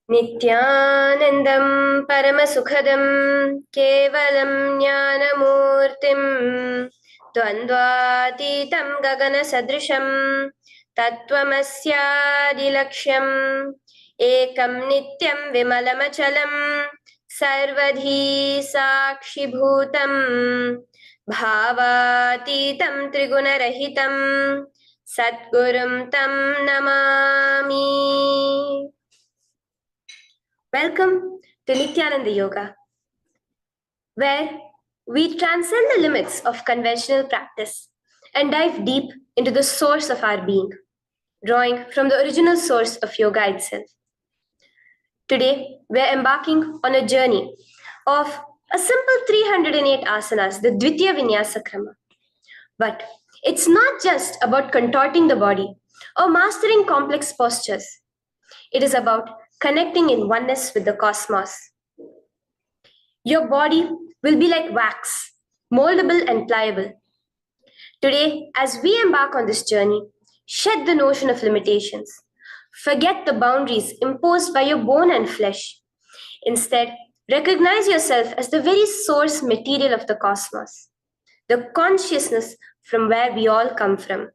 Nithyanandam Paramasukhadam Kevalam Jnanamurtim Dvandvatitam Gagana Sadrisham Tattvamasyaadilaksham Ekam Nityam Vimalamachalam Sarvadhi Sakshibhutam Bhavatitam Trigunarahitam Satgurum Tam Namami. Welcome to Nithyananda Yoga, where we transcend the limits of conventional practice and dive deep into the source of our being, drawing from the original source of yoga itself. Today, we're embarking on a journey of a simple 308 asanas, the Dvitiya Vinyasa Krama. But it's not just about contorting the body or mastering complex postures. It is about connecting in oneness with the cosmos. Your body will be like wax, moldable and pliable. Today, as we embark on this journey, shed the notion of limitations. Forget the boundaries imposed by your bone and flesh. Instead, recognize yourself as the very source material of the cosmos, the consciousness from where we all come from.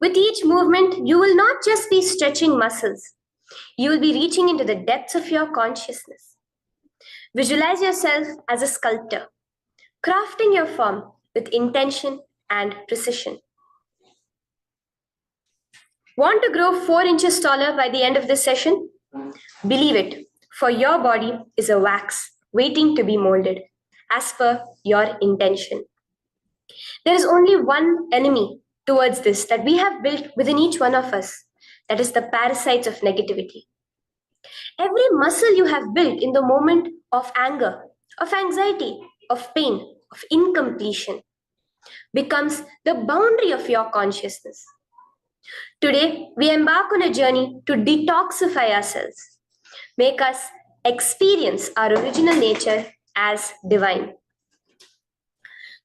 With each movement, you will not just be stretching muscles, you will be reaching into the depths of your consciousness. Visualize yourself as a sculptor, crafting your form with intention and precision. Want to grow 4 inches taller by the end of this session? Believe it, for your body is a wax waiting to be molded as per your intention. There is only one enemy towards this that we have built within each one of us, that is the parasites of negativity. Every muscle you have built in the moment of anger, of anxiety, of pain, of incompletion becomes the boundary of your consciousness. Today, we embark on a journey to detoxify ourselves, make us experience our original nature as divine.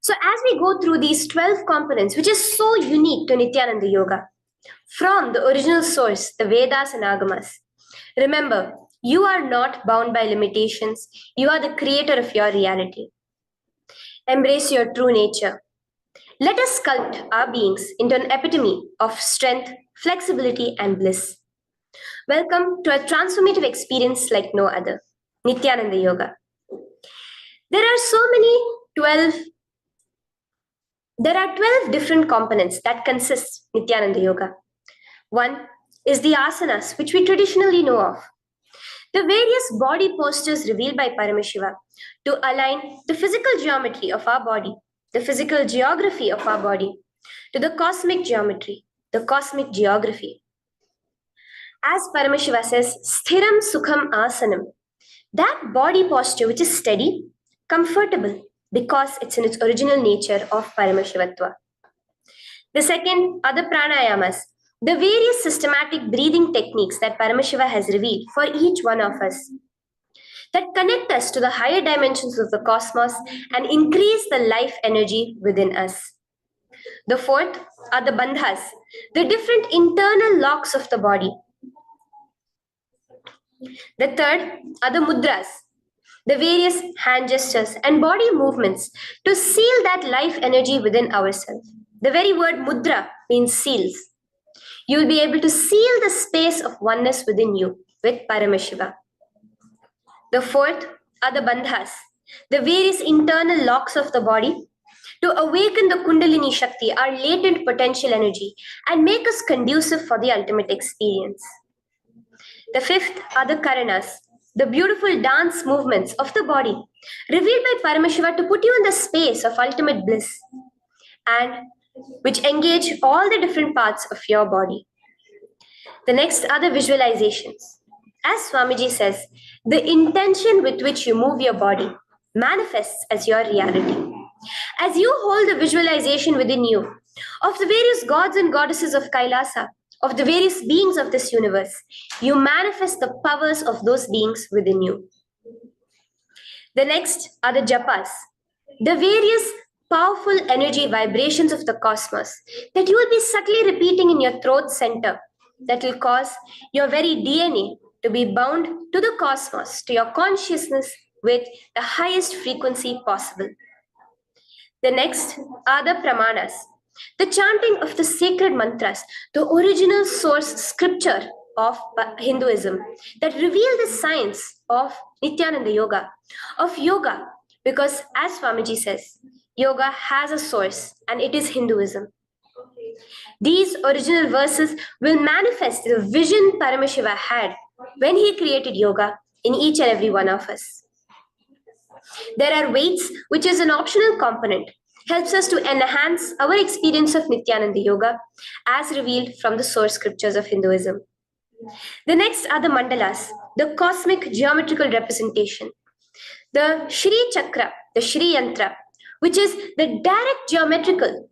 So as we go through these 12 components, which is so unique to Nithyananda Yoga, from the original source, the Vedas and Agamas, remember, you are not bound by limitations. You are the creator of your reality. Embrace your true nature. Let us sculpt our beings into an epitome of strength, flexibility, and bliss. Welcome to a transformative experience like no other, Nithyananda Yoga. There are 12 different components that consist Nithyananda Yoga. One is the asanas, which we traditionally know of. The various body postures revealed by Paramashiva to align the physical geometry of our body, the physical geography of our body, to the cosmic geometry, the cosmic geography. As Paramashiva says, sthiram sukham asanam, that body posture which is steady, comfortable, because it's in its original nature of Paramashivatva. The second are the pranayamas, the various systematic breathing techniques that Paramashiva has revealed for each one of us, that connect us to the higher dimensions of the cosmos and increase the life energy within us. The fourth are the bandhas, the different internal locks of the body. The third are the mudras, the various hand gestures and body movements to seal that life energy within ourselves. The very word mudra means seals. You will be able to seal the space of oneness within you with Paramashiva. The fourth are the bandhas, the various internal locks of the body to awaken the Kundalini Shakti, our latent potential energy, and make us conducive for the ultimate experience. The fifth are the Karanas, the beautiful dance movements of the body, revealed by Paramashiva to put you in the space of ultimate bliss, and which engage all the different parts of your body. The next are the visualizations. As Swamiji says, the intention with which you move your body manifests as your reality. As you hold the visualization within you of the various gods and goddesses of KAILASA, of the various beings of this universe, you manifest the powers of those beings within you. The next are the japas, the various powerful energy vibrations of the cosmos that you will be subtly repeating in your throat center that will cause your very DNA to be bound to the cosmos, to your consciousness with the highest frequency possible. The next are the pramanas, the chanting of the sacred mantras, the original source scripture of Hinduism that reveal the science of Nithyananda yoga, because as Swamiji says, yoga has a source and it is Hinduism. These original verses will manifest the vision Paramashiva had when he created yoga in each and every one of us. There are weights, which is an optional component, helps us to enhance our experience of Nithyananda Yoga as revealed from the source scriptures of Hinduism. The next are the mandalas, the cosmic geometrical representation. The Shri Chakra, the Shri Yantra, which is the direct geometrical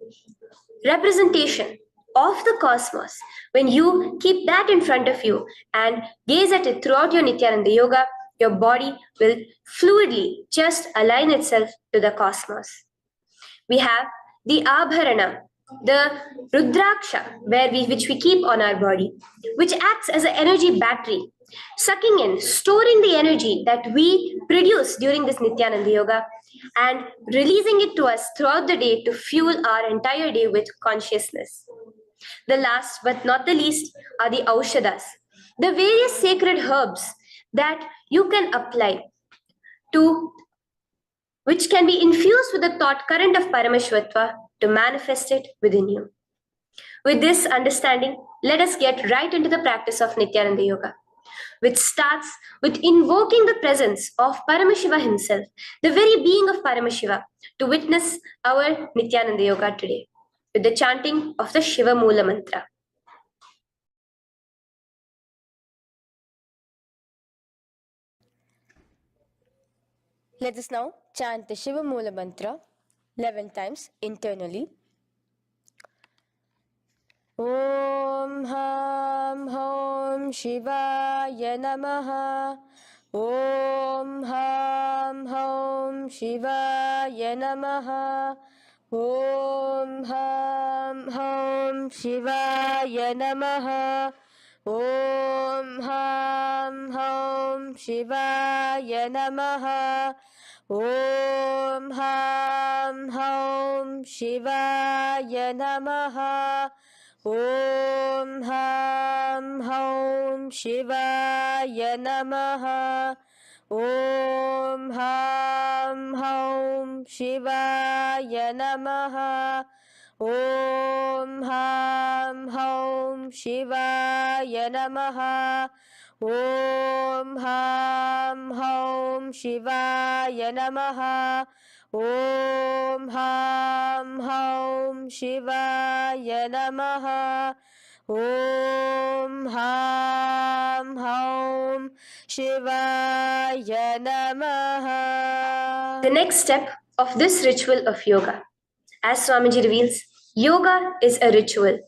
representation of the cosmos. When you keep that in front of you and gaze at it throughout your Nithyananda Yoga, your body will fluidly just align itself to the cosmos. We have the Abharana, the Rudraksha, which we keep on our body, which acts as an energy battery, sucking in, storing the energy that we produce during this Nithyananda Yoga and releasing it to us throughout the day to fuel our entire day with consciousness. The last but not the least are the Aushadas, the various sacred herbs that you can apply to, which can be infused with the thought current of Paramashvatva to manifest it within you. With this understanding, let us get right into the practice of Nithyananda Yoga, which starts with invoking the presence of Paramashiva himself, the very being of Paramashiva, to witness our Nithyananda Yoga today, with the chanting of the Shiva Moola Mantra. Let us now chant the Shiva Moola Mantra 11 times internally. Om Ham Hom Shivaya Namaha. Om Ham Hom Shivaya Namaha. Om Ham Hom Shivaya Namaha. Om Ham Hom Shivaya Namaha. Om Ham Hom Shivaya Namaha. Om Ham Hom Shivaya Namaha. Om Ham Hom Shivaya Namaha. Om Ham Hom Shivaya Namaha. Om Ham Hom Shivaya Namaha. Om Ham Hom Shivaya Namaha. Om Ham Hom Shivaya Namaha. The next step of this ritual of yoga, as Swamiji reveals, yoga is a ritual,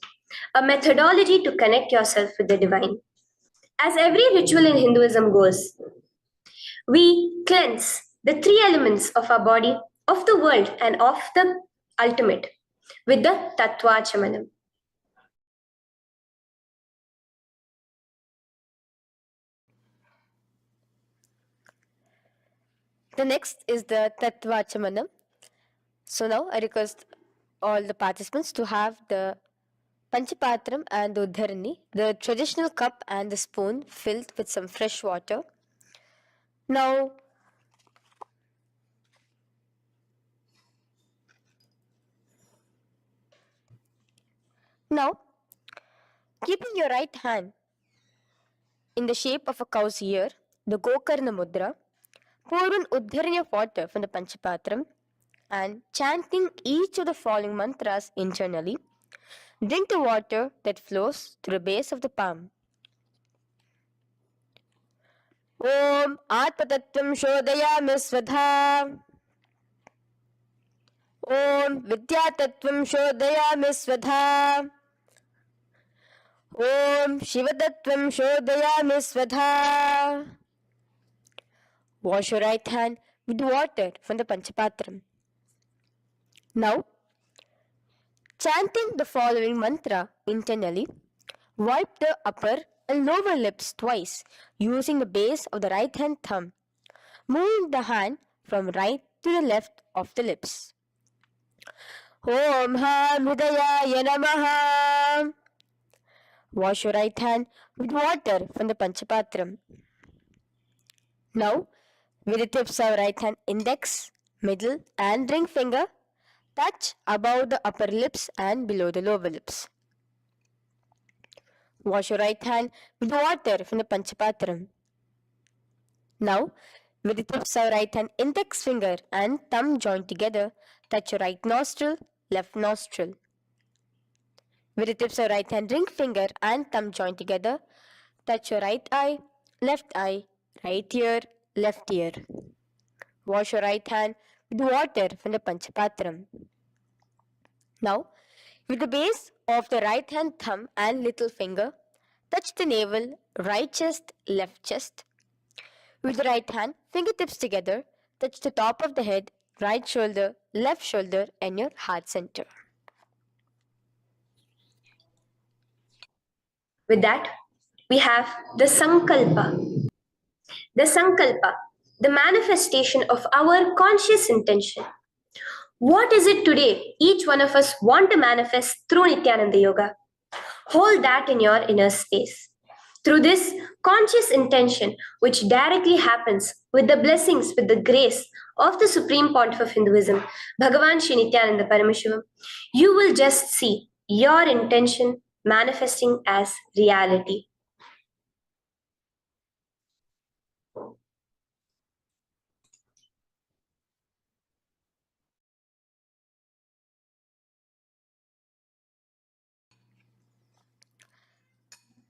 a methodology to connect yourself with the divine. As every ritual in Hinduism goes, we cleanse the three elements of our body, of the world, and of the ultimate with the Tattvachamanam. The next is the Tattvachamanam. So now I request all the participants to have the Panchapatram and the Uddharani, the traditional cup and the spoon filled with some fresh water. Now, keeping your right hand in the shape of a cow's ear, the Gokarna Mudra, pour one Uddharani of water from the Panchapatram and chanting each of the following mantras internally, drink the water that flows through the base of the palm. Om Atmatattvam Shodayami Svadha. Om Vidyatattvam Shodayami Svadha. Om Shivatattvam Shodayami Svadha. Wash your right hand with water from the Panchapatram. Now, chanting the following mantra internally, wipe the upper and lower lips twice using the base of the right hand thumb, moving the hand from right to the left of the lips. Om Ham Hridayaya Namaha. Wash your right hand with water from the Panchapatram. Now, with the tips of right hand index, middle, and ring finger, touch above the upper lips and below the lower lips. Wash your right hand with water from the Panchapatram. Now, with the tips of right hand index finger and thumb joined together, touch your right nostril, left nostril. With the tips of right hand ring finger and thumb joined together, touch your right eye, right ear, left ear. Wash your right hand with water from the Panchapatram. Now, with the base of the right hand thumb and little finger, touch the navel, right chest, left chest. With the right hand, fingertips together, touch the top of the head, right shoulder, left shoulder, and your heart center. With that, we have the Sankalpa. The Sankalpa, the manifestation of our conscious intention. What is it today each one of us want to manifest through Nithyananda Yoga? Hold that in your inner space. Through this conscious intention, which directly happens with the blessings, with the grace of the Supreme Pontiff of Hinduism, Bhagavan Sri Nithyananda Paramashivoham, you will just see your intention manifesting as reality.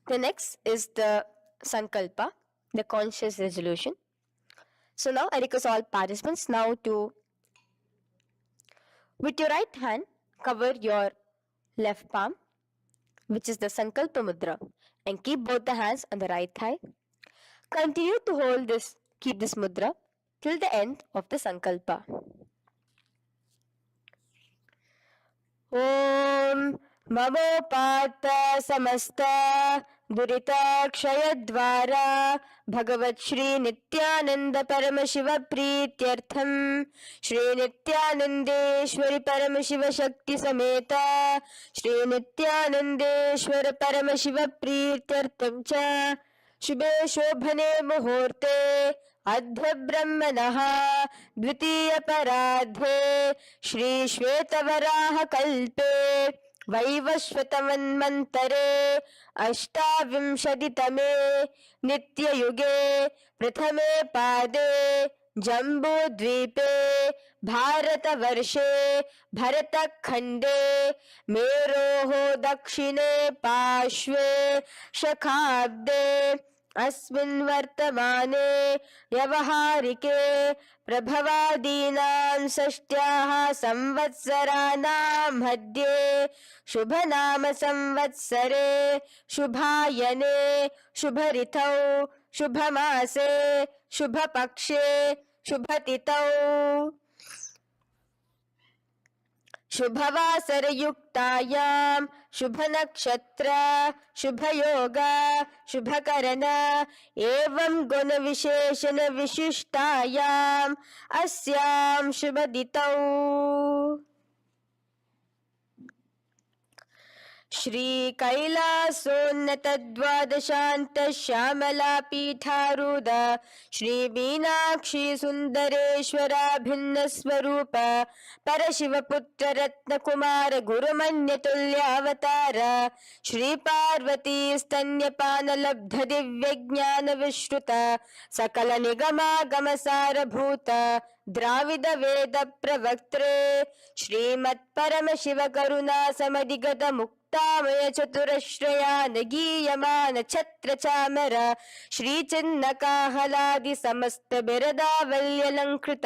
The next is the Sankalpa, the conscious resolution. So now I request all participants now to, with your right hand, cover your left palm, which is the Sankalpa Mudra, and keep both the hands on the right thigh. Continue to keep this mudra till the end of the Sankalpa. Om Mamopata Samasta Duritakshayaddvara Bhagavat Shri Nithyananda Paramashiva Prityartham Shri Nithyanandeshwari Paramashiva Shakti Sameta Shri Nithyanandeshwara Paramashiva Prityartham Cha शुभे शोभने मुहूर्ते अद्य ब्रह्मणः द्वितीय पराध्ये श्री श्वेतवराह कल्पे वैवस्वतमन्वन्तरे अष्टाविंशतितमे नित्ययुगे प्रथमे पादे जम्बूद्वीपे भारतवर्षे भरतखण्डे मेरोः दक्षिणे पार्श्वे शखाब्दे अस्मिन् वर्तमाने व्यवहारिके प्रभवादीनां षष्ट्याः संवत्सराणां मध्ये शुभनाम संवत्सरे शुभायने शुभऋतौ शुभमासे शुभपक्षे शुभतिथौ शुभवासरयुक्तायां शुभनक्षत्र शुभयोग शुभकरण एवं गुणविशेषण विशिष्टायाम् अस्यां शुभदितौ श्री कैलासोन्नत द्वादशान्त श्यामला पीठारूढ श्री मीनाक्षी सुंदरेश्वरा भिन्न स्वरूप परशिवपुत्र रत्नकुमार गुरुमन्यतुल्यावतार श्री पार्वती स्तन्यपान लब्ध दिव्य ज्ञान विश्रुत सकल निगमागम सारभूत द्राविड वेद प्रवक्त्रे श्रीमत् परम शिव करुणा समधिगत मुक्तामय चतुरश्रयान गीयमान छत्र चामर श्री चिन्ह काहलादि समस्त बिरदावल्यलंकृत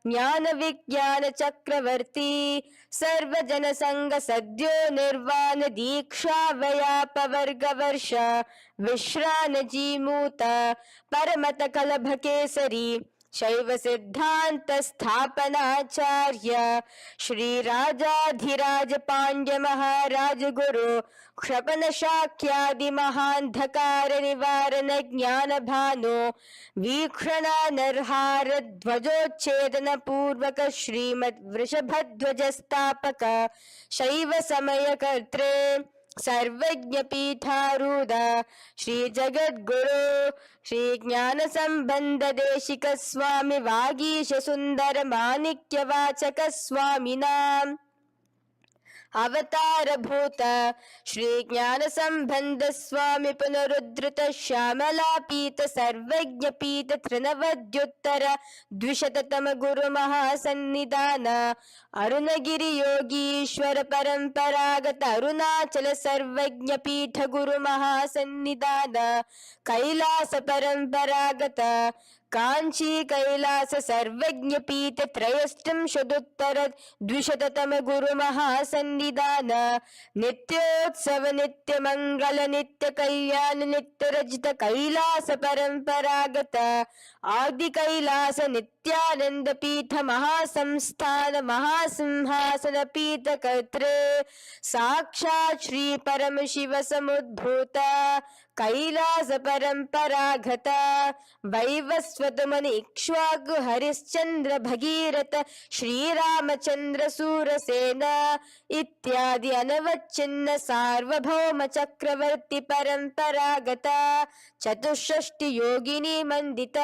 ज्ञान विज्ञान चक्रवर्ती सर्वजन संग सद्यो निर्वाण दीक्षा व्याप वर्ग वर्ष विश्रान जीमूत परमत कलभ केसरी शैव सिद्धांत स्थापनाचार्य श्री राजाधिराज पांड्य महाराज गुरु क्षपन शाक्यादि महांधकार निवारण ज्ञान भानु वीक्षण नरहार ध्वजोच्छेदन पूर्वक श्रीमद वृषभध्वज स्थापक शैव समय कर्त्रे सर्वज्ञ पीठारूढ़ श्री जगद्गुरु श्री ज्ञान संबंध देशिक स्वामी वागीश सुंदर माणिक्य वाचक स्वामिनाम अवतार भूत श्री ज्ञान संबंध स्वामी पुनरुद्धृत श्यामला पीत सर्वज्ञ पीत तृणवद्युत्तर द्विशततम गुरु महासन्निधान अरुणगिरि योगीश्वर परंपरागत अरुणाचल सर्वज्ञ पीठ गुरु महासन्निधान कैलास परंपरागत कांची कैलास सर्वज्ञ पीठ त्रयष्टम शतोत्तर द्विशततम गुरु महासन्निधान नित्योत्सव नित्य मंगल नित्य कल्याण नित्य रजित कैलास परंपरागत आदि कैलास नित्यानंद पीठ महासंस्थान महासिंहासन पीठ कर्त्रे साक्षात् श्री परमशिव समुद्भूत कैलास परंपरागत वैवस्वत मुनि इक्ष्वाकु हरिश्चंद्र भगीरथ श्रीरामचंद्र सूरसेन इत्यादि अनवच्छिन्न सार्वभौम चक्रवर्ती परंपरागत चतुष्षष्टि योगिनी मंडित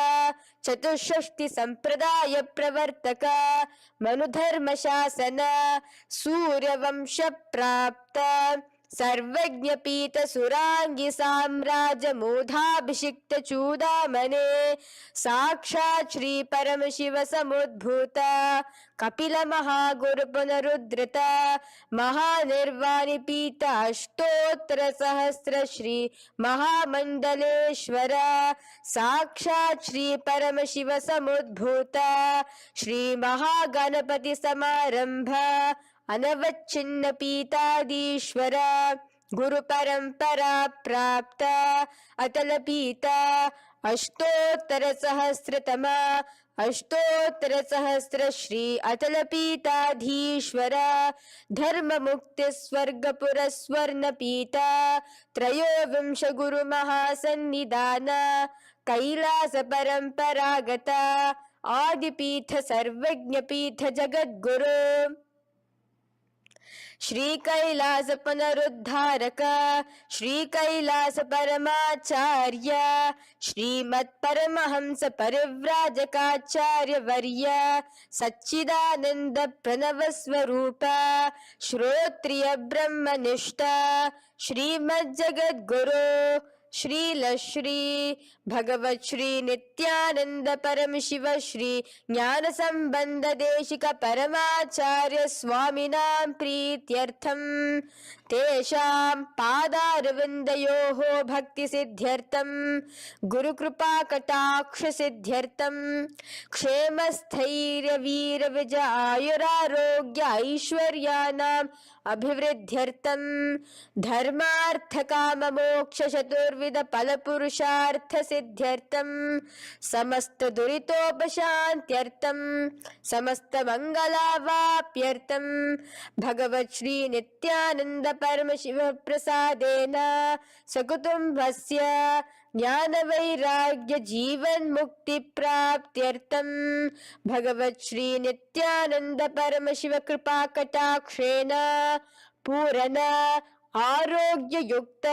चतुष्षष्टि संप्रदाय प्रवर्तक मनुधर्म शासन सूर्यवंश प्राप्त सर्वज्ञ पीठ सुरांगी साम्राज्य मूधाभिषिक्त चूडामणे साक्षात् श्री परमशिव समुद्भूत कपिल महागुरु पुनरुद्धृत महानिर्वाणि पीठ अष्टोत्तर सहस्र श्री महामंडलेश्वर साक्षात् श्री परमशिव समुद्भूत श्री महागणपति समारंभ अनवच्छिन्न पीताधीश्वर गुरु परंपरा प्राप्त अतल पीता अष्टोत्तर सहस्रतम अष्टोत्तर सहस्र श्री अतल पीताधीश्वर धर्म मुक्ति स्वर्गपुर स्वर्ण पीता त्रयोविंश गुरु महासन्निधान कैलास परंपरागत आदिपीठ सर्वज्ञ पीठ जगद्गुरु श्री कैलास पुनरुद्धारक श्री कैलास परमाचार्य श्रीमत् परमहंस परिव्राजकाचार्य वर्य सच्चिदानंद प्रणव स्वरूप श्रोत्रिय ब्रह्मनिष्ठ श्रीमद् जगद्गुरु श्री भगवत श्री नित्यानंद परम शिव श्री ज्ञान संबंध देशिक परमाचार्य स्वामिनां प्रीत्यर्थम तेषां पादारविन्दयोः भक्ति सिद्ध्यर्थम गुरु कृपा कटाक्ष सिद्ध्यर्थम क्षेम स्थैर्य वीर विजय आयुरारोग्य ऐश्वर्यानाम् अभिवृद्ध्यर्थम धर्मार्थ काम मोक्ष चतुर्विध फल पुरुषार्थ सिद्ध्यर्थम समस्त दुरितोपशांत्यर्थम समस्त मंगलावाप्यर्थम भगवत श्री नित्यानंद परम शिव प्रसादेन सकुटुंबस्य ज्ञान वैराग्य जीवन मुक्ति प्राप्त्यर्थम भगवत श्री नित्यानंद परम शिव कृपा कटाक्षेण पूर्ण आरोग्य युक्त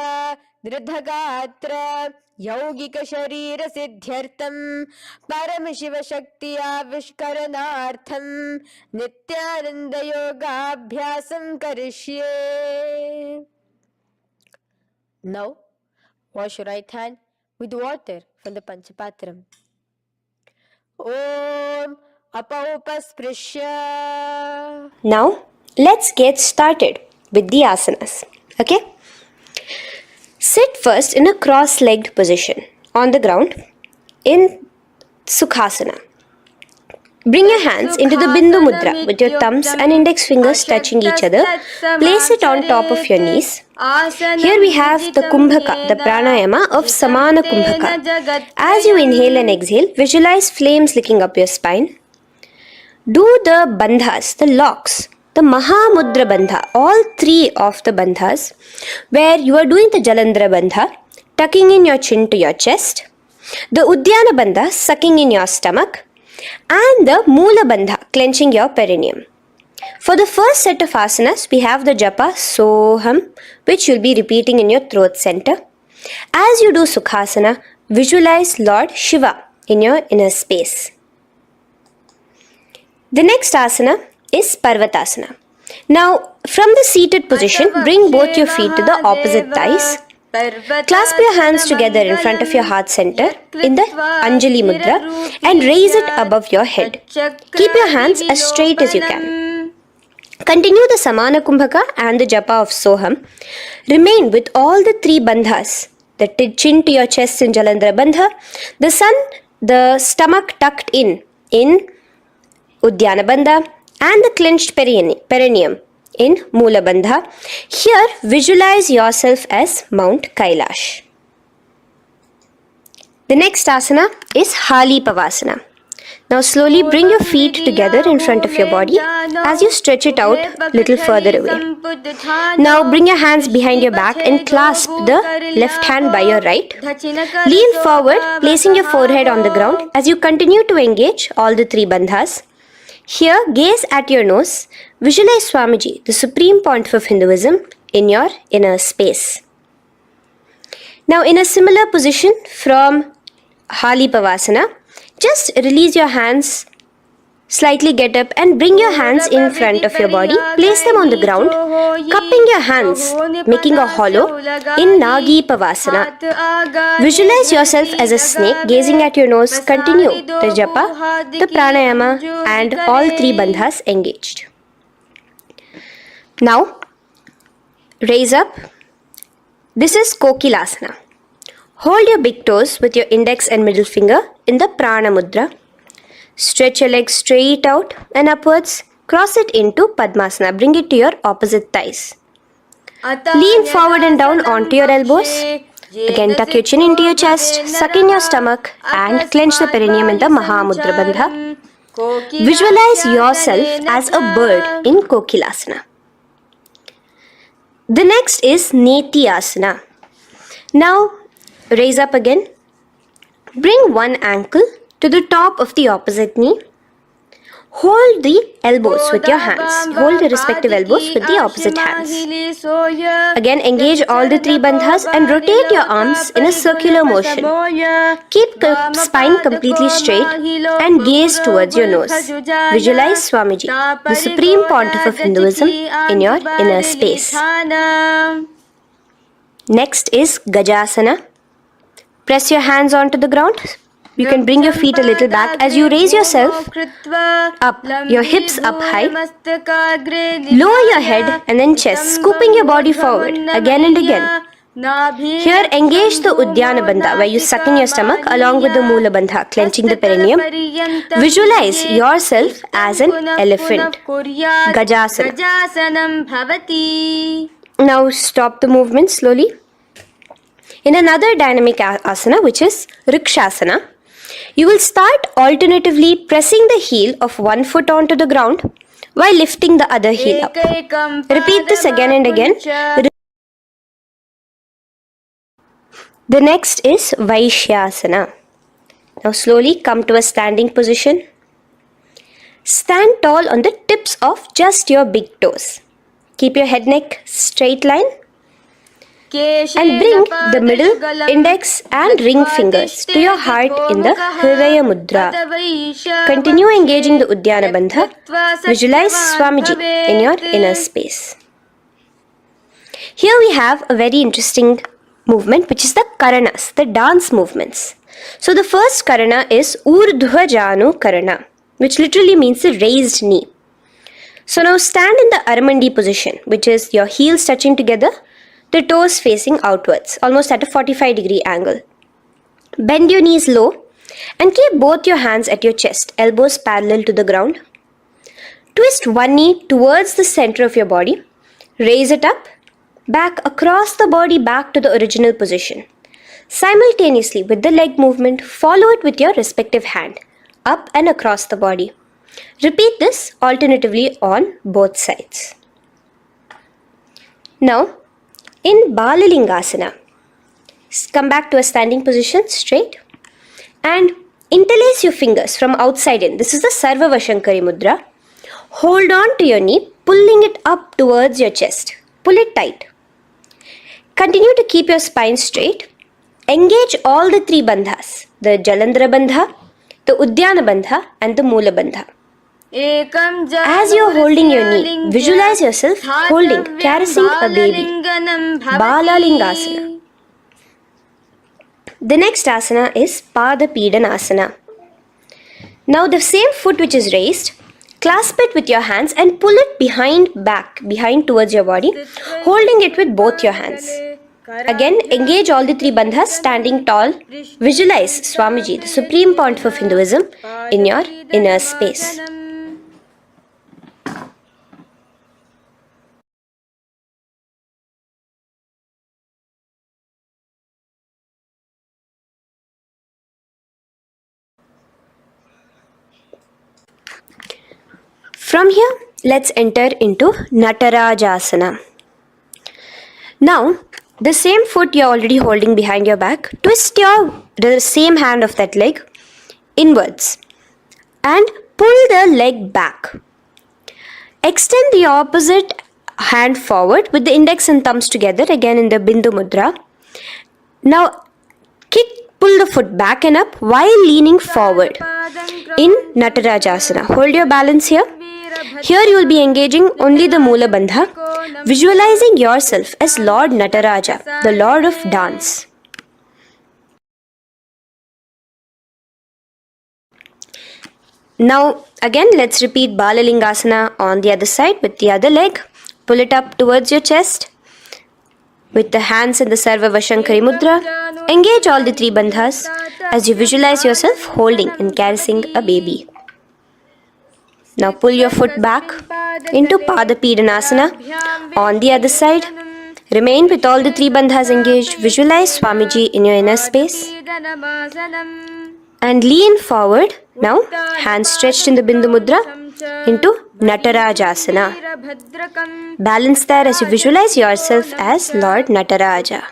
दृढ़गात्र यौगिक शरीर सिद्ध्यर्थम परम शिव शक्ति आविष्करणार्थम नित्यानंद योगाभ्यासं करिष्ये. Now wash your right hand with water from the Panchapatram. Om Apaupasprisya. Now, let's get started with the asanas. Okay? Sit first in a cross-legged position on the ground in Sukhasana. Bring your hands into the Bindu Mudra with your thumbs and index fingers touching each other. Place it on top of your knees. Here we have the Kumbhaka, the pranayama of Samana Kumbhaka. As you inhale and exhale, visualize flames licking up your spine. Do the bandhas, the locks, the Mahamudra Bandha, all three of the bandhas, where you are doing the Jalandhara Bandha, tucking in your chin to your chest, the Udyana Bandha, sucking in your stomach, and the Moola Bandha, clenching your perineum. For the first set of asanas, we have the japa Soham, which you'll be repeating in your throat center. As you do Sukhasana, visualize Lord Shiva in your inner space. The next asana is Parvatasana. Now, from the seated position, bring both your feet to the opposite thighs. Clasp your hands together in front of your heart center in the Anjali Mudra and raise it above your head. Keep your hands as straight as you can. Continue the Samana Kumbhaka and the Japa of Soham. Remain with all the three bandhas, the chin to your chest in Jalandhara Bandha, the stomach tucked in Udyana Bandha, and the clenched perineum in Moola Bandha. Here, visualize yourself as Mount Kailash. The next asana is Hali Pavasana. Now slowly bring your feet together in front of your body as you stretch it out a little further away. Now bring your hands behind your back and clasp the left hand by your right. Lean forward, placing your forehead on the ground as you continue to engage all the three bandhas. Here, gaze at your nose. Visualize Swamiji, the Supreme Pontiff of Hinduism, in your inner space. Now, in a similar position from Hali Pavasana, just release your hands, slightly get up and bring your hands in front of your body. Place them on the ground, cupping your hands, making a hollow in Nagi Pavasana. Visualize yourself as a snake, gazing at your nose. Continue the japa, the pranayama, and all three bandhas engaged. Now, raise up. This is Kokilasana. Hold your big toes with your index and middle finger in the Prana Mudra. Stretch your legs straight out and upwards. Cross it into Padmasana. Bring it to your opposite thighs. Lean forward and down onto your elbows. Again, tuck your chin into your chest, suck in your stomach, and clench the perineum in the Mahamudra Bandha. Visualize yourself as a bird in Kokilasana. The next is Nithyananda. Now, raise up again. Bring one ankle to the top of the opposite knee. Hold the elbows with your hands. Hold the respective elbows with the opposite hands. Again, engage all the three bandhas and rotate your arms in a circular motion. Keep the spine completely straight and gaze towards your nose. Visualize Swamiji, the Supreme Pontiff of Hinduism, in your inner space. Next is Gajasana. Press your hands onto the ground. You can bring your feet a little back as you raise yourself up, your hips up high. Lower your head and then chest, scooping your body forward again and again. Here, engage the Udyana Bandha, where you suck in your stomach along with the Moola Bandha, clenching the perineum. Visualize yourself as an elephant. Gajasana. Now stop the movement slowly. In another dynamic asana, which is Rikshasana, you will start alternatively pressing the heel of one foot onto the ground while lifting the other heel up. Repeat this again and again. The next is Vaishyasana. Now slowly come to a standing position. Stand tall on the tips of just your big toes. Keep your head neck straight line. And bring the middle, index and ring fingers to your heart in the Hridaya Mudra. Continue engaging the Udyana Bandha. Visualize Swamiji in your inner space. Here we have a very interesting movement, which is the Karanas, the dance movements. So the first Karana is Urdhva Janu Karana, which literally means the raised knee. So now stand in the Aramandi position, which is your heels touching together, the toes facing outwards, almost at a 45-degree angle. Bend your knees low and keep both your hands at your chest, elbows parallel to the ground. Twist one knee towards the center of your body. Raise it up. back across the body back to the original position. Simultaneously with the leg movement, follow it with your respective hand, up and across the body. Repeat this alternatively on both sides. Now, in Balalingasana, come back to a standing position straight and interlace your fingers from outside in. This is the Sarva Vashankari Mudra. Hold on to your knee, pulling it up towards your chest. Pull it tight. Continue to keep your spine straight. Engage all the three bandhas, the Jalandhara Bandha, the Udyana Bandha and the Moola Bandha. As you are holding your knee, visualize yourself holding, caressing a baby. Balalingasana. The next asana is Pada Pidanasana. Now the same foot which is raised, clasp it with your hands and pull it behind towards your body, holding it with both your hands. Again, engage all the three bandhas, standing tall. Visualize Swamiji, the Supreme Pontiff of Hinduism, in your inner space. From here, let's enter into Natarajasana. Now, the same foot you're already holding behind your back, twist the same hand of that leg inwards and pull the leg back. Extend the opposite hand forward with the index and thumbs together, again in the Bindu Mudra. Now, pull the foot back and up while leaning forward in Natarajasana. Hold your balance here. Here you will be engaging only the Moola Bandha, visualizing yourself as Lord Nataraja, the Lord of Dance. Now again let's repeat Balalingasana on the other side with the other leg. Pull it up towards your chest with the hands in the Sarva Vashankari Mudra. Engage all the three bandhas as you visualize yourself holding and caressing a baby. Now pull your foot back into Pada Pidanasana on the other side. Remain with all the three bandhas engaged. Visualize Swamiji in your inner space. And lean forward. Now hands stretched in the Bindu Mudra into Natarajasana. Balance there as you visualize yourself as Lord Nataraja.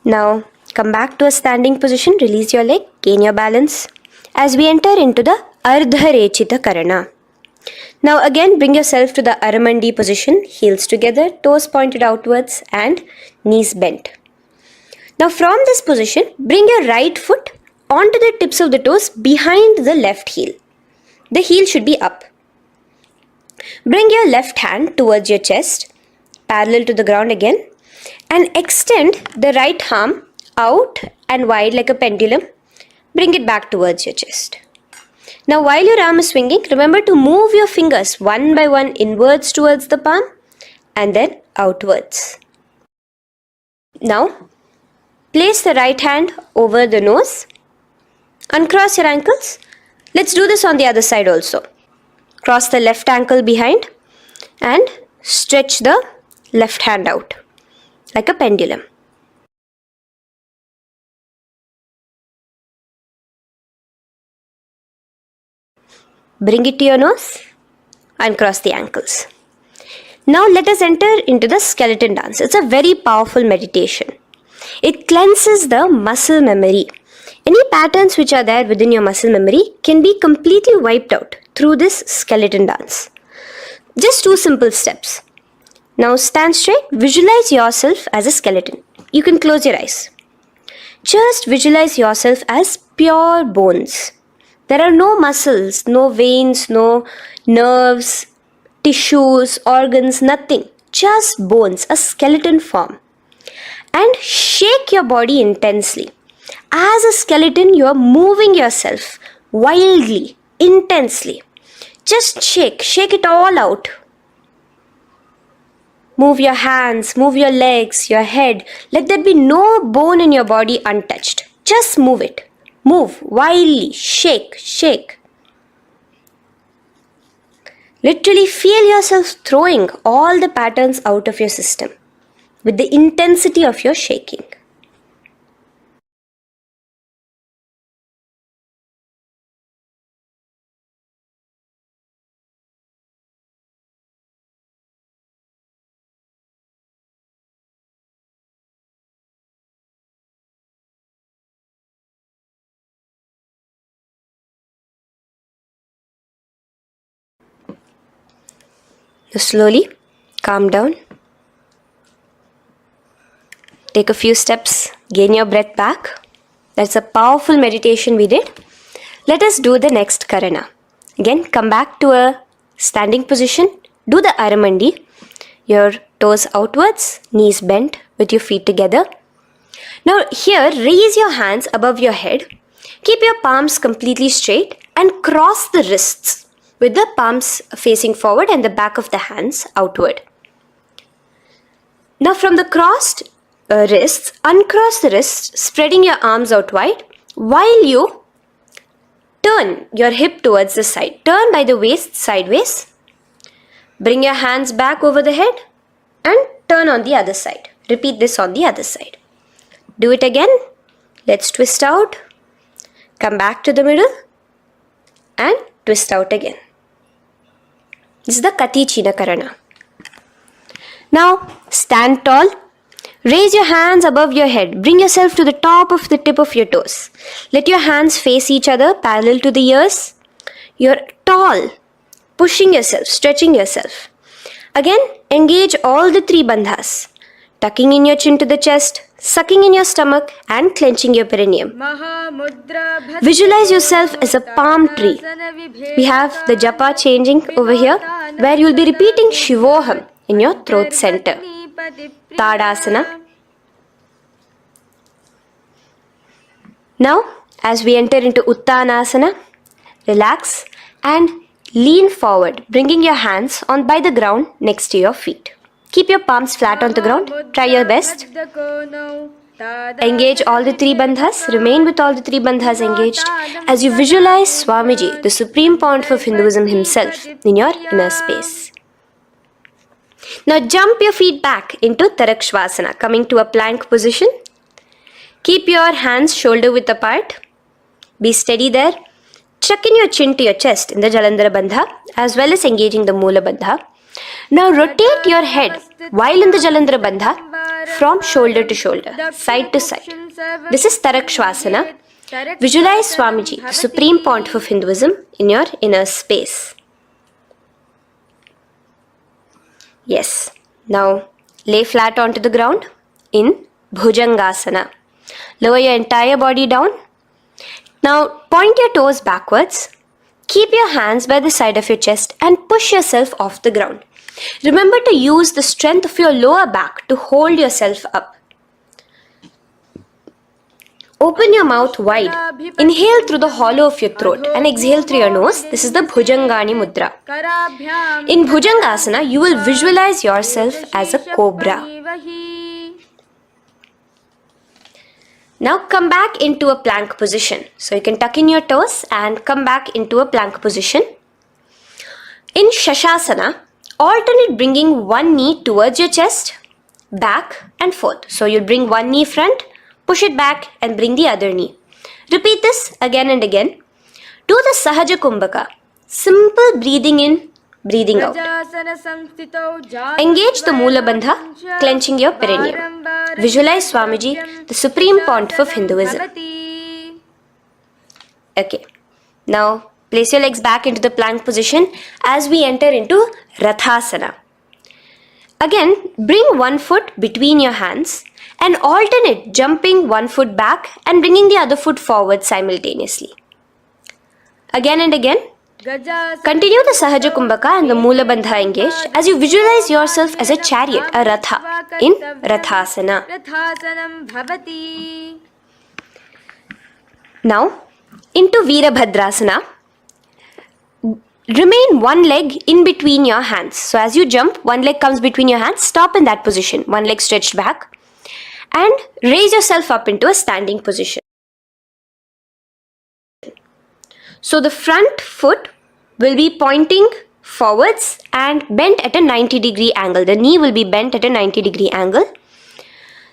Now come back to a standing position. Release your leg. Gain your balance. As we enter into the Ardharechita Karana. Now again bring yourself to the Aramandi position, heels together, toes pointed outwards and knees bent. Now from this position, bring your right foot onto the tips of the toes behind the left heel. The heel should be up. Bring your left hand towards your chest, parallel to the ground again, and extend the right arm out and wide like a pendulum. Bring it back towards your chest. Now while your arm is swinging, remember to move your fingers one by one inwards towards the palm and then outwards. Now place the right hand over the nose. Uncross your ankles. Let's do this on the other side also. Cross the left ankle behind and stretch the left hand out like a pendulum. Bring it to your nose and cross the ankles. Now let us enter into the skeleton dance. It's a very powerful meditation. It cleanses the muscle memory. Any patterns which are there within your muscle memory can be completely wiped out through this skeleton dance. Just 2 simple steps. Now stand straight. Visualize yourself as a skeleton. You can close your eyes. Just visualize yourself as pure bones. There are no muscles, no veins, no nerves, tissues, organs, nothing. Just bones, a skeleton form. And shake your body intensely. As a skeleton, you are moving yourself wildly, intensely. Just shake it all out. Move your hands, move your legs, your head. Let there be no bone in your body untouched. Just move it. Move wildly, shake. Literally feel yourself throwing all the patterns out of your system with the intensity of your shaking. Now slowly calm down. Take a few steps, gain your breath back. That's a powerful meditation we did. Let us do the next Karana. Again, come back to a standing position. Do the Aramandi. Your toes outwards, knees bent with your feet together. Now here, raise your hands above your head. Keep your palms completely straight and cross the wrists with the palms facing forward and the back of the hands outward. Now from the crossed wrists, uncross the wrists, spreading your arms out wide while you turn your hip towards the side. Turn by the waist sideways. Bring your hands back over the head and turn on the other side. Repeat this on the other side. Do it again. Let's twist out. Come back to the middle and twist out again. This is the Kati China Karana. Now stand tall. Raise your hands above your head. Bring yourself to the top of the tip of your toes. Let your hands face each other parallel to the ears. You're tall, pushing yourself, stretching yourself. Again, engage all the three bandhas. Tucking in your chin to the chest, sucking in your stomach and clenching your perineum. Visualize yourself as a palm tree. We have the japa changing over here where you'll be repeating Shivoham in your throat center. Tadasana. Now, as we enter into Uttanasana, relax and lean forward, bringing your hands on by the ground next to your feet. Keep your palms flat on the ground. Try your best. Engage all the three bandhas. Remain with all the three bandhas engaged as you visualize Swamiji, the supreme pontiff of Hinduism himself, in your inner space. Now jump your feet back into Tarakshvasana, coming to a plank position. Keep your hands shoulder width apart. Be steady there. Chuck in your chin to your chest in the Jalandhara Bandha as well as engaging the Moola Bandha. Now rotate your head while in the Jalandhara Bandha from shoulder to shoulder, side to side. This is Tarakshvasana. Visualize Swamiji, the supreme pontiff of Hinduism, in your inner space. Yes. Now lay flat onto the ground in Bhujangasana. Lower your entire body down. Now point your toes backwards. Keep your hands by the side of your chest and push yourself off the ground. Remember to use the strength of your lower back to hold yourself up. Open your mouth wide. Inhale through the hollow of your throat and exhale through your nose. This is the Bhujangani Mudra. In Bhujangasana, you will visualize yourself as a cobra. Now come back into a plank position. So you can tuck in your toes and come back into a plank position. In Shashasana, alternate bringing one knee towards your chest, back and forth. So you'll bring one knee front, push it back and bring the other knee. Repeat this again and again. Do the Sahaja Kumbhaka. Simple breathing in, breathing out. Engage the Moola Bandha, clenching your perineum. Visualize Swamiji, the supreme pontiff of Hinduism. Okay. Now place your legs back into the plank position as we enter into Rathasana. Again, bring one foot between your hands and alternate jumping one foot back and bringing the other foot forward simultaneously. Again and again. Continue the Sahaja Kumbhaka and the Moola Bandha engaged as you visualize yourself as a chariot, a Ratha, in Rathasana. Now, into Veerabhadrasana. Remain one leg in between your hands. So as you jump, one leg comes between your hands. Stop in that position. One leg stretched back. And raise yourself up into a standing position. So the front foot will be pointing forwards and bent at a 90-degree angle. The knee will be bent at a 90-degree angle.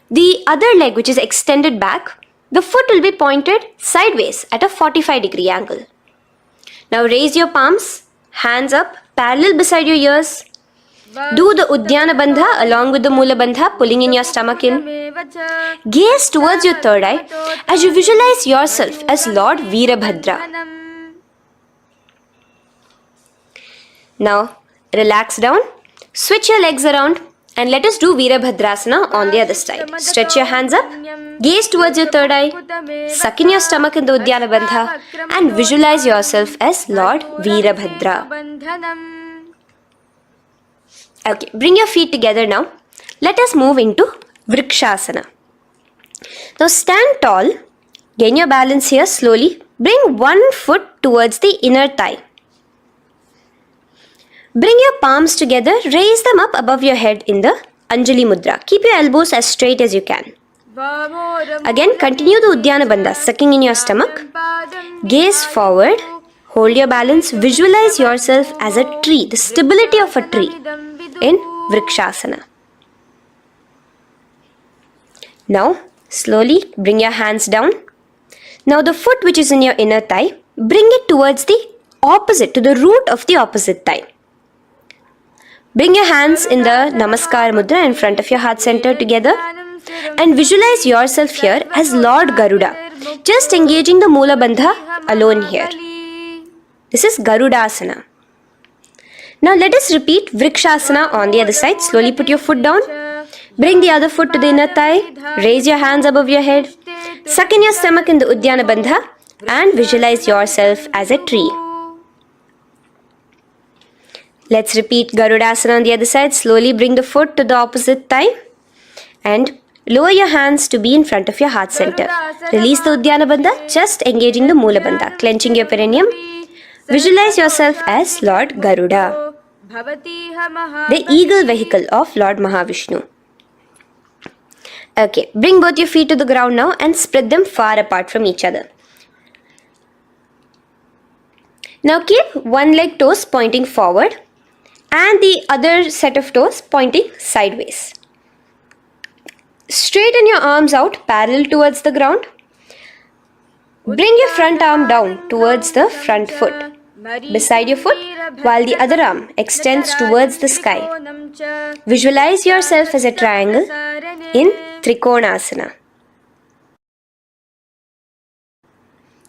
The other leg, which is extended back, the foot will be pointed sideways at a 45-degree angle. Now raise your palms, hands up, parallel beside your ears. Do the Uddiyana Bandha along with the Mula Bandha, pulling in your stomach in. Gaze towards your third eye as you visualize yourself as Lord Veerabhadra. Now relax down, switch your legs around and let us do Veerabhadrasana on the other side. Stretch your hands up, gaze towards your third eye, suck in your stomach in the Uddiyana Bandha and visualize yourself as Lord Veerabhadra. Okay, bring your feet together now. Let us move into Vrikshasana. Now stand tall, gain your balance here slowly. Bring one foot towards the inner thigh. Bring your palms together, raise them up above your head in the Anjali Mudra. Keep your elbows as straight as you can. Again, continue the Uddiyana Bandha, sucking in your stomach. Gaze forward, hold your balance, visualize yourself as a tree, the stability of a tree in Vrikshasana. Now, slowly bring your hands down. Now the foot which is in your inner thigh, bring it towards the opposite, to the root of the opposite thigh. Bring your hands in the Namaskar Mudra in front of your heart center together and visualize yourself here as Lord Garuda, just engaging the Mula Bandha alone here. This is Garudasana. Now let us repeat Vrikshasana on the other side. Slowly put your foot down. Bring the other foot to the inner thigh. Raise your hands above your head. Suck in your stomach in the Uddiyana Bandha and visualize yourself as a tree. Let's repeat Garudasana on the other side. Slowly bring the foot to the opposite thigh and lower your hands to be in front of your heart center. Release the Uddiyana Bandha, just engaging the Mula Bandha, clenching your perineum. Visualize yourself as Lord Garuda, the eagle vehicle of Lord Mahavishnu. Okay, bring both your feet to the ground now and spread them far apart from each other. Now keep one leg toes pointing forward and the other set of toes pointing sideways. Straighten your arms out parallel towards the ground. Bring your front arm down towards the front foot, beside your foot, while the other arm extends towards the sky. Visualize yourself as a triangle in Trikonasana.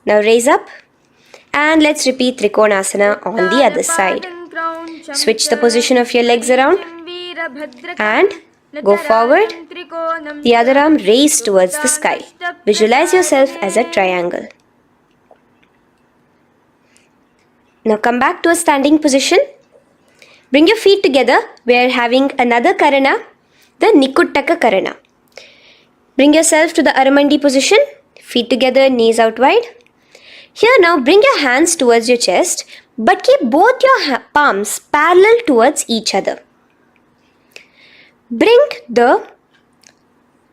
Now raise up and let's repeat Trikonasana on the other side. Switch the position of your legs around and go forward. The other arm raised towards the sky. Visualize yourself as a triangle. Now come back to a standing position. Bring your feet together. We are having another Karana, the Nikuttaka Karana. Bring yourself to the Aramandi position. Feet together, knees out wide. Here now bring your hands towards your chest, but keep both your palms parallel towards each other. Bring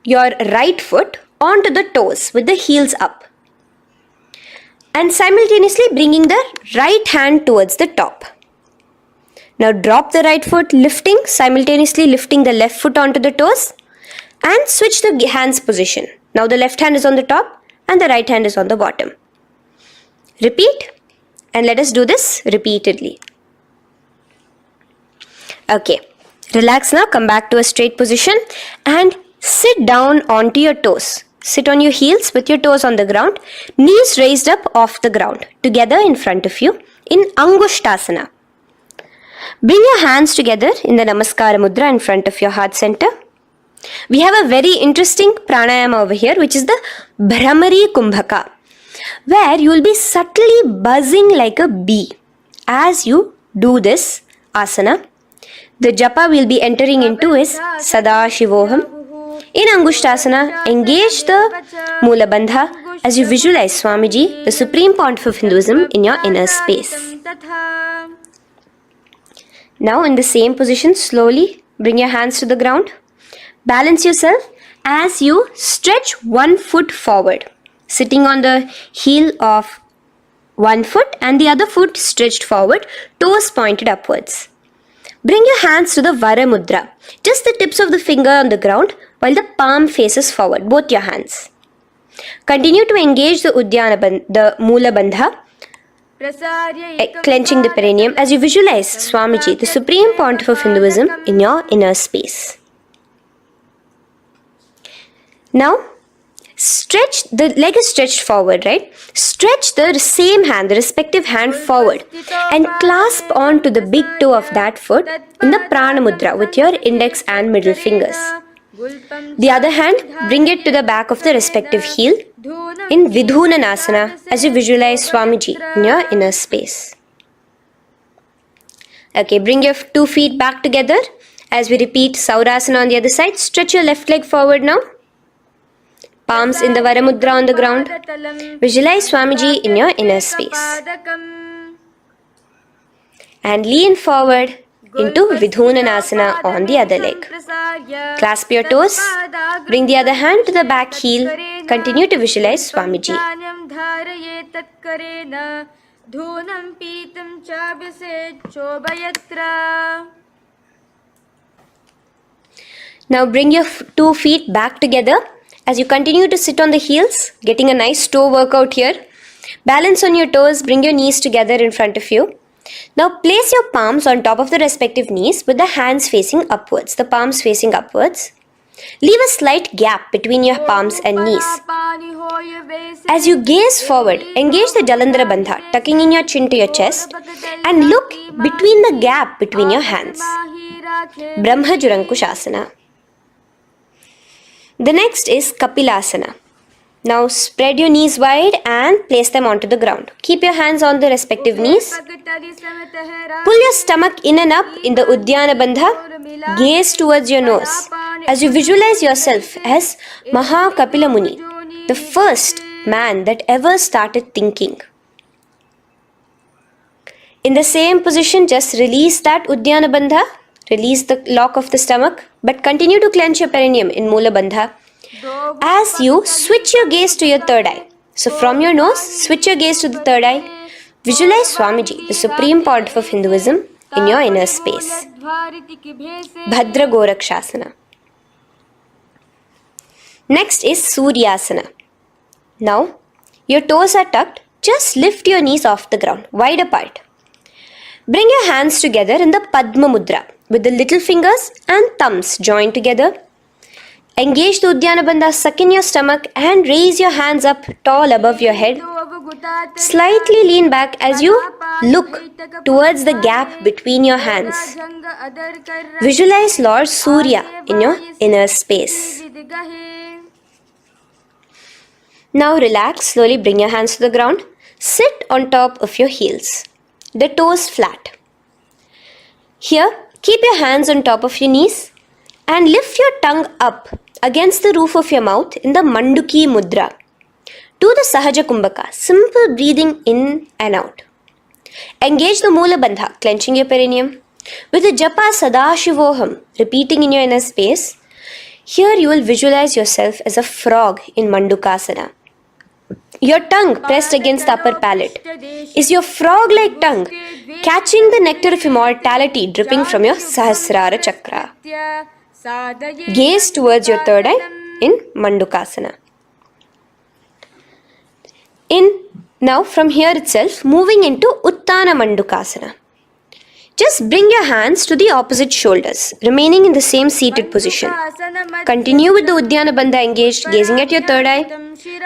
your right foot onto the toes with the heels up. And simultaneously bringing the right hand towards the top. Now drop the right foot, simultaneously lifting the left foot onto the toes and switch the hands position. Now the left hand is on the top and the right hand is on the bottom. Repeat and let us do this repeatedly. Okay, relax now, come back to a straight position and sit down onto your toes. Sit on your heels with your toes on the ground, knees raised up off the ground, together in front of you in Angushtasana. Bring your hands together in the Namaskara Mudra in front of your heart center. We have a very interesting pranayama over here, which is the Bhramari Kumbhaka, where you will be subtly buzzing like a bee as you do this asana. The japa we will be entering into is Sadashivoham. In Angushtasana, engage the Mula Bandha as you visualize Swamiji, the Supreme Pontiff of Hinduism, in your inner space. Now in the same position, slowly bring your hands to the ground. Balance yourself as you stretch one foot forward, sitting on the heel of one foot and the other foot stretched forward, toes pointed upwards. Bring your hands to the Vara Mudra, just the tips of the finger on the ground while the palm faces forward, both your hands. Continue to engage the Mula Bandha, clenching the perineum as you visualize Swamiji, the Supreme Pontiff of Hinduism, in your inner space. Now, the leg is stretched forward, right? Stretch the same hand, the respective hand forward and clasp onto the big toe of that foot in the Prana Mudra with your index and middle fingers. The other hand, bring it to the back of the respective heel in Vidhunanasana as you visualize Swamiji in your inner space. Okay, bring your 2 feet back together as we repeat Saurasana on the other side. Stretch your left leg forward now. Palms in the Vara Mudra on the ground. Visualize Swamiji in your inner space. And lean forward into Vidhunanasana on the other leg. Clasp your toes. Bring the other hand to the back heel. Continue to visualize Swamiji. Now bring your 2 feet back together as you continue to sit on the heels, getting a nice toe workout here. Balance on your toes, bring your knees together in front of you. Now place your palms on top of the respective knees with the hands facing upwards, the palms facing upwards. Leave a slight gap between your palms and knees. As you gaze forward, engage the Jalandhara Bandha, tucking in your chin to your chest, and look between the gap between your hands. Brahma Jurankushasana. The next is Kapilasana. Now spread your knees wide and place them onto the ground. Keep your hands on the respective knees. Pull your stomach in and up in the Uddiyana Bandha. Gaze towards your nose as you visualize yourself as Mahakapila Muni, the first man that ever started thinking. In the same position, just release that Uddiyana Bandha. Release the lock of the stomach, but continue to clench your perineum in Mula Bandha as you switch your gaze to your third eye. So from your nose, switch your gaze to the third eye. Visualize Swamiji, the Supreme Pontiff of Hinduism, in your inner space. Bhadra Gorakshasana. Next is Suryasana. Now, your toes are tucked. Just lift your knees off the ground, wide apart. Bring your hands together in the Padma Mudra with the little fingers and thumbs joined together. Engage the Uddiyana Bandha, suck in your stomach and raise your hands up tall above your head. Slightly lean back as you look towards the gap between your hands. Visualize Lord Surya in your inner space. Now relax, slowly bring your hands to the ground. Sit on top of your heels, the toes flat. Here, keep your hands on top of your knees and lift your tongue up against the roof of your mouth in the Manduki Mudra. Do the Sahaja Kumbhaka, simple breathing in and out. Engage the Mula Bandha, clenching your perineum. With the Japa Sadashivoham, repeating in your inner space, here you will visualize yourself as a frog in Mandukasana. Your tongue pressed against the upper palate. Is your frog-like tongue catching the nectar of immortality dripping from your Sahasrara Chakra? Gaze towards your third eye in Mandukasana. Now from here itself, moving into Uttana Mandukasana. Just bring your hands to the opposite shoulders, remaining in the same seated position. Continue with the Uddiyana Bandha engaged, gazing at your third eye.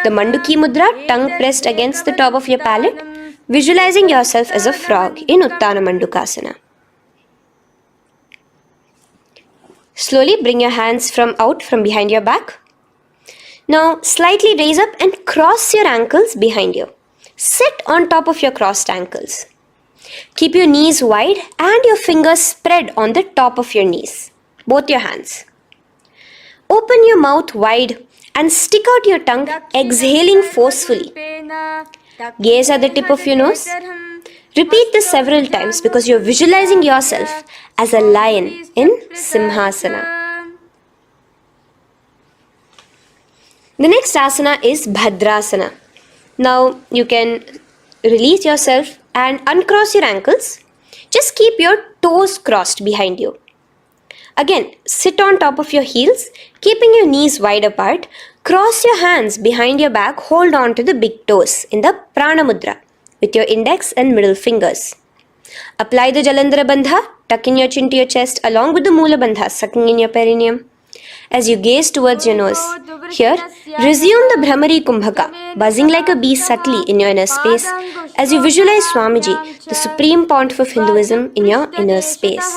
The Manduki Mudra, tongue pressed against the top of your palate, visualizing yourself as a frog in Uttana Mandukasana. Slowly bring your hands out from behind your back. Now slightly raise up and cross your ankles behind you. Sit on top of your crossed ankles. Keep your knees wide and your fingers spread on the top of your knees, both your hands. Open your mouth wide and stick out your tongue, exhaling forcefully. Gaze at the tip of your nose. Repeat this several times because you're visualizing yourself as a lion in Simhasana. The next asana is Bhadrasana. Now you can release yourself and uncross your ankles. Just keep your toes crossed behind you. Again, sit on top of your heels, keeping your knees wide apart. Cross your hands behind your back, hold on to the big toes in the Prana Mudra with your index and middle fingers. Apply the Jalandhara Bandha, tuck in your chin to your chest along with the Mula Bandha, sucking in your perineum. As you gaze towards your nose, here, resume the Brahmari Kumbhaka, buzzing like a bee subtly in your inner space as you visualize Swamiji, the supreme pontiff of Hinduism, in your inner space.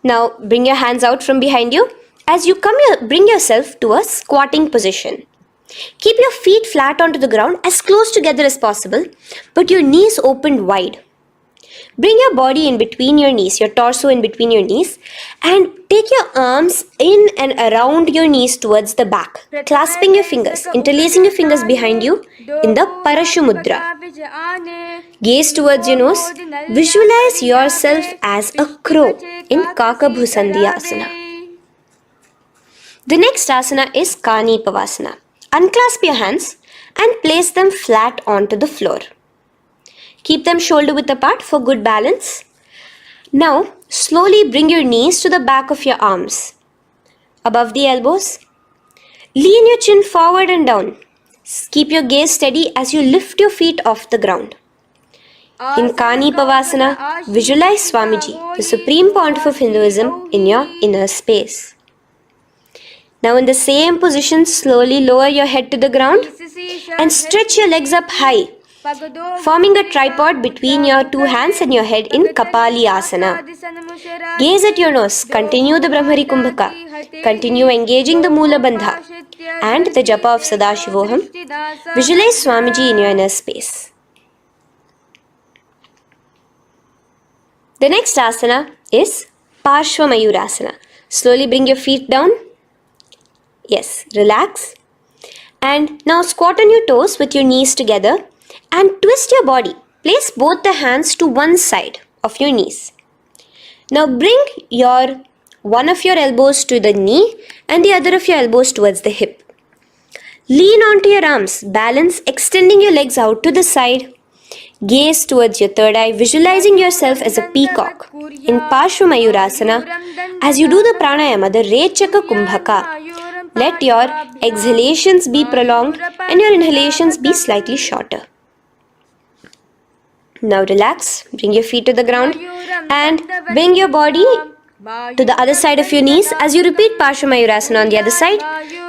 Now bring your hands out from behind you. As you bring yourself to a squatting position. Keep your feet flat onto the ground as close together as possible, but your knees opened wide. Bring your body in between your knees, your torso in between your knees, and take your arms in and around your knees towards the back, clasping your fingers, interlacing your fingers behind you in the Parashu Mudra. Gaze towards your nose. Visualize yourself as a crow in Kakabhusandhiya Asana. The next asana is Kani Pavasana. Unclasp your hands and place them flat onto the floor. Keep them shoulder width apart for good balance. Now, slowly bring your knees to the back of your arms, above the elbows. Lean your chin forward and down. Keep your gaze steady as you lift your feet off the ground. In Kani Pavasana, visualize Swamiji, the supreme pontiff of Hinduism, in your inner space. Now in the same position, slowly lower your head to the ground and stretch your legs up high, forming a tripod between your two hands and your head in Kapali Asana. Gaze at your nose, continue the Brahmari Kumbhaka, continue engaging the Mula Bandha and the Japa of Sadashivoham. Visualize Swamiji in your inner space. The next asana is Parshva Mayurasana. Slowly bring your feet down. Yes, relax. And now squat on your toes with your knees together and twist your body. Place both the hands to one side of your knees. Now bring one of your elbows to the knee and the other of your elbows towards the hip. Lean onto your arms, balance, extending your legs out to the side. Gaze towards your third eye, visualizing yourself as a peacock. In Parshva Mayurasana, as you do the pranayama, the Rechaka Kumbhaka, let your exhalations be prolonged and your inhalations be slightly shorter. Now relax, bring your feet to the ground and bring your body to the other side of your knees. As you repeat Parshva Mayurasana on the other side,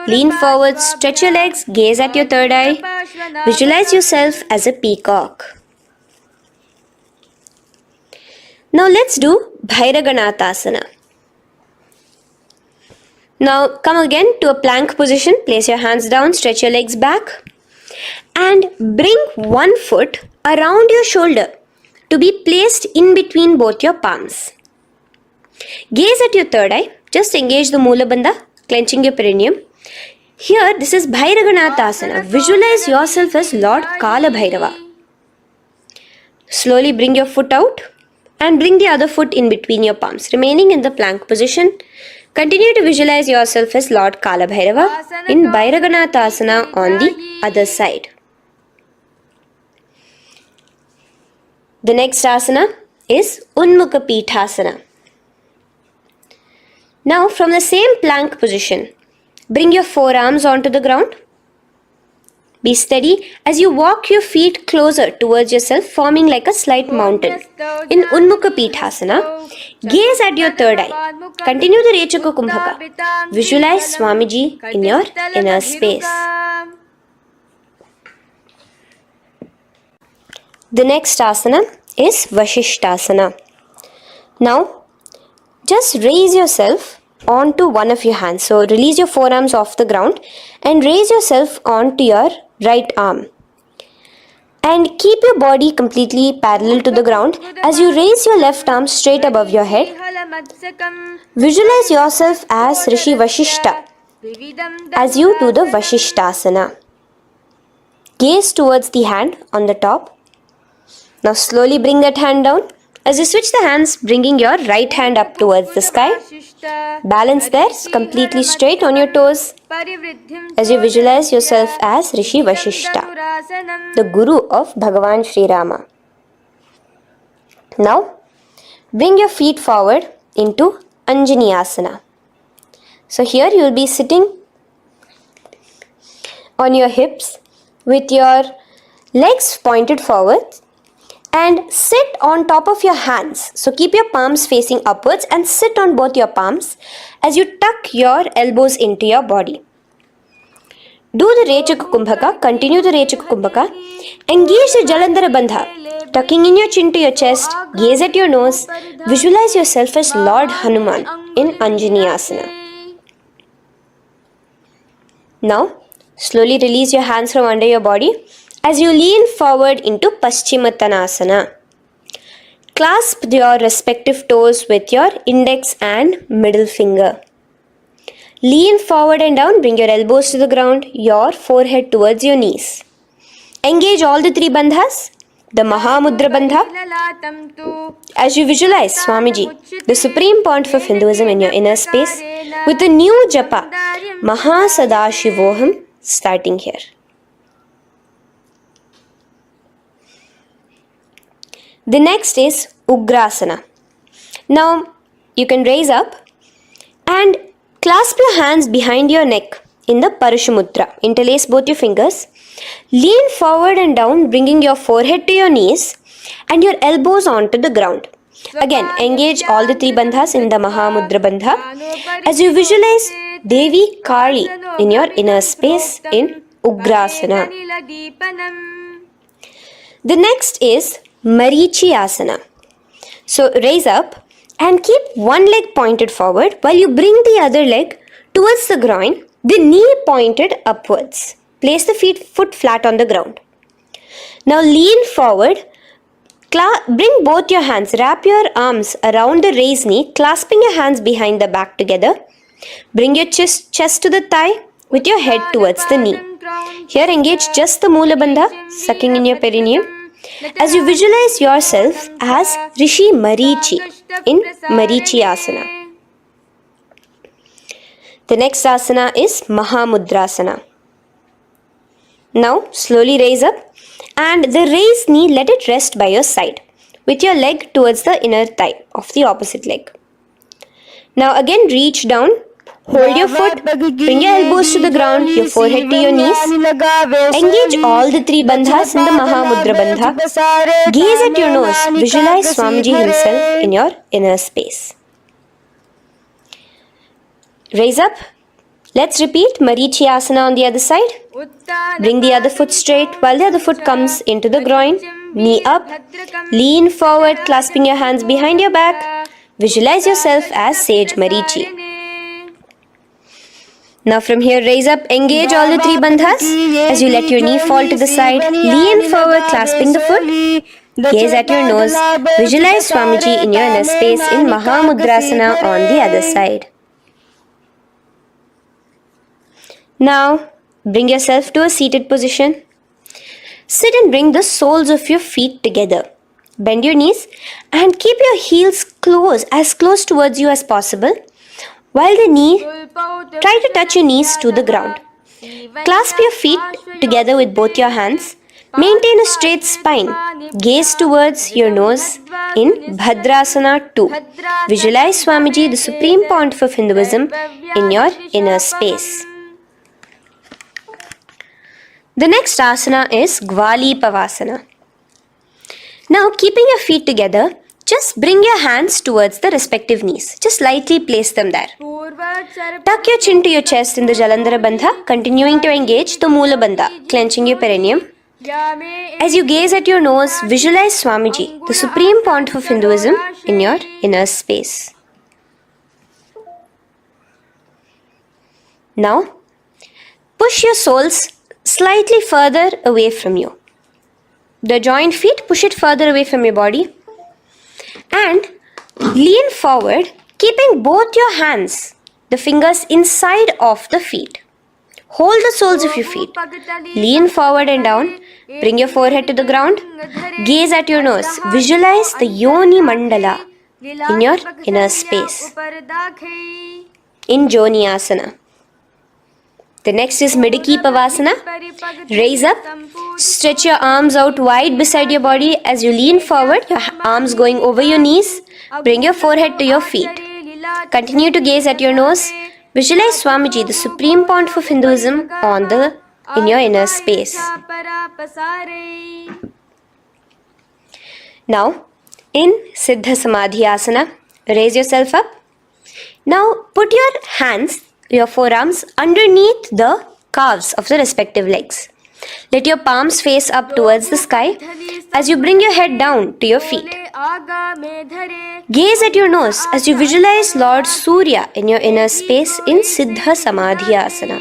lean forward, stretch your legs, gaze at your third eye, visualize yourself as a peacock. Now let's do Bhairaganathasana. Now come again to a plank position. Place your hands down, stretch your legs back and bring one foot around your shoulder to be placed in between both your palms. Gaze at your third eye. Just engage the Mula Bandha, clenching your perineum. Here, this is Bhairaganathasana. Visualize yourself as Lord Kala Bhairava. Slowly bring your foot out and bring the other foot in between your palms, remaining in the plank position. Continue to visualize yourself as Lord Kala Bhairava in Bhairaganathasana on the other side. The next asana is Unmukha Pithasana. Now from the same plank position, bring your forearms onto the ground. Be steady as you walk your feet closer towards yourself, forming like a slight mountain. In Unmukha Pithasana, gaze at your third eye. Continue the Rechaka Kumbhaka. Visualize Swamiji in your inner space. The next asana is Vashishthasana. Now, just raise yourself onto one of your hands. So, release your forearms off the ground and raise yourself onto your right arm. And keep your body completely parallel to the ground as you raise your left arm straight above your head. Visualize yourself as Rishi Vashishta as you do the Vashishthasana. Gaze towards the hand on the top. Now slowly bring that hand down As you switch the hands, bringing your right hand up towards the sky. Balance there, completely straight on your toes. As you visualize yourself as Rishi Vashishta, the Guru of Bhagavan Sri Rama. Now, bring your feet forward into Anjani Asana. So here you will be sitting on your hips with your legs pointed forward and sit on top of your hands. So keep your palms facing upwards and sit on both your palms as you tuck your elbows into your body. Do the Rechaka Kumbhaka, continue the Rechaka Kumbhaka. Engage the Jalandhara Bandha, tucking in your chin to your chest, gaze at your nose, visualize yourself as Lord Hanuman in Anjani Asana. Now, slowly release your hands from under your body as you lean forward into Paschimottanasana. Clasp your respective toes with your index and middle finger. Lean forward and down, bring your elbows to the ground, your forehead towards your knees. Engage all the three bandhas, the Mahamudra Bandha. As you visualize Swamiji, the supreme pontiff of Hinduism in your inner space, with a new japa, Mahasadashivoham, starting here. The next is Ugrasana. Now, you can raise up and clasp your hands behind your neck in the Parashamudra. Interlace both your fingers. Lean forward and down, bringing your forehead to your knees and your elbows onto the ground. Again, engage all the three bandhas in the Mahamudra Bandha as you visualize Devi Kali in your inner space in Ugrasana. The next is Marichi Asana. So raise up and keep one leg pointed forward while you bring the other leg towards the groin, the knee pointed upwards. Place the foot flat on the ground. Now lean forward, bring both your hands, wrap your arms around the raised knee, clasping your hands behind the back together. Bring your chest to the thigh with your head towards the knee. Here engage just the Mula Bandha, sucking in your perineum, as you visualize yourself as Rishi Marichi in Marichi Asana. The next asana is Mahamudrasana. Now slowly raise up and the raised knee, let it rest by your side with your leg towards the inner thigh of the opposite leg. Now again reach down, hold your foot, bring your elbows to the ground, your forehead to your knees. Engage all the three bandhas in the Mahamudra Bandha. Gaze at your nose, visualize Swamiji himself in your inner space. Raise up. Let's repeat Marichi Asana on the other side. Bring the other foot straight while the other foot comes into the groin. Knee up. Lean forward, clasping your hands behind your back. Visualize yourself as Sage Marichi. Now from here, raise up, engage all the three bandhas as you let your knee fall to the side. Lean forward, clasping the foot. Gaze at your nose. Visualize Swamiji in your inner space in Mahamudrasana on the other side. Now, bring yourself to a seated position. Sit and bring the soles of your feet together. Bend your knees and keep your heels as close towards you as possible. While try to touch your knees to the ground. Clasp your feet together with both your hands. Maintain a straight spine. Gaze towards your nose in Bhadrasana 2. Visualize Swamiji, the supreme pontiff of Hinduism, in your inner space. The next asana is Gwali Pavasana. Now, keeping your feet together, just bring your hands towards the respective knees. Just lightly place them there. Tuck your chin to your chest in the Jalandhara Bandha, continuing to engage the Mula Bandha, clenching your perineum. As you gaze at your nose, visualize Swamiji, the supreme pontiff of Hinduism, in your inner space. Now, push your soles slightly further away from you. The joined feet, push it further away from your body. And lean forward, keeping both your hands, the fingers inside of the feet. Hold the soles of your feet. Lean forward and down. Bring your forehead to the ground. Gaze at your nose. Visualize the Yoni Mandala in your inner space. In Joni Asana. The next is Midiki Pavasana. Raise up. Stretch your arms out wide beside your body as you lean forward, your arms going over your knees. Bring your forehead to your feet. Continue to gaze at your nose. Visualize Swamiji, the supreme pontiff of Hinduism, in your inner space. Now, in Siddha Samadhi Asana, raise yourself up. Now, put your hands, your forearms, underneath the calves of the respective legs. Let your palms face up towards the sky as you bring your head down to your feet. Gaze at your nose as you visualize Lord Surya in your inner space in Siddha Samadhi Asana.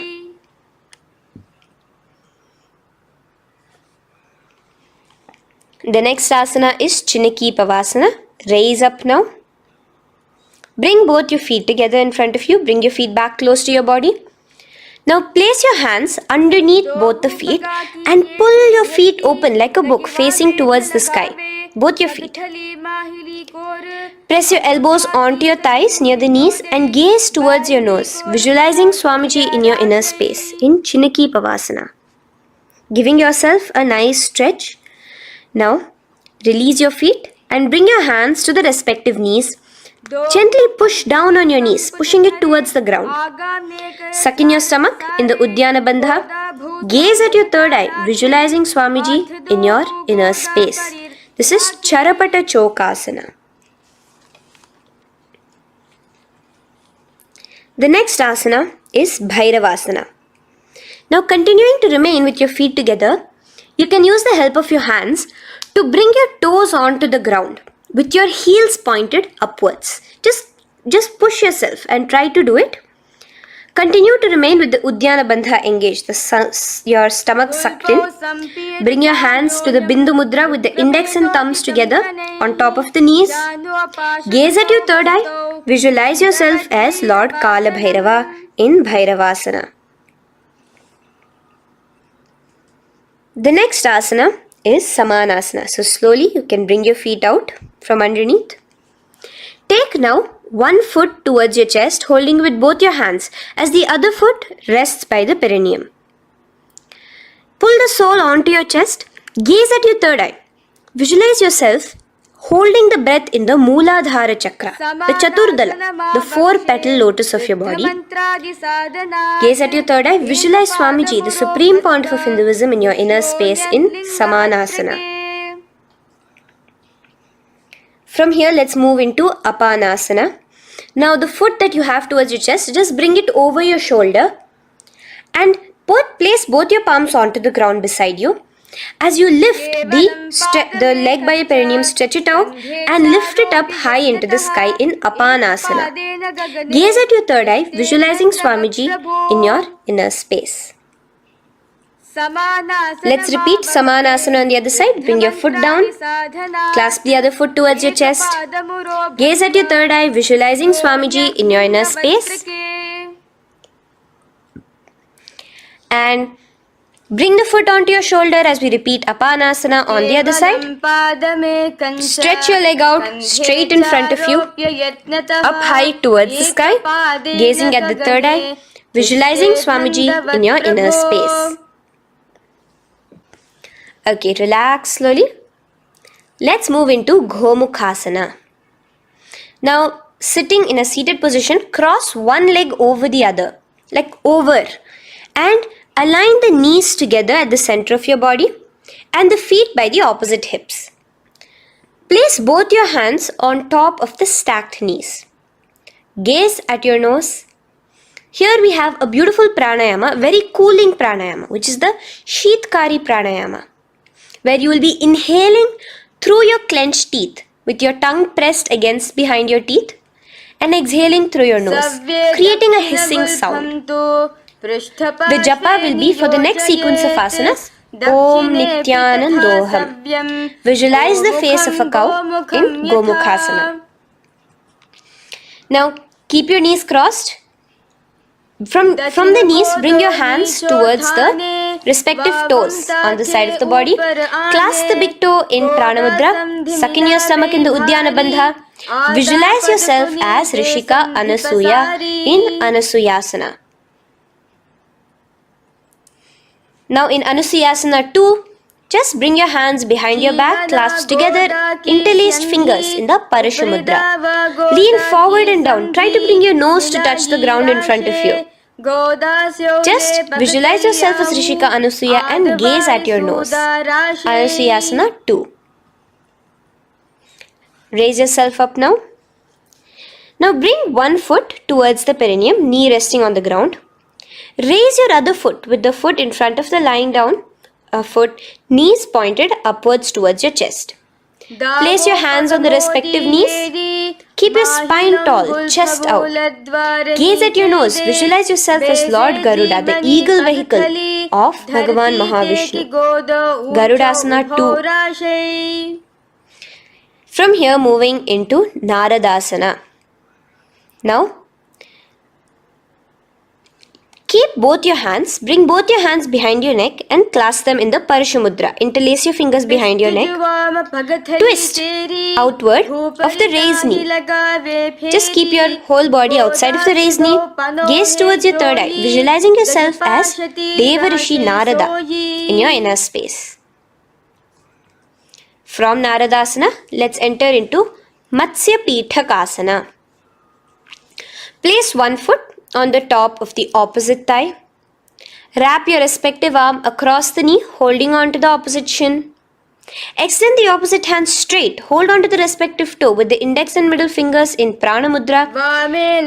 The next asana is Chiniki Pavasana. Raise up now. Bring both your feet together in front of you. Bring your feet back close to your body. Now place your hands underneath both the feet and pull your feet open like a book facing towards the sky. Both your feet. Press your elbows onto your thighs near the knees and gaze towards your nose, visualizing Swamiji in your inner space in Chiniki Pavasana. Giving yourself a nice stretch. Now release your feet and bring your hands to the respective knees. Gently push down on your knees, pushing it towards the ground. Suck in your stomach in the Uddiyana Bandha. Gaze at your third eye, visualizing Swamiji in your inner space. This is Charapata Chokasana. The next asana is Bhairavasana. Now continuing to remain with your feet together, you can use the help of your hands to bring your toes onto the ground with your heels pointed upwards. Just push yourself and try to do it. Continue to remain with the Uddiyana Bandha engaged, your stomach sucked in. Bring your hands to the Bindu Mudra with the index and thumbs together on top of the knees. Gaze at your third eye. Visualize yourself as Lord Kala Bhairava in Bhairavasana. The next asana is Samanasana. So slowly you can bring your feet out from underneath. Take now one foot towards your chest, holding with both your hands as the other foot rests by the perineum. Pull the sole onto your chest. Gaze at your third eye. Visualize yourself holding the breath in the Mooladhara Chakra, the Chaturdala, the 4-petal lotus of your body. Gaze at your third eye. Visualize Swamiji, the supreme pontiff of Hinduism, in your inner space in Samanasana. From here, let's move into Apanasana. Now, the foot that you have towards your chest, just bring it over your shoulder and place both your palms onto the ground beside you. As you lift the leg by your perineum, stretch it out and lift it up high into the sky in Apanasana. Gaze at your third eye, visualizing Swamiji in your inner space. Let's repeat Samanasana on the other side. Bring your foot down. Clasp the other foot towards your chest. Gaze at your third eye, visualizing Swamiji in your inner space. And bring the foot onto your shoulder as we repeat Apanasana on the other side. Stretch your leg out straight in front of you, up high towards the sky, gazing at the third eye, visualizing Swamiji in your inner space. Okay, relax slowly. Let's move into Gomukhasana. Now, sitting in a seated position, cross one leg over the other, like over, and align the knees together at the center of your body and the feet by the opposite hips. Place both your hands on top of the stacked knees. Gaze at your nose. Here we have a beautiful pranayama, very cooling pranayama, which is the Sheetkari pranayama, where you will be inhaling through your clenched teeth with your tongue pressed against behind your teeth and exhaling through your nose, creating a hissing sound. The japa will be for the next sequence of asanas. Om Nithyanandoham. Visualize the face of a cow in Gomukhasana. Now keep your knees crossed. From the knees, bring your hands towards the respective toes on the side of the body. Clasp the big toe in Pranamudra. Suck in your stomach in the Udyana Bandha. Visualize yourself as Rishika Anasuya in Anasuyasana. Now in Anusuyasana 2, just bring your hands behind your back, clasped together, interlaced fingers in the Parashamudra. Lean forward and down. Try to bring your nose to touch the ground in front of you. Just visualize yourself as Rishika Anasuya and gaze at your nose. Anusuyasana 2. Raise yourself up now. Now bring one foot towards the perineum, knee resting on the ground. Raise your other foot with the foot in front of the lying down foot, knees pointed upwards towards your chest. Place your hands on the respective knees. Keep your spine tall, chest out. Gaze at your nose. Visualize yourself as Lord Garuda, the eagle vehicle of Bhagavan Mahavishnu. Garudasana 2. From here, moving into Naradasana. Now, keep both your hands, bring both your hands behind your neck and clasp them in the Parashamudra. Interlace your fingers behind your neck. Twist outward of the raised knee. Just keep your whole body outside of the raised knee. Gaze towards your third eye, visualizing yourself as Devarishi Narada in your inner space. From Naradasana, let's enter into Matsya Pithakasana. Place one foot on the top of the opposite thigh. Wrap your respective arm across the knee, holding on to the opposite shin. Extend the opposite hand straight. Hold on to the respective toe with the index and middle fingers in Prana Mudra.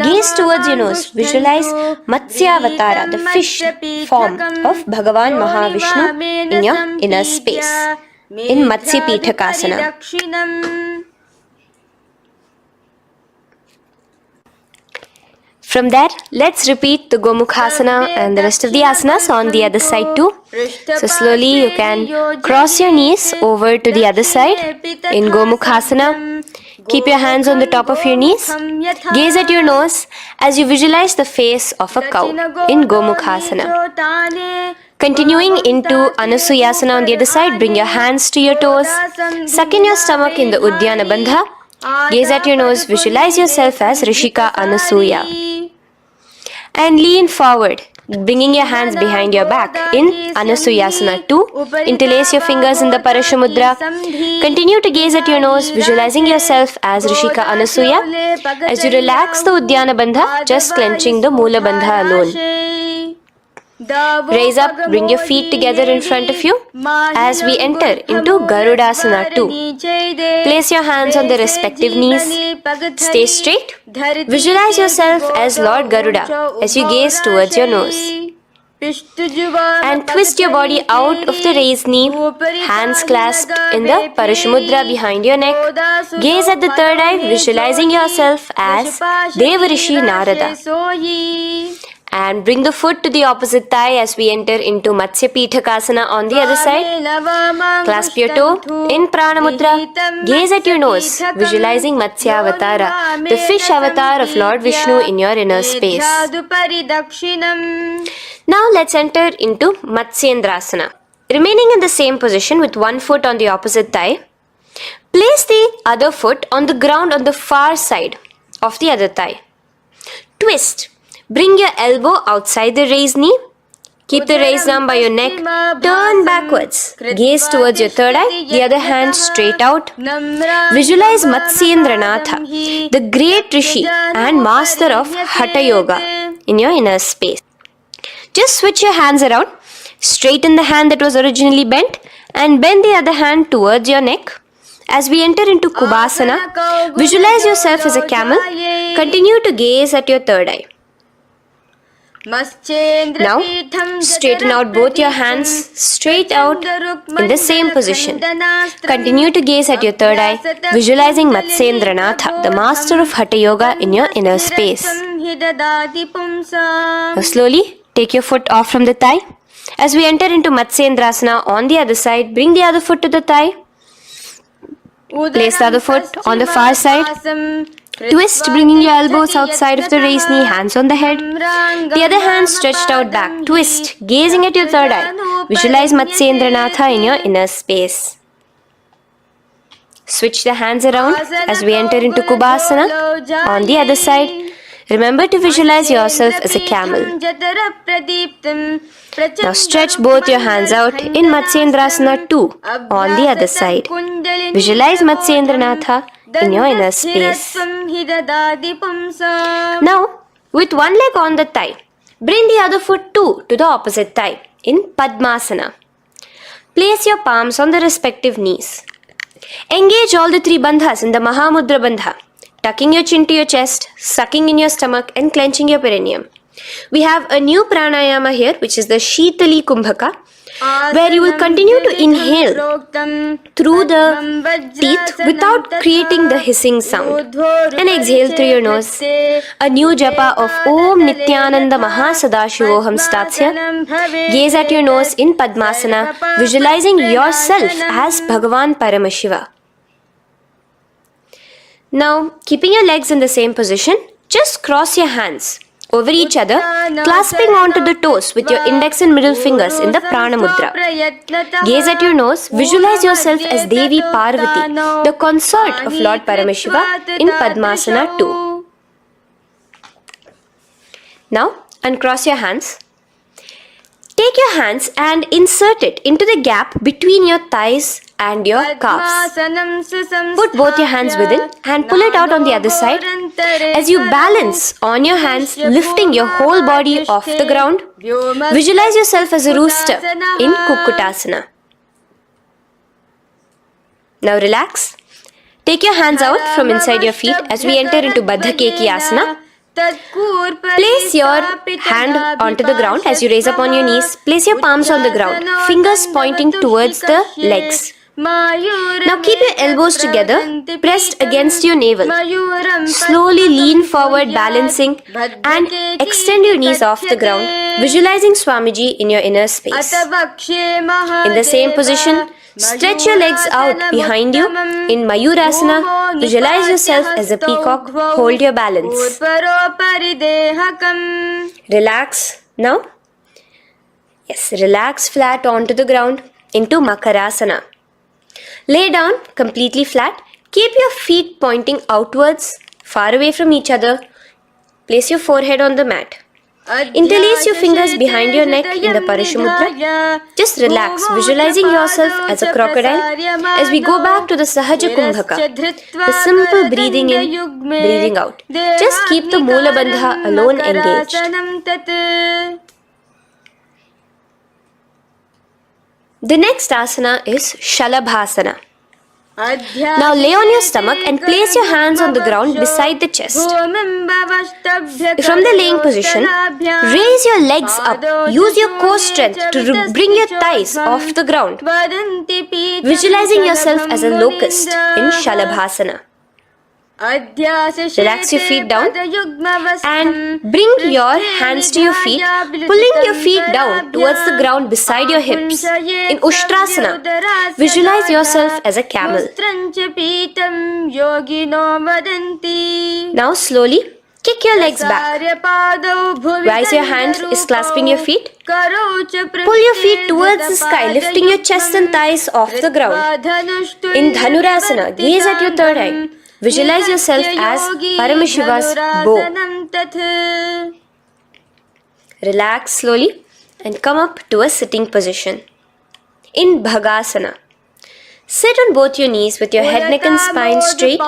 Gaze towards your nose. Visualize Matsyavatara, the fish form of Bhagavan Mahavishnu in your inner space in Matsya Pithakasana. From there, let's repeat the Gomukhasana and the rest of the asanas on the other side too. So slowly you can cross your knees over to the other side in Gomukhasana. Keep your hands on the top of your knees. Gaze at your nose as you visualize the face of a cow in Gomukhasana. Continuing into Anusuyasana on the other side, bring your hands to your toes. Suck in your stomach in the Udyana Bandha. Gaze at your nose, visualize yourself as Rishika Anasuya. And lean forward, bringing your hands behind your back in Anusuyasana 2. Interlace your fingers in the Parashamudra. Continue to gaze at your nose, visualizing yourself as Rishika Anasuya. As you relax the Udyana Bandha, just clenching the Mula Bandha alone. Raise up, bring your feet together in front of you as we enter into Garudasana 2. Place your hands on the respective knees. Stay straight. Visualize yourself as Lord Garuda as you gaze towards your nose. And twist your body out of the raised knee, hands clasped in the Parashamudra behind your neck. Gaze at the third eye, visualizing yourself as Devarishi Narada. And bring the foot to the opposite thigh as we enter into Matsya Pithakasana on the other side. Clasp your toe in Prana Mudra. Gaze at your nose, visualizing Matsya Avatara, the fish avatar of Lord Vishnu in your inner space. Now let's enter into Matsyendrasana. Remaining in the same position with one foot on the opposite thigh, place the other foot on the ground on the far side of the other thigh. Twist. Bring your elbow outside the raised knee. Keep the raised arm by your neck. Turn backwards. Gaze towards your third eye. The other hand straight out. Visualize Matsyendranatha, the great Rishi and master of Hatha Yoga in your inner space. Just switch your hands around. Straighten the hand that was originally bent and bend the other hand towards your neck. As we enter into Kubhasana, visualize yourself as a camel. Continue to gaze at your third eye. Now, straighten out both your hands straight out in the same position. Continue to gaze at your third eye, visualizing Matsyendranatha, the master of Hatha Yoga in your inner space. Now slowly take your foot off from the thigh. As we enter into Matsyendrasana on the other side, bring the other foot to the thigh. Place the other foot on the far side. Twist, bringing your elbows outside of the raised knee, hands on the head. The other hand stretched out back. Twist, gazing at your third eye. Visualize Matsyendranatha in your inner space. Switch the hands around as we enter into Kubhasana. On the other side, remember to visualize yourself as a camel. Now stretch both your hands out in Matsyendrasana 2 on the other side. Visualize Matsyendranatha in your inner space. Now, with one leg on the thigh, bring the other foot too to the opposite thigh in Padmasana. Place your palms on the respective knees. Engage all the three bandhas in the Mahamudra Bandha, tucking your chin to your chest, sucking in your stomach and clenching your perineum. We have a new pranayama here, which is the Shitali Kumbhaka, where you will continue to inhale through the teeth without creating the hissing sound, and exhale through your nose. A new japa of Om Nithyananda Mahasadashivoham starts here. Gaze at your nose in Padmasana, visualizing yourself as Bhagavan Paramashiva. Now, keeping your legs in the same position, just cross your hands over each other, clasping onto the toes with your index and middle fingers in the Prana Mudra. Gaze at your nose, visualize yourself as Devi Parvati, the consort of Lord Paramashiva in Padmasana 2. Now, uncross your hands. Take your hands and insert it into the gap between your thighs and your calves. Put both your hands within and pull it out on the other side. As you balance on your hands, lifting your whole body off the ground, visualize yourself as a rooster in Kukkutasana. Now relax. Take your hands out from inside your feet as we enter into Baddha Keki Asana. Place your hand onto the ground as you raise up on your knees. Place your palms on the ground, fingers pointing towards the legs. Now keep your elbows together, pressed against your navel. Slowly lean forward, balancing, and extend your knees off the ground, visualizing Swamiji in your inner space. In the same position, stretch your legs out behind you. In Mayurasana, visualize yourself as a peacock. Hold your balance. Relax now. Yes, relax flat onto the ground into Makarasana. Lay down completely flat. Keep your feet pointing outwards, far away from each other. Place your forehead on the mat. Interlace your fingers behind your neck in the Parashumudra. Just relax, visualizing yourself as a crocodile as we go back to the Sahaja Kumbhaka, the simple breathing in, breathing out. Just keep the Moola Bandha alone engaged. The next asana is Shalabhasana. Now lay on your stomach and place your hands on the ground beside the chest. From the laying position, raise your legs up. Use your core strength to bring your thighs off the ground. Visualizing yourself as a locust in Shalabhasana. Relax your feet down and bring your hands to your feet, pulling your feet down towards the ground beside your hips. In Ushtrasana, visualize yourself as a camel. Now slowly kick your legs back. Rise your hand is clasping your feet. Pull your feet towards the sky, lifting your chest and thighs off the ground. In Dhanurasana, gaze at your third eye. Visualize yourself as Paramashiva's bow. Relax slowly and come up to a sitting position. In Bhagasana, sit on both your knees with your head, neck and spine straight.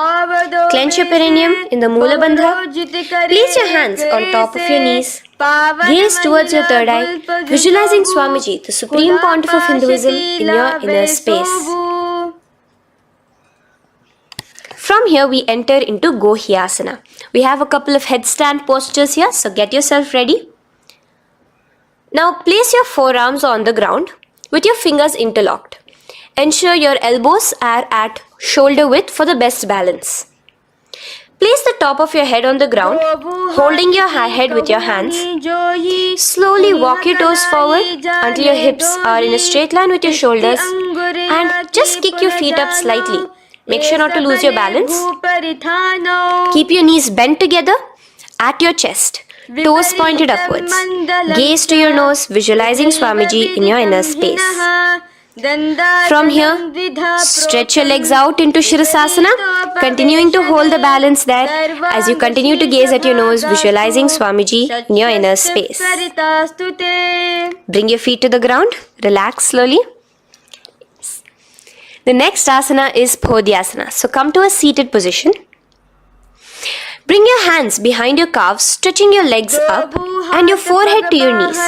Clench your perineum in the Moola Bandha. Place your hands on top of your knees. Gaze towards your third eye, visualizing Swamiji, the Supreme Pontiff of Hinduism, in your inner space. From here we enter into Gohyasana. We have a couple of headstand postures here, so get yourself ready. Now place your forearms on the ground with your fingers interlocked. Ensure your elbows are at shoulder width for the best balance. Place the top of your head on the ground, holding your head with your hands. Slowly walk your toes forward until your hips are in a straight line with your shoulders, and just kick your feet up slightly. Make sure not to lose your balance. Keep your knees bent together at your chest. Toes pointed upwards. Gaze to your nose, visualizing Swamiji in your inner space. From here, stretch your legs out into Shirasasana, continuing to hold the balance there as you continue to gaze at your nose, visualizing Swamiji in your inner space. Bring your feet to the ground, relax slowly. The next asana is Podhyasana. So come to a seated position. Bring your hands behind your calves, stretching your legs up and your forehead to your knees.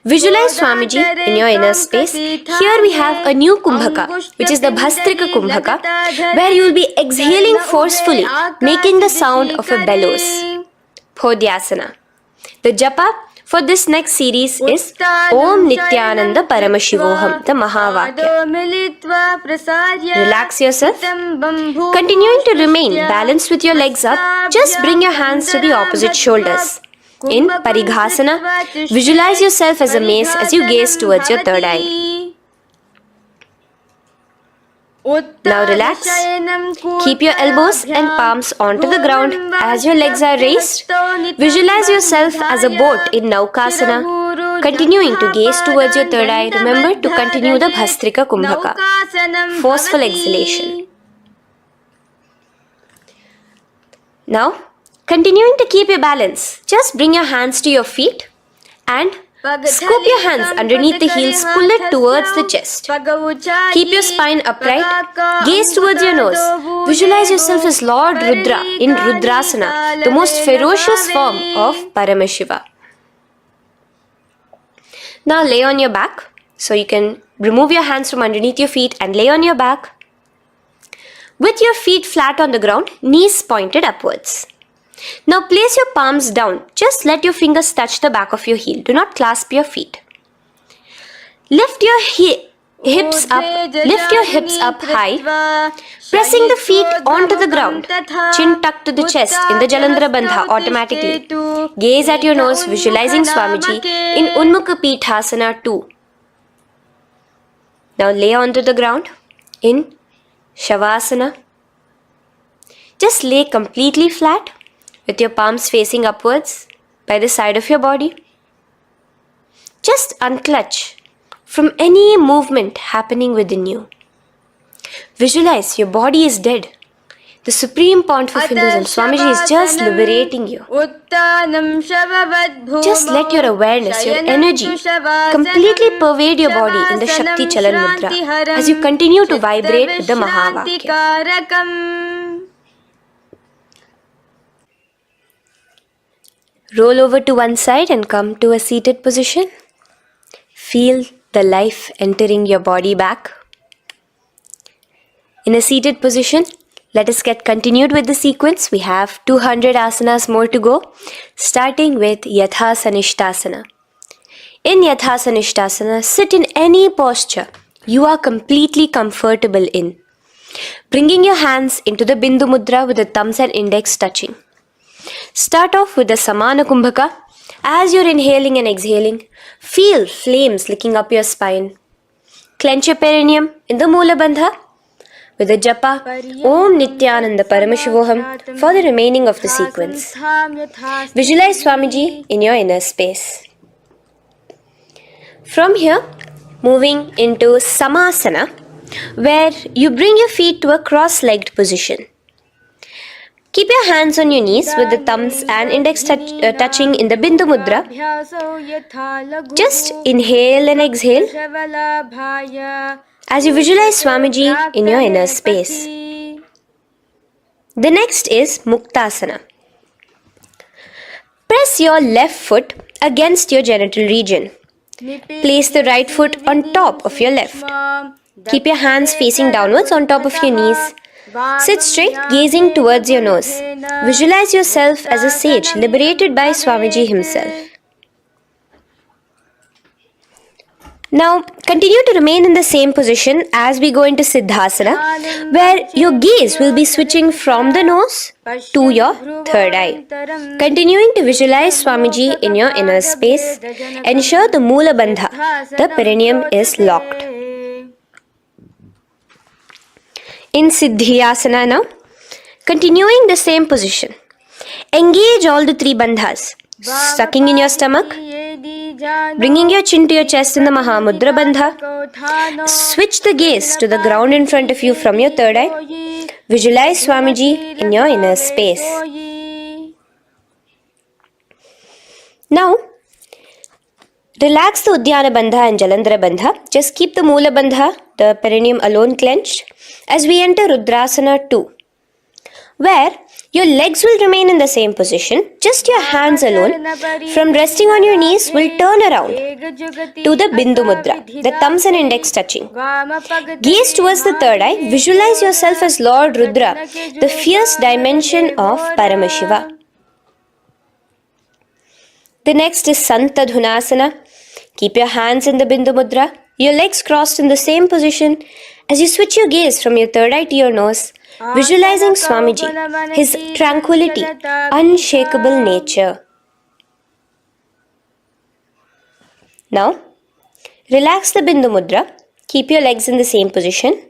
Visualize Swamiji in your inner space. Here we have a new Kumbhaka, which is the Bhastrika Kumbhaka, where you will be exhaling forcefully, making the sound of a bellows. Podhyasana. The japa for this next series is Om Nithyananda Paramashivoham, the Mahavakya. Relax yourself. Continuing to remain balanced with your legs up, just bring your hands to the opposite shoulders. In Parighasana, visualize yourself as a mace as you gaze towards your third eye. Now relax. Keep your elbows and palms onto the ground as your legs are raised. Visualize yourself as a boat in Naukasana. Continuing to gaze towards your third eye, remember to continue the Bhastrika Kumbhaka. Forceful exhalation. Now, continuing to keep your balance, just bring your hands to your feet and scoop your hands underneath the heels, pull it towards the chest. Keep your spine upright, gaze towards your nose. Visualize yourself as Lord Rudra in Rudrasana, the most ferocious form of Paramashiva. Now lay on your back, so you can remove your hands from underneath your feet and lay on your back. With your feet flat on the ground, knees pointed upwards. Now place your palms down. Just let your fingers touch the back of your heel. Do not clasp your feet. Lift your hips up high, pressing the feet onto the ground. Chin tucked to the chest in the Jalandhara Bandha automatically. Gaze at your nose, visualizing Swamiji in Unmukha Pithasana 2. Now lay onto the ground in Shavasana. Just lay completely flat with your palms facing upwards by the side of your body. Just unclutch from any movement happening within you. Visualize your body is dead. The supreme pontiff of Hinduism, Swamiji, is just liberating you. Just let your awareness, your energy completely pervade your body in the Shakti Chalan Mudra as you continue to vibrate with the Mahavakya. Roll over to one side and come to a seated position. Feel the life entering your body back. In a seated position, let us get continued with the sequence. We have 200 asanas more to go, starting with Yathasanishtasana. In Yathasanishtasana, sit in any posture you are completely comfortable in. Bringing your hands into the Bindu Mudra with the thumbs and index touching. Start off with the Samana Kumbhaka. As you're inhaling and exhaling, feel flames licking up your spine. Clench your perineum in the Moola Bandha with the japa Om Nithyananda Paramashivoham for the remaining of the sequence. Visualize Swamiji in your inner space. From here, moving into Samasana, where you bring your feet to a cross-legged position. Keep your hands on your knees with the thumbs and index touching in the Bindu Mudra. Just inhale and exhale as you visualize Swamiji in your inner space. The next is Muktasana. Press your left foot against your genital region. Place the right foot on top of your left. Keep your hands facing downwards on top of your knees. Sit straight, gazing towards your nose. Visualize yourself as a sage liberated by Swamiji himself. Now, continue to remain in the same position as we go into Siddhasana, where your gaze will be switching from the nose to your third eye. Continuing to visualize Swamiji in your inner space, ensure the Moola Bandha, the perineum, is locked. in Siddhyasana now. Continuing the same position. Engage all the three bandhas. Sucking in your stomach, bringing your chin to your chest in the Mahamudra Bandha. Switch the gaze to the ground in front of you from your third eye. Visualize Swamiji in your inner space. Now, relax the Uddiyana Bandha and Jalandhara Bandha. Just keep the Moola Bandha, the perineum alone clenched, as we enter Rudrasana 2, where your legs will remain in the same position, just your hands alone, from resting on your knees, will turn around to the Bindu Mudra, the thumbs and index touching. Gaze towards the third eye, visualize yourself as Lord Rudra, the fierce dimension of Paramashiva. The next is Santadhunasana. Keep your hands in the Bindu Mudra, your legs crossed in the same position. As you switch your gaze from your third eye to your nose, visualizing Swamiji, his tranquility, unshakable nature. Now, relax the Bindu Mudra, keep your legs in the same position,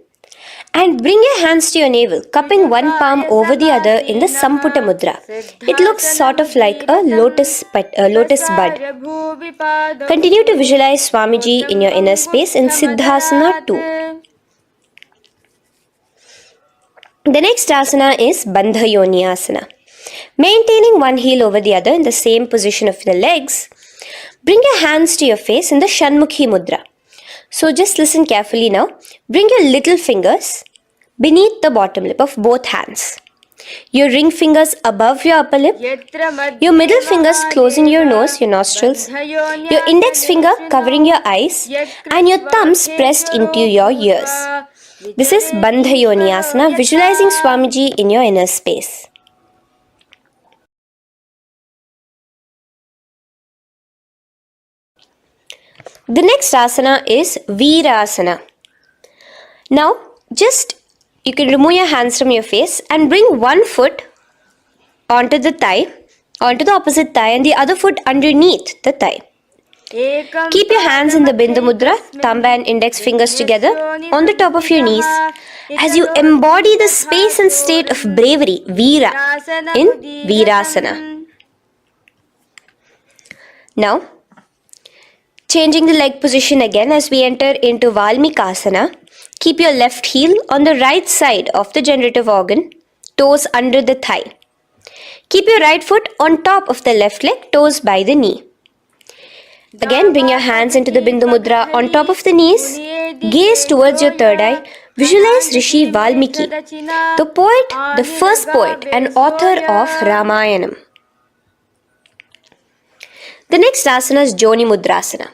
and bring your hands to your navel, cupping one palm over the other in the Samputa Mudra. It looks sort of like a lotus bud. Continue to visualize Swamiji in your inner space in Siddhasana 2. The next asana is Bandha Yoni Asana. Maintaining one heel over the other in the same position of the legs, bring your hands to your face in the Shanmukhi Mudra. So just listen carefully now. Bring your little fingers beneath the bottom lip of both hands. Your ring fingers above your upper lip. Your middle fingers closing your nose, your nostrils. Your index finger covering your eyes. And your thumbs pressed into your ears. This is Bandha Yoni Asana, visualizing Swamiji in your inner space. The next asana is Virasana. Now, you can remove your hands from your face and bring one foot onto the thigh, onto the opposite thigh, and the other foot underneath the thigh. Keep your hands in the Bindu Mudra, thumb and index fingers together on the top of your knees as you embody the space and state of bravery, Veera, in Virasana. Now, changing the leg position again as we enter into Valmikasana. Keep your left heel on the right side of the generative organ, toes under the thigh. Keep your right foot on top of the left leg, toes by the knee. Again, bring your hands into the Bindu Mudra on top of the knees. Gaze towards your third eye. Visualize Rishi Valmiki, the poet, the first poet and author of Ramayanam. The next asana is Joni Mudrasana.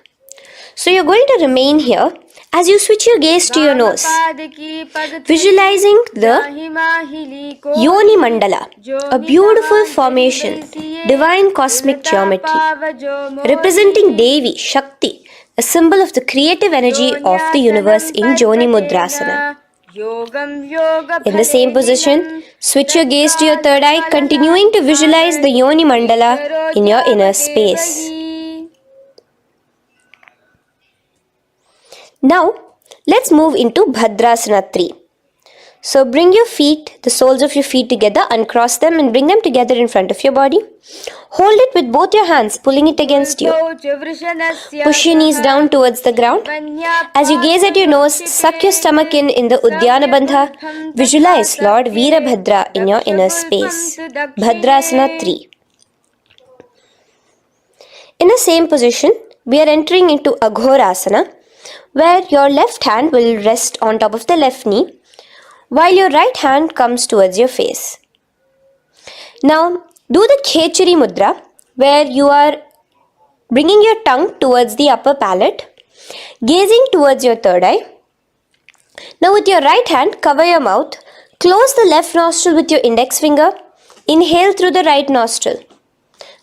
So you're going to remain here as you switch your gaze to your nose, visualizing the Yoni Mandala, a beautiful formation, divine cosmic geometry, representing Devi, Shakti, a symbol of the creative energy of the universe in Joni Mudrasana. In the same position, switch your gaze to your third eye, continuing to visualize the Yoni Mandala in your inner space. Now, let's move into Bhadrasana 3. So bring your feet, the soles of your feet together, uncross them and bring them together in front of your body. Hold it with both your hands, pulling it against you. Push your knees down towards the ground. As you gaze at your nose, suck your stomach in the Uddiyana Bandha. Visualize Lord Veerabhadra in your inner space. Bhadrasana 3. In the same position, we are entering into Aghorasana, where your left hand will rest on top of the left knee, while your right hand comes towards your face. Now, do the Khechari Mudra, where you are bringing your tongue towards the upper palate, gazing towards your third eye. Now, with your right hand, cover your mouth, close the left nostril with your index finger, inhale through the right nostril.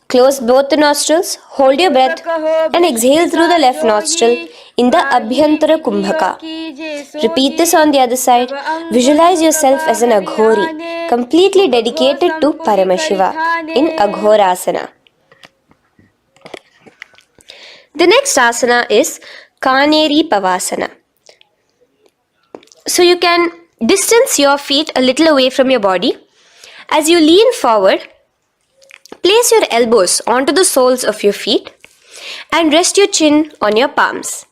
Close both the nostrils, hold your breath and exhale through the left nostril in the Abhyantara Kumbhaka. Repeat this on the other side. Visualize yourself as an Aghori, completely dedicated to Paramashiva in Aghorasana. The next asana is Kaneri Pavasana. So you can distance your feet a little away from your body. As you lean forward, place your elbows onto the soles of your feet and rest your chin on your palms.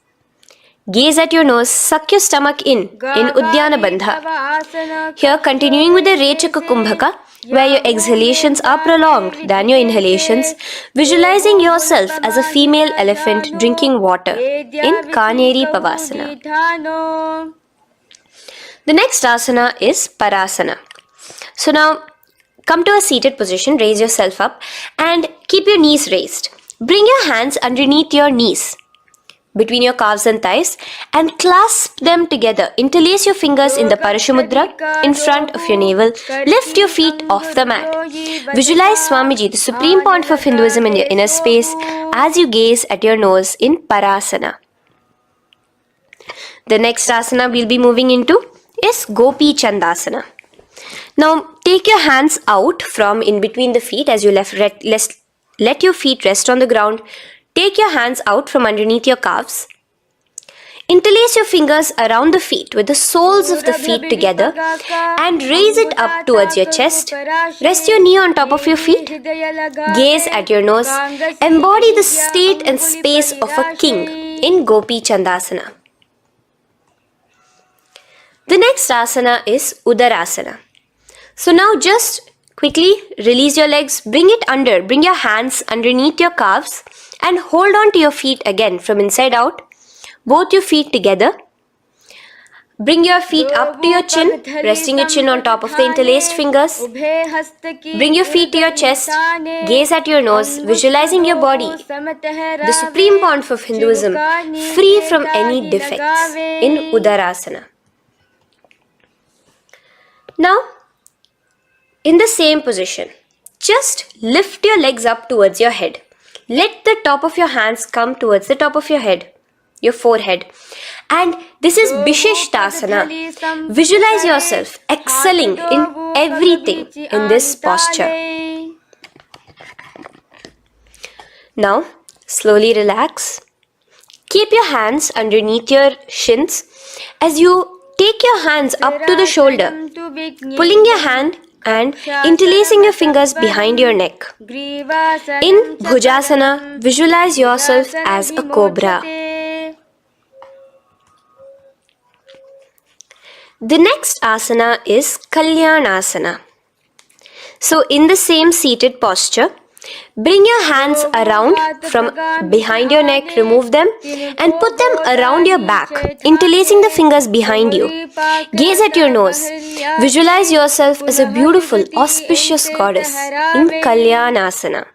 Gaze at your nose, suck your stomach in Uddiyana Bandha. Here, continuing with the Rechaka Kumbhaka, where your exhalations are prolonged than your inhalations, visualizing yourself as a female elephant drinking water in Kaneri Pavasana. The next asana is Parasana. So now, come to a seated position, raise yourself up and keep your knees raised. Bring your hands underneath your knees, between your calves and thighs, and clasp them together. Interlace your fingers in the Parashamudra in front of your navel. Lift your feet off the mat. Visualize Swamiji, the supreme pontiff of Hinduism, in your inner space as you gaze at your nose in Parasana. The next asana we'll be moving into is Gopi Chandasana. Now take your hands out from in between the feet as you let your feet rest on the ground. Take your hands out from underneath your calves. Interlace your fingers around the feet with the soles of the feet together and raise it up towards your chest. Rest your knee on top of your feet. Gaze at your nose. Embody the state and space of a king in Gopi Chandasana. The next asana is Udarasana. So now just quickly release your legs, bring your hands underneath your calves and hold on to your feet again from inside out, both your feet together. Bring your feet up to your chin, resting your chin on top of the interlaced fingers. Bring your feet to your chest, gaze at your nose, visualizing your body, the supreme pontiff of Hinduism, free from any defects in Udarasana. Now, in the same position, just lift your legs up towards your head. Let the top of your hands come towards the top of your head, your forehead. And this is Vishishtasana. Visualize yourself excelling in everything in this posture. Now, slowly relax. Keep your hands underneath your shins as you take your hands up to the shoulder, pulling your hand and interlacing your fingers behind your neck. In Bhujasana, visualize yourself as a cobra. The next asana is Kalyanasana. So in the same seated posture, bring your hands around from behind your neck, remove them and put them around your back, interlacing the fingers behind you. Gaze at your nose. Visualize yourself as a beautiful, auspicious goddess in Kalyanasana.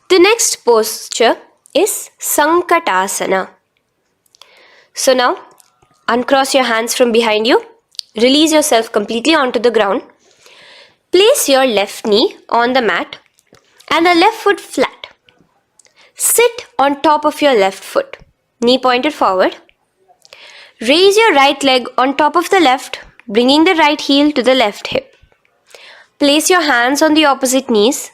The next posture is Sankatasana. So now, uncross your hands from behind you. Release yourself completely onto the ground. Place your left knee on the mat and the left foot flat. Sit on top of your left foot, knee pointed forward. Raise your right leg on top of the left, bringing the right heel to the left hip. Place your hands on the opposite knees.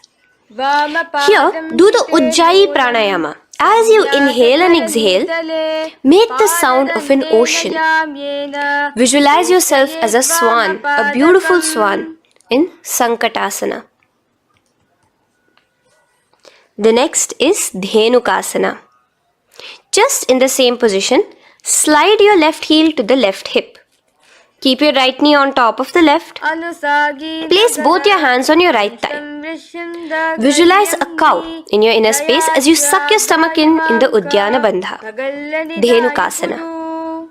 Here, do the Ujjayi Pranayama. As you inhale and exhale, make the sound of an ocean. Visualize yourself as a swan, a beautiful swan in Sankatasana. The next is Dhenukasana. Just in the same position, slide your left heel to the left hip. Keep your right knee on top of the left. Place both your hands on your right thigh. Visualize a cow in your inner space as you suck your stomach in the Uddiyana Bandha, Dhenukasana.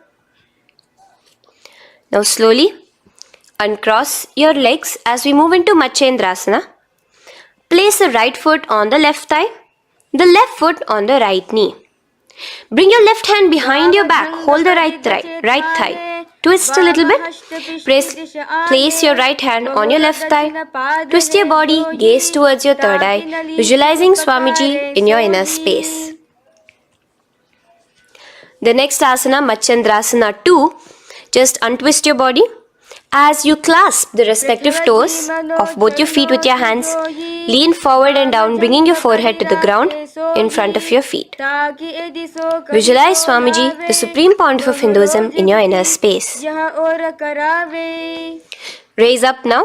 Now slowly uncross your legs as we move into Matsyendrasana. Place the right foot on the left thigh, the left foot on the right knee. Bring your left hand behind your back, hold the right thigh. Twist a little bit. Place your right hand on your left thigh. Twist your body, gaze towards your third eye, visualizing Swamiji in your inner space. The next asana, Matsyendrasana 2, just untwist your body. As you clasp the respective toes of both your feet with your hands, lean forward and down, bringing your forehead to the ground in front of your feet. Visualize Swamiji, the Supreme Pontiff of Hinduism, in your inner space. Raise up now.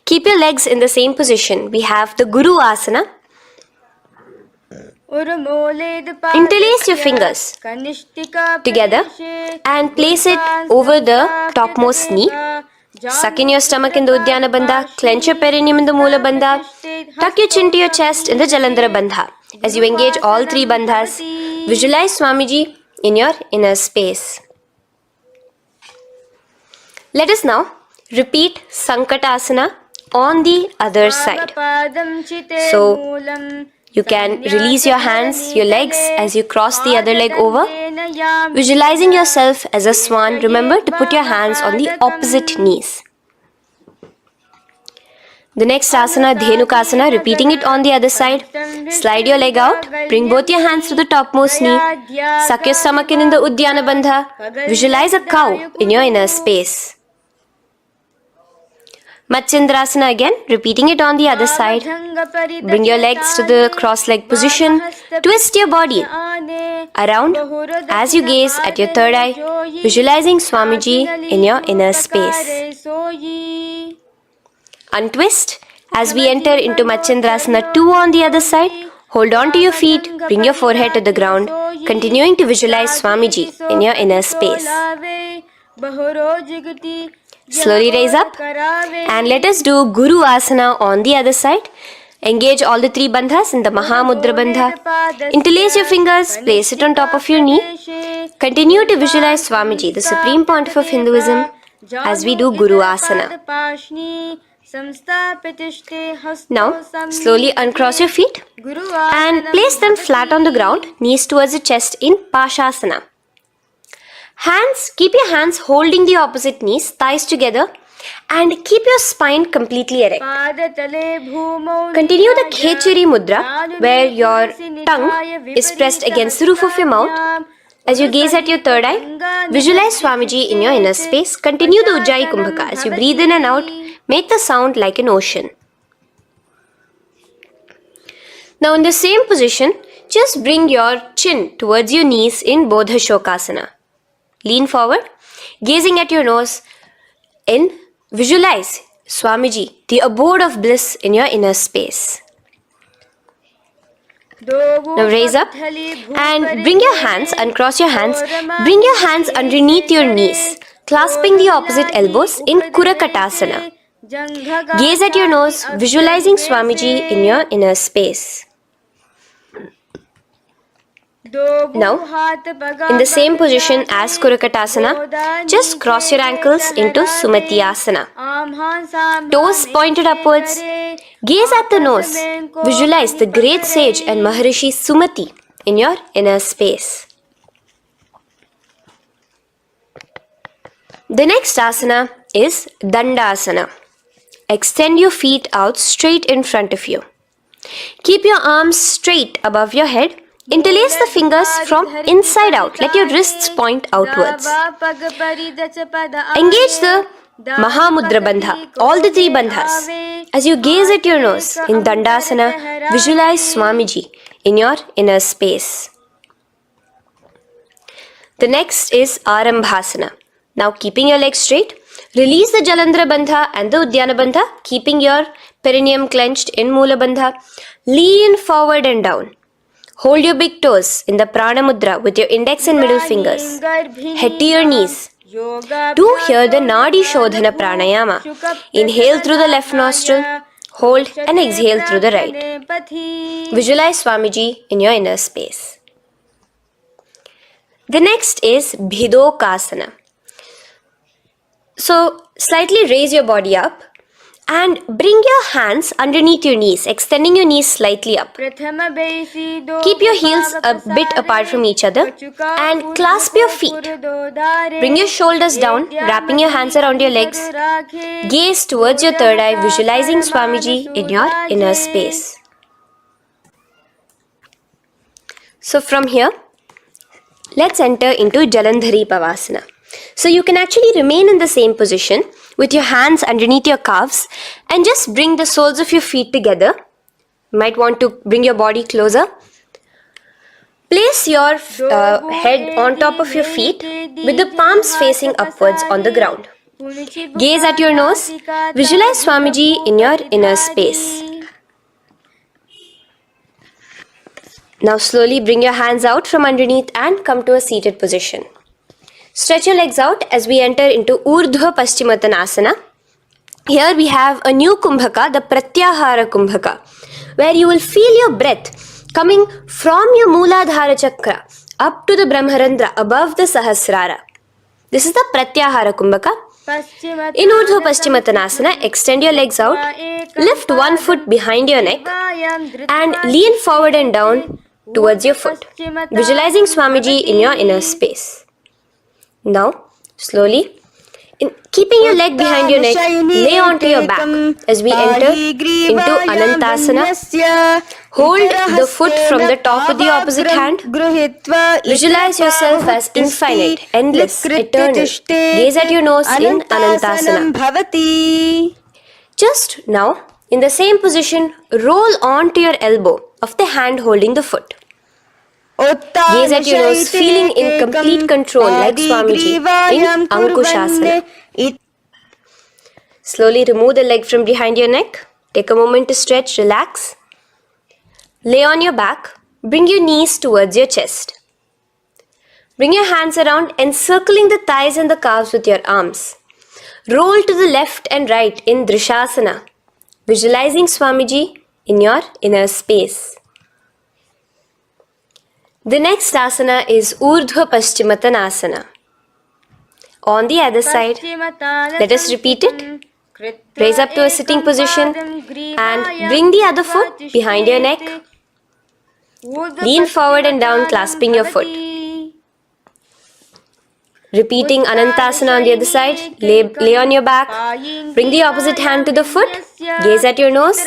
Keep your legs in the same position. We have the Guru Asana. Interlace your fingers together and place it over the topmost knee. Suck in your stomach in the Uddiyana Bandha, clench your perineum in the Moola Bandha, tuck your chin to your chest in the Jalandhara Bandha. As you engage all three bandhas, visualize Swamiji in your inner space. Let us now repeat Sankatasana on the other side. So, you can release your hands, your legs as you cross the other leg over. Visualizing yourself as a swan, remember to put your hands on the opposite knees. The next asana, Dhenukasana, repeating it on the other side. Slide your leg out, bring both your hands to the topmost knee. Suck your stomach in the Uddiyana Bandha. Visualize a cow in your inner space. Matsyendrasana again, repeating it on the other side. Bring your legs to the cross-leg position. Twist your body around as you gaze at your third eye, visualizing Swamiji in your inner space. Untwist as we enter into Matsyendrasana 2 on the other side. Hold on to your feet, bring your forehead to the ground, continuing to visualize Swamiji in your inner space. Slowly raise up and let us do Guru Asana on the other side. Engage all the three bandhas in the Mahamudra Bandha. Interlace your fingers, place it on top of your knee. Continue to visualize Swamiji, the Supreme Pontiff of Hinduism, as we do Guru Asana. Now, slowly uncross your feet and place them flat on the ground, knees towards the chest in Pashasana. Keep your hands holding the opposite knees, thighs together, and keep your spine completely erect. Continue the Khechari Mudra, where your tongue is pressed against the roof of your mouth. As you gaze at your third eye, visualize Swamiji in your inner space. Continue the Ujjayi Kumbhaka. As you breathe in and out, make the sound like an ocean. Now in the same position, just bring your chin towards your knees in Bodha Shokasana. Lean forward, gazing at your nose, and visualize Swamiji, the abode of bliss in your inner space. Now raise up and bring your hands, uncross your hands, bring your hands underneath your knees, clasping the opposite elbows in Kurakatasana. Gaze at your nose, visualizing Swamiji in your inner space. Now, in the same position as Kurakatasana, just cross your ankles into Sumatiyasana. Toes pointed upwards. Gaze at the nose. Visualize the great sage and Maharishi Sumati in your inner space. The next asana is Dandasana. Extend your feet out straight in front of you. Keep your arms straight above your head. Interlace the fingers from inside out. Let your wrists point outwards. Engage the Mahamudra Bandha, all the three bandhas. As you gaze at your nose in Dandasana, visualize Swamiji in your inner space. The next is Arambhasana. Now keeping your legs straight, release the Jalandhara Bandha and the Uddiyana Bandha, keeping your perineum clenched in Moola Bandha. Lean forward and down. Hold your big toes in the Prana Mudra with your index and middle fingers. Head to your knees. Do here the Nadi Shodhana Pranayama. Inhale through the left nostril, hold and exhale through the right. Visualize Swamiji in your inner space. The next is Bhidokasana. So, slightly raise your body up and bring your hands underneath your knees, extending your knees slightly up. Keep your heels a bit apart from each other and clasp your feet. Bring your shoulders down, wrapping your hands around your legs. Gaze towards your third eye, visualizing Swamiji in your inner space. So from here, let's enter into Jalandhari Pavasana. So you can actually remain in the same position with your hands underneath your calves and just bring the soles of your feet together. You might want to bring your body closer. Place your head on top of your feet with the palms facing upwards on the ground. Gaze at your nose. Visualize Swamiji in your inner space. Now slowly bring your hands out from underneath and come to a seated position. Stretch your legs out as we enter into Urdhva Paschimottanasana. Here we have a new Kumbhaka, the Pratyahara Kumbhaka, where you will feel your breath coming from your Mooladhara Chakra up to the Brahmarandra above the Sahasrara. This is the Pratyahara Kumbhaka. In Urdhva Paschimottanasana, extend your legs out, lift one foot behind your neck and lean forward and down towards your foot, visualizing Swamiji in your inner space. Now, slowly, keeping your leg behind your neck, lay onto your back as we enter into Anantasana. Hold the foot from the top of the opposite hand. Visualize yourself as infinite, endless, eternal. Gaze at your nose in Anantasana. Just now, in the same position, roll onto your elbow of the hand holding the foot. Gaze at your nose, feeling in complete control like Swamiji in Ankushasana. Slowly remove the leg from behind your neck. Take a moment to stretch, relax. Lay on your back. Bring your knees towards your chest. Bring your hands around, encircling the thighs and the calves with your arms. Roll to the left and right in Drishasana, visualizing Swamiji in your inner space. The next asana is Urdhva Paschimottanasana. On the other side, let us repeat it. Raise up to a sitting position and bring the other foot behind your neck. Lean forward and down, clasping your foot. Repeating Anantasana on the other side. Lay on your back. Bring the opposite hand to the foot. Gaze at your nose.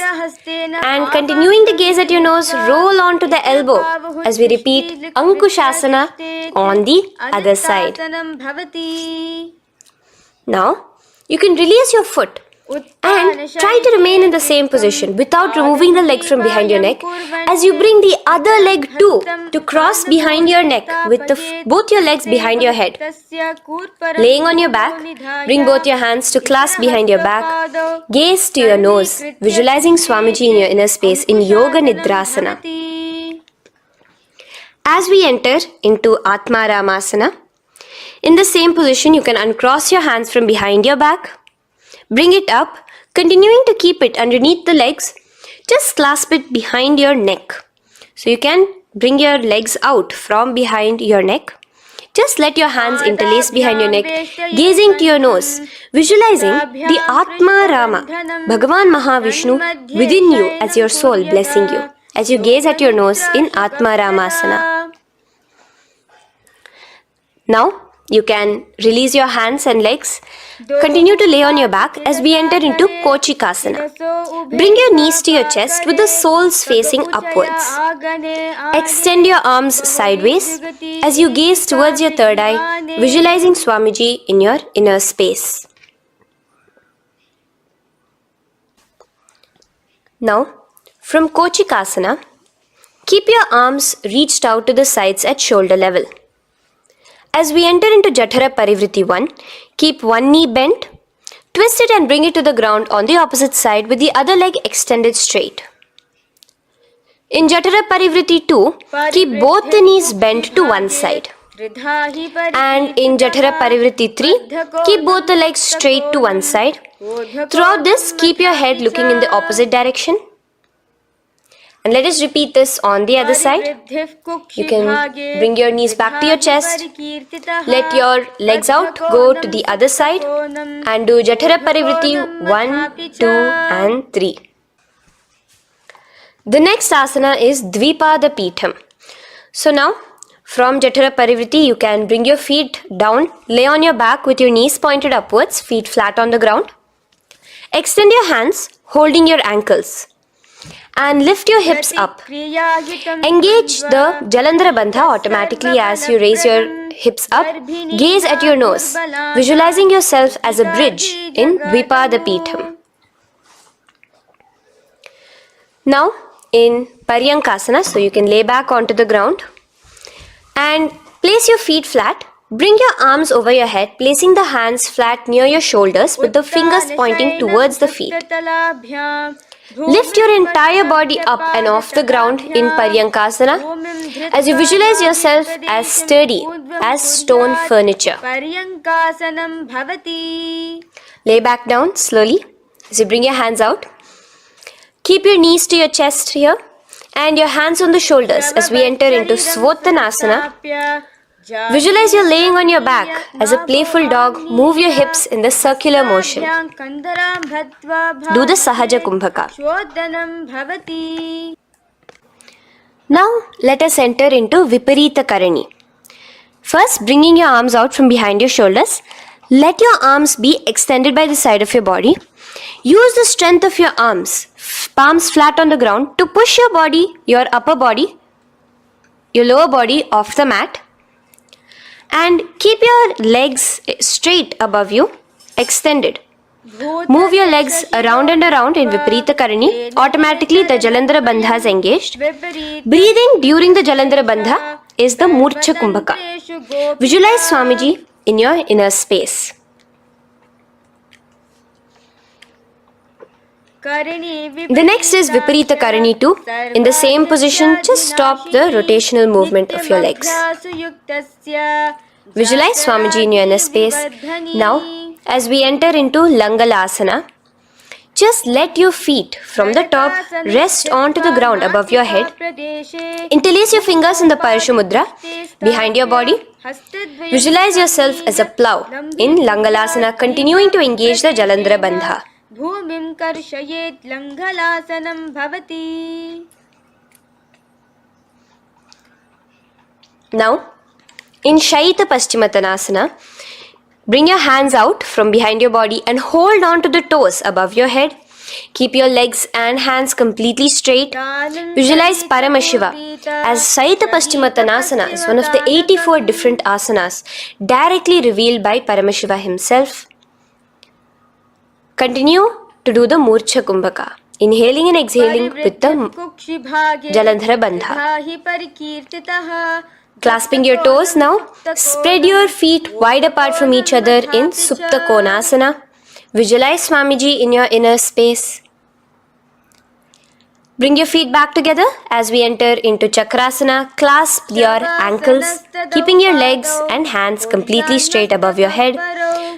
And continuing to gaze at your nose, roll onto the elbow as we repeat Ankushasana on the other side. Now, you can release your foot and try to remain in the same position without removing the leg from behind your neck as you bring the other leg too to cross behind your neck with both your legs behind your head. Laying on your back, bring both your hands to clasp behind your back. Gaze to your nose, visualizing Swamiji in your inner space in Yoga Nidrasana. As we enter into Atmaramasana, in the same position you can uncross your hands from behind your back. Bring it up, continuing to keep it underneath the legs. Just clasp it behind your neck. So you can bring your legs out from behind your neck. Just let your hands interlace behind your neck, gazing to your nose, visualizing the Atma Rama, Bhagavan Mahavishnu within you as your soul blessing you, as you gaze at your nose in Atma Ramasana. Now, you can release your hands and legs. Continue to lay on your back as we enter into Kochikasana. Bring your knees to your chest with the soles facing upwards. Extend your arms sideways as you gaze towards your third eye, visualizing Swamiji in your inner space. Now, from Kochikasana, keep your arms reached out to the sides at shoulder level. As we enter into Jatara Parivritti 1, keep one knee bent, twist it and bring it to the ground on the opposite side with the other leg extended straight. In Jatara Parivritti 2, keep both the knees bent to one side. And in Jatara Parivritti 3, keep both the legs straight to one side. Throughout this, keep your head looking in the opposite direction. And let us repeat this on the other side. You can bring your knees back to your chest. Let your legs out, go to the other side and do Jatara Parivritti 1, 2 and 3. The next asana is Dvipada Pitham. So now, from Jatara Parivritti, you can bring your feet down, lay on your back with your knees pointed upwards, feet flat on the ground. Extend your hands, holding your ankles. And lift your hips up. Engage the Jalandhara Bandha automatically as you raise your hips up, gaze at your nose, visualizing yourself as a bridge in Dvipadapitham. Now in Paryankasana, so you can lay back onto the ground and place your feet flat. Bring your arms over your head, placing the hands flat near your shoulders with the fingers pointing towards the feet. Lift your entire body up and off the ground in Paryankasana as you visualize yourself as sturdy as stone furniture. Lay back down slowly as you bring your hands out. Keep your knees to your chest here and your hands on the shoulders as we enter into Svottanasana. Visualize you're laying on your back as a playful dog. Move your hips in the circular motion. Do the Sahaja Kumbhaka. Now let us enter into Viparita Karani. First, bringing your arms out from behind your shoulders. Let your arms be extended by the side of your body. Use the strength of your arms, palms flat on the ground, to push your body, your upper body, your lower body off the mat. And keep your legs straight above you, extended. Move your legs around and around in Viparita Karani. Automatically the Jalandhara Bandha is engaged. Breathing during the Jalandhara Bandha is the Murcha Kumbhaka. Visualize Swamiji in your inner space. The next is Viparita Karani 2. In the same position, just stop the rotational movement of your legs. Visualize Swamiji in your inner space. Now, as we enter into Langalasana, just let your feet from the top rest onto the ground above your head. Interlace your fingers in the Parashu Mudra behind your body. Visualize yourself as a plow in Langalasana, continuing to engage the Jalandhara Bandha. भूमिं कर्षयेत् लङ्घलासनं भवति. Now, in Shaita Paschimottanasana, bring your hands out from behind your body and hold on to the toes above your head. Keep your legs and hands completely straight. Visualize Paramashiva as Shaita Paschimottanasana is one of the 84 different asanas directly revealed by Paramashiva himself. Continue to do the Murcha Kumbhaka, inhaling and exhaling with the Jalandhara Bandha. Clasping your toes now, spread your feet wide apart from each other in Supta Konasana. Visualize Swamiji in your inner space. Bring your feet back together as we enter into Chakrasana. Clasp your ankles, keeping your legs and hands completely straight above your head.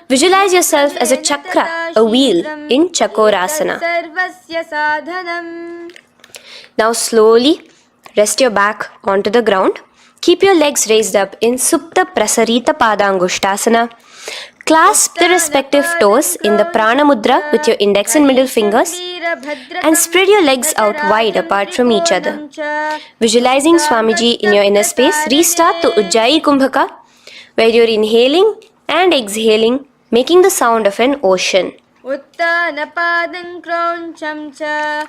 Visualize yourself as a chakra, a wheel in Chakorasana. Now slowly rest your back onto the ground. Keep your legs raised up in Supta Prasarita Padangushtasana. Clasp the respective toes in the Prana Mudra with your index and middle fingers and spread your legs out wide apart from each other. Visualizing Swamiji in your inner space, restart the Ujjayi Kumbhaka where you're inhaling and exhaling, making the sound of an ocean.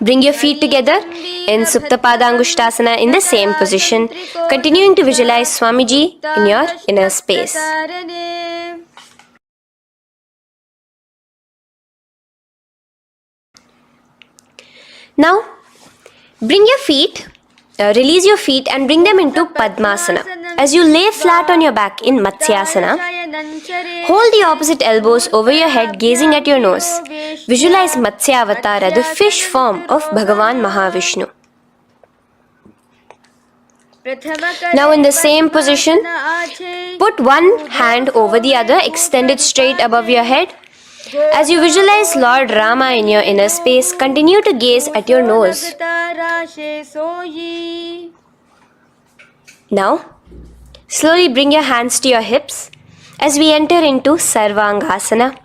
Bring your feet together in Supta Padangushtasana in the same position, continuing to visualize Swamiji in your inner space. Now, bring your feet, release your feet and bring them into Padmasana. As you lay flat on your back in Matsyasana, hold the opposite elbows over your head, gazing at your nose. Visualize Matsyavatara, the fish form of Bhagavan Mahavishnu. Now in the same position, put one hand over the other, extended straight above your head. As you visualize Lord Rama in your inner space, continue to gaze at your nose. Now, slowly bring your hands to your hips as we enter into Sarvangasana.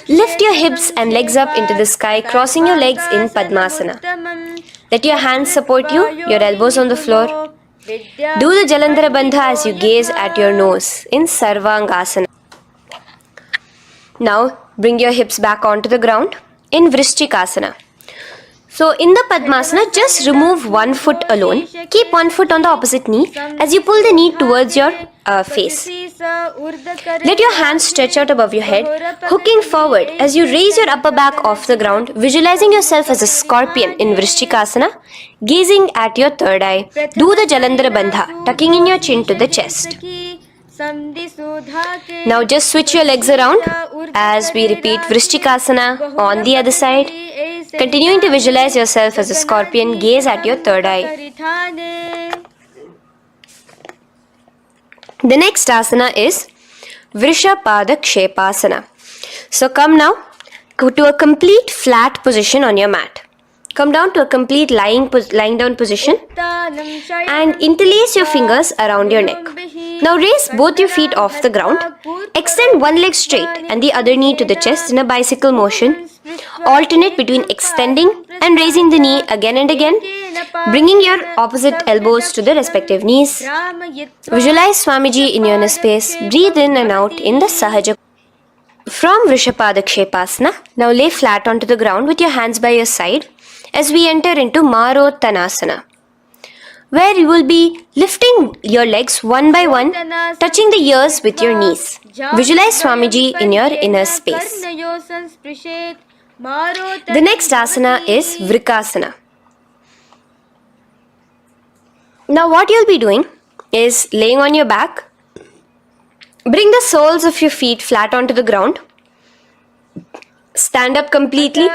Lift your hips and legs up into the sky, crossing your legs in Padmasana. Let your hands support you, your elbows on the floor. Do the Jalandhara Bandha as you gaze at your nose in Sarvangasana. Now, bring your hips back onto the ground in Vrishchikasana. So in the Padmasana, just remove one foot alone. Keep one foot on the opposite knee as you pull the knee towards your face. Let your hands stretch out above your head, hooking forward as you raise your upper back off the ground, visualizing yourself as a scorpion in Vrishchikasana, gazing at your third eye. Do the Jalandhara Bandha, tucking in your chin to the chest. Now just switch your legs around as we repeat Vrishchikasana on the other side. Continuing to visualize yourself as a scorpion, gaze at your third eye. The next asana is Vrishapada Kshepasana. So come now to a complete flat position on your mat. Come down to a complete lying down position and interlace your fingers around your neck. Now raise both your feet off the ground. Extend one leg straight and the other knee to the chest in a bicycle motion. Alternate between extending and raising the knee again and again, bringing your opposite elbows to the respective knees. Visualize Swamiji in your inner space. Breathe in and out in the Sahaja. From Vrishapada Kshepasana, now lay flat onto the ground with your hands by your side as we enter into Marottanasana, where you will be lifting your legs one by one, touching the ears with your knees. Visualize Swamiji in your inner space. The next asana is Vrikasana. Now what you'll be doing is laying on your back. Bring the soles of your feet flat onto the ground. Stand up completely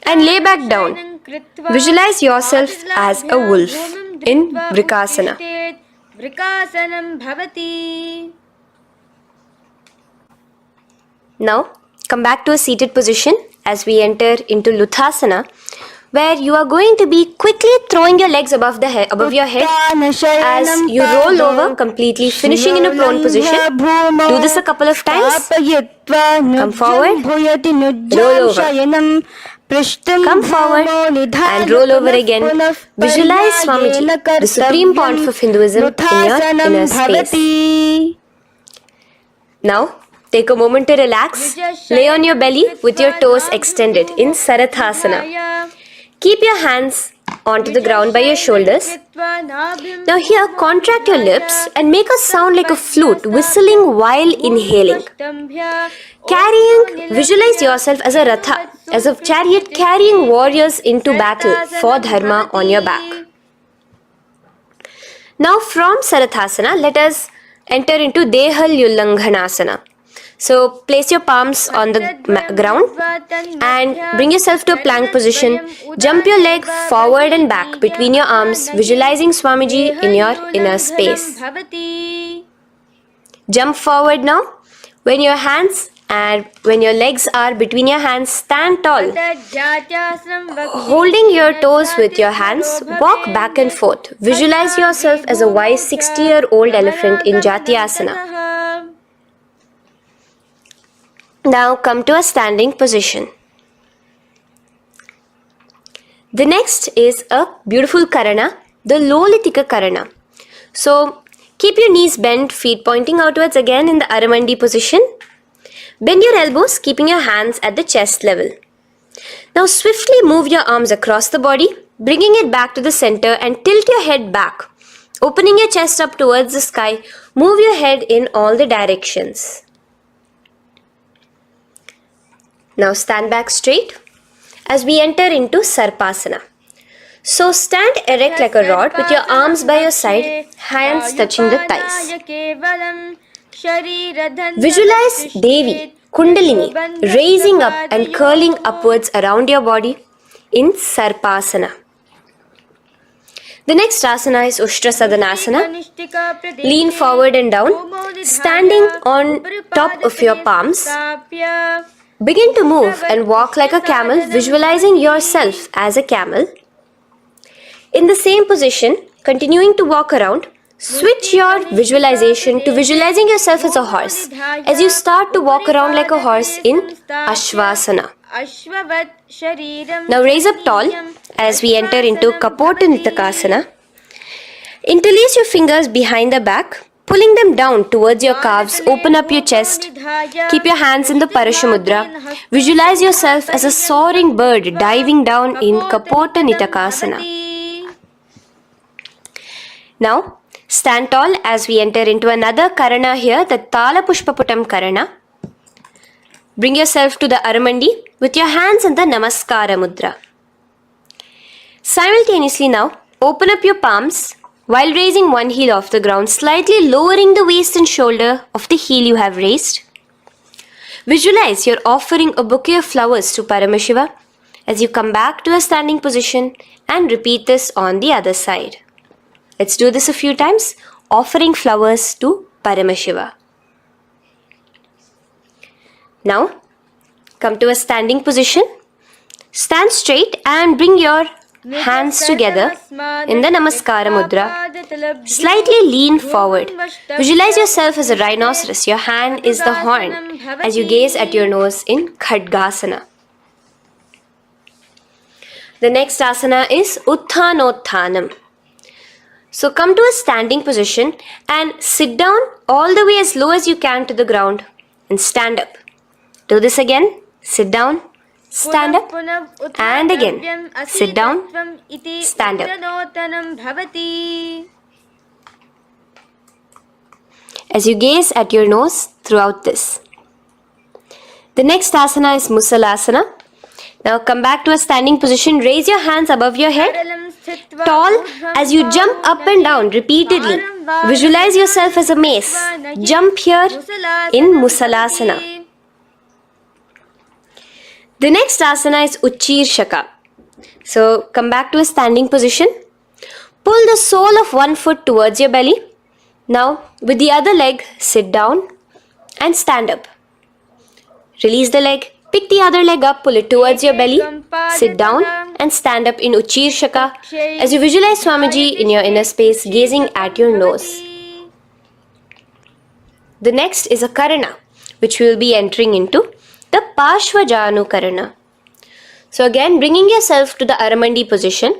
and lay back down. Visualize yourself as a wolf in Vrikasana. Now come back to a seated position as we enter into Luthasana, where you are going to be quickly throwing your legs above your head as you roll over completely, finishing in a prone position. Do this a couple of times. Come forward, roll over. Come forward and roll over again. Visualize Swamiji, the supreme pontiff of Hinduism, in your inner space. Now, take a moment to relax. Lay on your belly with your toes extended in Sarathasana. Keep your hands onto the ground by your shoulders. Now here, contract your lips and make a sound like a flute, whistling while inhaling. Visualize yourself as a ratha, as a chariot carrying warriors into battle for dharma on your back. Now from Sarathasana, let us enter into Dehalyullanghanasana. So place your palms on the ground and bring yourself to a plank position. Jump your leg forward and back between your arms, visualizing Swamiji in your inner space. Jump forward now. When your legs are between your hands, stand tall. Holding your toes with your hands, walk back and forth. Visualize yourself as a wise 60-year-old elephant in Jatyasana. Now come to a standing position. The next is a beautiful Karana, the Lolitika Karana. So keep your knees bent, feet pointing outwards again in the Aramandi position. Bend your elbows, keeping your hands at the chest level. Now swiftly move your arms across the body, bringing it back to the center and tilt your head back. Opening your chest up towards the sky, move your head in all the directions. Now stand back straight as we enter into Sarpasana. So stand erect like a rod with your arms by your side, hands touching the thighs. Visualize Devi, Kundalini, raising up and curling upwards around your body in Sarpasana. The next asana is Ushtrasadanasana. Lean forward and down, standing on top of your palms. Begin to move and walk like a camel, visualizing yourself as a camel. In the same position, continuing to walk around, switch your visualization to visualizing yourself as a horse as you start to walk around like a horse in Ashvasana. Now raise up tall as we enter into Kapota Nitakasana. Interlace your fingers behind the back. Pulling them down towards your calves, open up your chest. Keep your hands in the Parashamudra. Visualize yourself as a soaring bird diving down in Kapota Nitakasana. Now, stand tall as we enter into another Karana here, the Tala Pushpaputam Karana. Bring yourself to the Aramandi with your hands in the Namaskara Mudra. Simultaneously now, open up your palms while raising one heel off the ground, slightly lowering the waist and shoulder of the heel you have raised. Visualize you're offering a bouquet of flowers to Paramashiva as you come back to a standing position and repeat this on the other side. Let's do this a few times, offering flowers to Paramashiva. Now, come to a standing position. Stand straight and bring your hands together in the Namaskara Mudra. Slightly lean forward. Visualize yourself as a rhinoceros. Your hand is the horn as you gaze at your nose in Khadgasana. The next asana is Utthanotthanam. So come to a standing position and sit down all the way as low as you can to the ground and stand up. Do this again. Sit down, stand up, and again. Sit down, stand up. As you gaze at your nose throughout this. The next asana is Musalasana. Now come back to a standing position. Raise your hands above your head, tall as you jump up and down repeatedly. Visualize yourself as a mace. Jump here in Musalasana. The next asana is Uchirshaka. So come back to a standing position. Pull the sole of one foot towards your belly. Now with the other leg, sit down and stand up. Release the leg. Pick the other leg up, pull it towards your belly. Sit down and stand up in Uchirshaka as you visualize Swamiji in your inner space, gazing at your nose. The next is a Karana, which we will be entering into. The Parshvajanu Karana. So again, bringing yourself to the Aramandi position.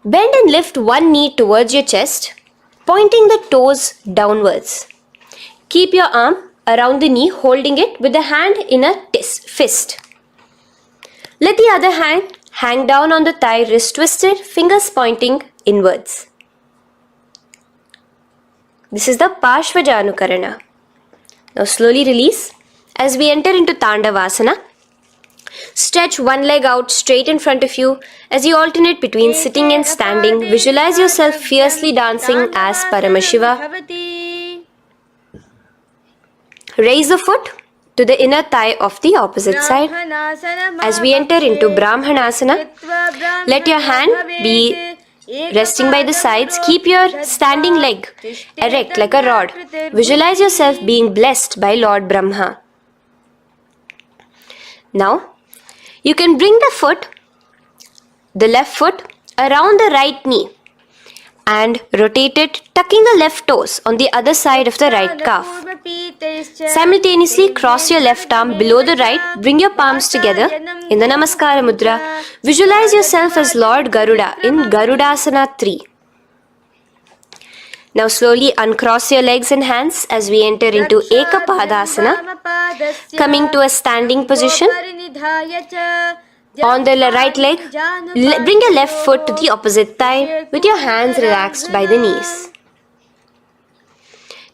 Bend and lift one knee towards your chest, pointing the toes downwards. Keep your arm around the knee, holding it with the hand in a fist. Let the other hand hang down on the thigh, wrist twisted, fingers pointing inwards. This is the Parshvajanu Karana. Now slowly release. As we enter into Tandavasana, stretch one leg out straight in front of you as you alternate between sitting and standing. Visualize yourself fiercely dancing as Paramashiva. Raise the foot to the inner thigh of the opposite side. As we enter into Brahmanasana, let your hand be resting by the sides. Keep your standing leg erect like a rod. Visualize yourself being blessed by Lord Brahma. Now, you can bring the left foot around the right knee and rotate it, tucking the left toes on the other side of the right calf. Simultaneously, cross your left arm below the right, bring your palms together in the Namaskara Mudra. Visualize yourself as Lord Garuda in Garudasana 3. Now slowly uncross your legs and hands as we enter into Ekapadasana, coming to a standing position. On the right leg, bring your left foot to the opposite thigh with your hands relaxed by the knees.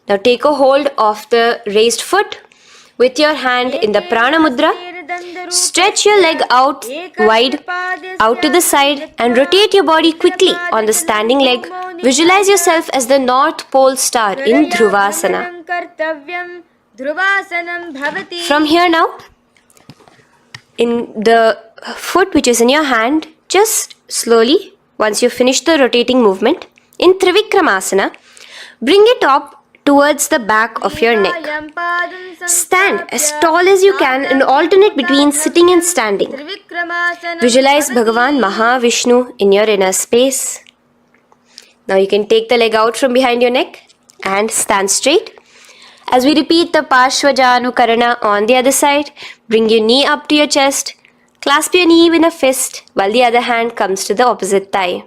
Now take a hold of the raised foot with your hand in the Prana Mudra. Stretch your leg out wide, out to the side, and rotate your body quickly on the standing leg. Visualize yourself as the North Pole star in Dhruvasana. From here now, in the foot which is in your hand, just slowly, once you finish the rotating movement, in Trivikramasana, bring it up towards the back of your neck. Stand as tall as you can and alternate between sitting and standing. Visualize Bhagavan Mahavishnu in your inner space. Now you can take the leg out from behind your neck and stand straight. As we repeat the Parshvajanu Karana on the other side, bring your knee up to your chest, clasp your knee in a fist while the other hand comes to the opposite thigh.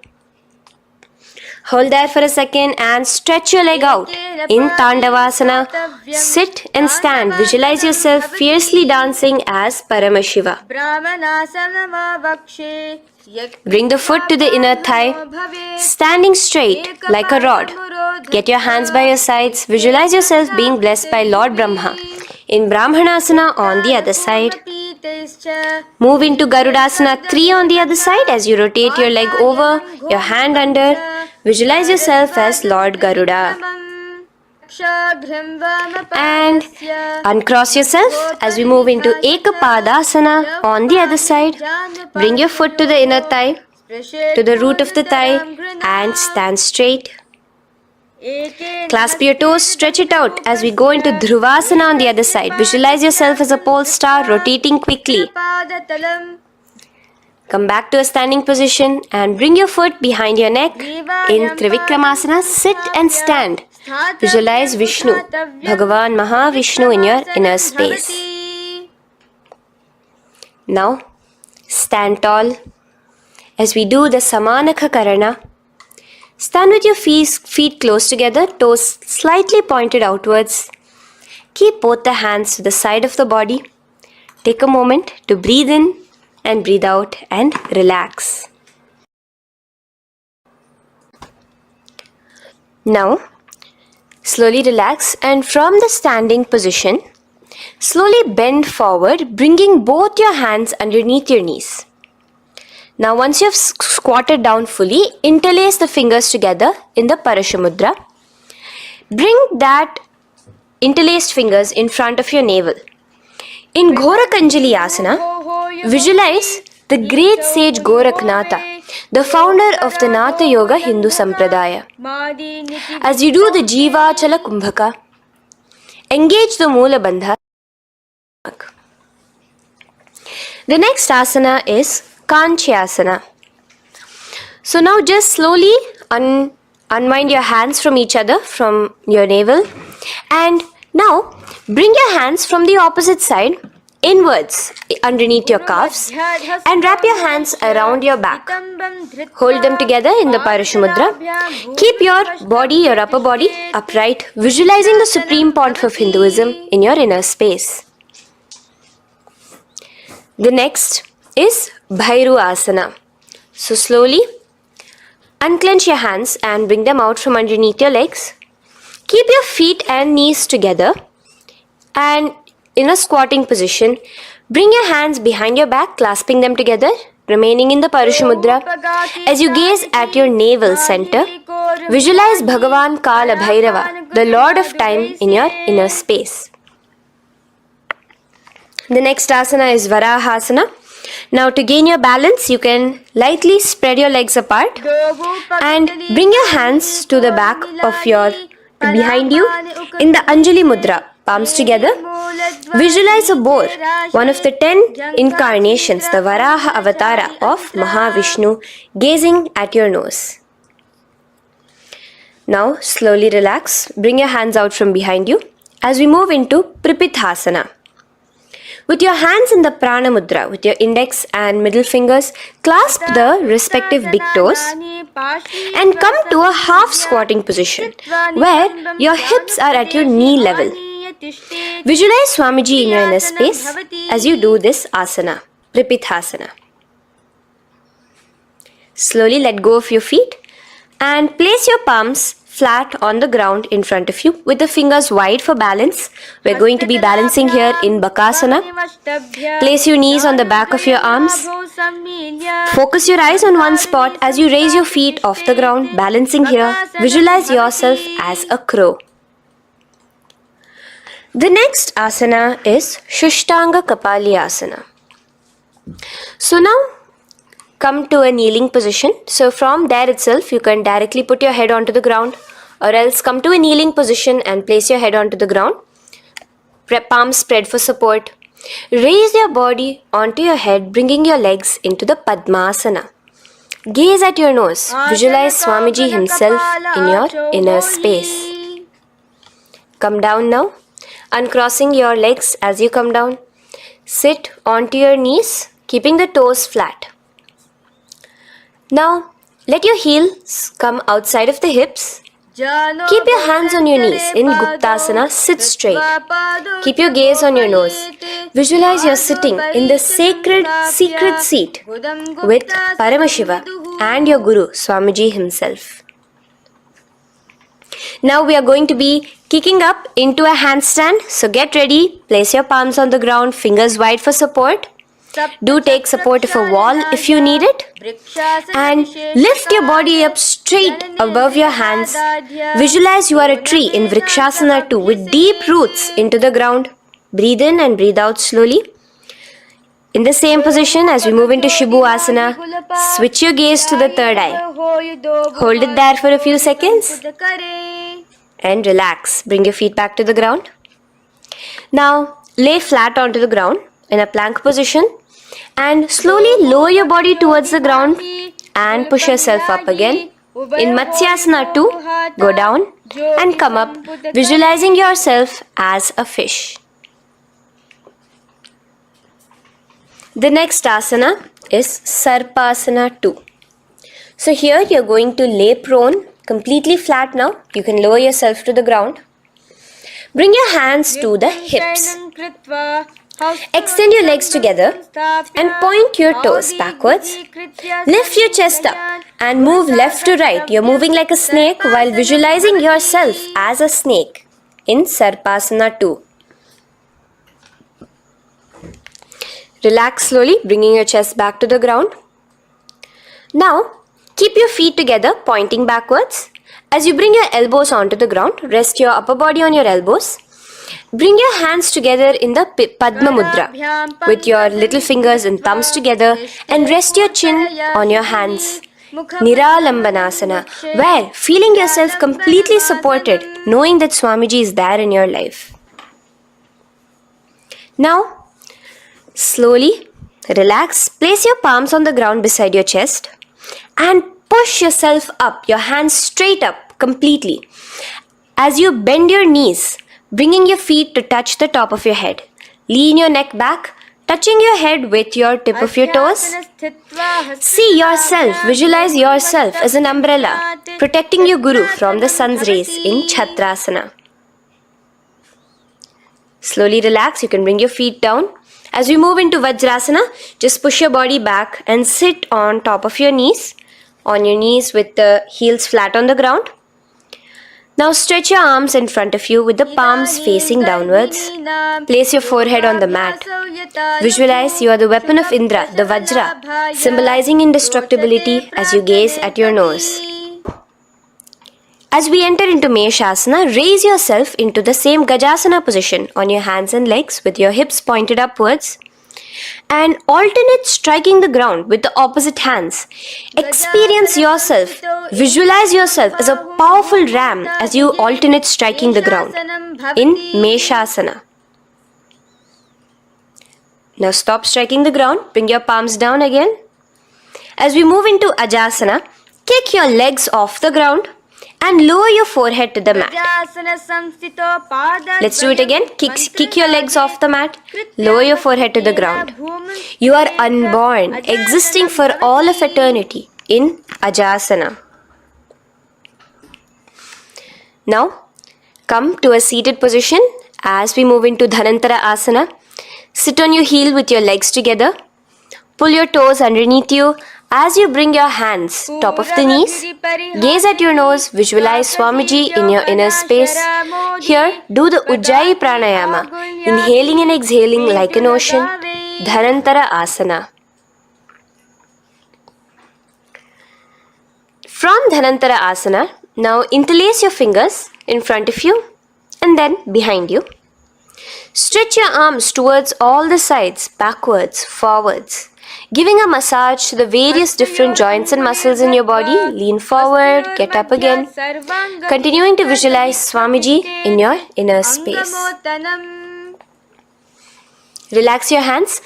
Hold there for a second and stretch your leg out In Tandavasana, sit and stand. Visualize yourself fiercely dancing as Paramashiva. Bring the foot to the inner thigh, standing straight like a rod. Get your hands by your sides. Visualize yourself being blessed by Lord Brahma. In Brahmanasana on the other side. Move into Garudasana 3 on the other side as you rotate your leg over, your hand under. Visualize yourself as Lord Garuda. And uncross yourself as we move into Ekapadasana on the other side. Bring your foot to the inner thigh, to the root of the thigh, and stand straight. Clasp your toes, stretch it out as we go into Dhruvasana on the other side. Visualize yourself as a pole star rotating quickly. Come back to a standing position and bring your foot behind your neck. In Trivikramasana, sit and stand. Visualize Vishnu, Bhagavan Mahavishnu in your inner space. Now, stand tall as we do the Samanakha Karana. Stand with your feet close together, toes slightly pointed outwards. Keep both the hands to the side of the body. Take a moment to breathe in and breathe out and relax. Now, slowly relax and from the standing position, slowly bend forward, bringing both your hands underneath your knees. Now, once you have squatted down fully, interlace the fingers together in the Parashamudra. Bring that interlaced fingers in front of your navel. In Ghorakanjali Asana, visualize the great sage Goraknatha, the founder of the Natha Yoga Hindu Sampradaya. As you do the Jiva Chala Kumbhaka, engage the Moola Bandha. The next asana is Kanchyasana. So now just slowly unwind your hands from each other, from your navel, and now bring your hands from the opposite side inwards underneath your calves and wrap your hands around your back. Hold them together in the Parashamudra. Keep your body, your upper body upright, visualizing the supreme pontiff of Hinduism in your inner space. The next is Bhairu Asana. So slowly unclench your hands and bring them out from underneath your legs. Keep your feet and knees together and in a squatting position, bring your hands behind your back, clasping them together, remaining in the Parashamudra. As you gaze at your navel center, visualize Bhagavan Kala Bhairava, the Lord of Time in your inner space. The next asana is Varahasana. Now to gain your balance, you can lightly spread your legs apart and bring your hands to the back of behind you in the Anjali Mudra, palms together. Visualize a boar, one of the 10 incarnations, the Varaha Avatara of Mahavishnu, gazing at your nose. Now slowly relax, bring your hands out from behind you as we move into Pripithasana. With your hands in the Prana Mudra, with your index and middle fingers, clasp the respective big toes and come to a half squatting position where your hips are at your knee level. Visualize Swamiji in your inner space as you do this asana, Pripithasana. Slowly let go of your feet and place your palms flat on the ground in front of you with the fingers wide for balance. We're going to be balancing here in Bakasana. Place your knees on the back of your arms. Focus your eyes on one spot as you raise your feet off the ground, balancing here. Visualize yourself as a crow. The next asana is Shushtanga Kapali Asana. So now come to a kneeling position. So from there itself, you can directly put your head onto the ground, or else come to a kneeling position and place your head onto the ground. Palms spread for support. Raise your body onto your head, bringing your legs into the Padmasana. Gaze at your nose. Visualize Swamiji himself in your inner space. Come down now, uncrossing your legs as you come down. Sit onto your knees, keeping the toes flat. Now, let your heels come outside of the hips Keep your hands on your knees. In Guptasana, sit straight. Keep your gaze on your nose. Visualize you're sitting in the sacred secret seat with Paramashiva and your Guru, Swamiji himself. Now we are going to be kicking up into a handstand. So get ready. Place your palms on the ground, fingers wide for support. Do take support of a wall if you need it. And lift your body up straight above your hands. Visualize you are a tree in Vrikshasana 2 with deep roots into the ground. Breathe in and breathe out slowly. In the same position as we move into Shibhu Asana, switch your gaze to the third eye. Hold it there for a few seconds and relax. Bring your feet back to the ground. Now lay flat onto the ground in a plank position and slowly lower your body towards the ground and push yourself up again. In Matsyasana 2, go down and come up, visualizing yourself as a fish. The next asana is Sarpasana 2. So here you're going to lay prone, completely flat now. You can lower yourself to the ground. Bring your hands to the hips. Extend your legs together and point your toes backwards. Lift your chest up and move left to right. You're moving like a snake while visualizing yourself as a snake in Sarpasana 2. Relax slowly, bringing your chest back to the ground. Now, keep your feet together, pointing backwards. As you bring your elbows onto the ground, rest your upper body on your elbows. Bring your hands together in the Padma Mudra with your little fingers and thumbs together and rest your chin on your hands. Niralambanasana, where feeling yourself completely supported, knowing that Swamiji is there in your life. Now, slowly relax, place your palms on the ground beside your chest and push yourself up, your hands straight up completely. As you bend your knees, bringing your feet to touch the top of your head. Lean your neck back, touching your head with your tip of your toes. See yourself, visualize yourself as an umbrella, protecting your Guru from the sun's rays in Chhatrasana. Slowly relax, you can bring your feet down. As we move into Vajrasana, just push your body back and sit on top of your knees, with the heels flat on the ground. Now stretch your arms in front of you with the palms facing downwards. Place your forehead on the mat. Visualize you are the weapon of Indra, the Vajra, symbolizing indestructibility as you gaze at your nose. As we enter into Meshasana, raise yourself into the same Gajasana position on your hands and legs with your hips pointed upwards. And alternate striking the ground with the opposite hands. Experience yourself, visualize yourself as a powerful ram as you alternate striking the ground in Meshasana. Now stop striking the ground, bring your palms down again. As we move into Ajasana, kick your legs off the ground and lower your forehead to the mat. Let's do it again. Kick your legs off the mat. Lower your forehead to the ground. You are unborn, existing for all of eternity in Ajasana. Now, come to a seated position as we move into Dhanantara Asana. Sit on your heel with your legs together. Pull your toes underneath you. As you bring your hands top of the knees, gaze at your nose, visualize Swamiji in your inner space. Here, do the Ujjayi Pranayama, inhaling and exhaling like an ocean, Dhanantara Asana. From Dhanantara Asana, now interlace your fingers in front of you and then behind you. Stretch your arms towards all the sides, backwards, forwards. Giving a massage to the various different joints and muscles in your body. Lean forward, get up again. Continuing to visualize Swamiji in your inner space. Relax your hands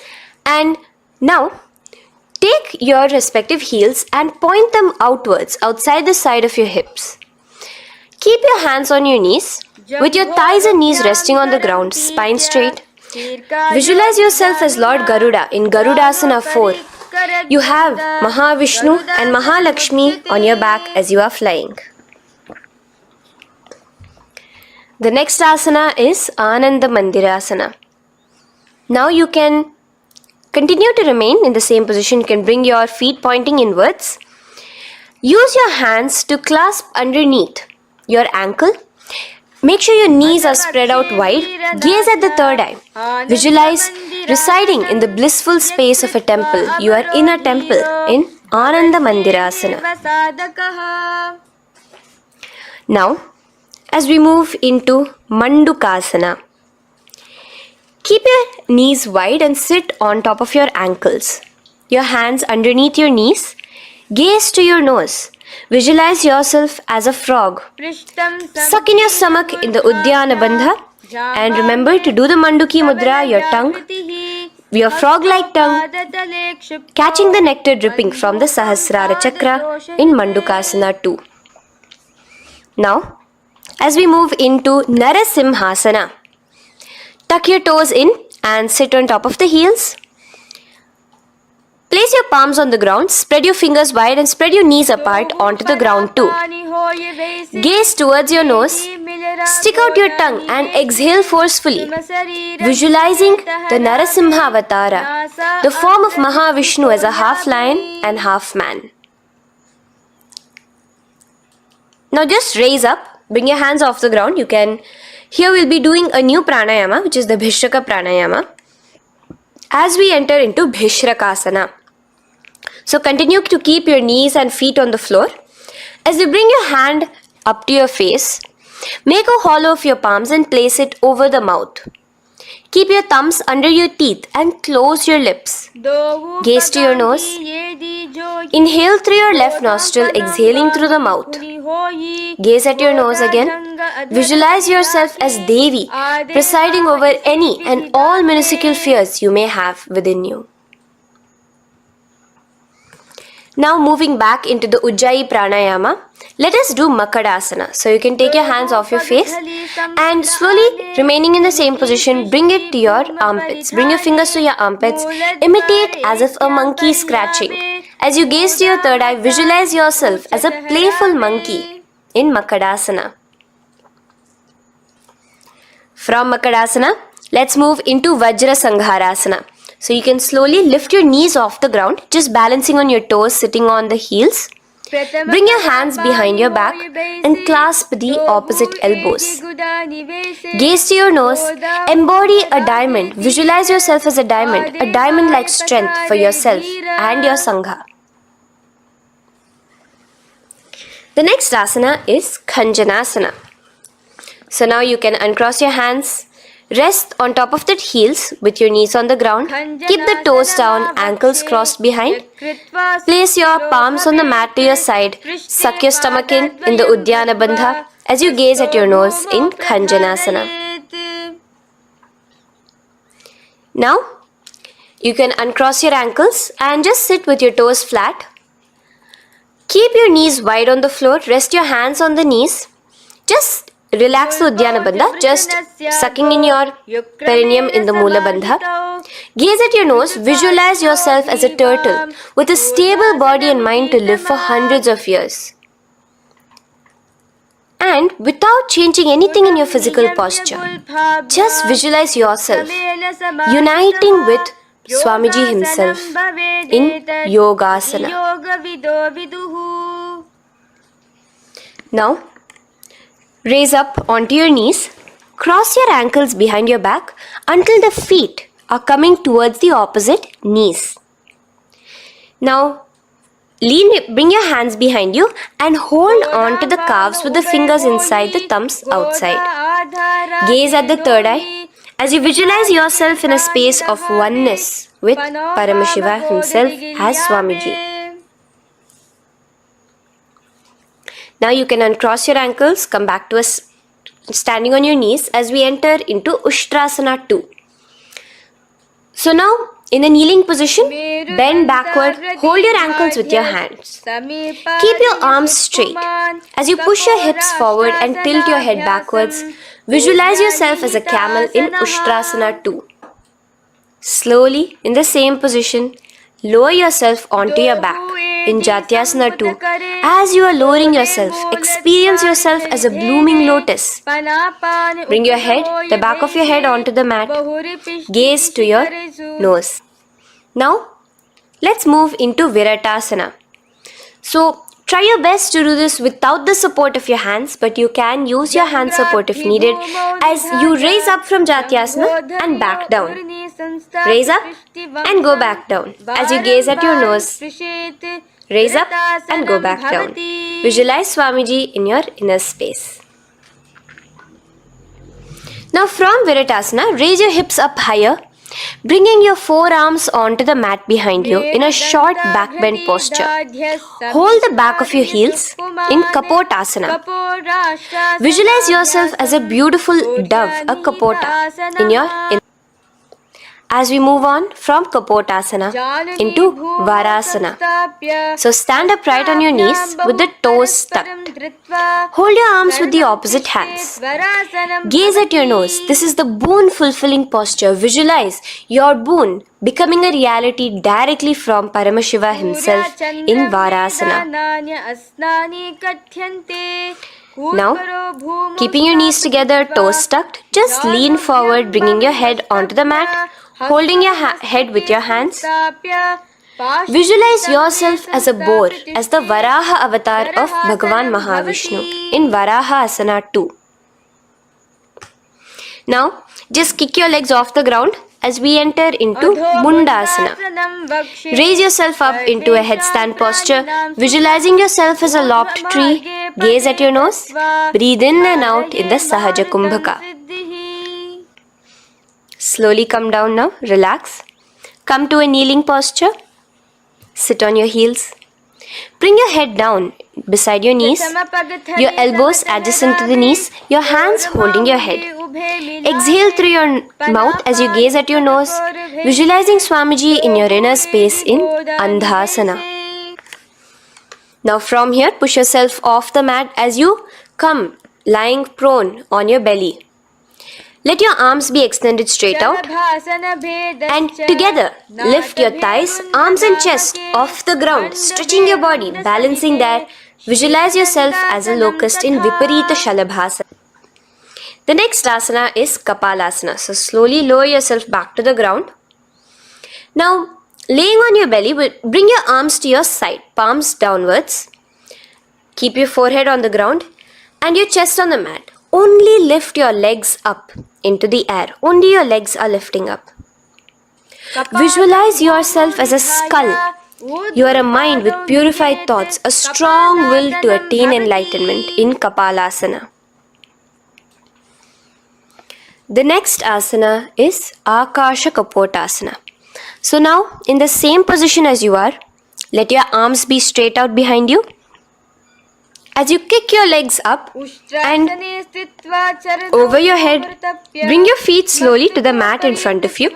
and now take your respective heels and point them outwards, outside the side of your hips. Keep your hands on your knees with your thighs and knees resting on the ground, spine straight. Visualize yourself as Lord Garuda in Garudasana 4. You have Mahavishnu and Mahalakshmi on your back as you are flying. The next asana is Ananda Mandirasana. Now you can continue to remain in the same position. You can bring your feet pointing inwards. Use your hands to clasp underneath your ankle. Make sure your knees are spread out wide. Gaze at the third eye. Visualize residing in the blissful space of a temple. You are in a temple in Ananda Mandirasana. Now, as we move into Mandukasana, keep your knees wide and sit on top of your ankles. Your hands underneath your knees. Gaze to your nose. Visualize yourself as a frog. Suck in your stomach in the Uddiyana Bandha. And remember to do the Manduki Mudra, your tongue, your frog-like tongue, catching the nectar dripping from the Sahasrara Chakra in Mandukasana 2. Now, as we move into Narasimhasana, tuck your toes in and sit on top of the heels. Place your palms on the ground, spread your fingers wide and spread your knees apart onto the ground too. Gaze towards your nose, stick out your tongue and exhale forcefully, visualizing the Narasimha Avatara, the form of Mahavishnu as a half lion and half man. Now just raise up, bring your hands off the ground. Here we'll be doing a new pranayama, which is the Bhishraka pranayama, as we enter into Bhishrakasana. So continue to keep your knees and feet on the floor. As you bring your hand up to your face, make a hollow of your palms and place it over the mouth. Keep your thumbs under your teeth and close your lips. Gaze to your nose. Inhale through your left nostril, exhaling through the mouth. Gaze at your nose again. Visualize yourself as Devi, presiding over any and all minuscule fears you may have within you. Now moving back into the Ujjayi Pranayama, let us do Makadasana. So you can take your hands off your face and slowly remaining in the same position, bring it to your armpits. Bring your fingers to your armpits. Imitate as if a monkey is scratching. As you gaze to your third eye, visualize yourself as a playful monkey in Makadasana. From Makadasana, let's move into Vajra Sangharasana. So you can slowly lift your knees off the ground, just balancing on your toes, sitting on the heels. Bring your hands behind your back and clasp the opposite elbows. Gaze to your nose, embody a diamond, visualize yourself as a diamond-like strength for yourself and your Sangha. The next asana is Khanjanasana. So now you can uncross your hands, rest on top of the heels with your knees on the ground. Keep the toes down, ankles crossed behind. Place your palms on the mat to your side. Suck your stomach in the Uddiyana Bandha as you gaze at your nose in Khanjanasana. Now, you can uncross your ankles and just sit with your toes flat. Keep your knees wide on the floor. Rest your hands on the knees. Just relax the Uddiyana Bandha, just sucking in your perineum in the Mula Bandha. Gaze at your nose, visualize yourself as a turtle with a stable body and mind to live for hundreds of years. And without changing anything in your physical posture, just visualize yourself uniting with Swamiji himself in Yogasana. Now, raise up onto your knees, cross your ankles behind your back until the feet are coming towards the opposite knees. Now, bring your hands behind you and hold on to the calves with the fingers inside, the thumbs outside. Gaze at the third eye as you visualize yourself in a space of oneness with Paramashiva himself as Swamiji. Now you can uncross your ankles, come back to standing on your knees as we enter into Ushtrasana 2. So now, in a kneeling position, bend backward, hold your ankles with your hands. Keep your arms straight. As you push your hips forward and tilt your head backwards, visualize yourself as a camel in Ushtrasana 2. Slowly, in the same position, lower yourself onto your back. in Jatyasana 2. As you are lowering yourself, experience yourself as a blooming lotus. Bring your head, the back of your head onto the mat. Gaze to your nose. Now, let's move into Viratasana. So, try your best to do this without the support of your hands, but you can use your hand support if needed as you raise up from Jatyasana and back down. Raise up and go back down as you gaze at your nose. Raise up and go back down. Visualize Swamiji in your inner space. Now from Viratasana, raise your hips up higher, bringing your forearms onto the mat behind you in a short back bend posture. Hold the back of your heels in Kapotasana. Visualize yourself as a beautiful dove, a Kapota, in your inner. As we move on from Kapotasana into Varasana. So stand upright on your knees with the toes tucked. Hold your arms with the opposite hands. Gaze at your nose. This is the boon fulfilling posture. Visualize your boon becoming a reality directly from Paramashiva himself in Varasana. Now, keeping your knees together, toes tucked, just lean forward, bringing your head onto the mat, holding your head with your hands. Visualize yourself as a boar, as the Varaha avatar of Bhagavan Mahavishnu in Varaha Asana 2. Now, just kick your legs off the ground as we enter into Mundasana. Raise yourself up into a headstand posture, visualizing yourself as a lopped tree. Gaze at your nose. Breathe in and out in the Sahaja Kumbhaka. Slowly come down now. Relax. Come to a kneeling posture. Sit on your heels. Bring your head down beside your knees, your elbows adjacent to the knees, your hands holding your head. Exhale through your mouth as you gaze at your nose, visualizing Swamiji in your inner space in Andhasana. Now from here, push yourself off the mat as you come lying prone on your belly. Let your arms be extended straight out and together lift your thighs, arms and chest off the ground, stretching your body, balancing there. Visualize yourself as a locust in Viparita Shalabhasana. The next asana is Kapalasana. So slowly lower yourself back to the ground. Now laying on your belly, bring your arms to your side, palms downwards. Keep your forehead on the ground and your chest on the mat. Only lift your legs up into the air. Only your legs are lifting up. Visualize yourself as a skull. You are a mind with purified thoughts, a strong will to attain enlightenment in Kapalasana. The next asana is Akasha Kapotasana. So now, in the same position as you are, let your arms be straight out behind you. As you kick your legs up and over your head, bring your feet slowly to the mat in front of you.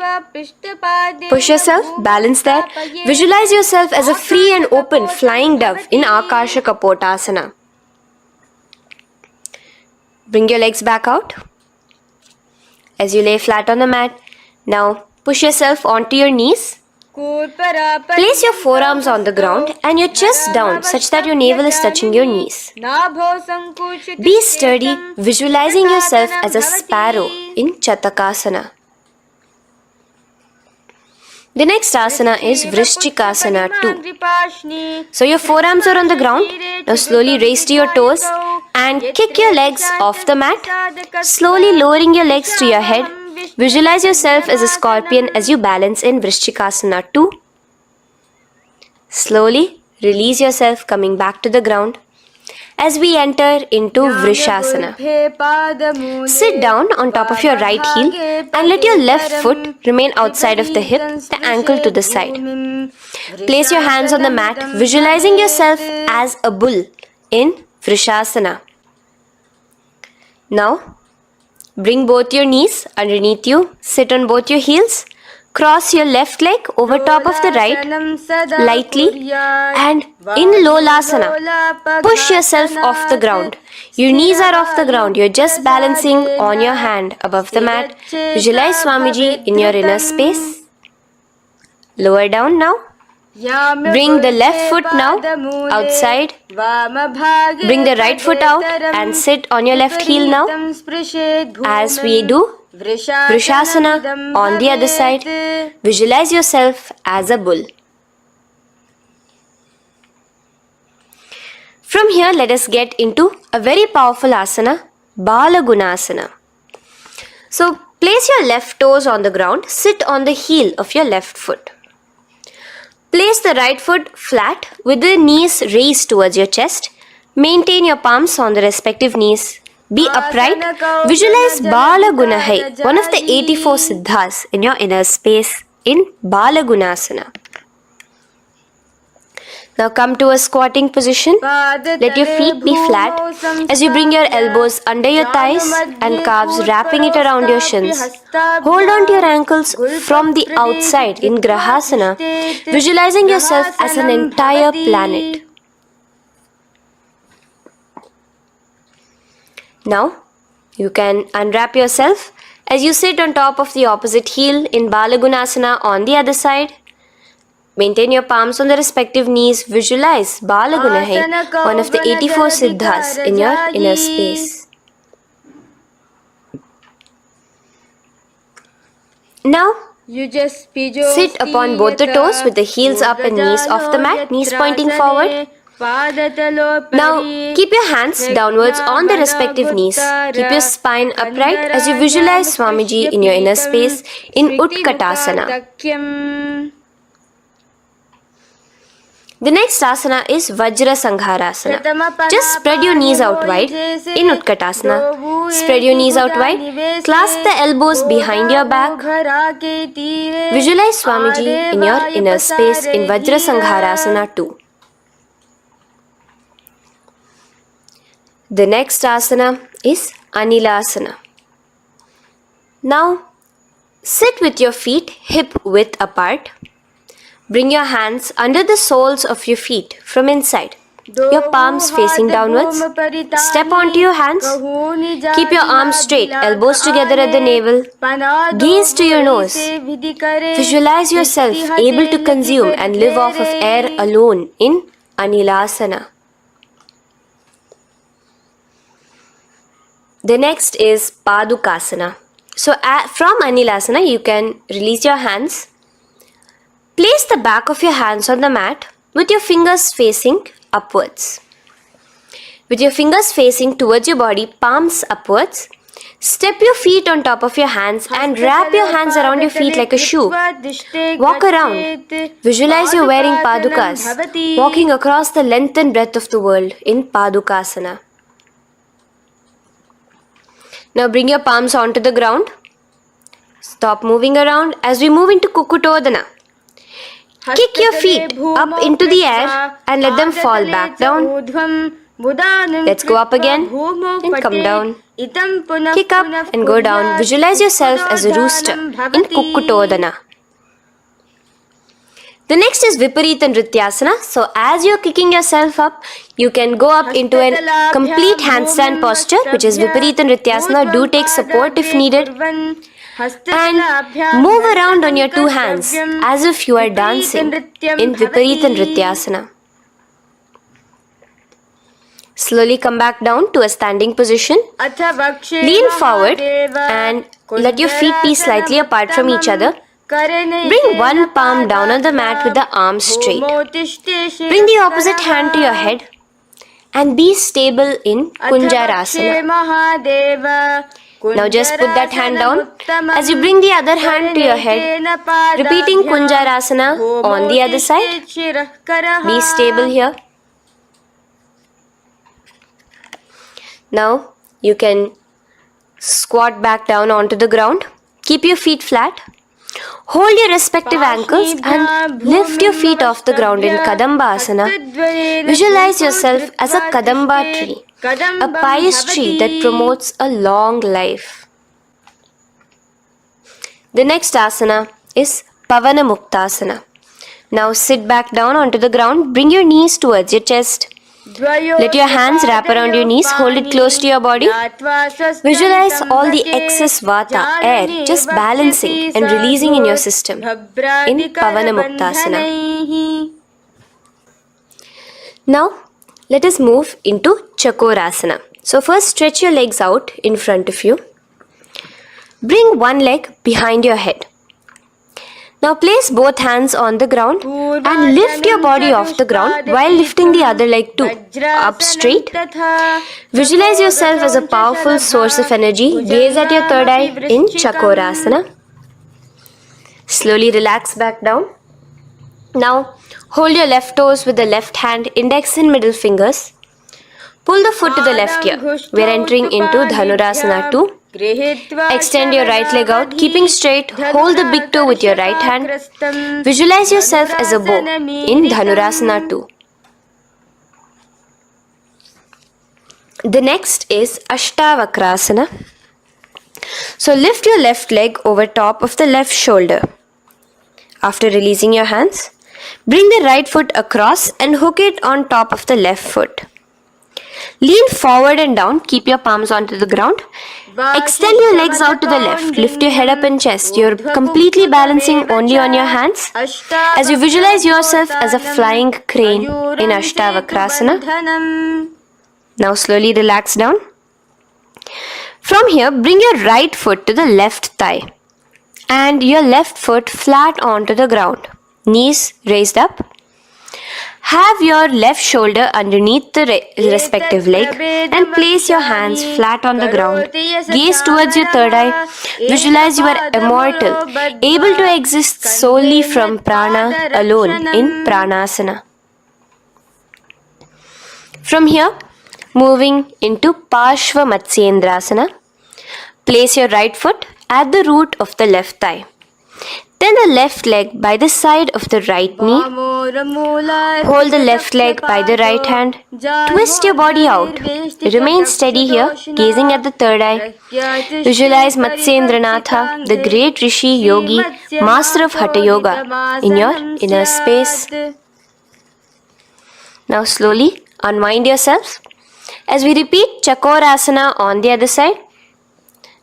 Push yourself, balance there. Visualize yourself as a free and open flying dove in Akasha Kapotasana. Bring your legs back out as you lay flat on the mat. Now push yourself onto your knees. Place your forearms on the ground and your chest down such that your navel is touching your knees. Be sturdy, visualizing yourself as a sparrow in Chatakasana. The next asana is Vrishchikasana 2. So your forearms are on the ground. Now slowly raise to your toes and kick your legs off the mat. Slowly lowering your legs to your head. Visualize yourself as a scorpion as you balance in Vrishchikasana 2. Slowly release yourself, coming back to the ground as we enter into Vrishasana. Sit down on top of your right heel and let your left foot remain outside of the hip, the ankle to the side. Place your hands on the mat, visualizing yourself as a bull in Vrishasana. Now, bring both your knees underneath you, sit on both your heels, cross your left leg over top of the right, lightly, and in Lolasana, push yourself off the ground. Your knees are off the ground, you're just balancing on your hand above the mat. Visualize Swamiji in your inner space. Lower down now. Bring the left foot now outside. Bring the right foot out and sit on your left heel now. As we do Vrishasana on the other side, visualize yourself as a bull. From here, let us get into a very powerful asana, Balagunasana. So, place your left toes on the ground, sit on the heel of your left foot. Place the right foot flat with the knees raised towards your chest. Maintain your palms on the respective knees. Be upright. Visualize Balagunahai, one of the 84 siddhas in your inner space in Balagunasana. Now come to a squatting position. Let your feet be flat as you bring your elbows under your thighs and calves, wrapping it around your shins. Hold on to your ankles from the outside in Grahasana, visualizing yourself as an entire planet. Now you can unwrap yourself as you sit on top of the opposite heel in Balagunasana on the other side. Maintain your palms on the respective knees. Visualize Balagunahai, one of the 84 siddhas in your inner space. Now, sit upon both the toes with the heels up and knees off the mat, knees pointing forward. Now, keep your hands downwards on the respective knees. Keep your spine upright as you visualize Swamiji in your inner space in Utkatasana. The next asana is Vajra Sangharasana. Just spread your knees out wide in Utkatasana. Spread your knees out wide. Clasp the elbows behind your back. Visualize Swamiji in your inner space in Vajra Sangharasana too. The next asana is Anilasana. Now, sit with your feet hip width apart. Bring your hands under the soles of your feet from inside. Your palms facing downwards. Step onto your hands. Keep your arms straight, elbows together at the navel. Gaze to your nose. Visualize yourself able to consume and live off of air alone in Anilasana. The next is Padukasana. So from Anilasana, you can release your hands. Place the back of your hands on the mat with your fingers facing upwards. With your fingers facing towards your body, palms upwards. Step your feet on top of your hands and wrap your hands around your feet like a shoe. Walk around. Visualize you're wearing padukas, walking across the length and breadth of the world in Padukasana. Now bring your palms onto the ground. Stop moving around as we move into Kukutodana. Kick your feet up into the air and let them fall back down. Let's go up again and come down. Kick up and go down. Visualize yourself as a rooster in Kukutodana. The next is Viparita Nrityasana. So as you're kicking yourself up, you can go up into a complete handstand posture, which is Viparita Nrityasana. Do take support if needed. And move around on your two hands as if you are dancing in Viparita Nrityasana. Slowly come back down to a standing position. Lean forward and let your feet be slightly apart from each other. Bring one palm down on the mat with the arms straight. Bring the opposite hand to your head and be stable in Kunjarasana. Now just put that hand down as you bring the other hand to your head, repeating Kunjarasana on the other side. Be stable here. Now you can squat back down onto the ground. Keep your feet flat. Hold your respective ankles and lift your feet off the ground in Kadamba Asana. Visualize yourself as a Kadamba tree, a pious tree that promotes a long life. The next asana is Pavana Muktasana. Now sit back down onto the ground. Bring your knees towards your chest. Let your hands wrap around your knees, hold it close to your body. Visualize all the excess vata, air, just balancing and releasing in your system in Pavana Muktasana. Now, let us move into Chakorasana. So first stretch your legs out in front of you. Bring one leg behind your head. Now place both hands on the ground and lift your body off the ground while lifting the other leg too, up straight. Visualize yourself as a powerful source of energy. Gaze at your third eye in Chakorasana. Slowly relax back down. Now hold your left toes with the left hand, index and middle fingers. Pull the foot to the left ear. We are entering into Dhanurasana 2. Extend your right leg out, keeping straight. Hold the big toe with your right hand. Visualize yourself as a bow in Dhanurasana 2. The next is Ashtavakrasana. So lift your left leg over top of the left shoulder. After releasing your hands, bring the right foot across and hook it on top of the left foot. Lean forward and down, keep your palms onto the ground. Extend your legs out to the left, lift your head up and chest. You're completely balancing only on your hands as you visualize yourself as a flying crane in Ashtavakrasana. Now slowly relax down. From here, bring your right foot to the left thigh and your left foot flat onto the ground. Knees raised up. Have your left shoulder underneath the respective leg and place your hands flat on the ground. Gaze towards your third eye. Visualize you are immortal, able to exist solely from prana alone in Pranasana. From here, moving into Parshva Matsyendrasana. Place your right foot at the root of the left thigh. Then the left leg by the side of the right knee. Hold the left leg by the right hand. Twist your body out. Remain steady here, gazing at the third eye. Visualize Matsyendranatha, the great Rishi, Yogi, master of Hatha Yoga, in your inner space. Now slowly unwind yourself. As we repeat Chakorasana on the other side,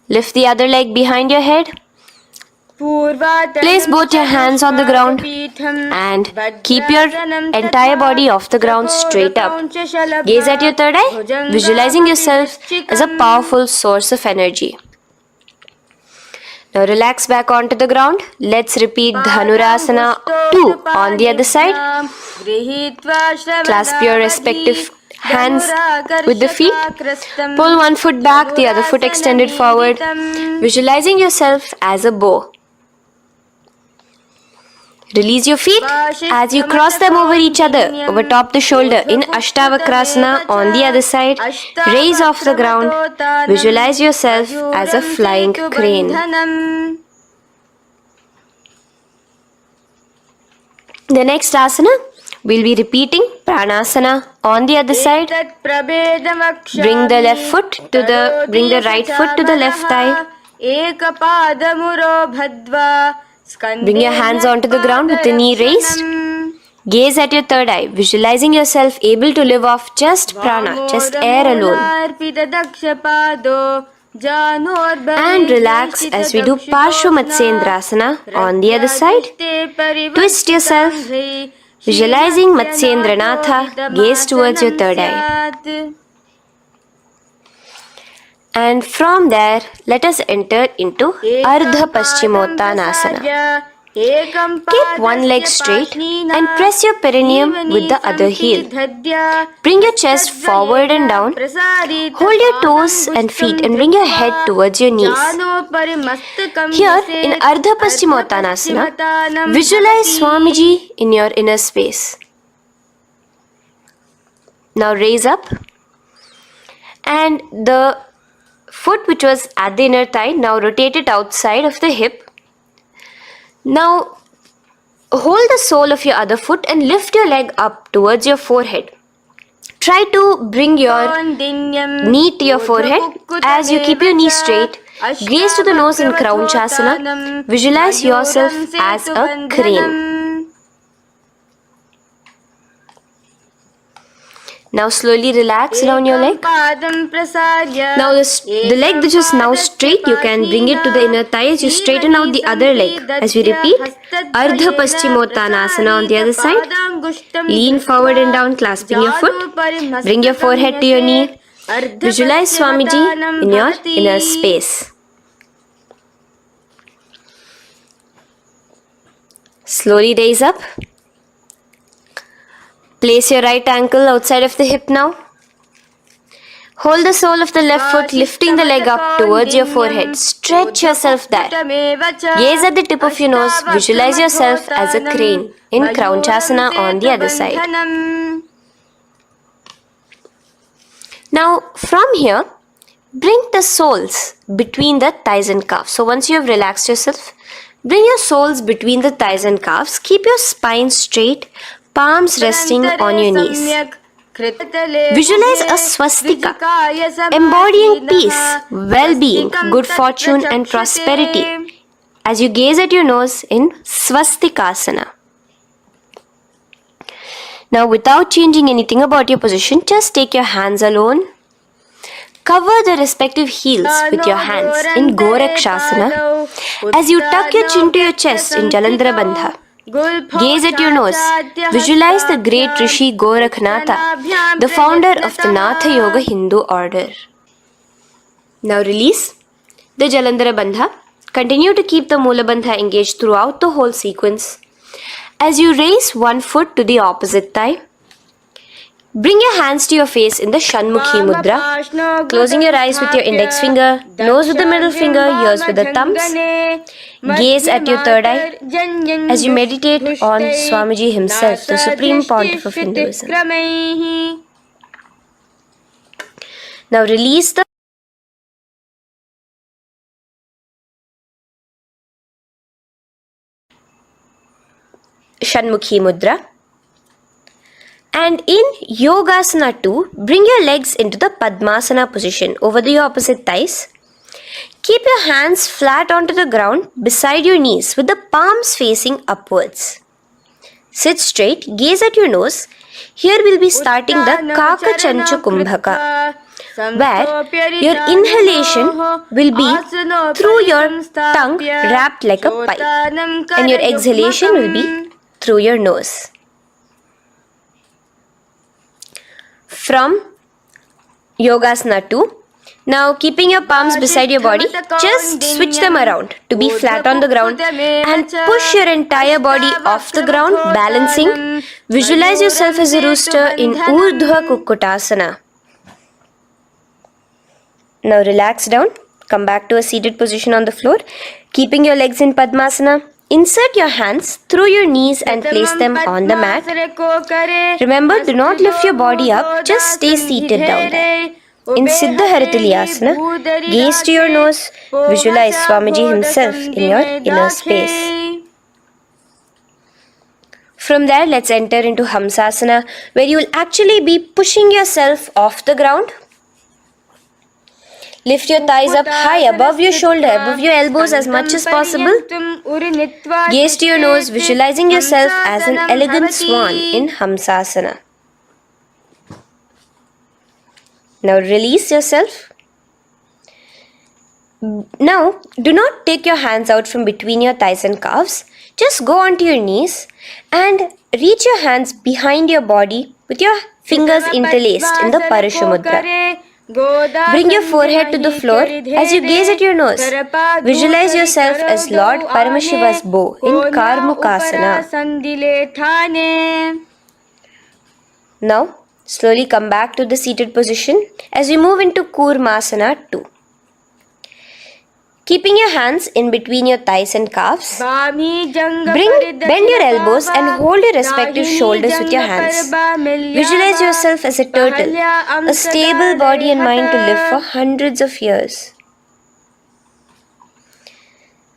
lift the other leg behind your head. Place both your hands on the ground and keep your entire body off the ground straight up. Gaze at your third eye, visualizing yourself as a powerful source of energy. Now relax back onto the ground. Let's repeat Dhanurasana 2 on the other side. Clasp your respective hands with the feet. Pull one foot back, the other foot extended forward, visualizing yourself as a bow. Release your feet as you cross them over each other, over top the shoulder in Ashtavakrasana on the other side. Raise off the ground. Visualize yourself as a flying crane. The next asana, we'll be repeating Pranasana on the other side. Bring the right foot to the left thigh. Bring your hands onto the ground with the knee raised. Gaze at your third eye, visualizing yourself able to live off just prana, just air alone. And relax as we do Parshva Matsyendrasana on the other side. Twist yourself, visualizing Matsyendranatha, gaze towards your third eye. And from there, let us enter into Ardha Paschimottanasana. Keep one leg straight and press your perineum with the other heel. Bring your chest forward and down. Hold your toes and feet and bring your head towards your knees. Here in Ardha Paschimottanasana, visualize Swamiji in your inner space. Now raise up, and the foot which was at the inner thigh, now rotate it outside of the hip. Now hold the sole of your other foot and lift your leg up towards your forehead. Try to bring your knee to your forehead as you keep your knee straight. Gaze to the nose in Kraunchasana. Visualize yourself as a crane. Now slowly relax around your leg. Now the leg which is now straight, you can bring it to the inner thigh as you straighten out the other leg. As we repeat, Ardha Paschimottanasana on the other side. Lean forward and down, clasping your foot. Bring your forehead to your knee. Visualize Swamiji in your inner space. Slowly raise up. Place your right ankle outside of the hip now. Hold the sole of the left foot, lifting the leg up towards your forehead. Stretch yourself there. Gaze at the tip of your nose. Visualize yourself as a crane in Kraunchasana on the other side. Now, from here, bring the soles between the thighs and calves. So once you have relaxed yourself, bring your soles between the thighs and calves. Keep your spine straight, palms resting on your knees. Visualize a swastika, embodying peace, well-being, good fortune and prosperity as you gaze at your nose in swastikasana. Now without changing anything about your position, just take your hands alone. Cover the respective heels with your hands in Gorakshasana as you tuck your chin to your chest in Jalandhara Bandha. Gaze at your nose. Visualize the great Rishi Gorakhnatha, the founder of the Natha Yoga Hindu order. Now release the Jalandhara Bandha. Continue to keep the Mula Bandha engaged throughout the whole sequence. As you raise one foot to the opposite thigh, bring your hands to your face in the Shanmukhi Mudra, closing your eyes with your index finger, nose with the middle finger, ears with the thumbs. Gaze at your third eye as you meditate on Swamiji himself, the Supreme Pontiff of Hinduism. Now release the Shanmukhi Mudra. And in Yogasana 2, bring your legs into the Padmasana position over the opposite thighs. Keep your hands flat onto the ground beside your knees with the palms facing upwards. Sit straight, gaze at your nose. Here we'll be starting the Kaka Chanchu Kumbhaka, where your inhalation will be through your tongue wrapped like a pipe, and your exhalation will be through your nose. From Yogasana 2, now keeping your palms beside your body, just switch them around to be flat on the ground and push your entire body off the ground, balancing. Visualize yourself as a rooster in Urdhva Kukkutasana. Now relax down, come back to a seated position on the floor, keeping your legs in Padmasana. Insert your hands through your knees and place them on the mat. Remember, do not lift your body up, just stay seated down there. In Siddha Harituliyasana, gaze to your nose, visualize Swamiji himself in your inner space. From there, let's enter into Hamsasana, where you will actually be pushing yourself off the ground. Lift your thighs up high above your shoulder, above your elbows as much as possible. Gaze to your nose, visualizing yourself as an elegant swan in Hamsasana. Now release yourself. Now, do not take your hands out from between your thighs and calves. Just go onto your knees and reach your hands behind your body with your fingers interlaced in the Parashumudra. Bring your forehead to the floor as you gaze at your nose. Visualize yourself as Lord Paramashiva's bow in Karmukasana. Now, slowly come back to the seated position as we move into Kurmasana 2. Keeping your hands in between your thighs and calves, bend your elbows and hold your respective shoulders with your hands. Visualize yourself as a turtle, a stable body and mind to live for hundreds of years.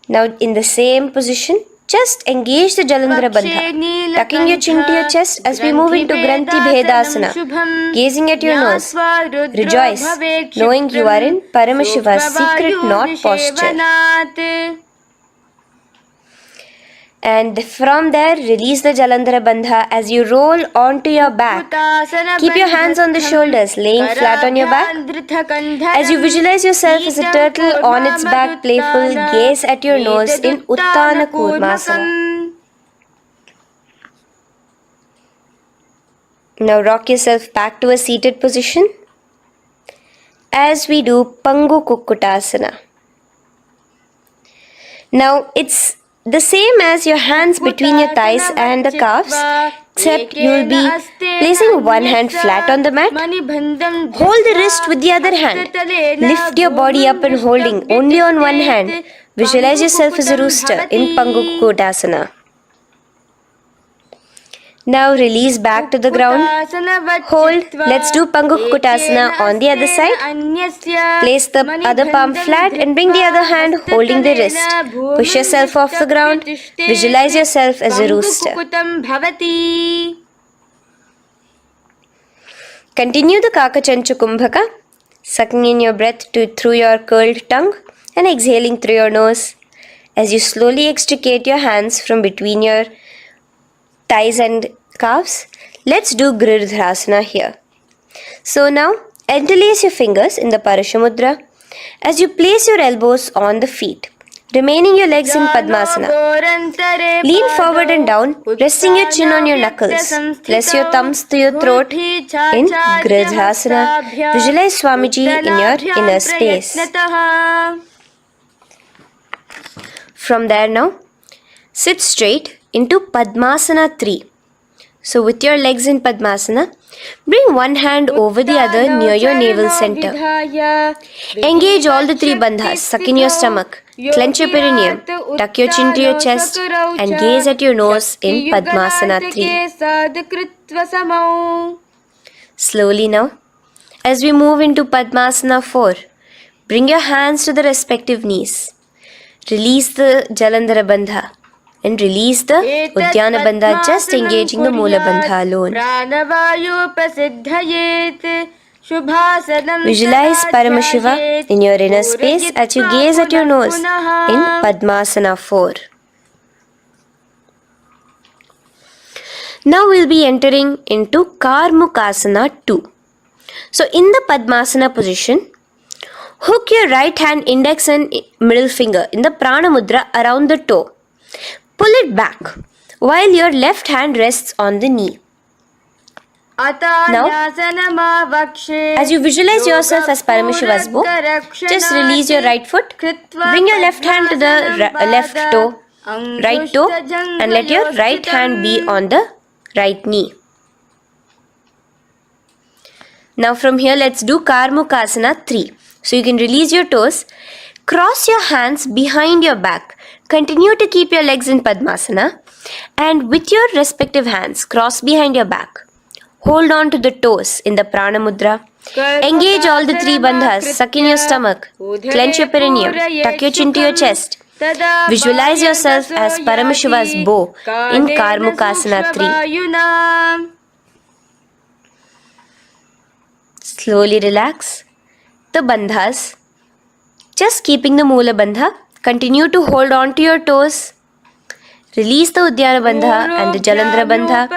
Now in the same position, just engage the Jalandhara Bandha, tucking your chin to your chest as we move into Granthi Bhedasana, gazing at your nose. Rejoice, knowing you are in Paramashiva's secret knot posture. And from there, release the Jalandhara Bandha as you roll onto your back. Keep your hands on the shoulders, laying flat on your back. As you visualize yourself as a turtle on its back, playful, gaze at your nose in Uttana Kurmasana. Now rock yourself back to a seated position as we do Pangu Kukkutasana. Now it's the same as your hands between your thighs and the calves, except you will be placing one hand flat on the mat. Hold the wrist with the other hand. Lift your body up and holding only on one hand. Visualize yourself as a rooster in Pangu Kukkutasana. Now release back to the ground. Hold. Let's do Pangu Kukkutasana on the other side. Place the other palm flat and bring the other hand holding the wrist. Push yourself off the ground. Visualize yourself as a rooster. Continue the Kakachanchu Kumbhaka, sucking in your breath through your curled tongue and exhaling through your nose. As you slowly extricate your hands from between your thighs and calves, let's do Girdharasana here. So now, interlace your fingers in the Parashamudra as you place your elbows on the feet, remaining your legs in Padmasana. Lean forward and down, resting your chin on your knuckles. Press your thumbs to your throat in Girdharasana. Visualize Swamiji in your inner space. From there now, sit straight into Padmasana 3. So with your legs in Padmasana, bring one hand over the other near your navel center. Engage all the three bandhas, suck in your stomach, clench your perineum, tuck your chin to your chest and gaze at your nose in Padmasana 3. Slowly now, as we move into Padmasana 4, bring your hands to the respective knees. Release the Jalandhara Bandha and release the Uddiyana Bandha, just engaging the Moola Bandha alone. Visualize Paramashiva in your inner space as you gaze at your nose in Padmasana 4. Now we'll be entering into Karmukasana 2. So in the Padmasana position, hook your right hand index and middle finger in the Prana Mudra around the toe. Pull it back while your left hand rests on the knee. Now, as you visualize yourself as Paramashiva's bow, just release your right foot, bring your left hand to the left toe, right toe, and let your right hand be on the right knee. Now from here, let's do Karmukasana 3. So you can release your toes, cross your hands behind your back, continue to keep your legs in Padmasana, and with your respective hands, cross behind your back. Hold on to the toes in the Prana Mudra. Engage all the three bandhas, suck in your stomach, clench your perineum, tuck your chin to your chest. Visualize yourself as Paramashiva's bow in Karmukasana 3. Slowly relax the bandhas, just keeping the Moola Bandha. Continue to hold on to your toes. Release the Uddiyana Bandha and the Jalandhara Bandha.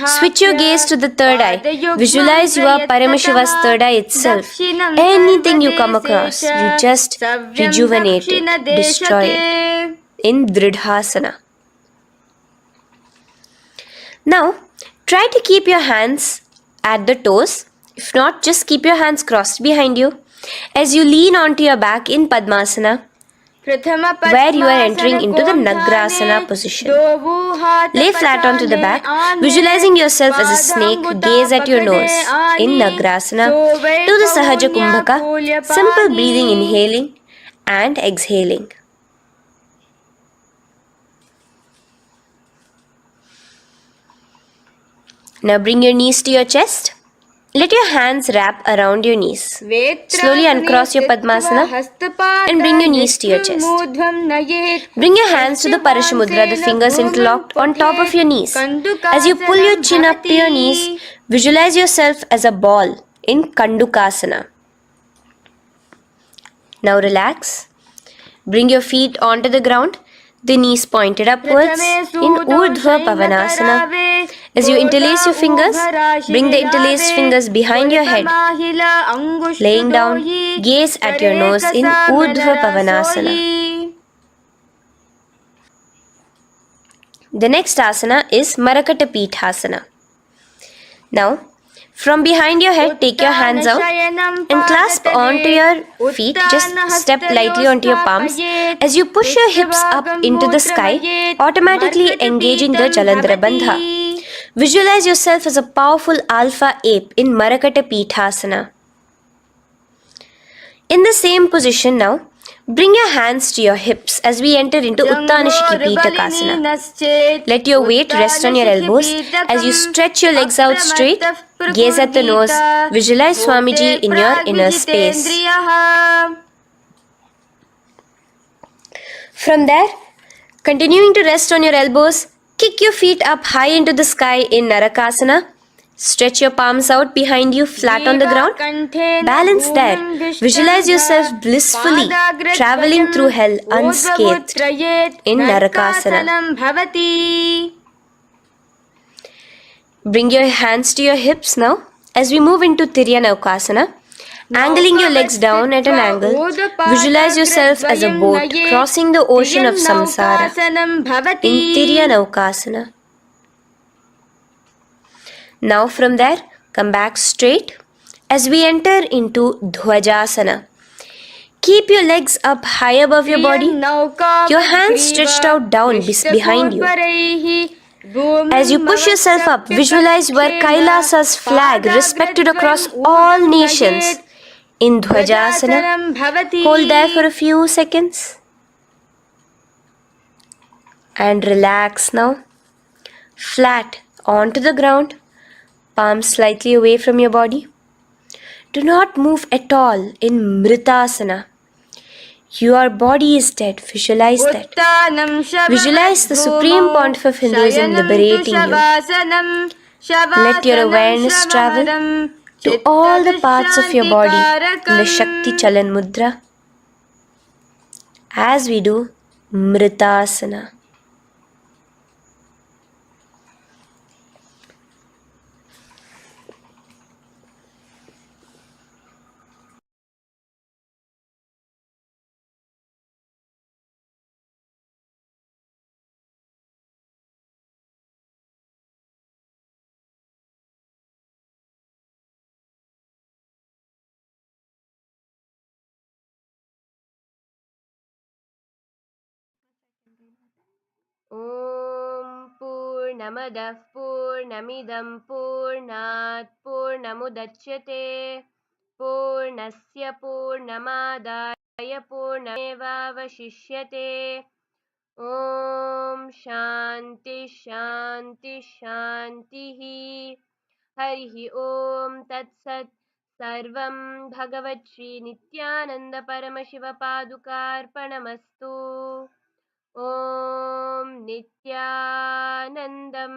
Switch your gaze to the third eye. Visualize you are Paramashiva's third eye itself. Anything you come across, you just rejuvenate it, destroy it in Dridhasana. Now, try to keep your hands at the toes. If not, just keep your hands crossed behind you as you lean onto your back in Padmasana, where you are entering into the Nagrasana position. Lay flat onto the back, visualizing yourself as a snake, gaze at your nose in Nagrasana. Do the Sahaja Kumbhaka, simple breathing, inhaling and exhaling. Now bring your knees to your chest. Let your hands wrap around your knees. Slowly uncross your Padmasana and bring your knees to your chest. Bring your hands to the Parashamudra, the fingers interlocked on top of your knees. As you pull your chin up to your knees, visualize yourself as a ball in Kandukasana. Now relax. Bring your feet onto the ground. the knees pointed upwards in Urdhva Pavanasana. As you interlace your fingers, bring the interlaced fingers behind your head. Laying down, gaze at your nose in Urdhva Pavanasana. The next asana is Marakata Pithasana. Now, from behind your head, take your hands out and clasp onto your feet. Just step lightly onto your palms. As you push your hips up into the sky, automatically engaging the Jalandhara Bandha. Visualize yourself as a powerful alpha ape in Marakata Pithasana. In the same position now, bring your hands to your hips as we enter into Uttanashiki Pitakasana. Let your weight rest on your elbows as you stretch your legs out straight. Gaze at the nose. Visualize Swamiji in your inner space. From there, continuing to rest on your elbows, kick your feet up high into the sky in Narakasana. Stretch your palms out behind you, flat on the ground. Balance there. Visualize yourself blissfully traveling through hell unscathed in Narakasana. Bring your hands to your hips now as we move into Tiryanavkasana. Angling your legs down at an angle, visualize yourself as a boat crossing the ocean of samsara in Tiryanavkasana. Now from there, come back straight as we enter into Dhwajasana. Keep your legs up high above your body, your hands stretched out down behind you. As you push yourself up, visualize where KAILASA's flag respected across all nations in Dhwajasana. Hold there for a few seconds and relax now. Flat onto the ground, palms slightly away from your body. Do not move at all in Mritasana. Your body is dead. Visualize that. Visualize the Supreme Pontiff of Hinduism liberating you. Let your awareness travel to all the parts of your body in the Shakti Chalan Mudra as we do Mritasana. Om Purnamadah Purnamidam Purnat Purnamudachyate Purnasya Purnamadaya Purnamevavashishyate Om Shanti Shanti Shantihi Harihi Om Tat Sat Sarvam Bhagavat Shri Nithyananda Paramashiva Padukarpanamastu Om Nithyanandam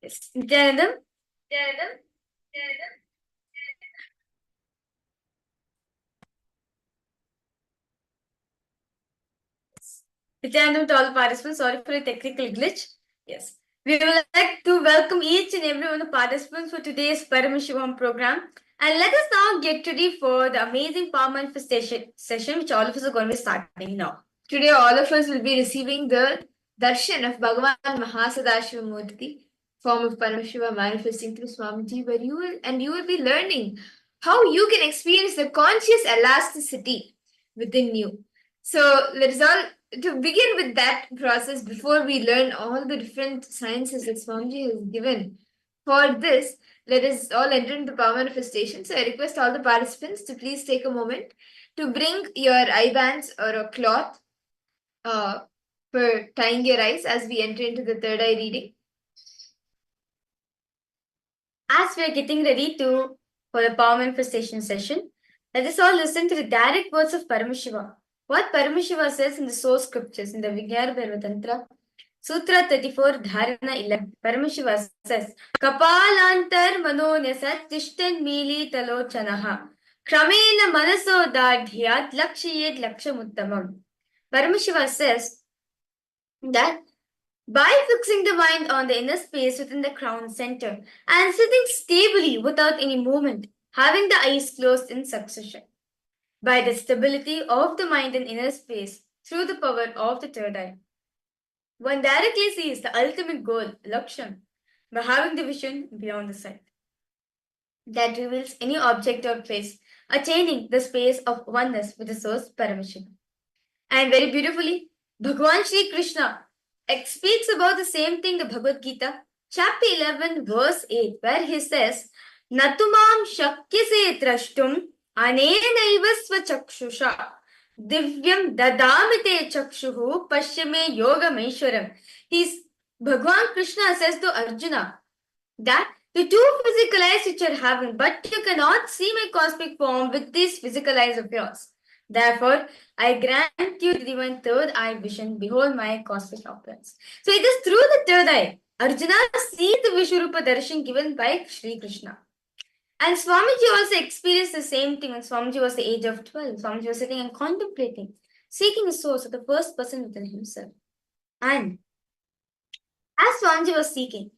Yes. Nithyanandam? Nithyanandam to all the participants. Sorry for a technical glitch. Yes. We would like to welcome each and every one of the participants for today's Paramashivoham program. And let us now get ready for the amazing power manifestation session, which all of us are going to be starting now. Today, all of us will be receiving the darshan of Bhagavan Mahasadashiva Murti, form of Paramashiva manifesting through Swamiji, where you will be learning how you can experience the conscious elasticity within you. So let us all to begin with that process before we learn all the different sciences that Swamiji has given. For this, let us all enter into the power manifestation. So I request all the participants to please take a moment to bring your eye bands or a cloth for tying your eyes as we enter into the third eye reading. As we are getting ready for the power manifestation session, let us all listen to the direct words of Paramashiva. What Paramashiva says in the source scriptures in the Vigyara Tantra, Sutra 34, Dharana 11. Paramashiva says, Kapalantar manonyasat tishtan mili talochanaha. Kramena manaso dadhyat lakshayed lakshamuttamam. Paramashiva says that by fixing the mind on the inner space within the crown center and sitting stably without any movement, having the eyes closed in succession. By the stability of the mind in inner space through the power of the third eye, one directly sees the ultimate goal, Laksham, by having the vision beyond the sight that reveals any object or place, attaining the space of oneness with the source Paramashiva. And very beautifully, Bhagavan Shri Krishna speaks about the same thing in the Bhagavad Gita, chapter 11, verse 8, where he says, Natumam shakyase trashtum anenaiva swachakshusha divyam dadamite chakshuhu pashyame yogameshwaram. Bhagavan Krishna says to Arjuna that the two physical eyes which are having, but you cannot see my cosmic form with these physical eyes of yours. Therefore, I grant you the divine third eye vision. Behold my cosmic appearance. So it is through the third eye. Arjuna sees the Vishwarupa darshan given by Sri Krishna. And Swamiji also experienced the same thing when Swamiji was the age of 12. Swamiji was sitting and contemplating, seeking a source of the first person within himself. And as Swamiji was seeking,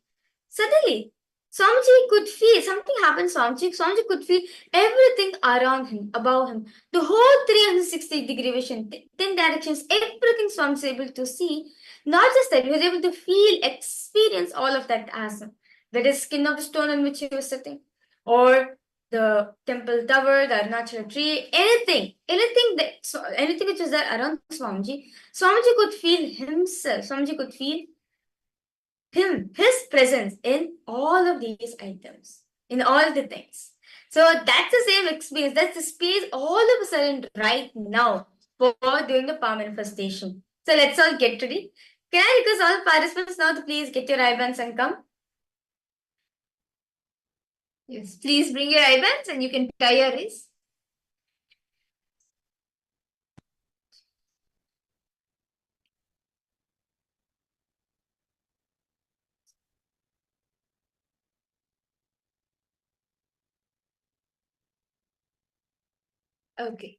suddenly Swamiji could feel something happened. Swamiji could feel everything around him, above him, the whole 360-degree vision, 10 directions, everything Swamiji was able to see. Not just that, he was able to feel, experience all of that as the skin of the stone on which he was sitting, or the temple tower, the Arunachala tree, anything which was there around Swamiji. Swamiji could feel himself. Swamiji could feel his presence in all of these items, in all the things. So that's the same experience. That's the space all of a sudden right now for doing the power manifestation. So let's all get ready. Can I request all participants now to please get your I-bands and come? Yes, please bring your I-bands and you can tie your wrist. Okay.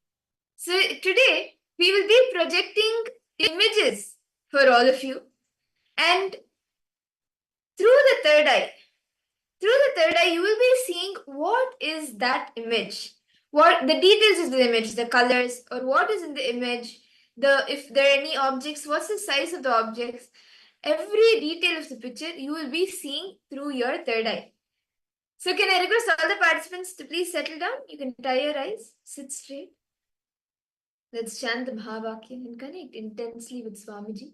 So today we will be projecting images for all of you, and through the third eye, you will be seeing what is that image, what the details of the image, the colors, or what is in the image, if there are any objects, what's the size of the objects, every detail of the picture you will be seeing through your third eye. So can I request all the participants to please settle down? You can tie your eyes, sit straight. Let's chant the Mahavakya and connect intensely with Swamiji.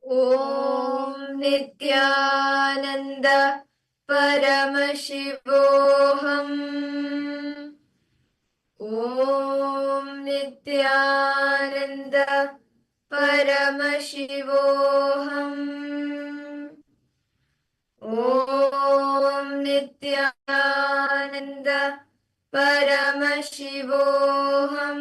Om Nithyananda Paramashivoham. Om Nithyananda Paramashivoham. Om Nithyananda Paramashivoham.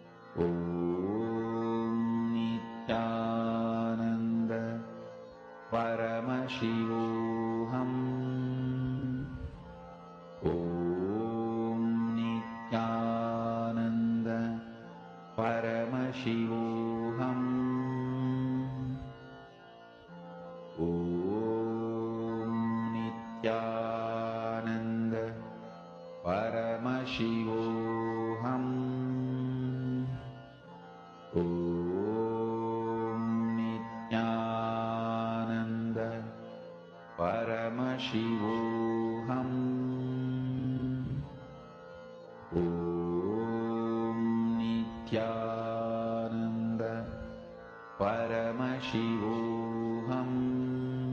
Paramashivoham Om Nithyananda Paramashivoham Om Nithyananda Paramashivoham.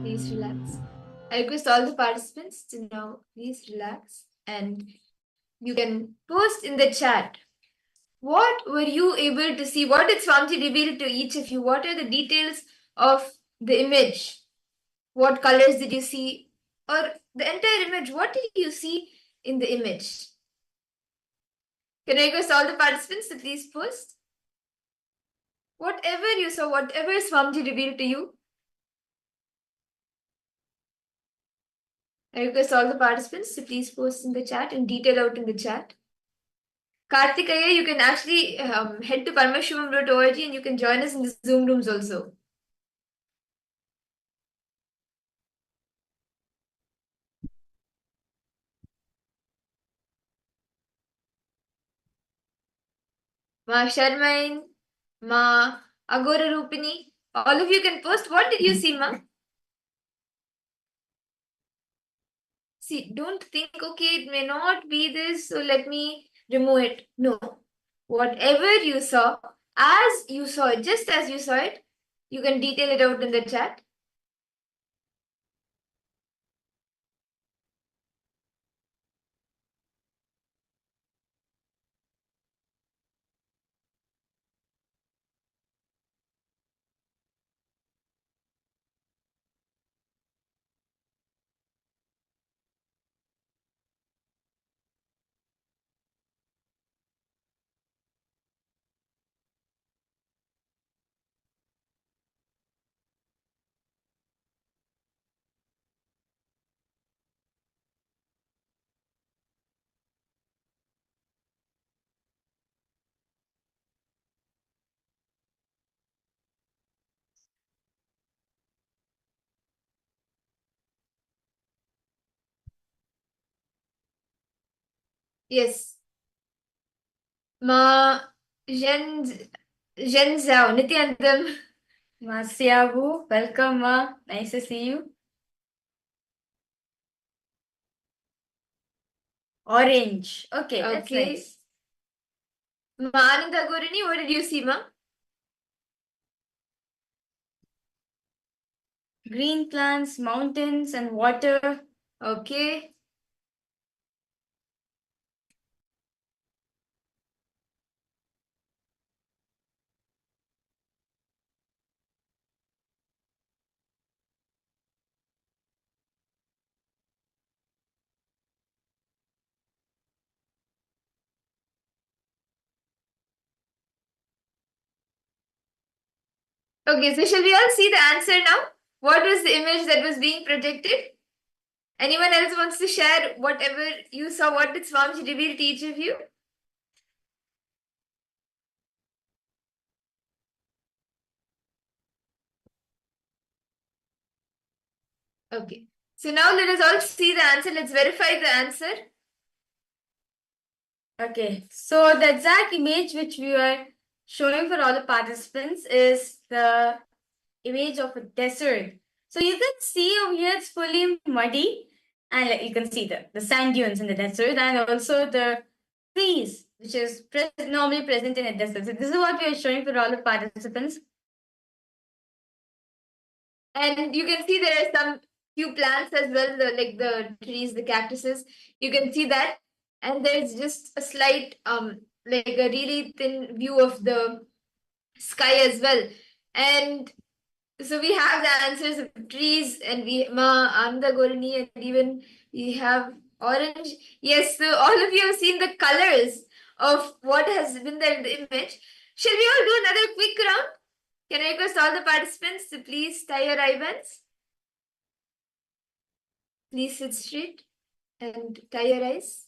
Please relax. I request all the participants to now please relax, and you can post in the chat. What were you able to see? What did Swamiji reveal to each of you? What are the details of the image? What colors did you see? Or the entire image, what did you see in the image? Can I request all the participants to please post? Whatever you saw, whatever Swamiji revealed to you. I request all the participants to please post in the chat and detail out in the chat. Kartikaya, you can actually head to paramashivoham.org and you can join us in the Zoom rooms also. Ma Sharmain, Ma Agora Rupini, all of you can post. What did you see, Ma? See, don't think, okay, it may not be this, so let me remove it. No. Whatever you saw, as you saw it, just as you saw it, you can detail it out in the chat. Yes. Ma Zhen Zhao, Nithyanandam. Ma Siabu, welcome Ma, nice to see you. Orange, okay, that's Okay. nice. Ma Ananda Gorini, what did you see, Ma? Green plants, mountains and water. Okay. Okay, so shall we all see the answer now? What was the image that was being projected? Anyone else wants to share whatever you saw? What did Swamiji reveal to each of you? Okay. So now let us all see the answer. Let's verify the answer. Okay, so the exact image which we are showing for all the participants is the image of a desert. So you can see over here it's fully muddy, and you can see the sand dunes in the desert, and also the trees which is normally present in a desert. So this is what we are showing for all the participants. And you can see there are some few plants as well, like the trees, the cactuses. You can see that. And there's just a slight, like a really thin view of the sky as well. And so we have the answers of trees, and we Ma Anda Gorini, and even we have orange. Yes, so all of you have seen the colors of what has been there in the image. Shall we all do another quick round? Can I request all the participants to please tie your ribbons? Please sit straight and tie your eyes.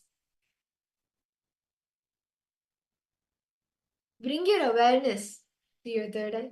Bring your awareness to your third eye.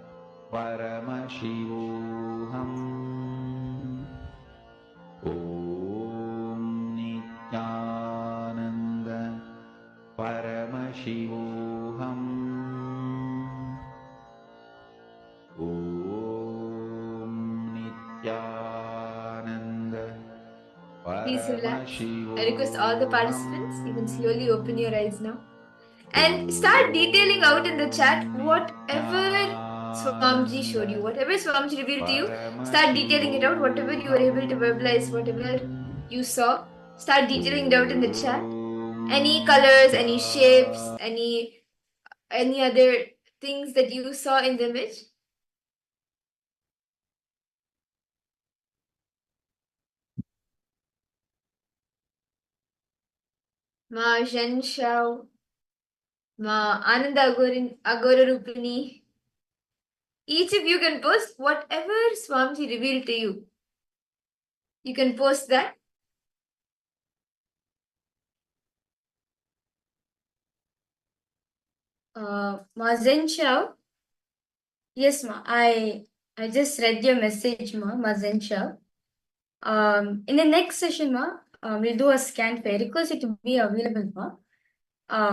Om Nithyananda Please relax. I request all the participants, you can Paramashivoham slowly open your eyes now. And start detailing out in the chat whatever Swamiji showed you, whatever Swamiji revealed to you, start detailing it out, whatever you were able to verbalize, whatever you saw, start detailing it out in the chat. Any colors, any shapes, any other things that you saw in the image. Ma Zhen Shao, Ma Ananda Agora Rupini. Each of you can post whatever Swamiji revealed to you. You can post that. Ma Zhen Shao. Yes, ma. I just read your message, ma Zhen Shao. In the next session, we'll do a scan for you. Request it to be available, ma.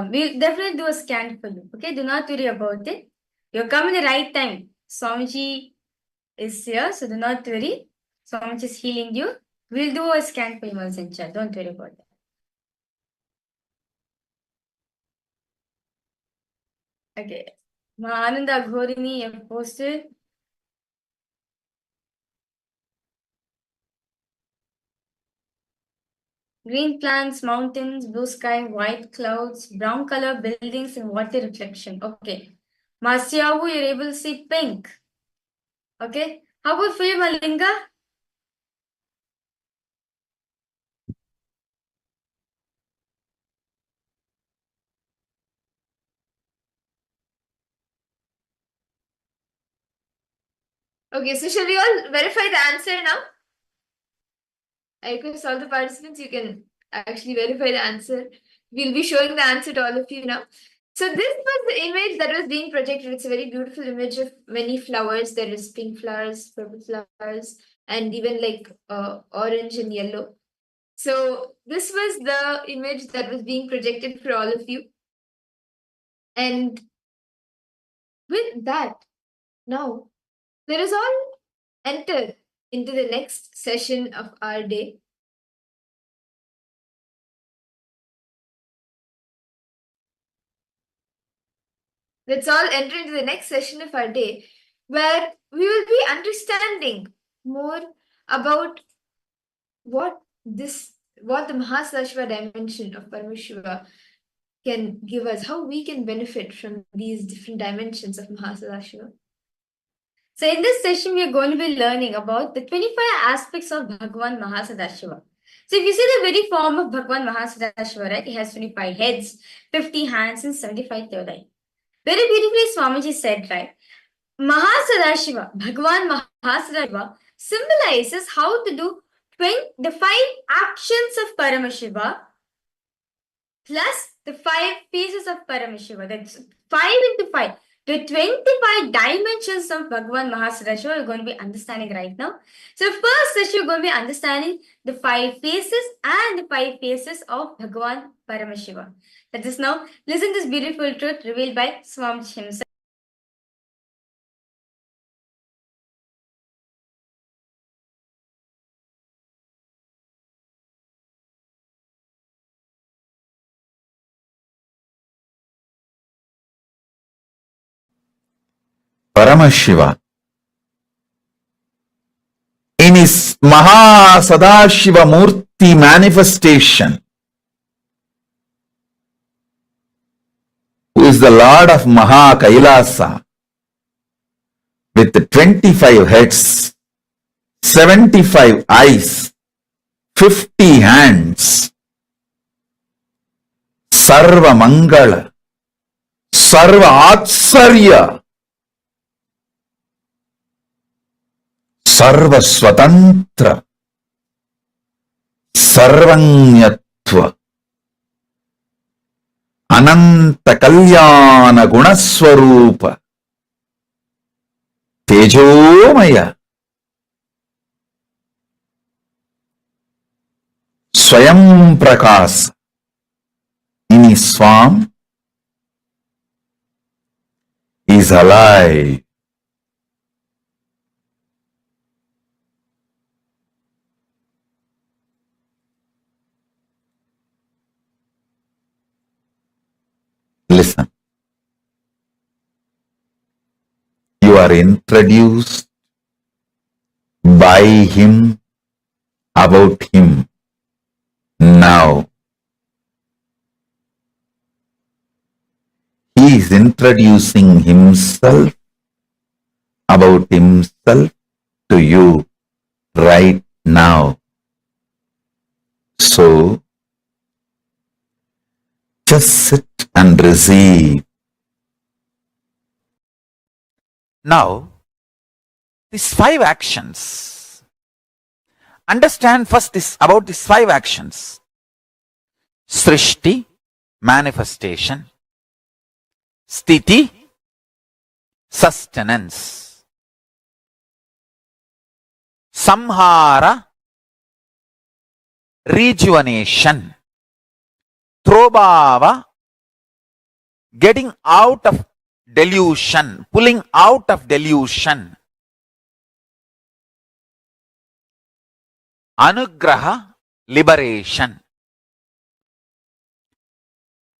We'll definitely do a scan for you. Okay, do not worry about it. You're coming the right time. Swamiji is here, so do not worry. Swamiji is healing you. We'll do a scan for you, ma Zhen Shao. Don't worry about that. Okay. Ma Ananda Ghorini have posted. Green plants, mountains, blue sky, white clouds, brown color buildings, and water reflection. Okay. Masyahu, you're able to see pink. Okay. How about for you, Malinga? Okay, so shall we all verify the answer now? I request all the participants, you can actually verify the answer. We'll be showing the answer to all of you now. So this was the image that was being projected. It's a very beautiful image of many flowers. There is pink flowers, purple flowers, and even like orange and yellow. So this was the image that was being projected for all of you. And with that, now let us all enter into the next session of our day. Let's all enter into the next session of our day, where we will be understanding more about what the Mahasadashiva dimension of Paramashiva can give us, how we can benefit from these different dimensions of Mahasadashiva. So in this session, we are going to be learning about the 25 aspects of Bhagwan Mahasadashiva. So if you see the very form of Bhagwan Mahasadashiva, right, he has 25 heads, 50 hands, and 75 third eye. Very beautifully, Swamiji said, right, Mahasadashiva, Bhagwan Mahasadashiva, symbolizes how to do the 5 actions of Paramashiva plus the 5 phases of Paramashiva. That's 5 into 5. The 25 dimensions of Bhagwan Mahasadashiva you're going to be understanding right now. So first session you're going to be understanding the 5 phases and the 5 phases of Bhagwan Paramashiva. Let us now listen to this beautiful truth revealed by Swamiji himself. Paramashiva, in his Mahasadashiva Murti manifestation, who is the Lord of KAILASA, with 25 heads, 75 eyes, 50 hands, Sarva Mangala, Sarva Atsarya, Sarva Swatantra, Sarvanyatva, Ananta Kalyana Gunaswarupa, Tejomaya, Swayam Prakasa, in his form is alive. Listen. You are introduced by him about him. Now, he is introducing himself about himself to you right now. So, just sit and receive. Now, these 5 actions. Understand first this about these 5 actions. Srishti, manifestation. Sthiti, sustenance. Samhara, rejuvenation. Trobhava, getting out of delusion, pulling out of delusion. Anugraha, liberation.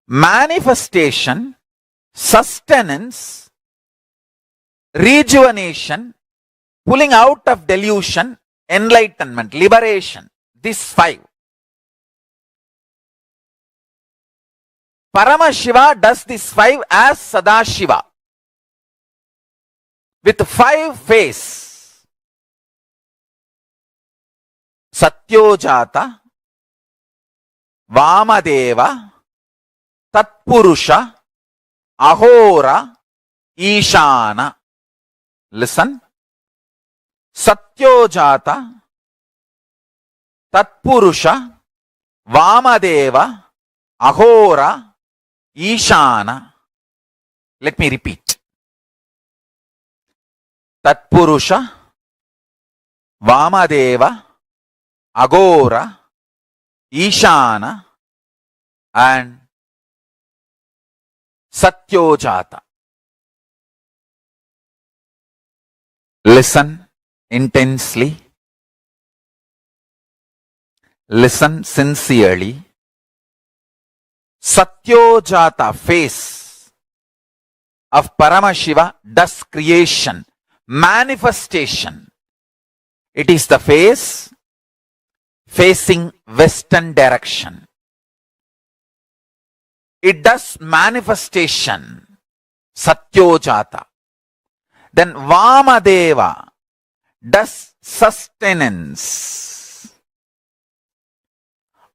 Manifestation, sustenance, rejuvenation, pulling out of delusion, enlightenment, liberation. These 5. Paramashiva does these 5 as Sadashiva with 5 faces. Satyojata, Vamadeva, Tatpurusha, Ahora, Ishana. Listen. Satyojata, Tatpurusha, Vamadeva, Ahora, Ishana. Let me repeat. Tatpurusha, Vamadeva, Agora, Ishana, and Satyojata. Listen intensely. Listen sincerely. Satyojata face of Paramashiva does creation, manifestation. It is the face facing western direction. It does manifestation, Satyojata. Then Vamadeva does sustenance.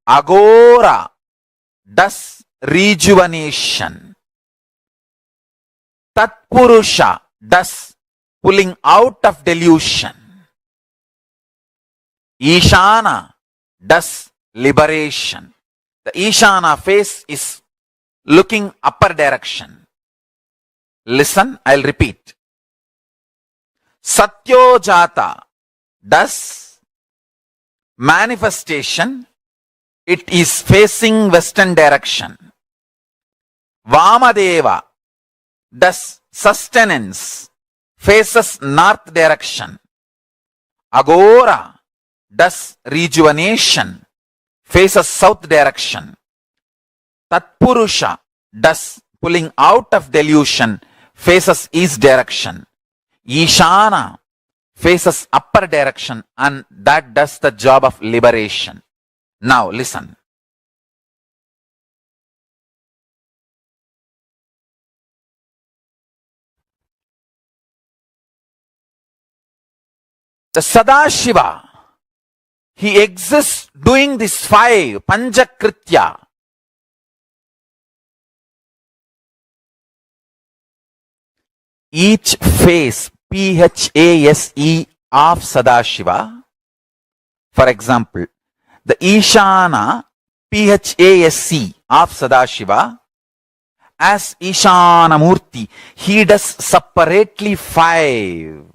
Agora does rejuvenation. Tatpurusha does pulling out of delusion. Ishana does liberation. The Ishana face is looking upper direction. Listen, I'll repeat. Satyojata does manifestation. It is facing western direction. Vamadeva does sustenance, faces north direction. Agora does rejuvenation, faces south direction. Tatpurusha does pulling out of delusion, faces east direction. Ishana faces upper direction, and that does the job of liberation. Now listen. The Sadashiva, he exists doing these 5 Panchakritya. Each phase, PHASE of Sadashiva, for example, the Ishana, PHASC of Sadashiva, as Ishana Murti, he does separately 5.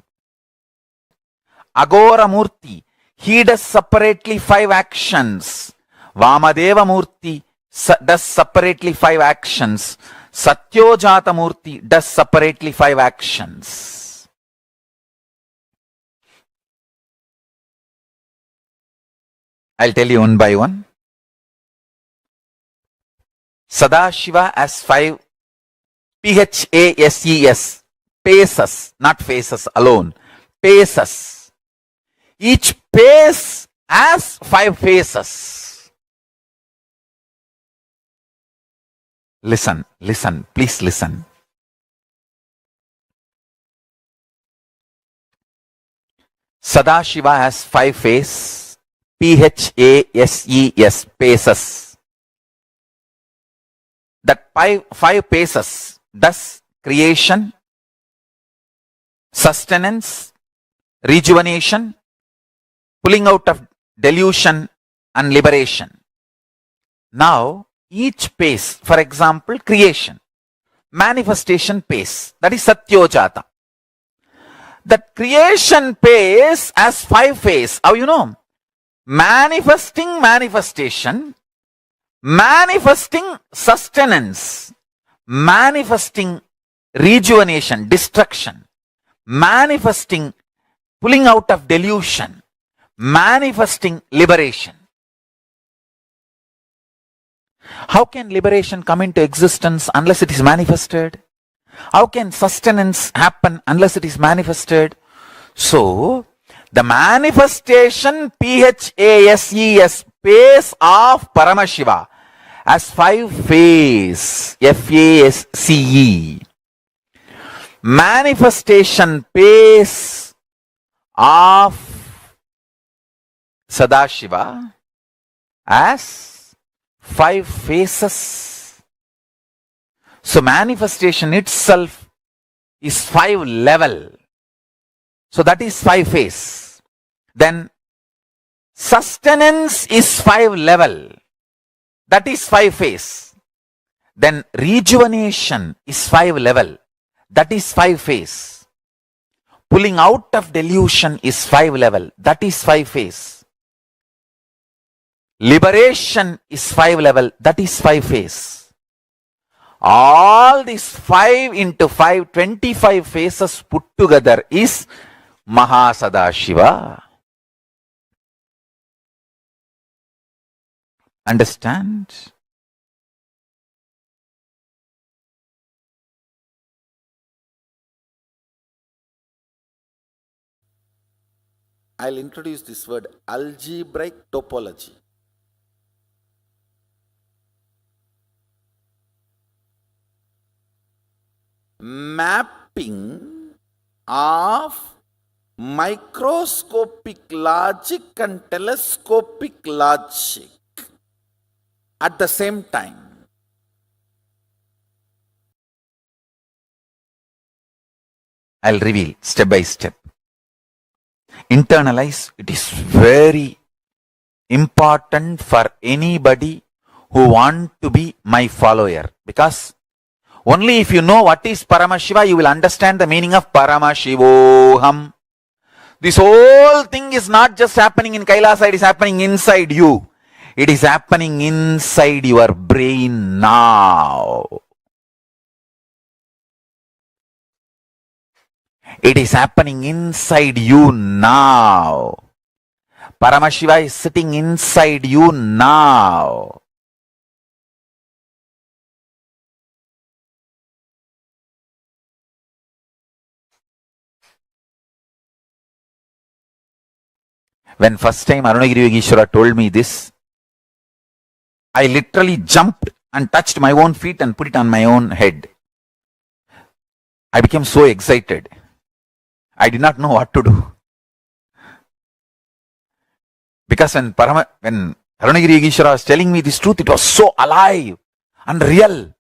Agora Murti, he does separately 5 actions. Vamadeva Murti does separately 5 actions. Satyojata Murti does separately 5 actions. I'll tell you one by one. Sadashiva has 5 PHASES, paces, not faces alone, paces. Each pace has 5 phases. Listen, please listen. Sadashiva has 5 phases, PHASES, paces. That 5 paces does creation, sustenance, rejuvenation, pulling out of delusion and liberation. Now, each pace, for example, creation, manifestation pace, that is Satyojata. That creation pace has 5 phases. How you know? Manifesting manifestation, manifesting sustenance, manifesting rejuvenation, destruction, manifesting pulling out of delusion, manifesting liberation. How can liberation come into existence unless it is manifested? How can sustenance happen unless it is manifested? So, the manifestation PHASES, pace of Paramashiva, has 5 phases, FASCE. Manifestation pace of Sadashiva has 5 phases. So manifestation itself is 5 level. So that is 5 phase. Then sustenance is 5 level. That is 5 phase. Then rejuvenation is 5 level. That is 5 phase. Pulling out of delusion is 5 level. That is 5 phase. Liberation is 5 level. That is 5 phase. All these 5 into 5, 25 phases put together is Mahasadashiva. Understand? I'll introduce this word, algebraic topology. Mapping of microscopic logic and telescopic logic at the same time. I'll reveal step by step. Internalize. It is very important for anybody who want to be my follower, because only if you know what is Paramashiva, you will understand the meaning of Paramashivoham. This whole thing is not just happening in KAILASA, it is happening inside you. It is happening inside your brain now. It is happening inside you now. Paramashiva is sitting inside you now. When first time Arunagiri Yogeshwara told me this, I literally jumped and touched my own feet and put it on my own head. I became so excited. I did not know what to do. Because when Arunagiri Yogeshwara was telling me this truth, it was so alive and real.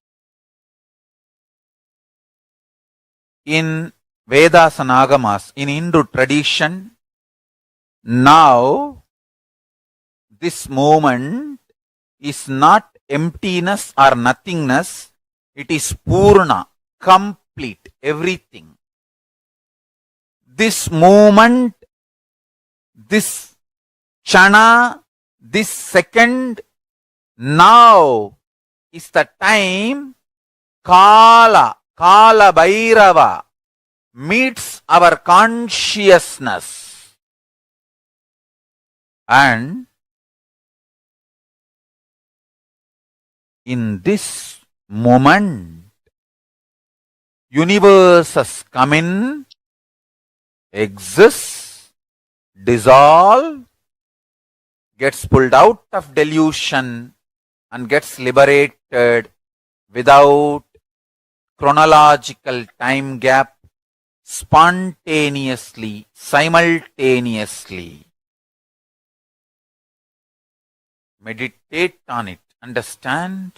In Vedas and Agamas, in Hindu tradition, now this moment is not emptiness or nothingness, it is Purna, complete, everything. This moment, this Chana, this second, now is the time Kala Bhairava meets our consciousness, and in this moment, universes come in, exists, dissolve, gets pulled out of delusion and gets liberated without chronological time gap, spontaneously, simultaneously. Meditate on it. Understand?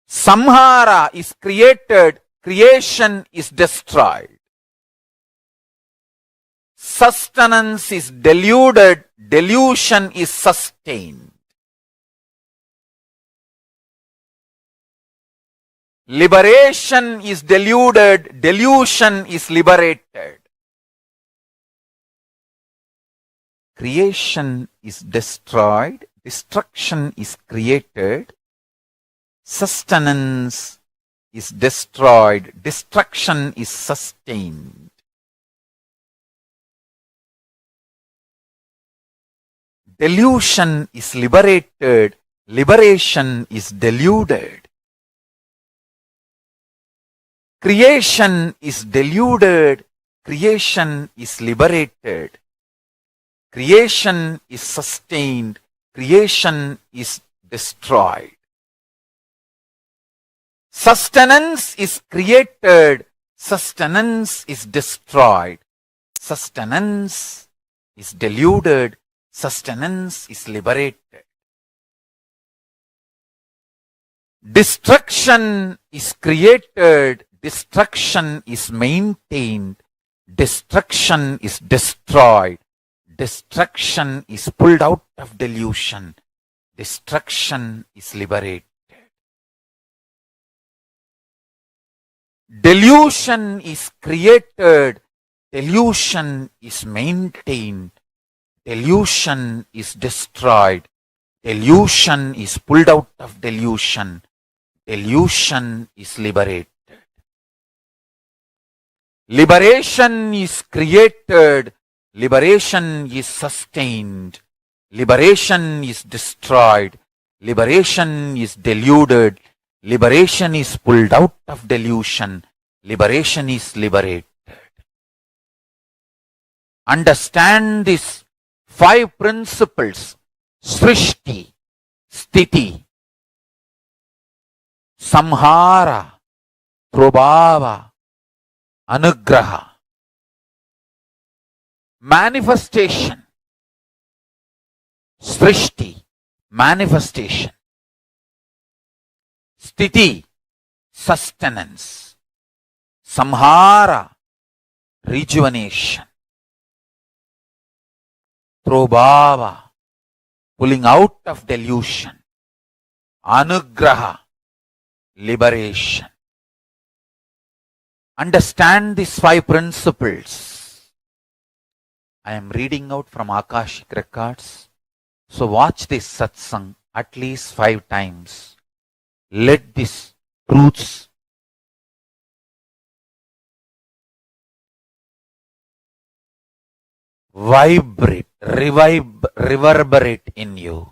Samhara is created, creation is destroyed. Sustenance is deluded, delusion is sustained. Liberation is deluded, delusion is liberated. Creation is destroyed, destruction is created. Sustenance is destroyed, destruction is sustained. Delusion is liberated, liberation is deluded. Creation is deluded, creation is liberated. Creation is sustained, creation is destroyed. Sustenance is created, sustenance is destroyed. Sustenance is deluded, sustenance is liberated. Destruction is created, destruction is maintained. Destruction is destroyed. Destruction is pulled out of delusion. Destruction is liberated. Delusion is created. Delusion is maintained. Delusion is destroyed. Delusion is pulled out of delusion. Delusion is liberated. Liberation is created. Liberation is sustained. Liberation is destroyed. Liberation is deluded. Liberation is pulled out of delusion. Liberation is liberated. Understand these 5 principles: Srishti, Sthiti, Samhara, Prabhava, Anugraha. Manifestation. Srishti, manifestation. Sthiti, sustenance. Samhara, rejuvenation. Prabhava, pulling out of delusion. Anugraha, liberation. Understand these 5 principles. I am reading out from Akashic records. So watch this satsang at least 5 times. Let these truths vibrate, reverberate in you.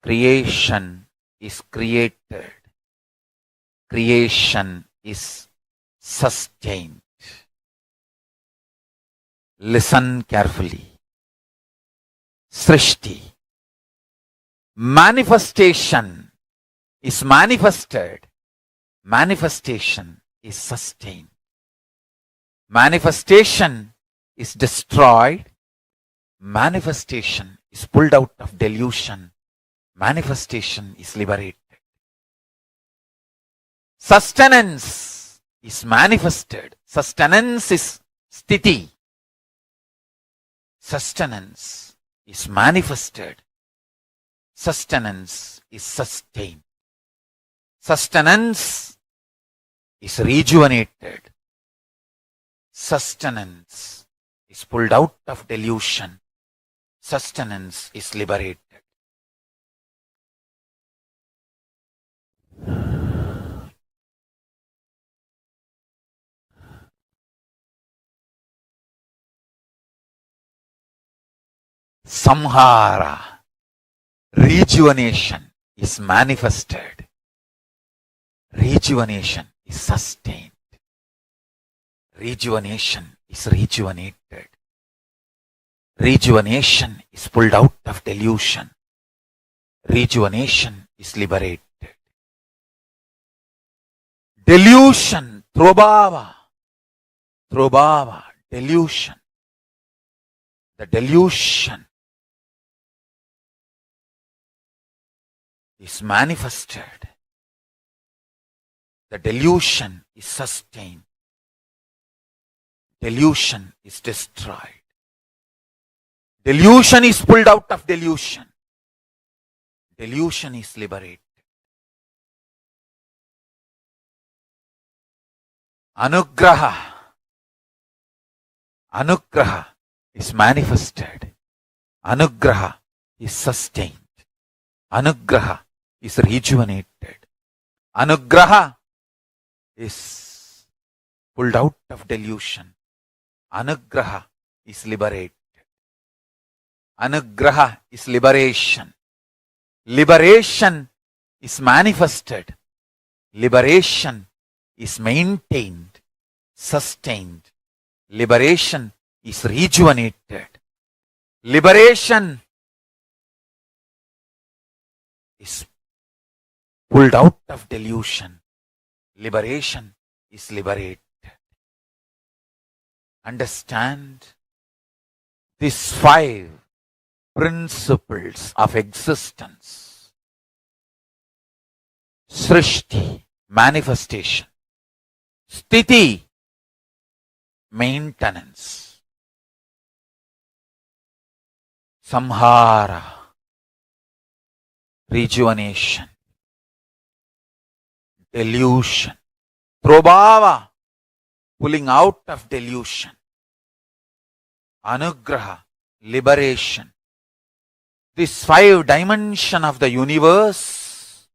Creation is created. Creation is sustained. Listen carefully. Srishti. Manifestation is manifested. Manifestation is sustained. Manifestation is destroyed. Manifestation is pulled out of delusion. Manifestation is liberated. Sustenance is manifested. Sustenance is sthiti. Sustenance is manifested. Sustenance is sustained. Sustenance is rejuvenated. Sustenance is pulled out of delusion. Sustenance is liberated. samhara, rejuvenation is manifested. Rejuvenation is sustained. Rejuvenation is rejuvenated. Rejuvenation is pulled out of delusion. Rejuvenation is liberated. Delusion, trobhava, delusion. The delusion is manifested. The delusion is sustained. Delusion is destroyed. Delusion is pulled out of delusion. Delusion is liberated. Anugraha. Anugraha is manifested. Anugraha is sustained. Anugraha is rejuvenated. Anugraha is pulled out of delusion. Anugraha is liberated. Anugraha is liberation. Liberation is manifested. Liberation is maintained, sustained. Liberation is rejuvenated. Liberation is pulled out of delusion. Liberation is liberated. Understand these 5 principles of existence. Srishti, manifestation. Sthiti, maintenance. Samhara, rejuvenation. Delusion. Trobhava, pulling out of delusion. Anugraha, liberation. This 5 dimension of the universe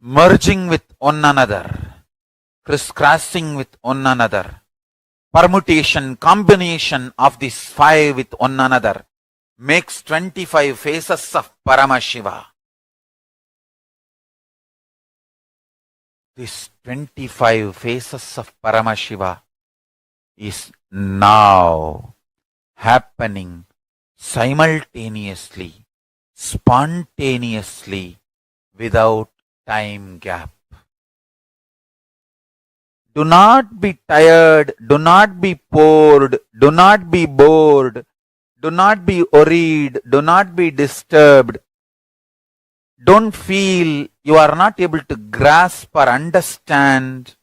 merging with one another, crisscrossing with one another, permutation, combination of these 5 with one another makes 25 faces of Paramashiva. This 25 faces of Paramashiva is now happening simultaneously, spontaneously, without time gap. Do not be tired, do not be bored, do not be bored, do not be worried, do not be disturbed. Don't feel you are not able to grasp or understand.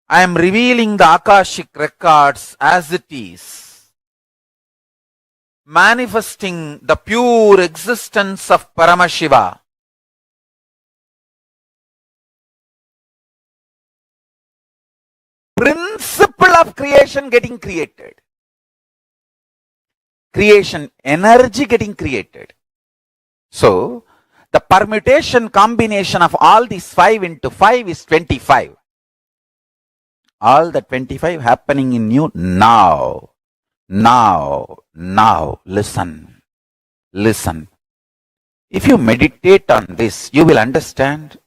I am revealing the Akashic records as it is, manifesting the pure existence of Paramashiva. Principle of creation getting created. Creation energy getting created. So, the permutation combination of all these 5 into 5 is 25. All the 25 happening in you now. Now. Listen. Listen. If you meditate on this, you will understand.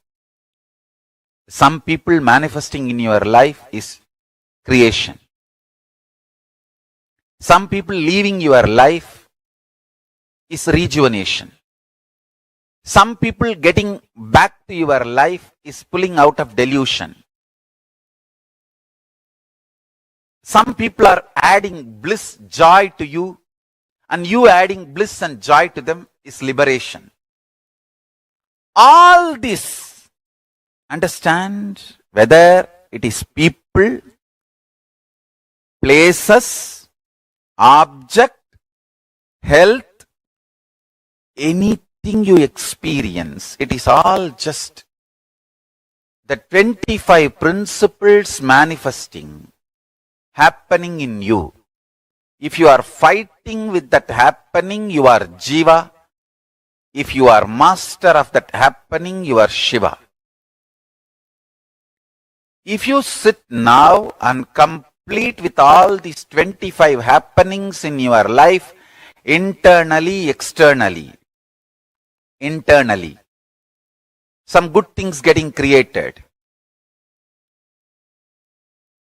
Some people manifesting in your life is creation. Some people leaving your life is rejuvenation. Some people getting back to your life is pulling out of delusion. Some people are adding bliss, joy to you, and you adding bliss and joy to them is liberation. All this, understand, whether it is people, places, object, health, anything you experience, it is all just the 25 principles manifesting, happening in you. If you are fighting with that happening, you are Jiva. If you are master of that happening, you are Shiva. If you sit now and complete with all these 25 happenings in your life, internally, externally. Internally. Some good things getting created.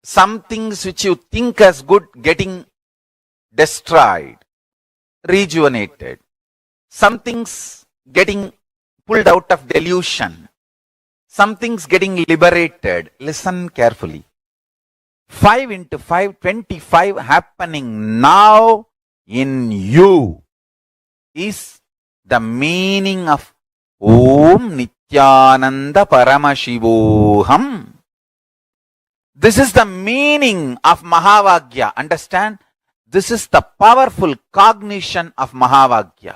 Some things which you think as good getting destroyed, rejuvenated. Some things getting pulled out of delusion. Some things getting liberated. Listen carefully. 5 into 5, 25 happening now in you is the meaning of Om Nithyananda Paramashivoham. This is the meaning of Mahavagya. Understand? This is the powerful cognition of Mahavagya.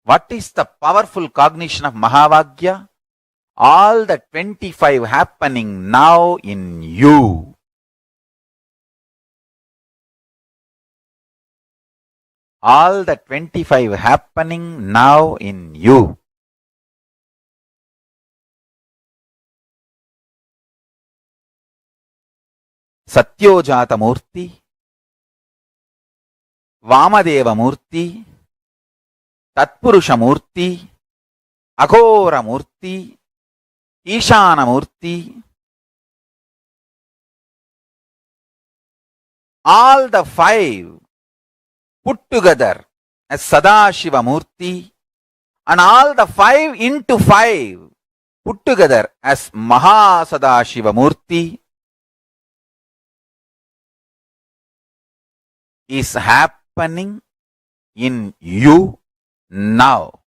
What is the powerful cognition of Mahavagya? All the 25 happening now in you. All the 25 happening now in you. Satyojata Murti, Vamadeva Murti, Tatpurusha Murti, Aghora Murti, Ishana Murti. All the 5 put together as Sadashiva Murti, and all the 5 into 5 put together as Mahasadashiva Murti is happening in you now.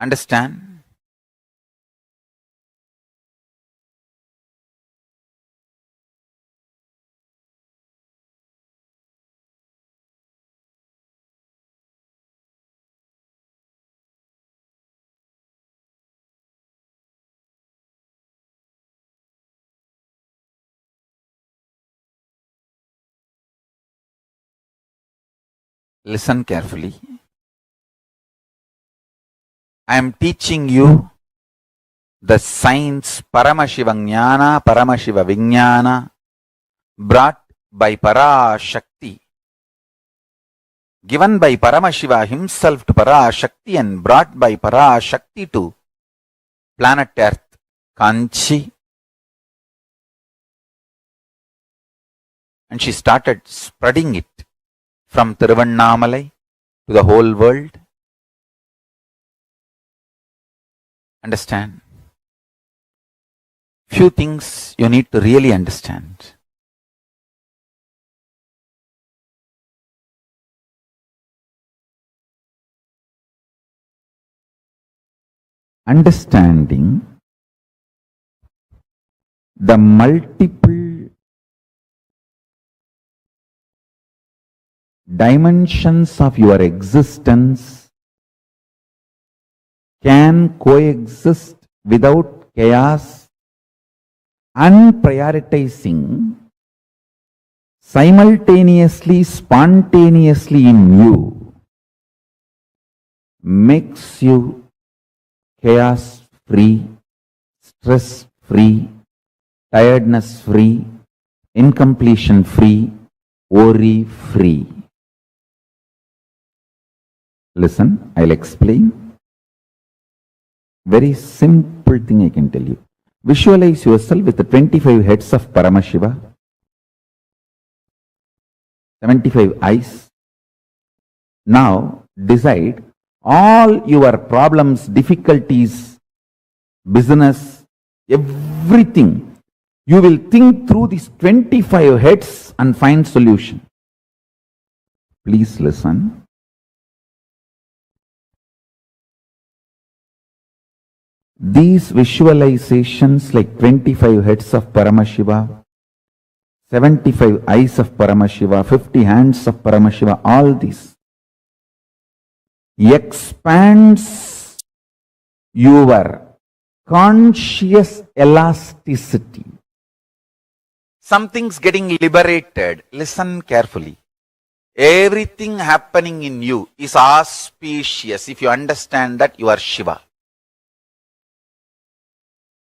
Understand? Listen carefully. I am teaching you the science Paramashiva Jnana, Paramashiva Vijnana, brought by Parashakti, given by Paramashiva himself to Parashakti and brought by Parashakti to planet Earth, Kanchi. And she started spreading it from Tiruvannamalai to the whole world. Understand? Few things you need to really understand. Understanding the multiple dimensions of your existence can coexist without chaos and prioritizing simultaneously, spontaneously in you makes you chaos free, stress free, tiredness free, incompletion free, worry free. Listen, I'll explain. Very simple thing I can tell you. Visualize yourself with the 25 heads of Paramashiva, 75 eyes. Now decide all your problems, difficulties, business, everything. You will think through these 25 heads and find solution. Please listen. These visualizations like 25 heads of Paramashiva, 75 eyes of Paramashiva, 50 hands of Paramashiva, all these expands your conscious elasticity. Something's getting liberated. Listen carefully. Everything happening in you is auspicious. If you understand that, you are Shiva.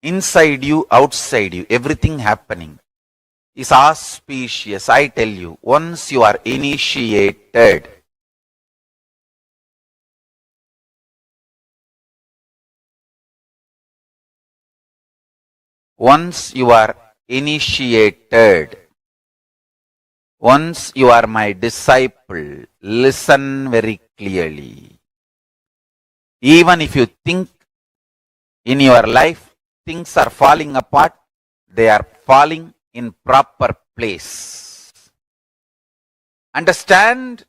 inside you, outside you, everything happening is auspicious. I tell you, once you are initiated, once you are initiated, once you are my disciple, listen very clearly. Even if you think in your life things are falling apart, they are falling in proper place. Understand?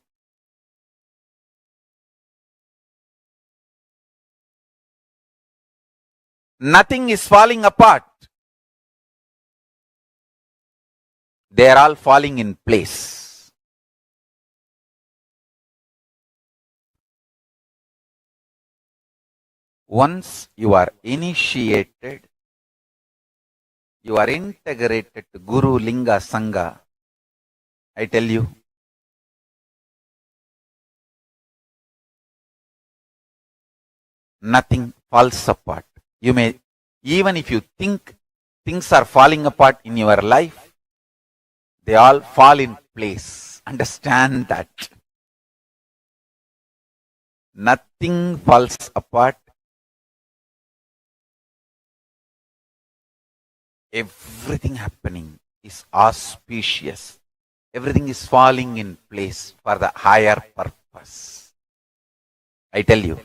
Nothing is falling apart. They are all falling in place. Once you are initiated, you are integrated to Guru, Linga, Sangha, I tell you, nothing falls apart. You may, even if you think things are falling apart in your life, they all fall in place. Understand that. Nothing falls apart. Everything happening is auspicious. Everything is falling in place for the higher purpose. I tell you.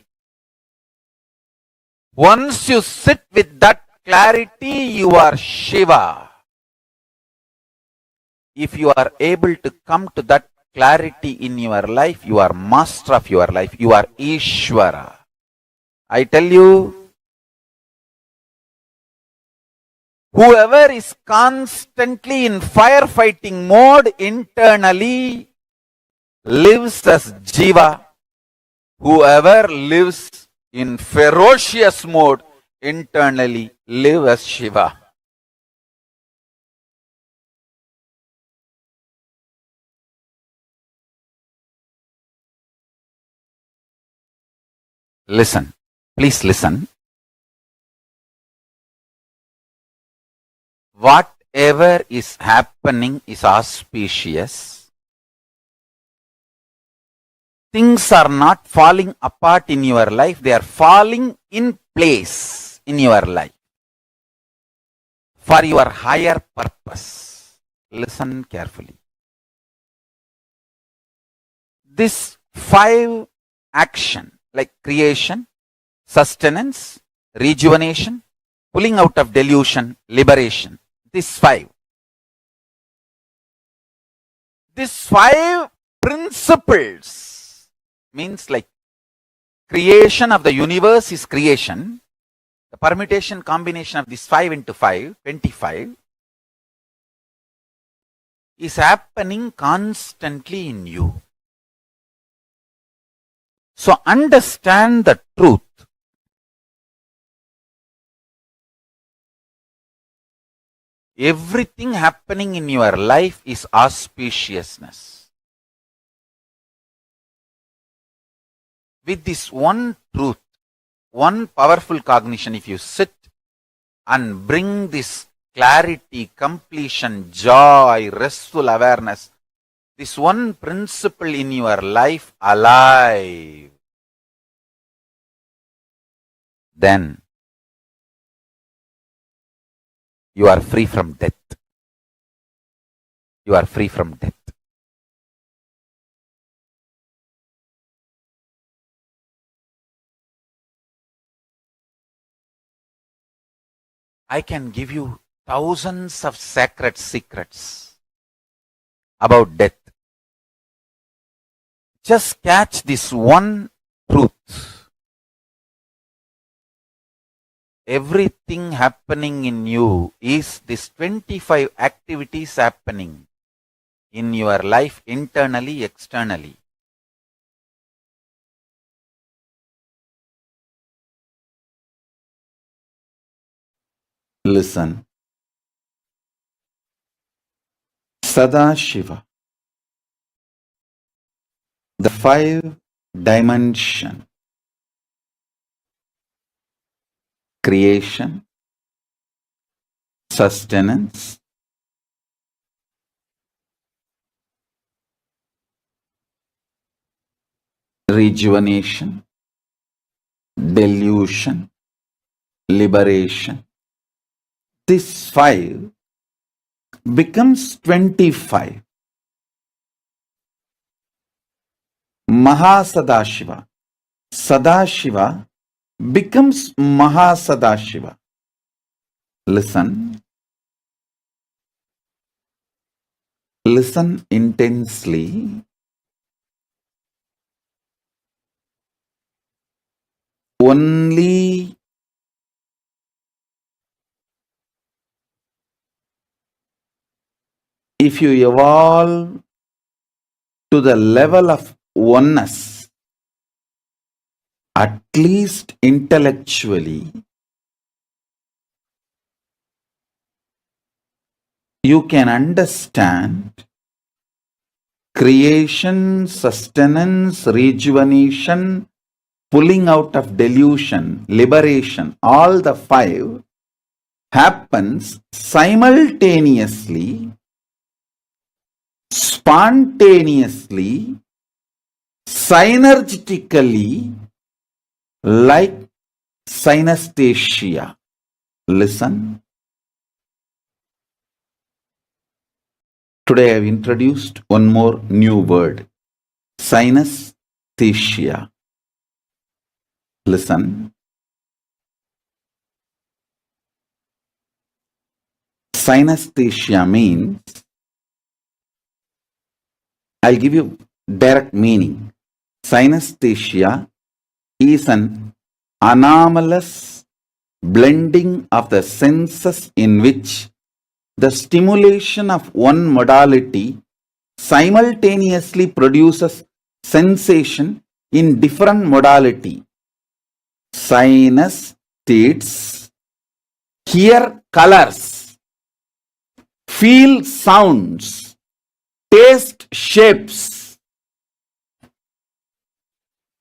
Once you sit with that clarity, you are Shiva. If you are able to come to that clarity in your life, you are master of your life. You are Ishvara. I tell you, whoever is constantly in firefighting mode internally lives as Jiva. Whoever lives in ferocious mode internally lives as Shiva. Listen, please listen. Whatever is happening is auspicious. Things are not falling apart in your life, they are falling in place in your life for your higher purpose. Listen carefully. This 5 action like creation, sustenance, rejuvenation, pulling out of delusion, liberation. These 5 principles means like creation of the universe is creation. The permutation combination of this 5 into 5, 25, is happening constantly in you. So understand the truth. Everything happening in your life is auspiciousness. With this one truth, one powerful cognition, if you sit and bring this clarity, completion, joy, restful awareness, this one principle in your life alive, then you are free from death. You are free from death. I can give you thousands of sacred secrets about death. Just catch this one truth. Everything happening in you is this 25 activities happening in your life internally, externally. Listen. Sadashiva, the 5 dimension, creation, sustenance, rejuvenation, delusion, liberation. This 5 becomes 25. Mahasadashiva. Sadashiva becomes Mahasadashiva. Listen. Listen intensely. Only if you evolve to the level of oneness, at least intellectually, you can understand creation, sustenance, rejuvenation, pulling out of delusion, liberation, all the 5 happens simultaneously, spontaneously, synergetically, like synesthesia. Listen. Today I have introduced one more new word, synesthesia. Listen. Synesthesia means, I'll give you direct meaning. Synesthesia is an anomalous blending of the senses in which the stimulation of one modality simultaneously produces sensation in different modality. Synesthetes hear colors, feel sounds, taste shapes.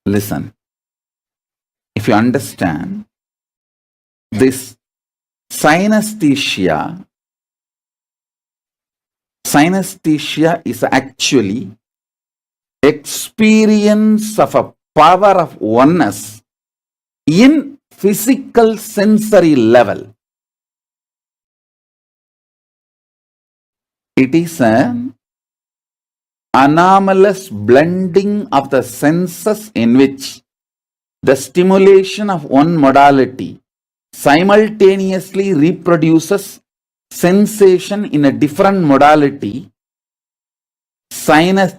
Listen. If you understand this synesthesia is actually experience of a power of oneness in physical sensory level. It is an anomalous blending of the senses in which the stimulation of one modality simultaneously reproduces sensation in a different modality. Synesthetes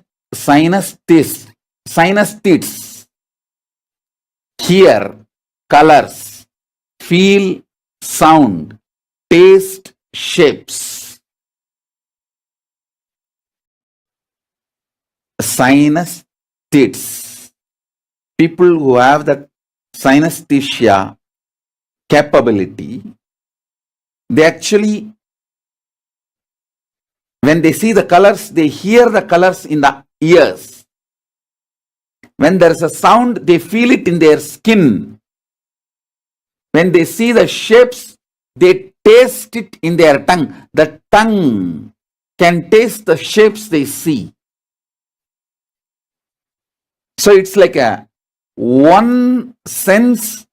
hear colors, feel sound, taste shapes. Synesthetes, people who have that synesthesia capability, they actually, when they see the colors, they hear the colors in the ears. When there is a sound, they feel it in their skin. When they see the shapes, they taste it in their tongue. The tongue can taste the shapes they see. So it's like a one sense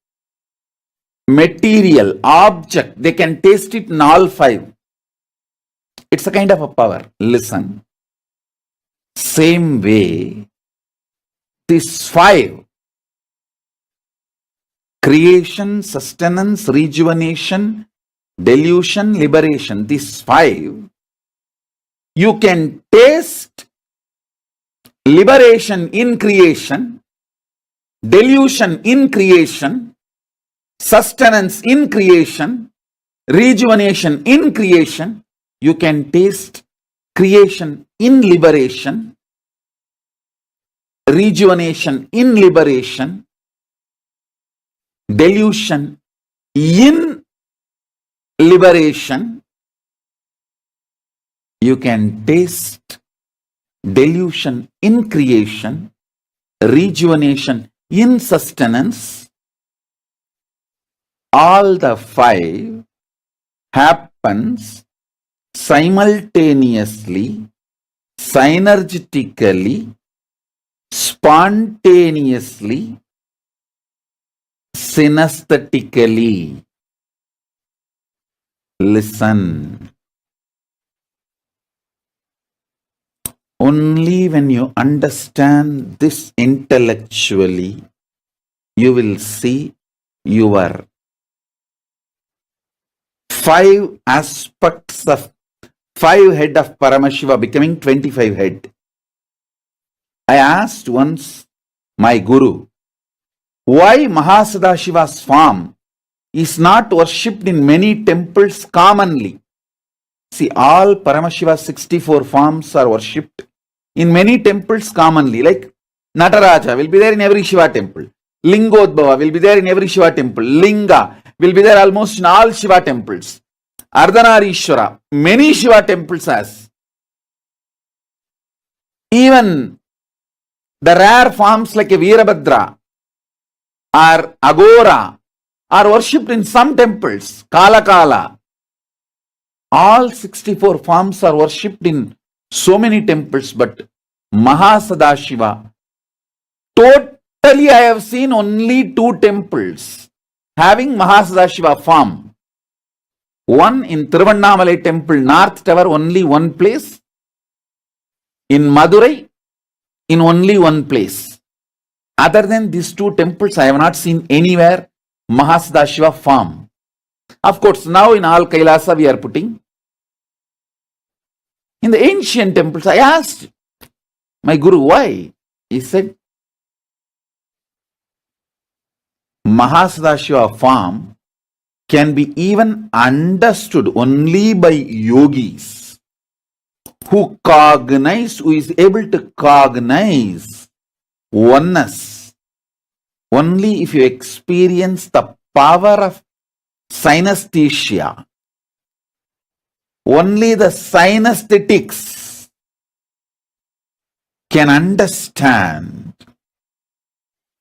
material, object. They can taste it in all 5. It's a kind of a power. Listen. Same way, these 5, creation, sustenance, rejuvenation, delusion, liberation, these 5, you can taste liberation in creation, delusion in creation, sustenance in creation, rejuvenation in creation. You can taste creation in liberation, rejuvenation in liberation, delusion in liberation. You can taste delusion in creation, rejuvenation in sustenance. All the 5 happen happens simultaneously, synergetically, spontaneously, synesthetically. Listen. Only when you understand this intellectually, you will see your 5 aspects of 5 head of Paramashiva becoming 25 head. I asked once my guru, why Mahasadashiva's form is not worshipped in many temples commonly? See, all Paramashiva's 64 forms are worshipped in many temples commonly, like Nataraja will be there in every Shiva temple. Lingodbhava will be there in every Shiva temple. Linga will be there almost in all Shiva temples. Ardhanarishwara, many Shiva temples has. Even the rare forms like a Veerabhadra or Agora are worshipped in some temples. Kala. All 64 forms are worshipped in so many temples, but Mahasadashiva, totally I have seen only 2 temples having Mahasadashiva form. One in Tiruvannamalai temple, North Tower, only one place. In Madurai, in only one place. Other than these 2 temples, I have not seen anywhere Mahasadashiva form. Of course, now in all KAILASA we are putting. In the ancient temples, I asked my guru why. He said, Mahasadashiva form can be even understood only by yogis who is able to cognize oneness only if you experience the power of synesthesia. Only the synesthetics can understand.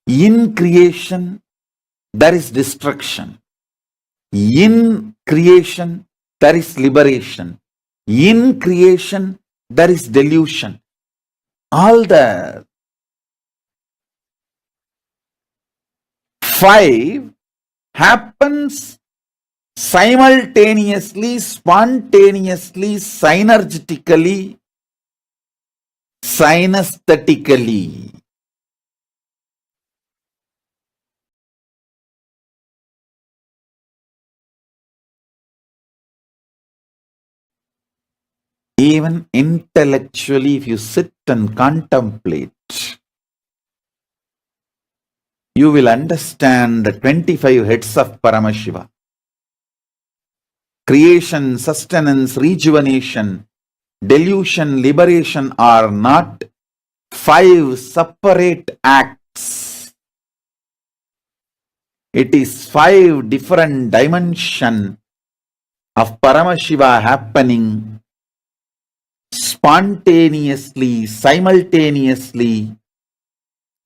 In creation, there is destruction. In creation, there is liberation. In creation, there is delusion. All the 5 happens simultaneously, spontaneously, synergetically, synesthetically. Even intellectually, if you sit and contemplate, you will understand the 25 heads of Paramashiva. Creation, sustenance, rejuvenation, delusion, liberation are not 5 separate acts. It is 5 different dimensions of Paramashiva happening spontaneously, simultaneously,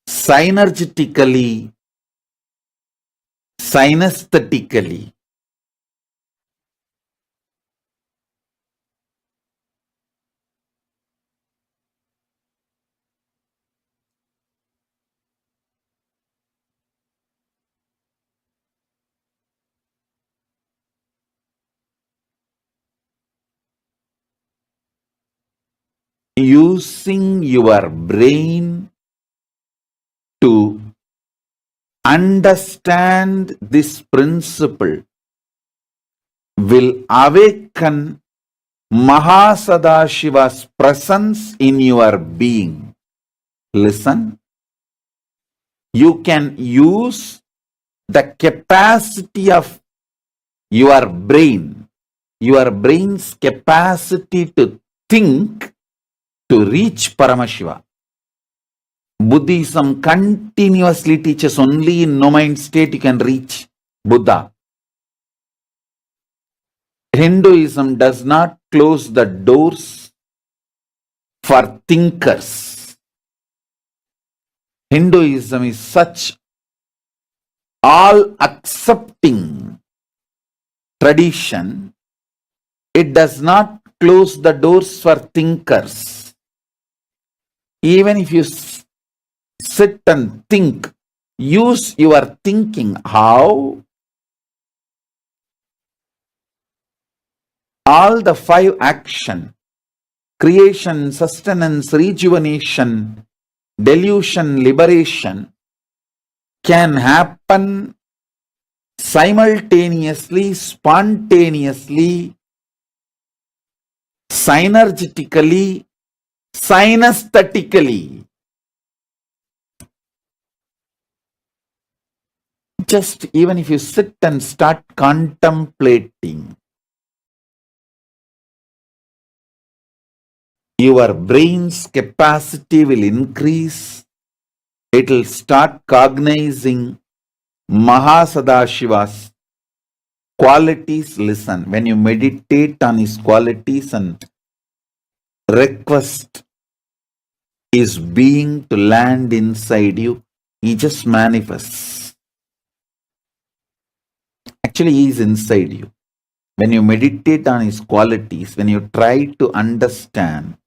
synergetically, synesthetically. Using your brain to understand this principle will awaken Mahasadashiva's presence in your being. Listen, you can use the capacity of your brain's capacity to think to reach Paramashiva. Buddhism continuously teaches only in no mind state you can reach Buddha. Hinduism does not close the doors for thinkers. Hinduism is such all accepting tradition It does not close the doors for thinkers. Even if you sit and think, use your thinking. How? All the 5 action, creation, sustenance, rejuvenation, delusion, liberation, can happen simultaneously, spontaneously, synergetically, synesthetically. Just even if you sit and start contemplating, your brain's capacity will increase. It will start cognizing Mahasadashiva's qualities. Listen, when you meditate on his qualities and request his being to land inside you, he just manifests. Actually, he is inside you. When you meditate on his qualities, when you try to understand,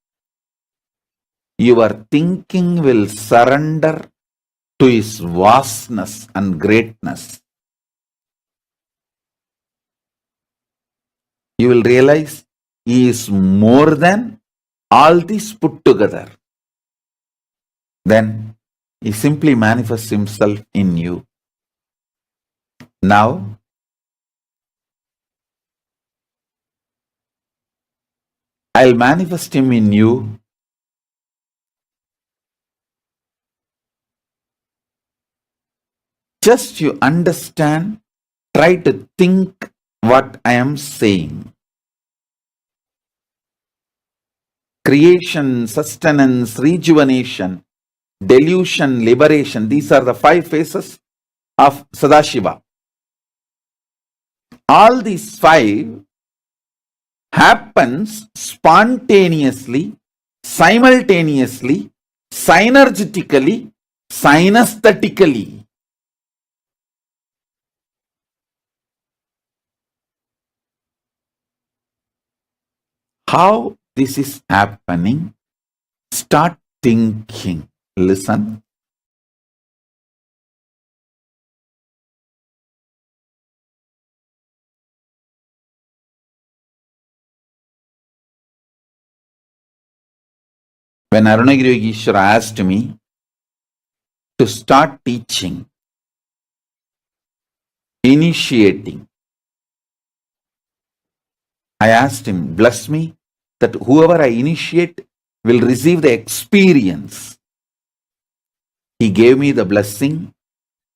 your thinking will surrender to his vastness and greatness. You will realize he is more than all these put together. Then he simply manifests himself in you. Now, I'll manifest him in you. Just you understand, try to think what I am saying. Creation, sustenance, rejuvenation, delusion, liberation. These are the 5 phases of Sadashiva. All these 5 happens spontaneously, simultaneously, synergetically, synesthetically. How this is happening? Start thinking. Listen. When Arunagiri Yogeshwara asked me to start teaching, initiating, I asked him, bless me that whoever I initiate will receive the experience. He gave me the blessing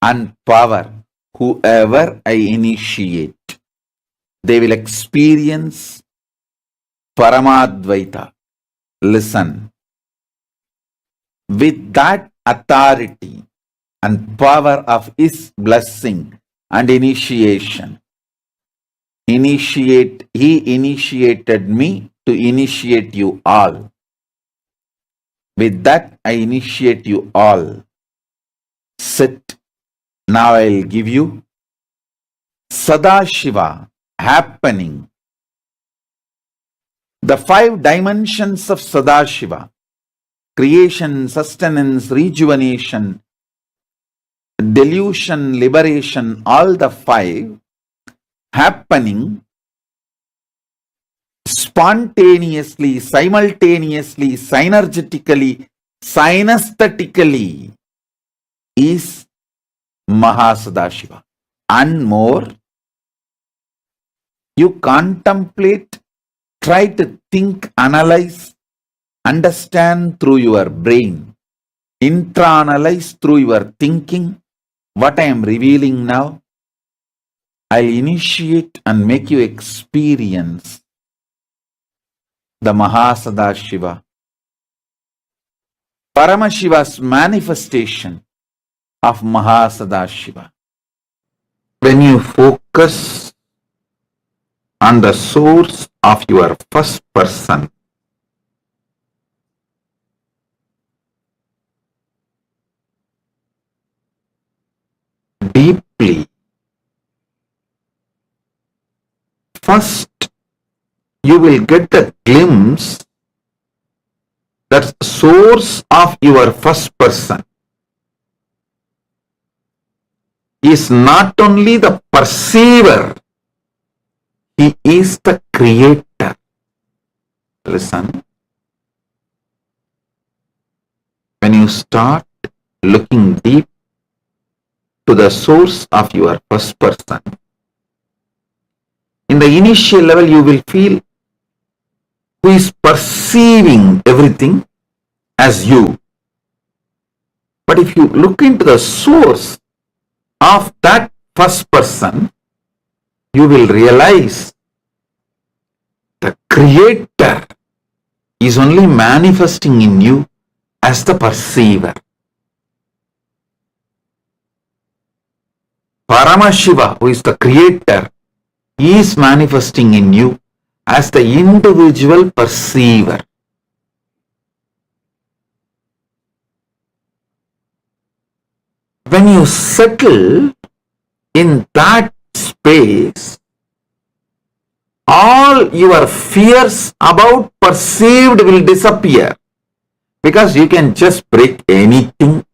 and power. Whoever I initiate, they will experience Paramadvaita. Listen. With that authority and power of his blessing and initiation, he initiated me to initiate you all. With that, I initiate you all. Sit. Now I'll give you Sadashiva happening. The 5 dimensions of Sadashiva: creation, sustenance, rejuvenation, delusion, liberation, all the 5 happening spontaneously, simultaneously, synergetically, synesthetically is Mahasadashiva. And more, you contemplate, try to think, analyze, understand through your brain, intra-analyze through your thinking what I am revealing now. I'll initiate and make you experience the Mahasadashiva, Paramashiva's manifestation of Mahasadashiva. When you focus on the source of your first person, deeply, first you will get the glimpse that source of your first person is not only the perceiver, he is the creator. Listen, when you start looking deep to the source of your first person, in the initial level you will feel who is perceiving everything as you. But if you look into the source of that first person, you will realize the creator is only manifesting in you as the perceiver. Paramashiva, who is the creator, is manifesting in you as the individual perceiver. When you settle in that space, all your fears about perceived will disappear, because you can just break anything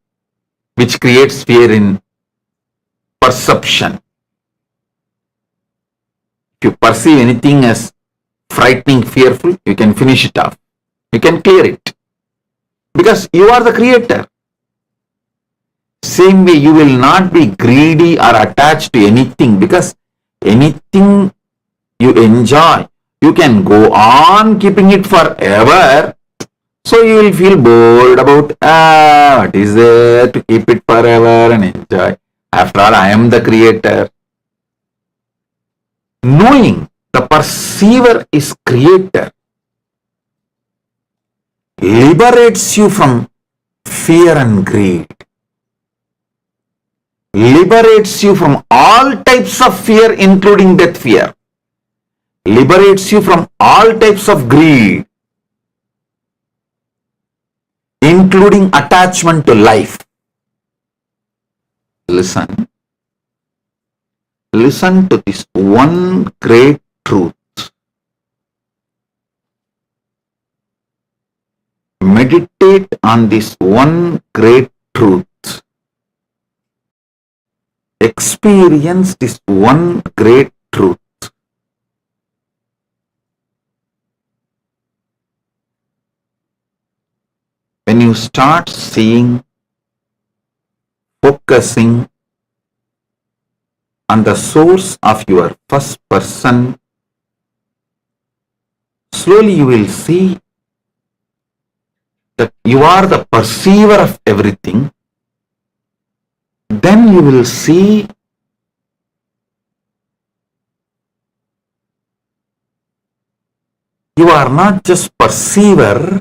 which creates fear in perception. If you perceive anything as frightening, fearful, you can finish it off. You can clear it, because you are the creator. Same way, you will not be greedy or attached to anything, because anything you enjoy, you can go on keeping it forever. So you will feel bored about, what is there to keep it forever and enjoy? After all, I am the creator. Knowing the perceiver is creator liberates you from fear and greed. Liberates you from all types of fear, including death fear. Liberates you from all types of greed, including attachment to life. Listen. Listen to this one great truth. Meditate on this one great truth. Experience this one great truth. When you start seeing, focusing on the source of your first person, slowly you will see that you are the perceiver of everything. Then you will see you are not just perceiver.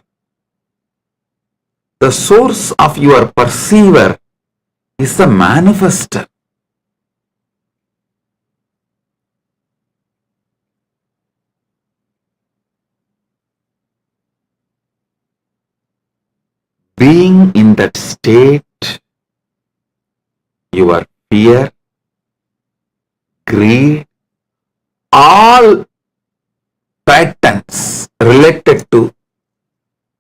The source of your perceiver is the manifester. Being in that state, your fear, greed, all patterns related to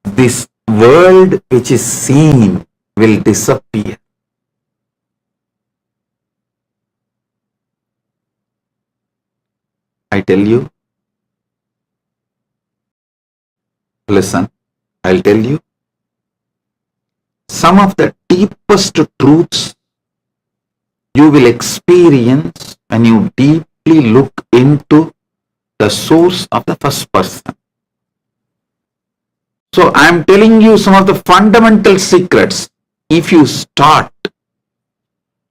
this world which is seen will disappear. I tell you, listen, I'll tell you some of the deepest truths you will experience when you deeply look into the source of the first person. So I am telling you some of the fundamental secrets. If you start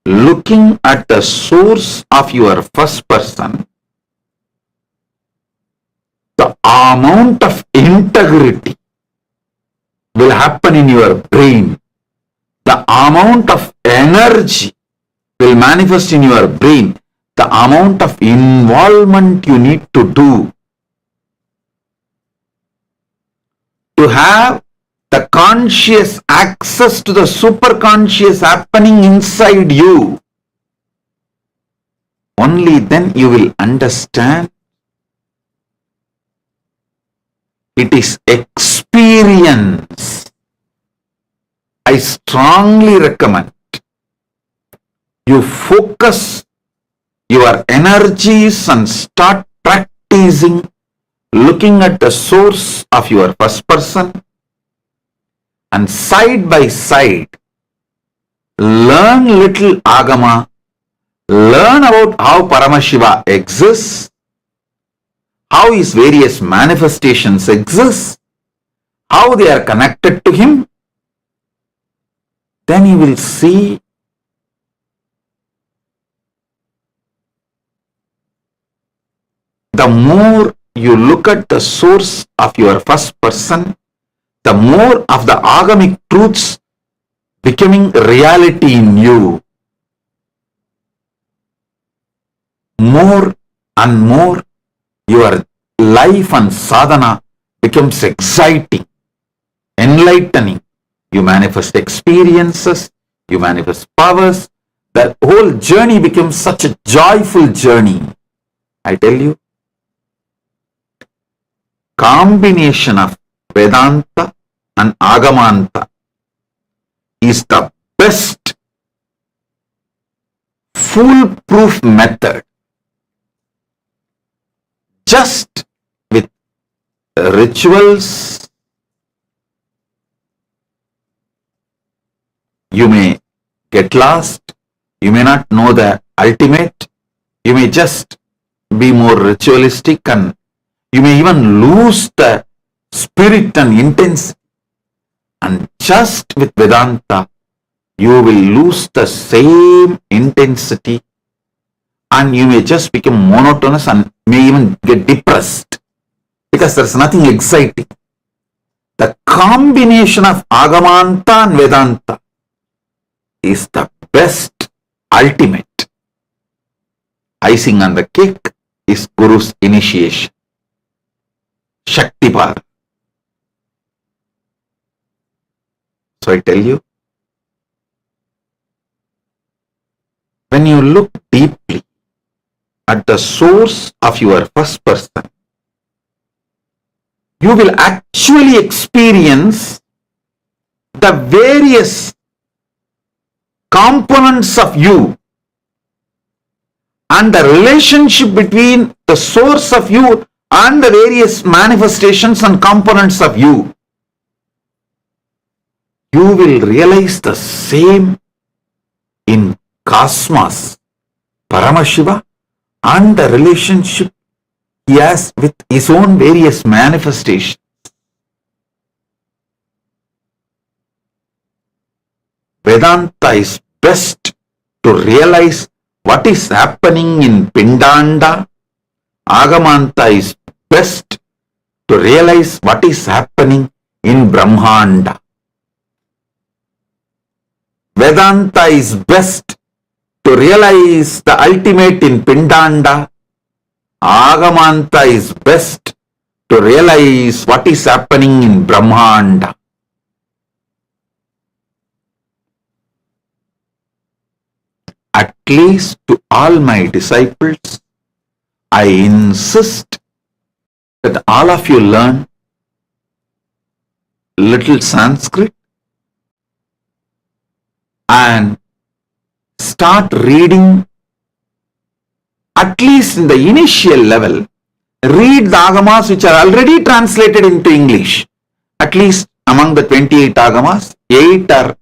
looking at the source of your first person, the amount of integrity will happen in your brain. The amount of energy will manifest in your brain. The amount of involvement you need to do to have the conscious access to the superconscious happening inside you. Only then you will understand It is experience. I strongly recommend you focus your energies and start practicing looking at the source of your first person, and side by side learn little agama, learn about how Paramashiva exists, how his various manifestations exist, how they are connected to him. Then you will see the more you look at the source of your first person, the more of the agamic truths becoming reality in you. More and more your life and sadhana becomes exciting, enlightening. You manifest experiences, you manifest powers. The whole journey becomes such a joyful journey. I tell you, combination of Vedanta and Agamanta is the best foolproof method. Just with rituals, you may get lost, you may not know the ultimate, you may just be more ritualistic, and you may even lose the spirit and intensity. And just with Vedanta, you will lose the same intensity, and you may just become monotonous and may even get depressed because there's nothing exciting. The combination of Agamanta and Vedanta is the best, ultimate. Icing on the cake is Guru's initiation. Shaktipada. So I tell you, when you look deeply at the source of your first person, you will actually experience the various components of you and the relationship between the source of you and the various manifestations and components of you. You will realize the same in cosmos, Paramashiva, and the relationship he has with his own various manifestations. Vedanta is best to realize what is happening in Pindanda. Agamanta is best to realize what is happening in Brahmanda. Vedanta is best to realize the ultimate in Pindanda. Agamanta is best to realize what is happening in Brahmanda. At least to all my disciples, I insist that all of you learn little Sanskrit and start reading, at least in the initial level, read the agamas which are already translated into English. At least among the 28 agamas, 8 are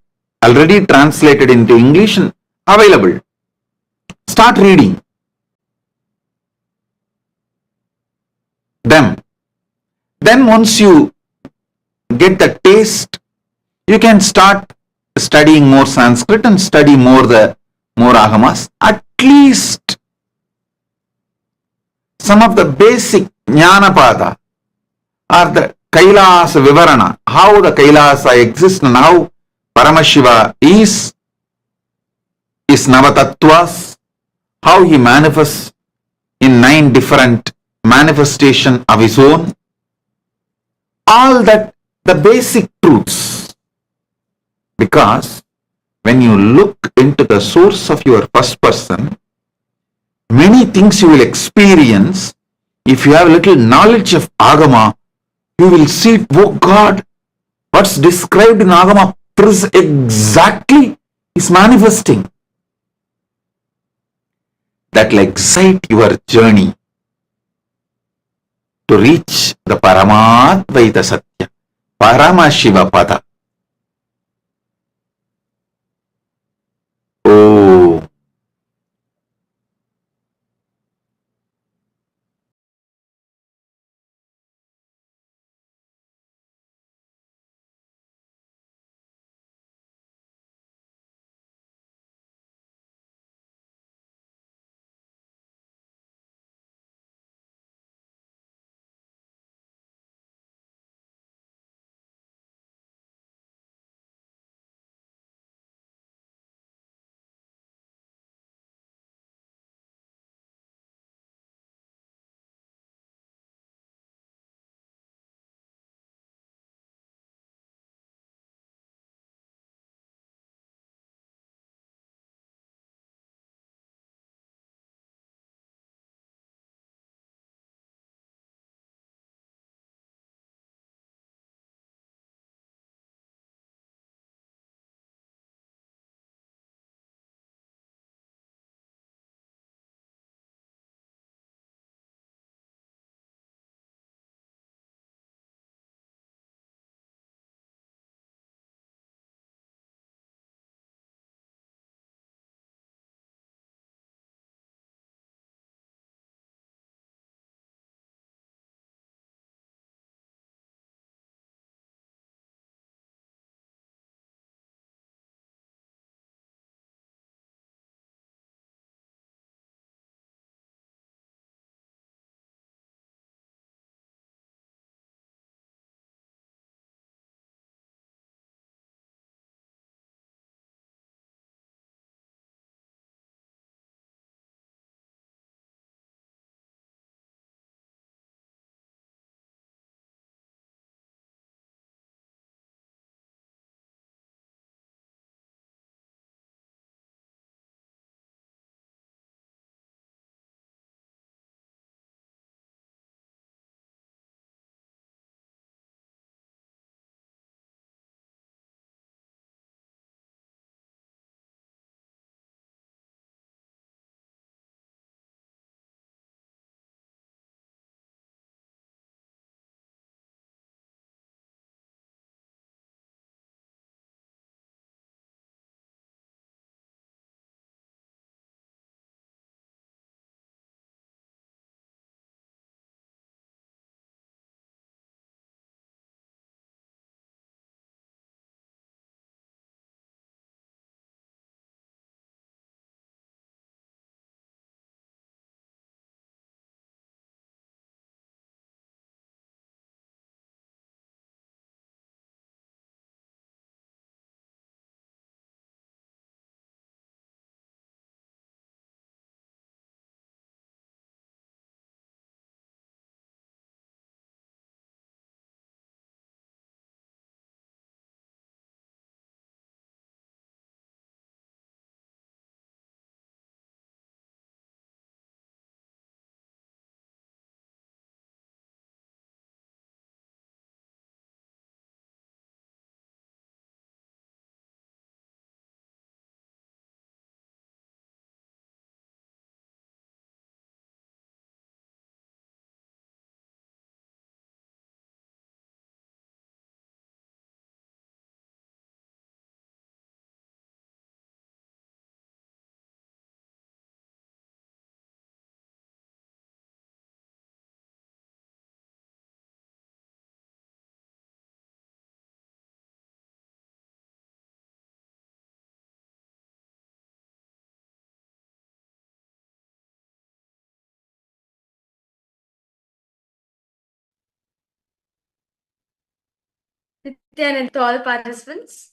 already translated into English and available. Start reading them. Then once you get the taste, you can start studying more Sanskrit and study more agamas. At least some of the basic Jnanapada or the KAILASA Vivarana, how the KAILASA exists and how Paramashiva is Navatattvas, how he manifests in 9 different manifestations of his own. All that, the basic truths. Because when you look into the source of your first person, many things you will experience. If you have little knowledge of Agama, you will see, oh God, what's described in Agama, this exactly is manifesting. That will excite your journey to reach the Paramadvaita Satya, Paramashiva Pada. Oh. Nithyananda, to all participants.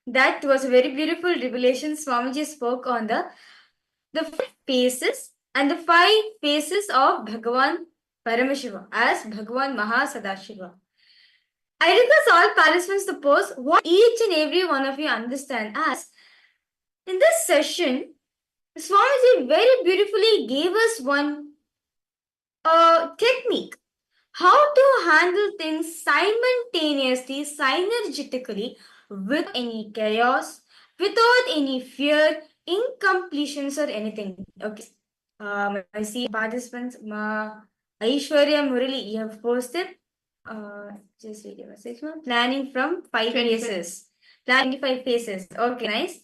That was a very beautiful revelation. Swamiji spoke on the 5 faces and the 5 faces of Bhagavan Paramashiva as Bhagavan Mahasadashiva. I request all participants to post what each and every one of you understand as in this session, Swamiji very beautifully gave us one technique how to handle things simultaneously, synergetically, without any chaos, without any fear, incompletions or anything. Okay. I see participants, Aishwarya Murali, you have posted. Just wait a message. Planning from 5 phases. Planning 5 phases. Okay, nice.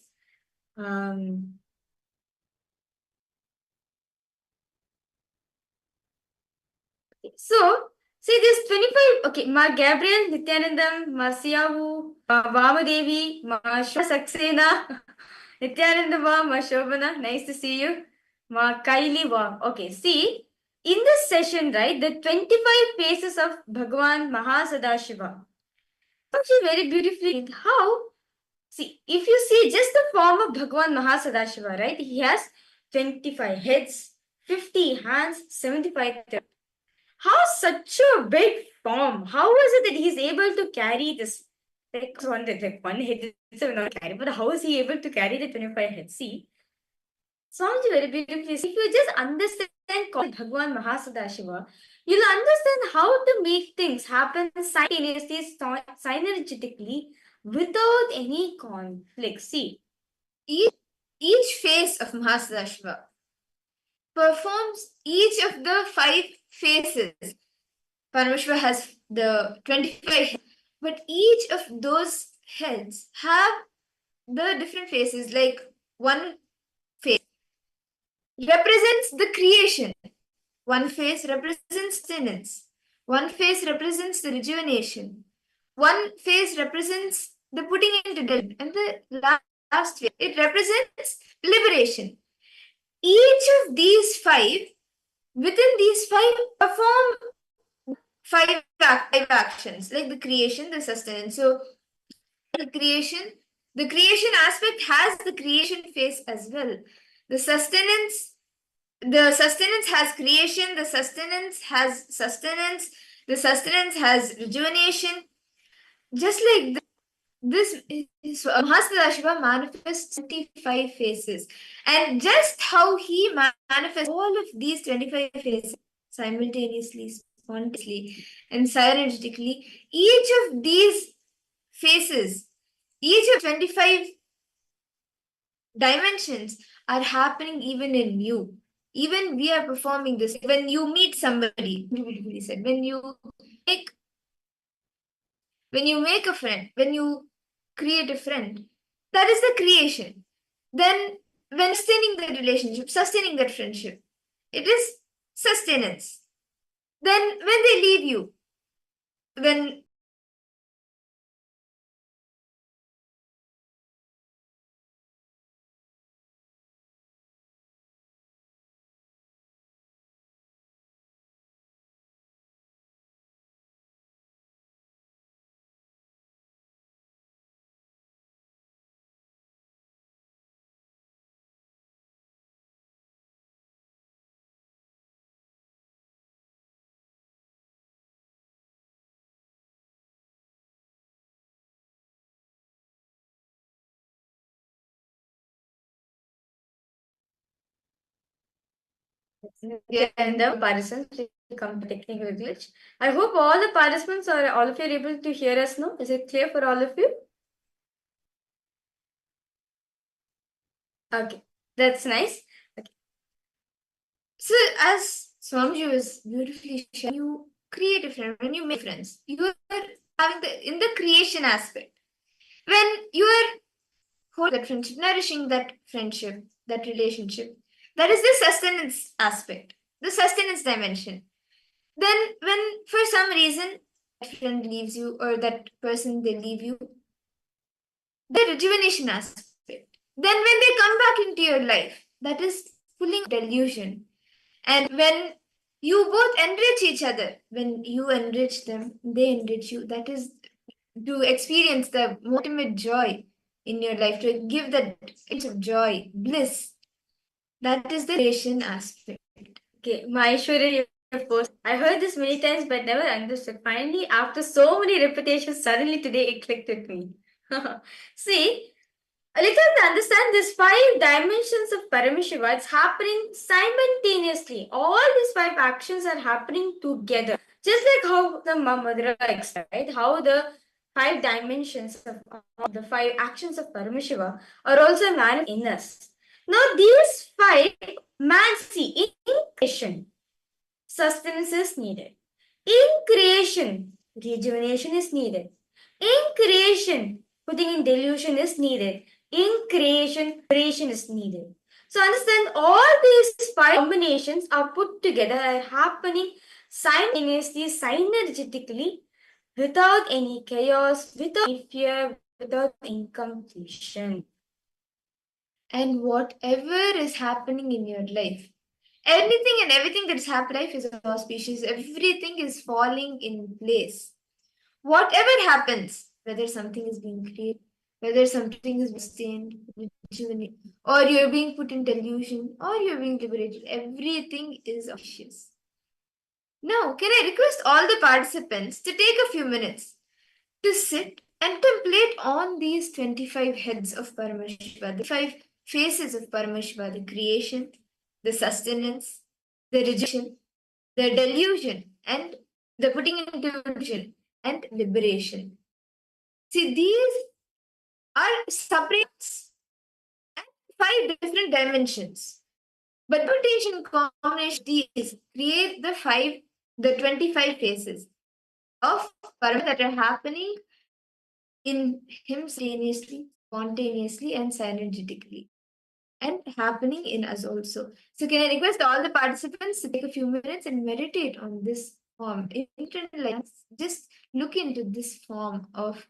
So, see this 25, okay, Ma Gabriel, Nithyanandam, Ma Siyavu, Ma Vamadevi, Ma Saxena, Nithyanandam, Ma Shobana, nice to see you. Ma Kaili Vam. Okay, see, in this session, right, the 25 faces of Bhagavan Mahasadashiva. Actually, very beautifully, how, see, if you see just the form of Bhagavan Mahasadashiva, right, he has 25 heads, 50 hands, 75 how such a big form? How is it that he's able to carry this? Like one head is not carry, but how is he able to carry the 25 heads? See, sounds very beautifully. If you just understand Bhagwan Mahasadashiva, you'll understand how to make things happen simultaneously, synergetically, without any conflict. See, each phase of Mahasadashiva performs each of the 5 phases. Paramashiva has the 25 heads, but each of those heads have the different phases. Like one phase represents the creation, one phase represents sustenance, one phase represents the rejuvenation, one phase represents the putting into death, and the last phase it represents liberation. Each of these 5, within these 5, perform 5 actions, like the creation, the sustenance. So the creation aspect has the creation phase as well. The sustenance has creation, the sustenance has sustenance, the sustenance has rejuvenation. Just like this is Mahasadashiva manifests 25 phases. And just how he manifests all of these 25 phases simultaneously, spontaneously, and synergetically, each of these phases, each of 25 dimensions are happening even in you. Even we are performing this. When you meet somebody, beautifully said, when you make a friend, when you create a friend, that is the creation. Then when sustaining the relationship, sustaining that friendship, it is sustenance. Then when they leave you, when and the participants will come to technical glitch. I hope all the participants or all of you are able to hear us now. Is it clear for all of you? Okay, that's nice. Okay. So as Swamiji was beautifully sharing, you create a friend, when you make friends, you are having in the creation aspect. When you are holding that friendship, nourishing that friendship, that relationship, that is the sustenance aspect, the sustenance dimension. Then when for some reason that friend leaves you or that person they leave you, the rejuvenation aspect. Then when they come back into your life, that is pulling delusion. And when you both enrich each other, when you enrich them, they enrich you, that is to experience the ultimate joy in your life, to give that sense of joy, bliss. That is the relation aspect. Okay, Maheshwari, of course. I heard this many times but never understood. Finally, after so many repetitions, suddenly today it clicked with me. See, let us understand these 5 dimensions of Paramashiva. It's happening simultaneously. All these 5 actions are happening together. Just like how the Mudra explained, right? How the 5 dimensions of the 5 actions of Paramashiva are also manifest in us. Now, these 5 see in creation, sustenance is needed. In creation, rejuvenation is needed. In creation, putting in delusion is needed. In creation, liberation is needed. So understand all these 5 combinations are put together, are happening simultaneously, synergetically, without any chaos, without any fear, without incompletion. And whatever is happening in your life, anything and everything that is happening, life is auspicious, everything is falling in place. Whatever happens, whether something is being created, whether something is sustained, rejuvenated, or you're being put in delusion, or you're being liberated, everything is auspicious. Now, can I request all the participants to take a few minutes to sit and contemplate on these 25 heads of Paramashiva, the 5 faces of Paramashiva, the creation, the sustenance, the rejection, the delusion, and the putting into delusion and liberation. See, these are separates and 5 different dimensions. But permutation combination these create the 25 faces of Paramashiva that are happening in him simultaneously, spontaneously, and synergetically, and happening in us also. So, can I request all the participants to take a few minutes and meditate on this form? Internalize, just look into this form of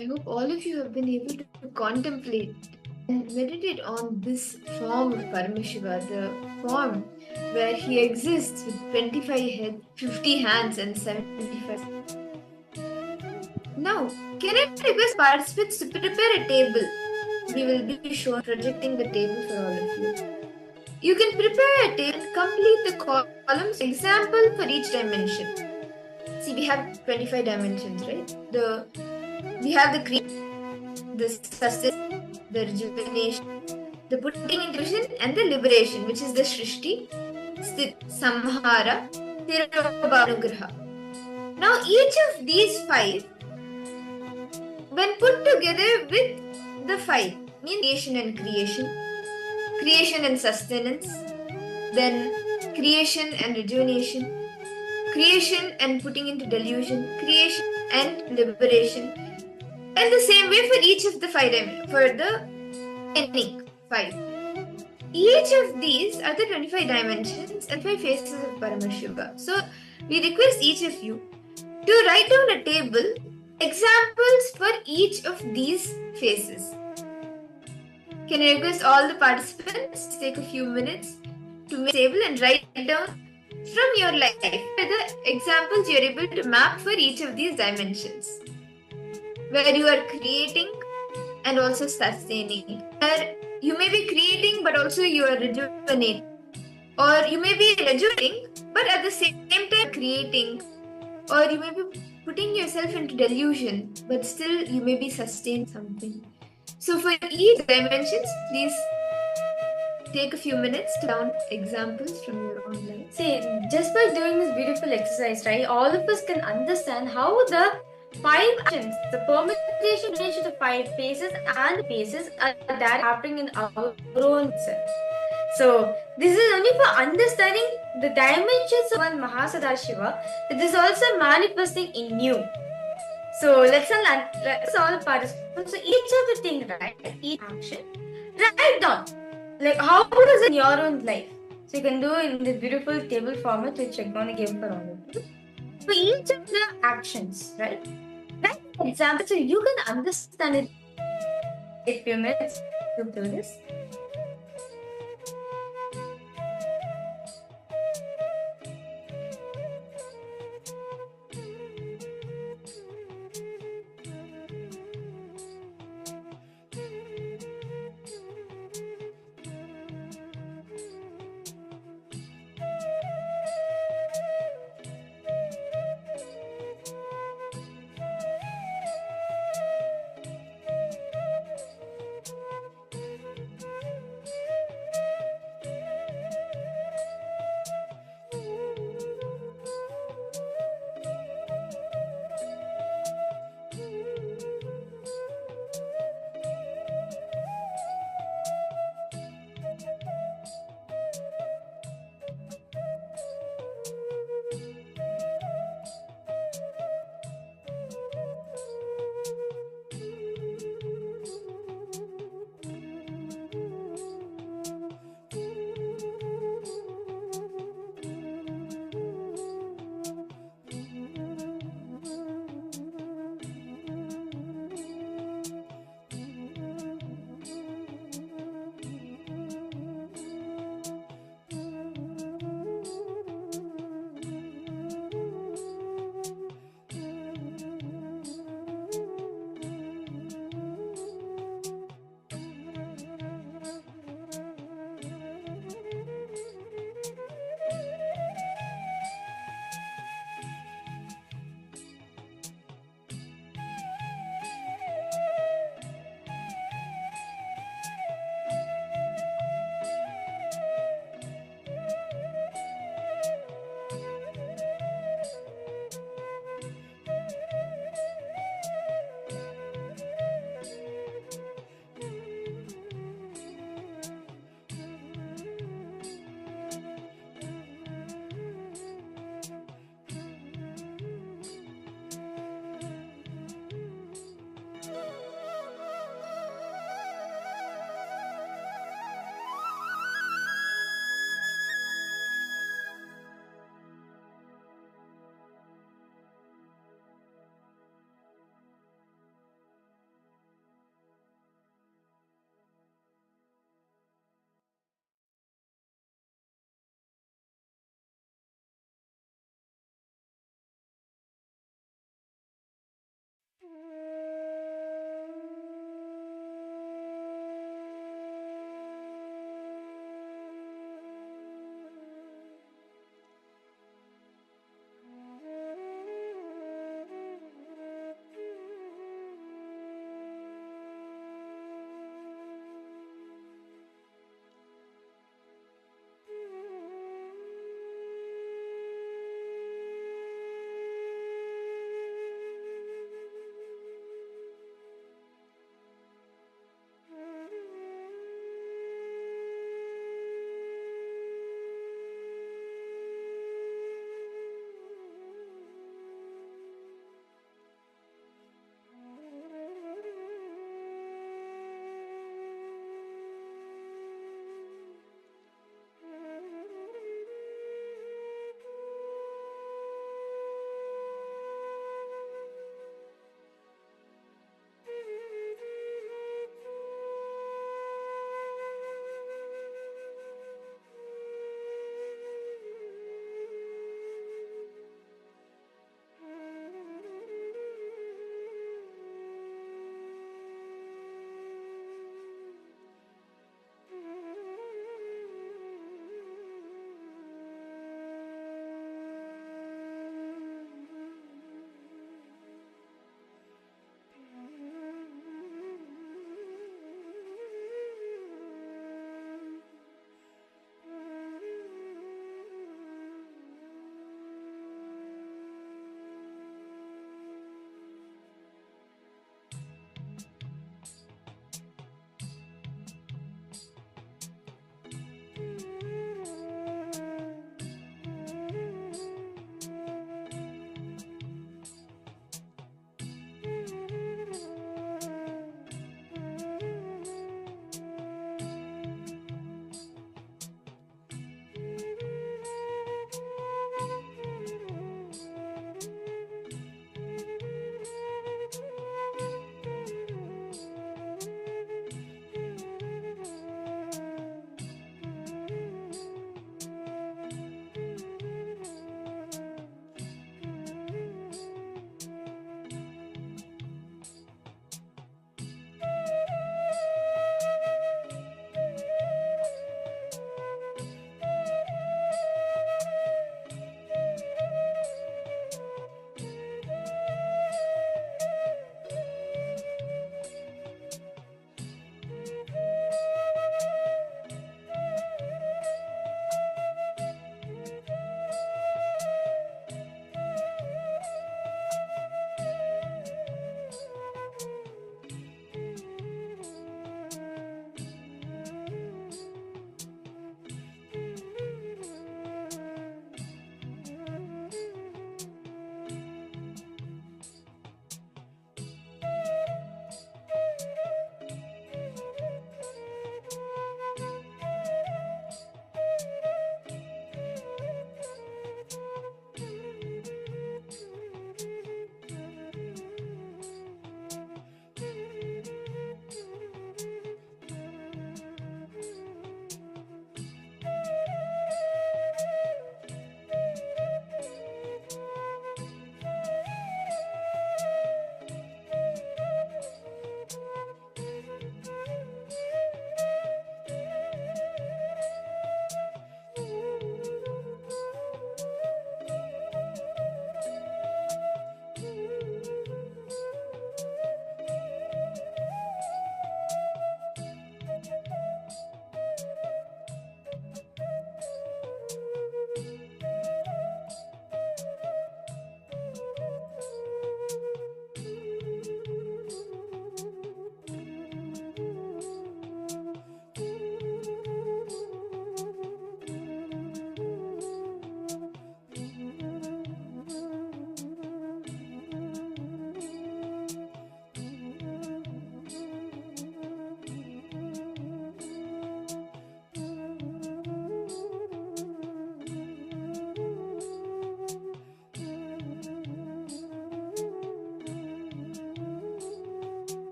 I hope all of you have been able to contemplate and meditate on this form of Paramashiva, the form where he exists with 25 heads, 50 hands, and 75. Now, can I request participants to prepare a table? We will be projecting the table for all of you. You can prepare a table and complete the columns example for each dimension. See, we have 25 dimensions, right? We have the creation, the sustenance, the rejuvenation, the putting into vision, and the liberation, which is the Shrishti, Samhara, Tirobhanugraha. Now, each of these 5, when put together with the 5, means creation and sustenance, then creation and rejuvenation, creation and putting into delusion, creation and liberation. And the same way for each of the 5 for the ending 5. Each of these are the 25 dimensions and 5 faces of Paramashiva. So we request each of you to write down a table examples for each of these faces. Can I request all the participants to take a few minutes to make a table and write down from your life the examples you are able to map for each of these dimensions, where you are creating and also sustaining, where you may be creating but also you are rejuvenating, or you may be rejuvenating but at the same time creating, or you may be putting yourself into delusion but still you may be sustaining something. So for each dimensions, please take a few minutes to down examples from your own life. See, just by doing this beautiful exercise, right, all of us can understand how the 5 actions, the permutation relation to 5 phases and phases are that happening in our own self. So this is only for understanding the dimensions of one Mahasadashiva that is also manifesting in you. So let's all participants. So each of the things, right? Each action, write down. Like how does it in your own life? So you can do it in this beautiful table format which I'm gonna give for all of you. For each of the actions, right? Write an example so you can understand it. Take a few minutes to do this.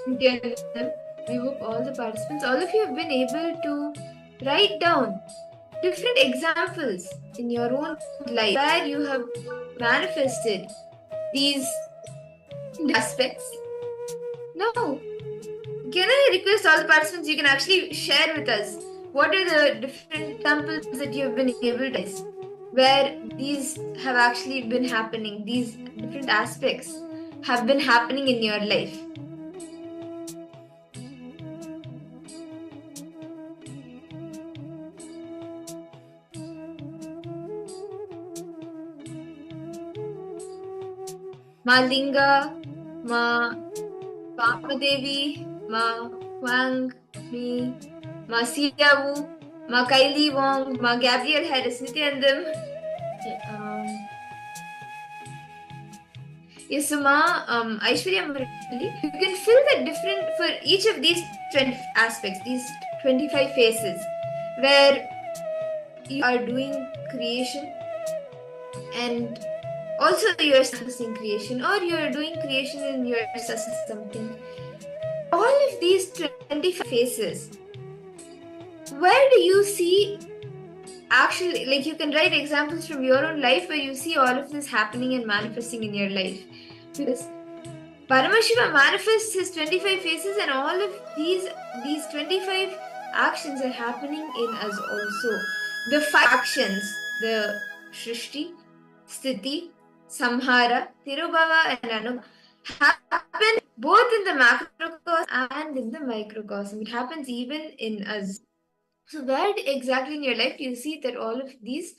Nithyananda, I hope all the participants, all of you have been able to write down different examples in your own life where you have manifested these aspects. Now, can I request all the participants, you can actually share with us what are the different examples that you have been able to use where these have actually been happening, these different aspects have been happening in your life. Ma Linga, Ma Pamadevi, Ma Wang, me, Ma Siyawu, Ma Kylie Wong, Ma Gabriel Harris, Nithyanandam. Yes, so Ma Aishwarya Murali, you can fill the different for each of these 20 aspects, these 25 phases, where you are doing creation and also you are practicing creation or you are doing creation and you are something. All of these 25 phases, where do you see actually, like you can write examples from your own life where you see all of this happening and manifesting in your life? Because Paramashiva manifests his 25 faces and all of these 25 actions are happening in us also. The 5 actions, the Shrishti, Sthiti, Samhara, Tirubhava and Anubhava happen both in the macrocosm and in the microcosm. It happens even in us. So where exactly in your life do you see that all of these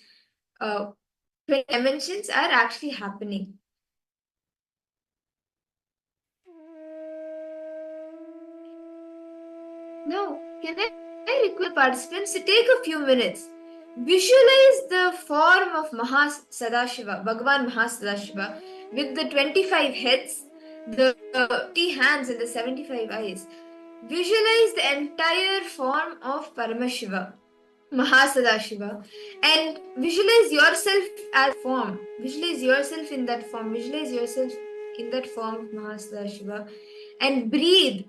dimensions are actually happening? Now, can I request participants to take a few minutes? Visualize the form of Mahasadashiva, Bhagavan Mahasadashiva, with the 25 heads, the 50 hands, and the 75 eyes. Visualize the entire form of Paramashiva, Mahasadashiva, and visualize yourself as form. Visualize yourself in that form. Visualize yourself in that form of Mahasadashiva, and breathe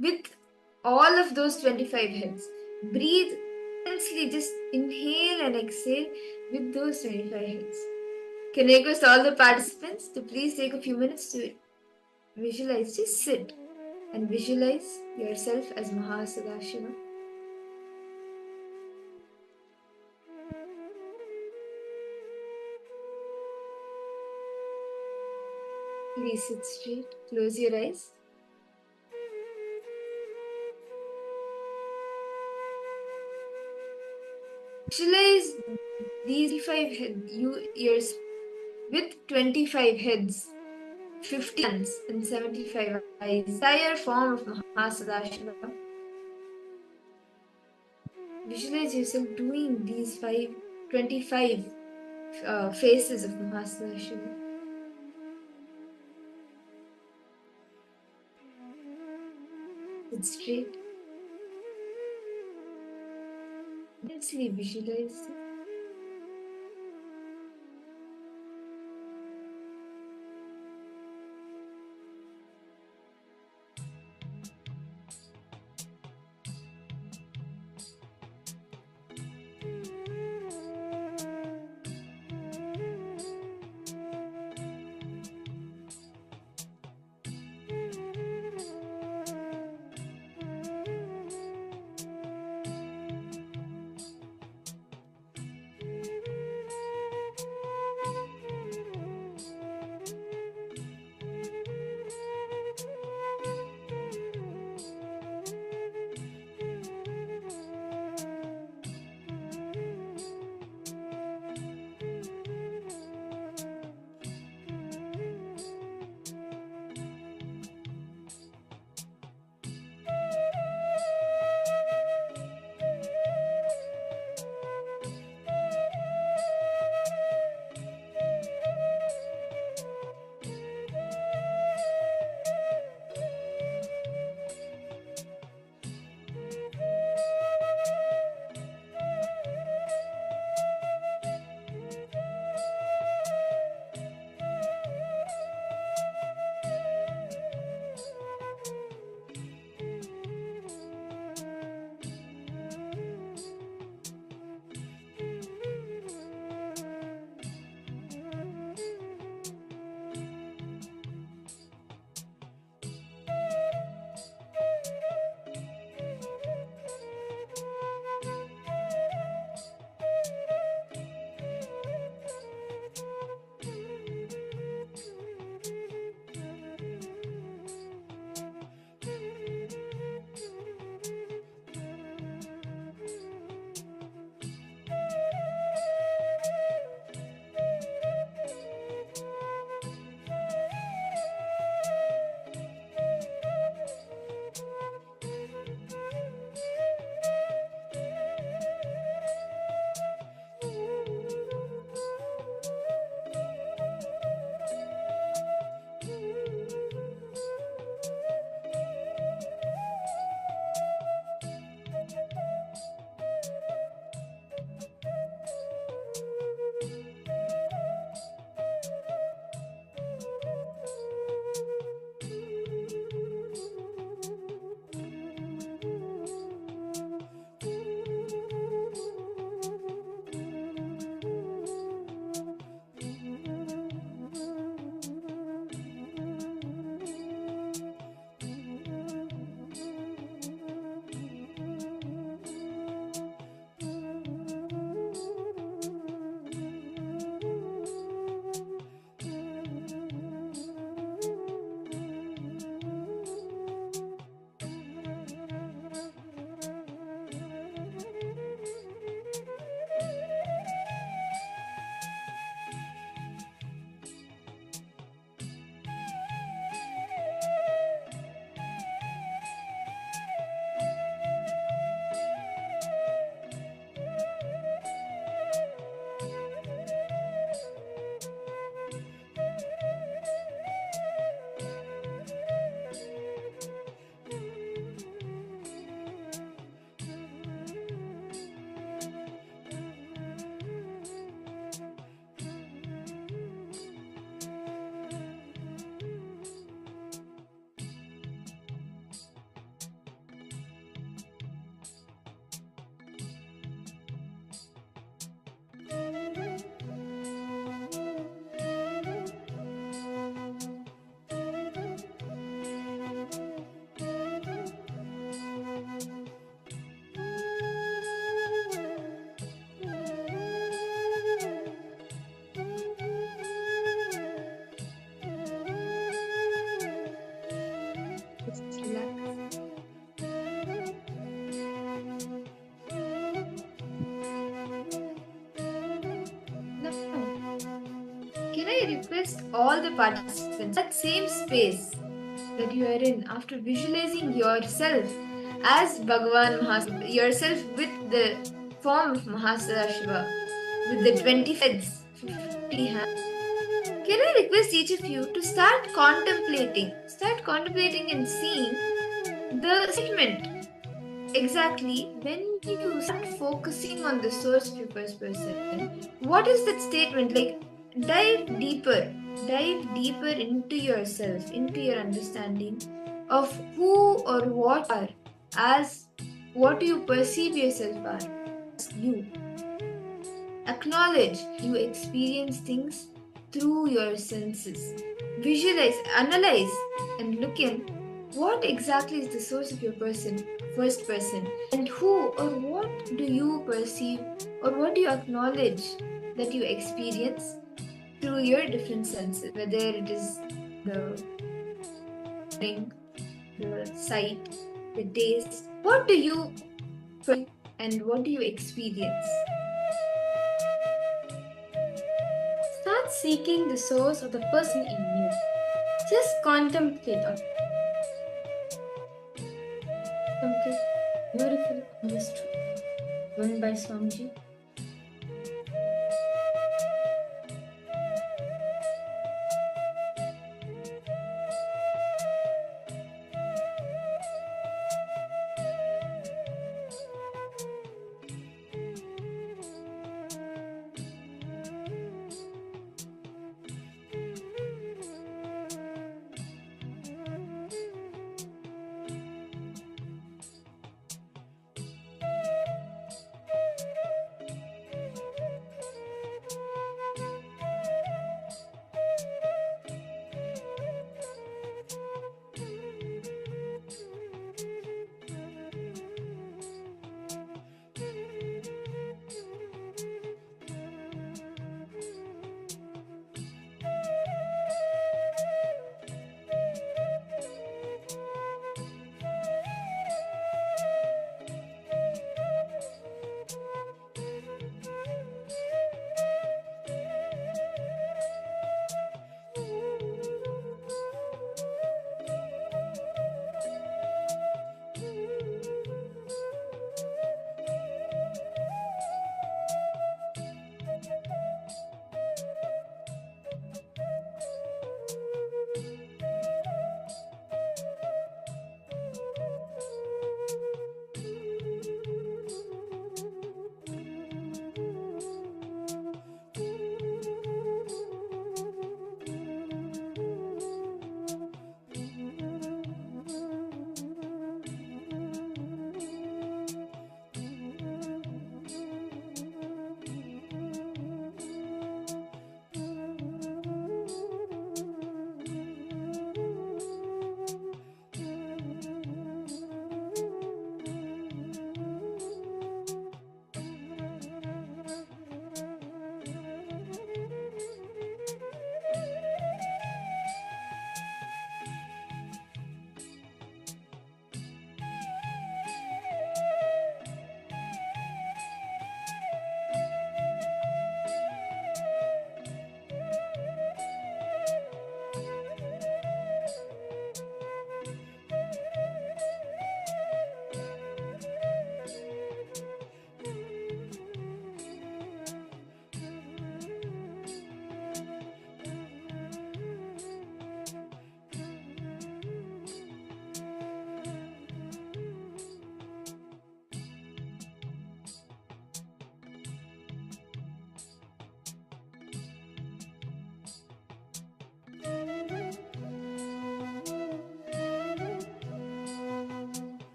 with all of those 25 heads. Breathe intensely, just inhale and exhale with those 25 heads. Can I request all the participants to please take a few minutes to visualize, just sit and visualize yourself as Mahasadashiva. Please sit straight, close your eyes. Visualize these 25 ears with 25 heads, 50 hands, and 75 eyes. Entire form of Mahasadashiva. Visualize yourself doing these 25 faces of Mahasadashiva. Sit straight. Intensely visualize. I request all the participants, that same space that you are in, after visualizing yourself as Bhagavan Mahasadashiva, yourself with the form of Mahasadashiva, with the 20 heads, 50 hands, can I request each of you to start contemplating and seeing the statement. Exactly, when you start focusing on the source of your first person, what is that statement? Like, dive deeper into yourself, into your understanding of who or what you are, as what you perceive yourself as you. Acknowledge you experience things through your senses. Visualize, analyze, and look in what exactly is the source of your first person, and who or what do you perceive or what do you acknowledge that you experience through your different senses, whether it is the hearing, the sight, the taste. What do you perceive and what do you experience? Start seeking the source of the person in you. Just contemplate on beautiful mystery given by Swamiji.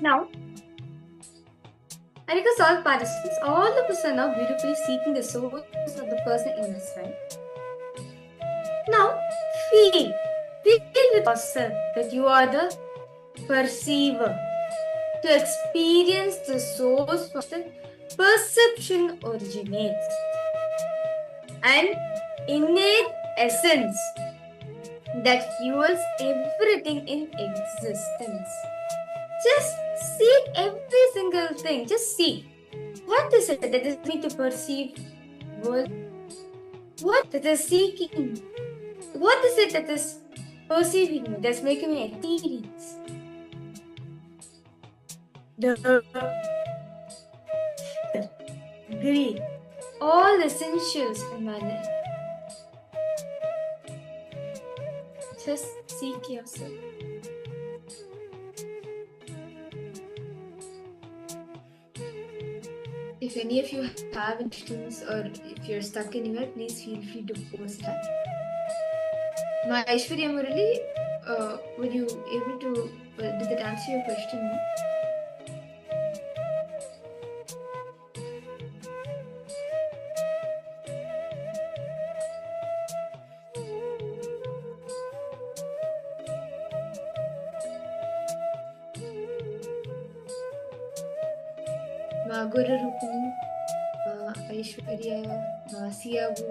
Now, I request all participants, all of us are now beautifully seeking the source of the person in us, right? Now, feel with yourself that you are the perceiver. To experience the source from the perception originates. An innate essence that fuels everything in existence. Just seek every single thing. Just seek. What is it that is me to perceive world? What that is seeking? What is it that is perceiving me? That's making me experience? The greed. All essentials in my life. Just seek yourself. If any of you have questions or if you're stuck anywhere, please feel free to post that. Aishwarya Murali, were you able to, did that answer your question? No? Guru Rupini, Aishwarya, Siabu.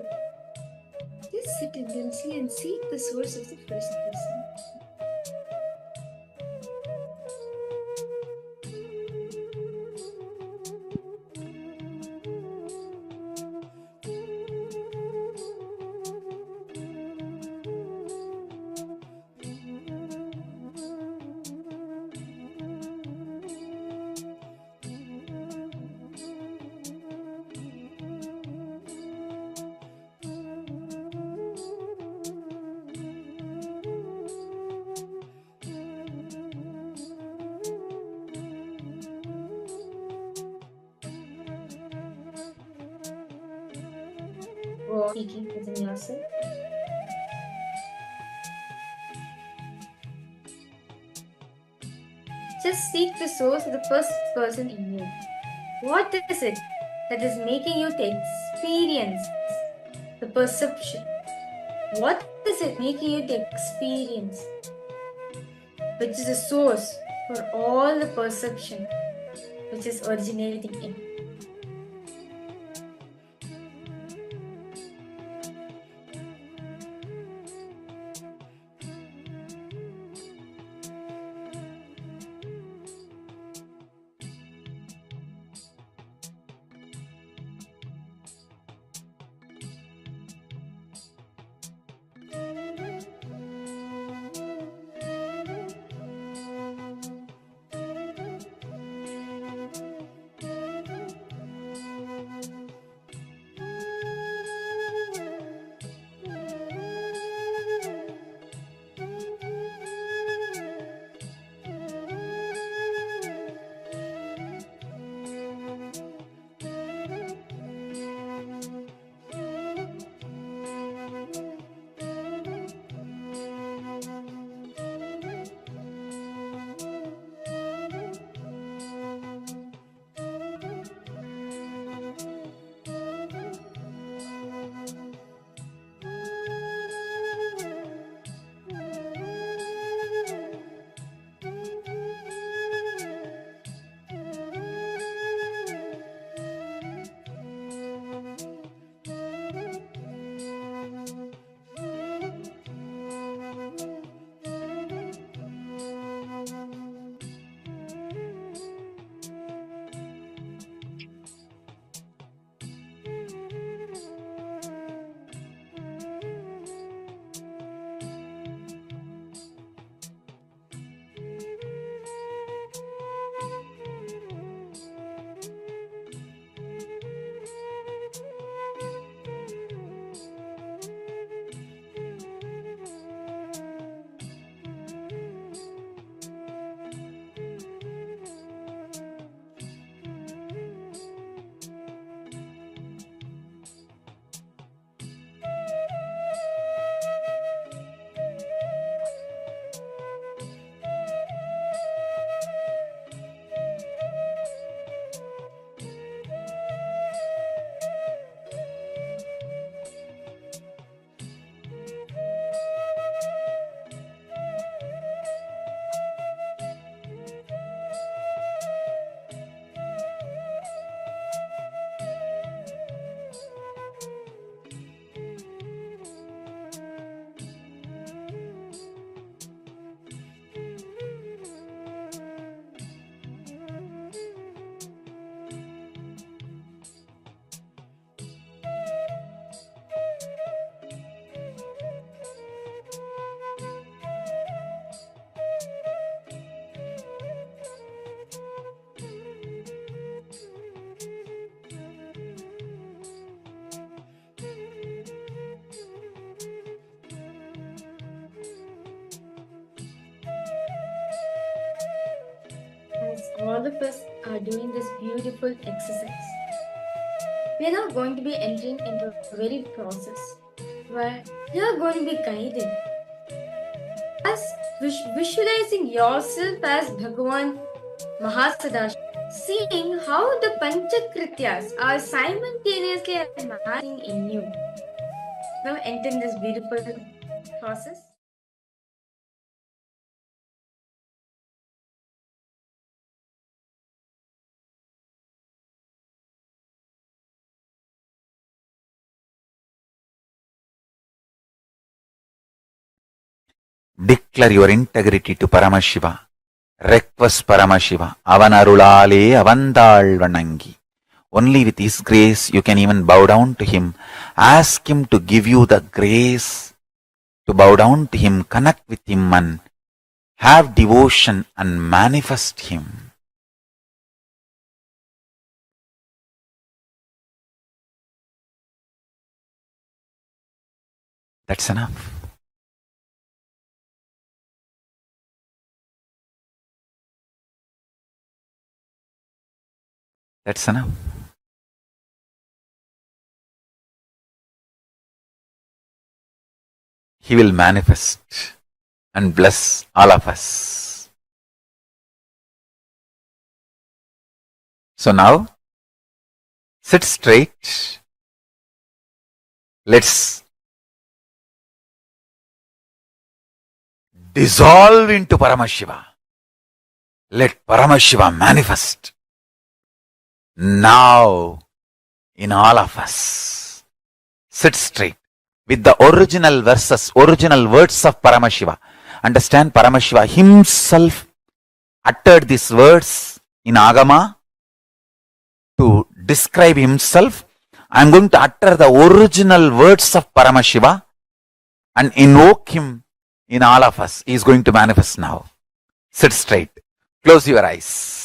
Just sit intensely and seek the source of the first person. Or seeking within yourself. Just seek the source of the first person in you. What is it that is making you to experience the perception? What is it making you to experience? Which is the source for all the perception which is originating in. all of us are doing this beautiful exercise, we are now going to be entering into a very process where you are going to be guided as visualizing yourself as Bhagavan Mahasadashiva, seeing how the Panchakrityas are simultaneously advancing in you. Now enter in this beautiful process. Declare your integrity to Paramashiva. Request Paramashiva. Avanarulale avandal vanangi. Only with His grace you can even bow down to Him. Ask Him to give you the grace to bow down to Him, connect with Him and have devotion and manifest Him. That's enough. That's enough. He will manifest and bless all of us. So now, sit straight. Let's dissolve into Paramashiva. Let Paramashiva manifest now in all of us. Sit straight with the original verses, original words of Paramashiva. Understand, Paramashiva himself uttered these words in Agama to describe himself. I am going to utter the original words of Paramashiva and invoke him in all of us. He is going to manifest now. Sit straight. Close your eyes.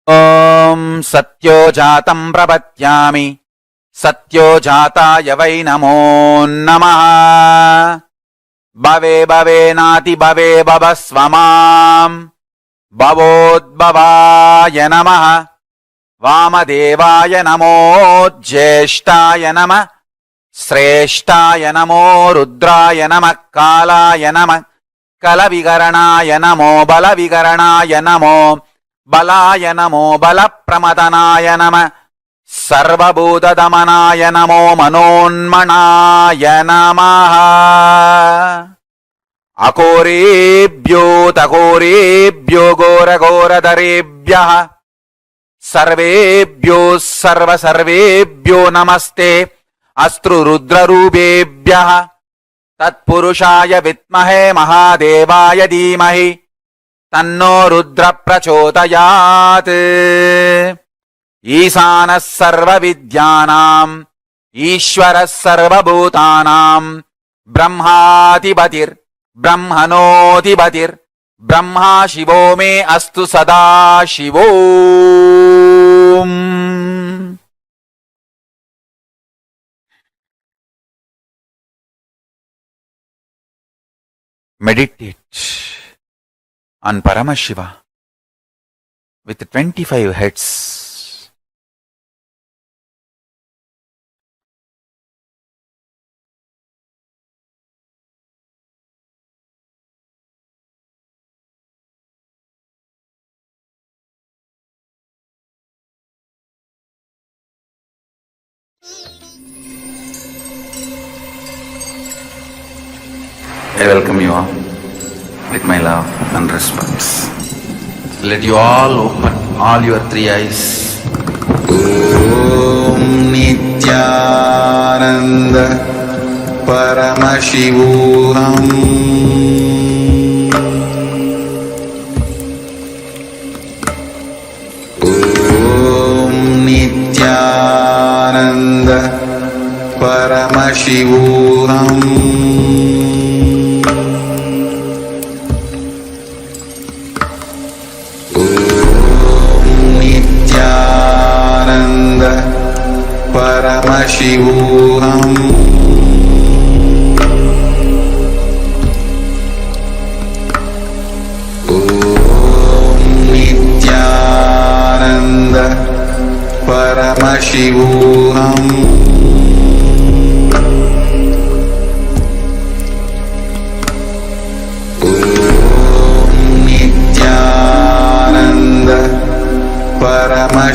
Om Satyo Jatam Prapathyami Satyo Jataya Vai Namo Namaha Bhave Bhave Nati Bhave Bhavasvamam Bhavod Bhavaya Namaha Vamadevaya Namo Jyeshtaya Namah Sreshtaya Namo Rudraya Namah Kalaya Namah Kalavigaranaya Namo Balavigaranaya Namo Balaya Namo Balapramadhanaya Namah Sarvabhuta Damanaya Namo Manonmanaya Namaha Akorebhyo Takorebhyo Gora Gora Darebhyaha Sarvebhyo Sarva Sarvebhyo Namaste Astru Rudra Rubebhyaha Tatpurushaya Vitmahe Mahadevaya Dhimahi Tanno Rudra Prachodayat Isanas Sarva Vidyanam Ishwaras Sarva Bhutanam Brahmatibatir Brahmanotibatir Brahma Shivo me Astu Sada Shivo. Meditate on Paramashiva with 25 heads. I welcome you all with my love and respect. Let you all open all your three eyes. Om Nithyananda Paramashivoham Om Nithyananda Paramashivoham Paramashivoham Om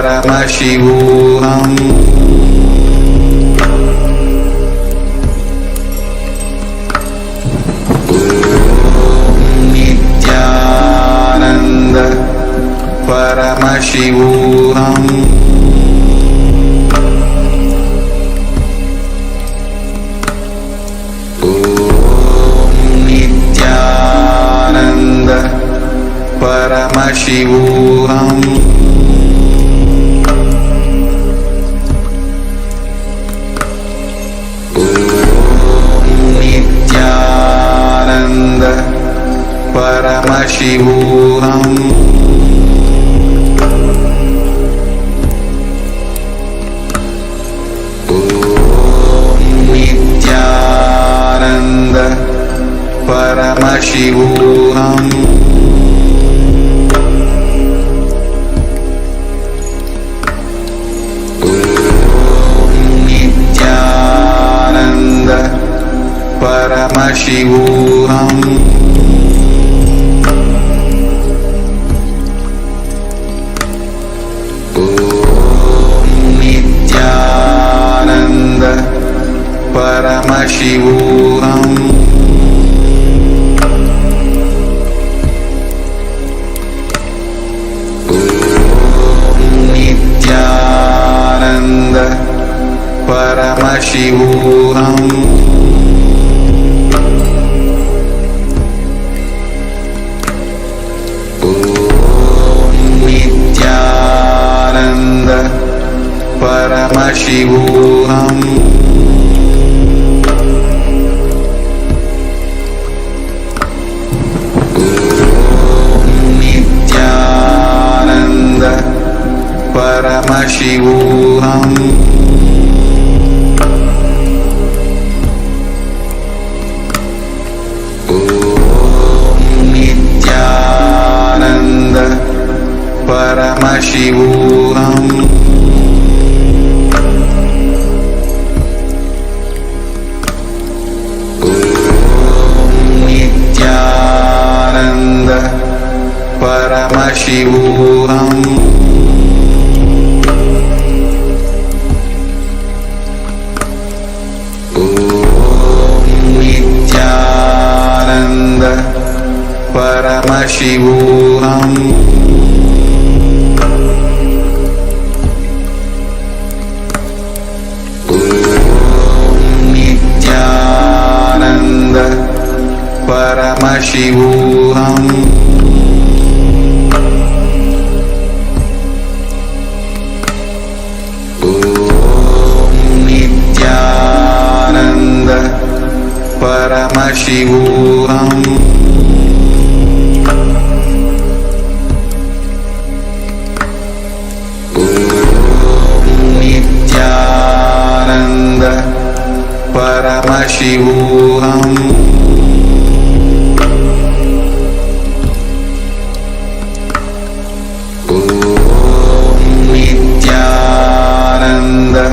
Paramashivoham Nithyananda Paramashivoham Nithyananda Paramashivoham Nithyananda Paramashivoham Nithyananda Paramashivoham Nithyananda Paramashivoham Nithyananda Paramashivoham Nithyananda Paramashivoham Nithyananda Paramashivoham Nithyananda Paramashivoham Nithyananda Paramashivoham Nithyananda Paramashivoham Nithyananda Paramashivoham Nithyananda Paramashivoham Nithyananda Paramashivoham Nithyananda Paramashivoham Nithyananda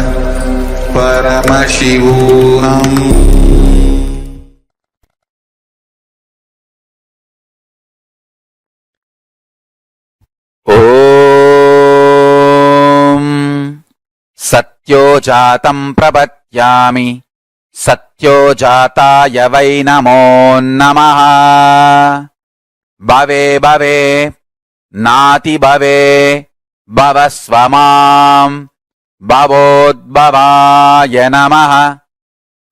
Paramashivoham Om Satyo Jatam Prabhatyami Satyo Jataya Vai Namo Namaha Bhave Bhave Nati Bhave Bhavasvamam Bhavodbhavaya Namaha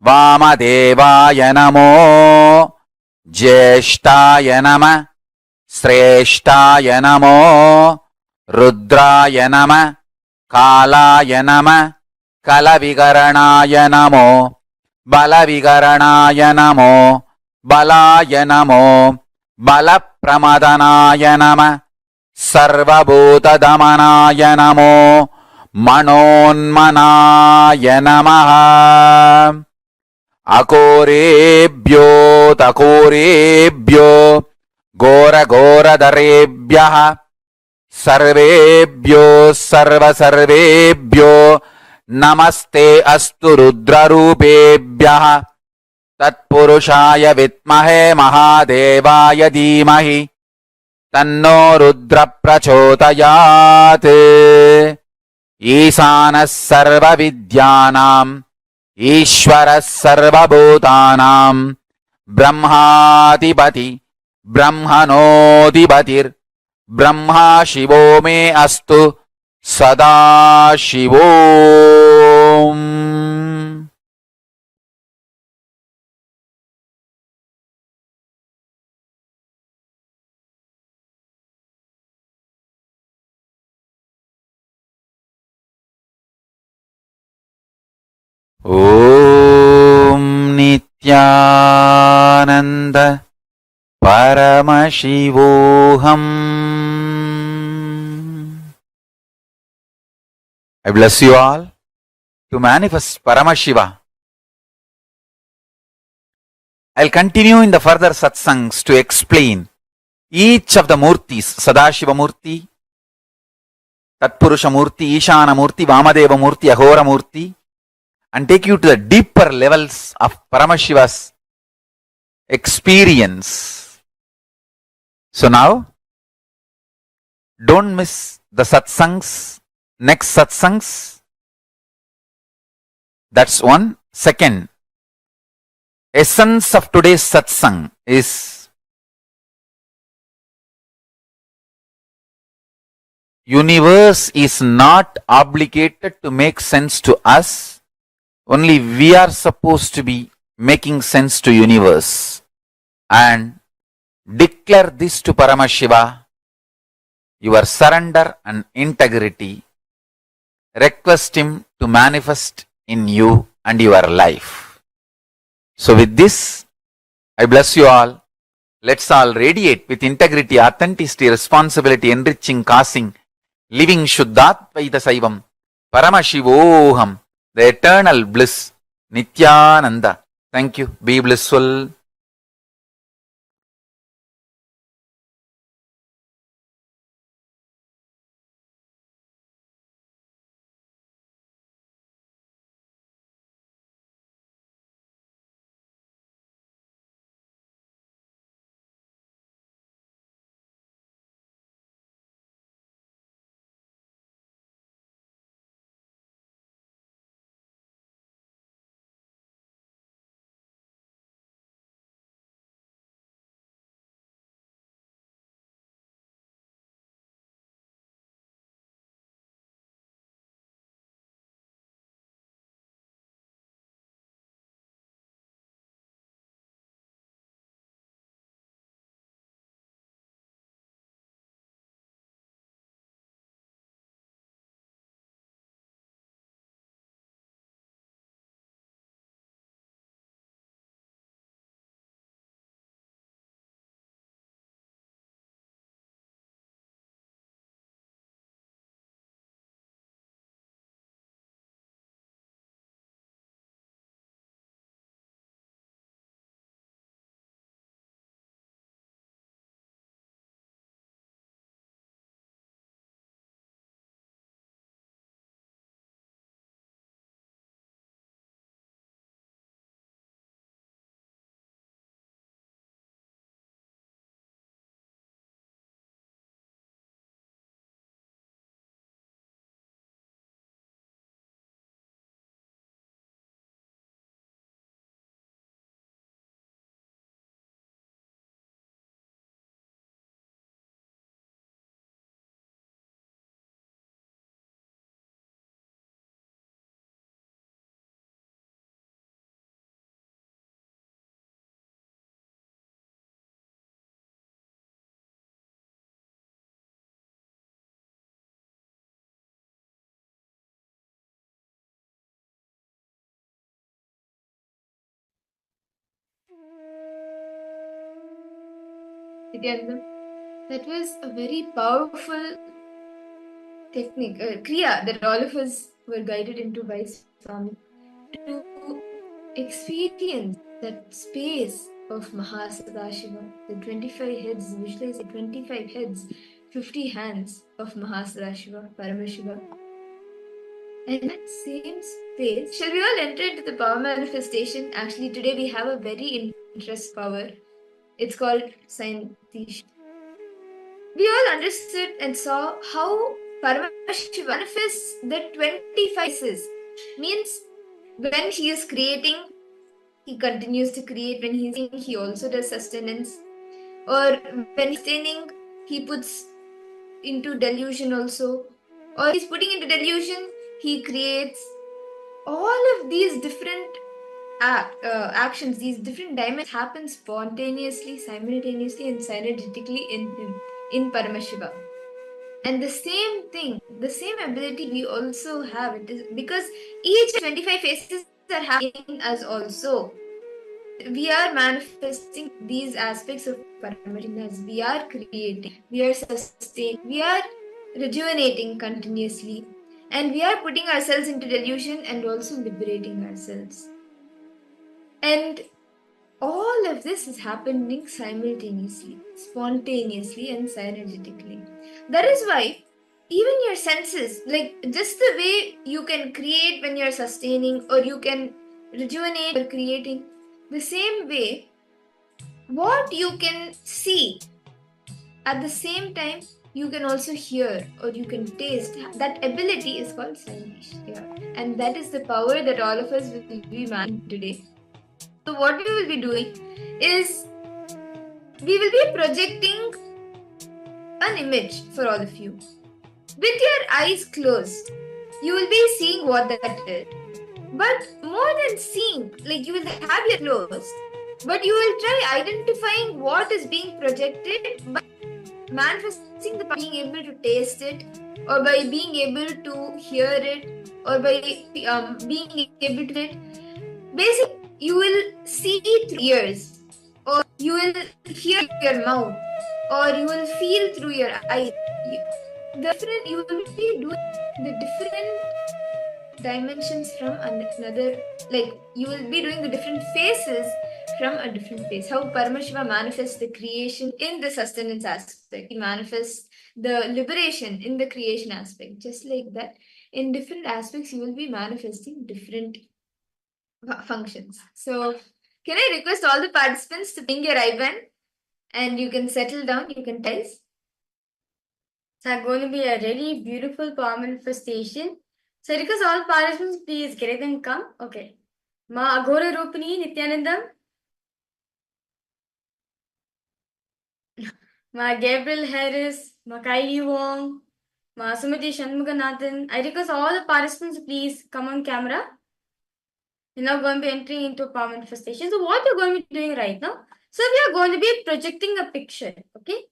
Vamadevaya Namo Jyeshtaya Nama Sreshtaya Namo Rudraya Nama Kalaya Nama Kalavigaranaya Namo Balavigaranaya Namo Balaya Namo Balapramadhanaya Nama Sarvabhuta Damanaya Namo Manonmanaya Namaha Akorebhyo Takorebhyo Gora Gora Darebhyaha Sarvebhyo Sarva Sarvebhyo Namaste Astu Rudrarupebhyaha Tatpurushaya Vitmahe Mahadevaya Dhimahi Tanno Rudra Prachodayate ईशानः सर्वविद्यानाम् ईश्वरः सर्वभूतानां ब्रह्माधिपति ब्रह्मणोऽधिपतिर्ब्रह्मा शिवो मे अस्तु सदाशिवोम्. ॐ नित्यानन्द परमशिवोऽहम्. I bless you all to manifest Paramashiva. I'll continue in the further satsangs to explain each of the murtis, Sadashiva Murti, Tatpurusha Murti, Ishana Murti, Vamadeva Murti, Ahora Murti, and take you to the deeper levels of Paramashiva's experience. So now, don't miss the satsangs, next satsangs. That's one. Second, essence of today's satsang is universe is not obligated to make sense to us. Only we are supposed to be making sense to universe. And declare this to Paramashiva, your surrender and integrity. Request him to manifest in you and your life. So with this, I bless you all. Let's all radiate with integrity, authenticity, responsibility, enriching, causing, living Shuddhatvaita Saivam, Paramashivoham, the eternal bliss, Nithyananda. Thank you. Be blissful. Nithyananda, that was a very powerful technique, kriya that all of us were guided into by Swami to experience that space of Mahasadashiva, the 25 heads, visualize the 25 heads, 50 hands of Mahasadashiva, Paramashiva. And in that same space, shall we all enter into the power manifestation? Actually, today we have a very interesting power. It's called Synthesia. We all understood and saw how Paramashiva manifests the 25 faces. Means when he is creating, he continues to create. When he's eating, he also does sustenance. Or when he's sustaining, he puts into delusion also. Or he's putting into delusion, he creates. All of these different actions, these different dimensions happen spontaneously, simultaneously, and synergetically in him, in Paramashiva. And the same thing, the same ability we also have. It is because each 25 faces are happening in us also. We are manifesting these aspects of Paramashiva as we are creating, we are sustaining, we are rejuvenating continuously, and we are putting ourselves into delusion and also liberating ourselves. And all of this is happening simultaneously, spontaneously, and synergetically. That is why even your senses, like just the way you can create when you're sustaining, or you can rejuvenate or creating, the same way, what you can see at the same time, you can also hear or you can taste. That ability is called Sankalpa. And that is the power that all of us will be managing today. So, what we will be doing is we will be projecting an image for all of you. With your eyes closed, you will be seeing what that is. But more than seeing, like you will have your closed, but you will try identifying what is being projected by manifesting the being able to taste it, or by being able to hear it, or by being able to it. Basically, you will see through ears, or you will hear your mouth, or you will feel through your eyes. You will be doing the different dimensions from another, like you will be doing the different phases from a different phase. How Paramashiva manifests the creation in the sustenance aspect, he manifests the liberation in the creation aspect. Just like that, in different aspects, you will be manifesting different functions. So, can I request all the participants to bring your IBAN and you can settle down, you can tell us. It's going to be a really beautiful power manifestation. So, request all participants, please get it and come. Okay. Ma Aghora Rupini Nithyananda, Ma Gabriel Harris, Ma Kylie Wong, Ma Sumati Shanmuganathan. I request all the participants, please come on camera. You're now going to be entering into a power manifestation. So, what you're going to be doing right now? So, we are going to be projecting a picture. Okay.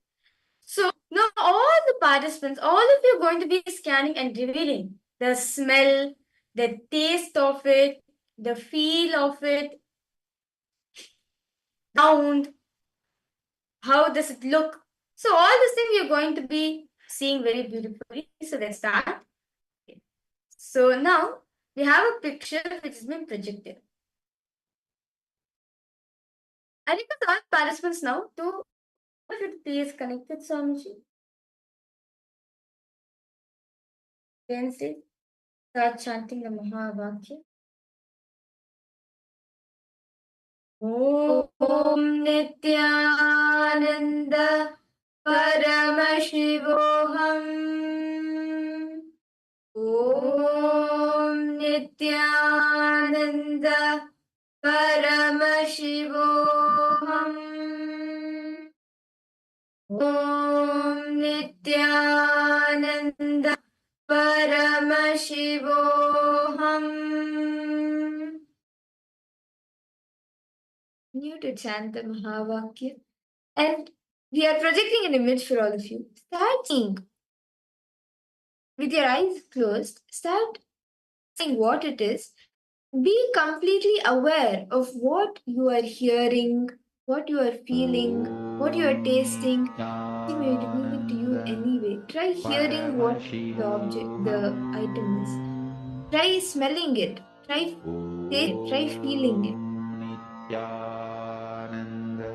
So, now all the participants, all of you are going to be scanning and revealing the smell, the taste of it, the feel of it, sound, how does it look. So, all these things you're going to be seeing very beautifully. So, let's start. Okay. So, now we have a picture which has been projected. I request all participants now to please connect with Swamiji. Then say, start chanting the Mahavakya. Om Nithyananda Paramashivoham. Om Nithyananda Paramashivoham. Om Nithyananda Paramashivoham. Continue to chant the Mahavakya. And we are projecting an image for all of you. Start seeing with your eyes closed. Start seeing what it is. Be completely aware of what you are hearing, what you are feeling, what you are tasting. It may reveal it to you anyway. Try hearing what the object, the item is. Try smelling it. Try tasting it. Try feeling it. Nithyananda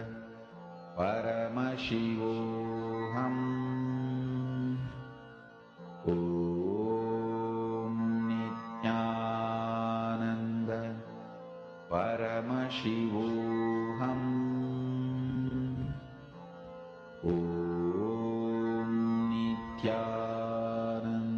Paramashivoham Om Nithyananda Paramashivoham Om Nithyananda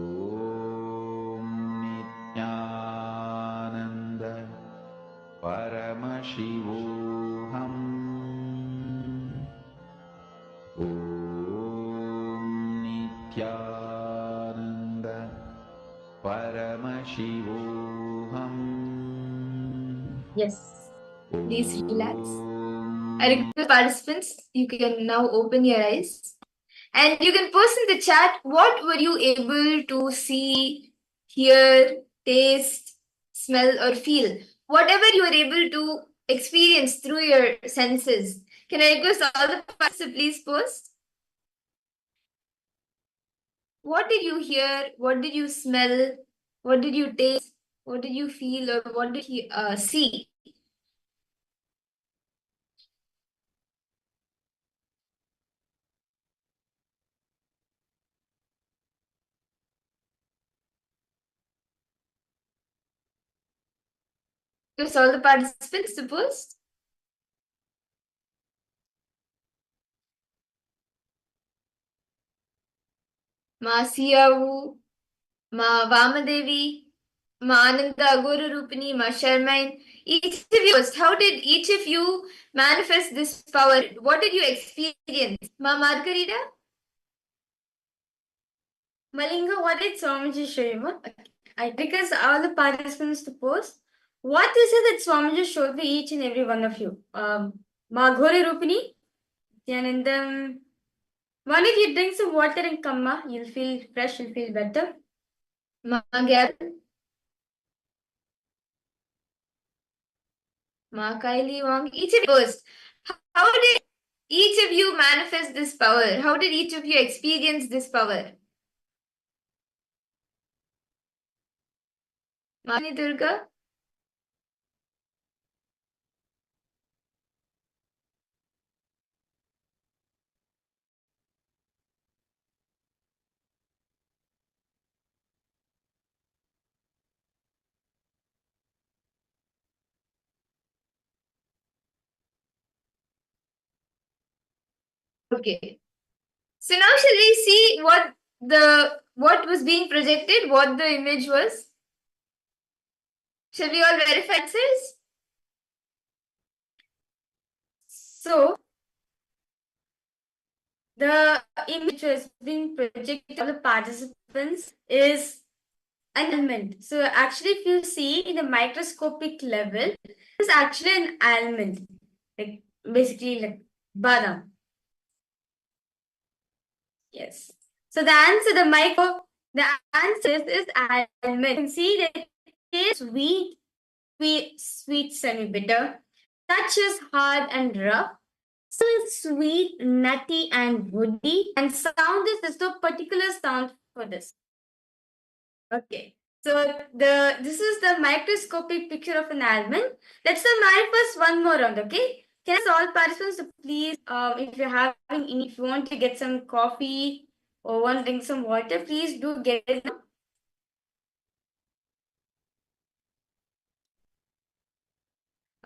Paramashivoham. Yes. Please relax. I request participants, you can now open your eyes. And you can post in the chat what were you able to see, hear, taste, smell, or feel. Whatever you were able to experience through your senses. Can I request all the participants to please post? What did you hear? What did you smell? What did you taste? What did you feel? Or what did you see? Request all the participants to post. Ma Siyavu, Ma Vamadevi, Ma Ananda Agora Rupini, Ma Sharmain. Each of you, how did each of you manifest this power? What did you experience? Ma Margarita? Malinga, what did Swamiji show you? I request all the participants to post. What is it that Swamiji showed to each and every one of you? Maghore Rupini, and then one if you drink some water and kamma, you'll feel fresh, you'll feel better. Ma Gab, Ma Kaili Wang. Each of you first. How did each of you manifest this power? How did each of you experience this power? Mani Durga? Okay. So now shall we see what was being projected, what the image was? Shall we all verify answers? So, the image which has been projected to the participants is an almond. So, actually, if you see in the microscopic level, it's actually an almond, like basically like badam. Yes. So the answer is almond. You can see that it is sweet, semi-bitter. Touch is hard and rough. So it's sweet, nutty, and woody. And sound is there's no particular sound for this. Okay. So this is the microscopic picture of an almond. Let's manifest one more round, okay? Can I ask all participants to please, if you're having any, if you want to get some coffee or want to drink some water, please do get it now.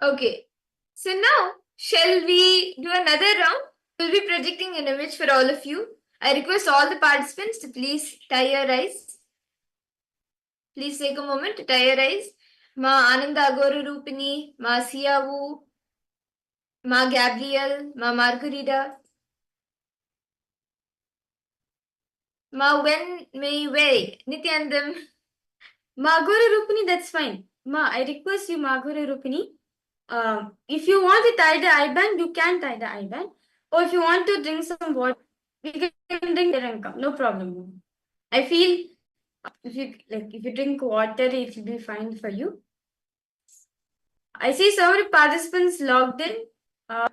Okay. So now, shall we do another round? We'll be projecting an image for all of you. I request all the participants to please tie your eyes. Please take a moment to tie your eyes. Ma Ananda Agora Rupini, Ma Siyavu, Ma Gabriel, Ma Margarita, Ma Wen Mei Wei, Nithyanandam. Magore Rupini, that's fine. Ma, I request you, Magore Rupini. If you want to tie the I-band, you can tie the I-band. Or if you want to drink some water, we can drink there and come. No problem. I feel if you drink water, it will be fine for you. I see so many participants logged in. Ma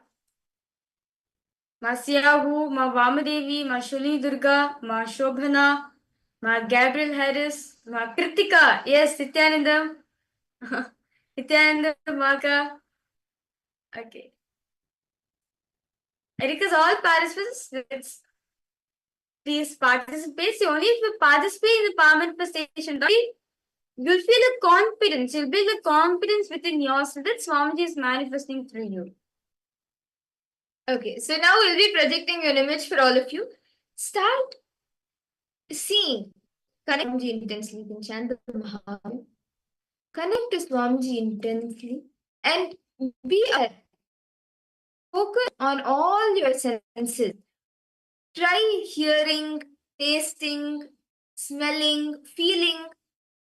Siyahu, Ma Vamadevi, Ma Shuli Durga, Ma Shobhana, Ma Gabriel Harris, Ma Kritika. Yes, Nithyananda. Nithyananda Maka. Okay. I request all participants, please participate. See, only if you participate in the palm manifestation, you'll feel a confidence. You'll build a confidence within yourself that Swamiji is manifesting through you. Okay, so now we'll be projecting an image for all of you. Start seeing. Connect to Swamiji intensely. You can chant the Mahasadashiva. Connect to Swamiji intensely and be aware. Focus on all your senses. Try hearing, tasting, smelling, feeling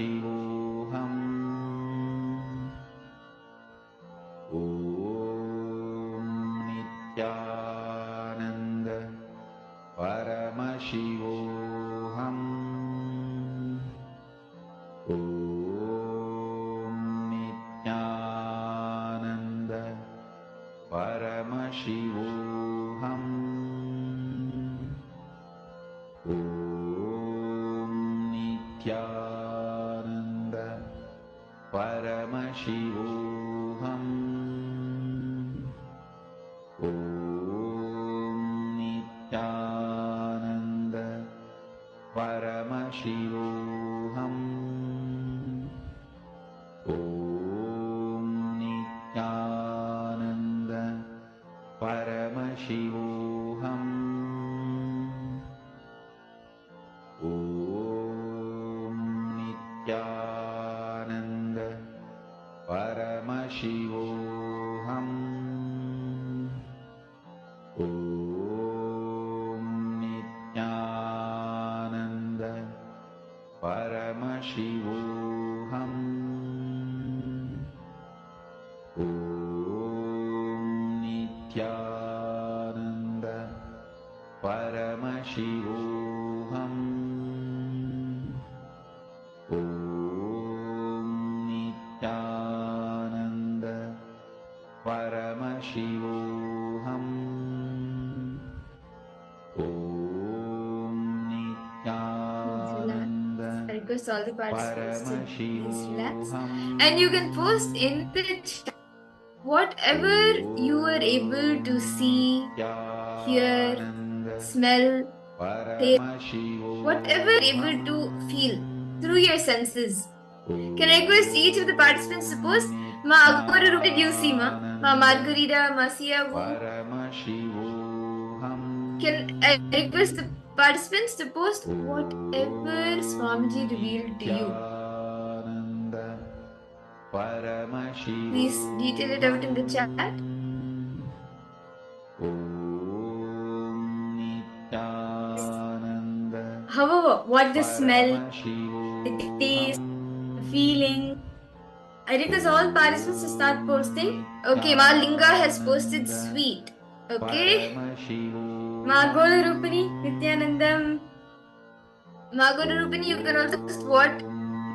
Paramashivoham Om Nithyananda Paramashivoham Om Nithyananda Paramashivoham Om Nithyananda Paramashivoham Om Nithyananda Paramashivoham Om Nithyananda Paramashivoham Om Nithyananda Paramashivoham Om Nithyananda Paramashivoham Om Nithyananda Paramashivoham Om Nithyananda Paramashivoham Om Nithyananda I request all the participants to please relax. Paramashivoham And you can post in the chat whatever you were able to see, hear, smell, taste, whatever you're able to feel through your senses. Can I request each of the participants to post? Ma Agoru, what did you see, ma? Ma Margarita, Ma Siavu? Paramashivoham Can I request the participants to post whatever Swamiji revealed to you? Nithyananda Paramashivoham Please detail it out in the chat. Om Nithyananda However, what the smell, the taste, the feeling. I request all participants to start posting. Okay, Ma Linga has posted sweet. Okay. Ma Gola Rupani, Nithyanandam. Ma Gola Rupani, you can also post what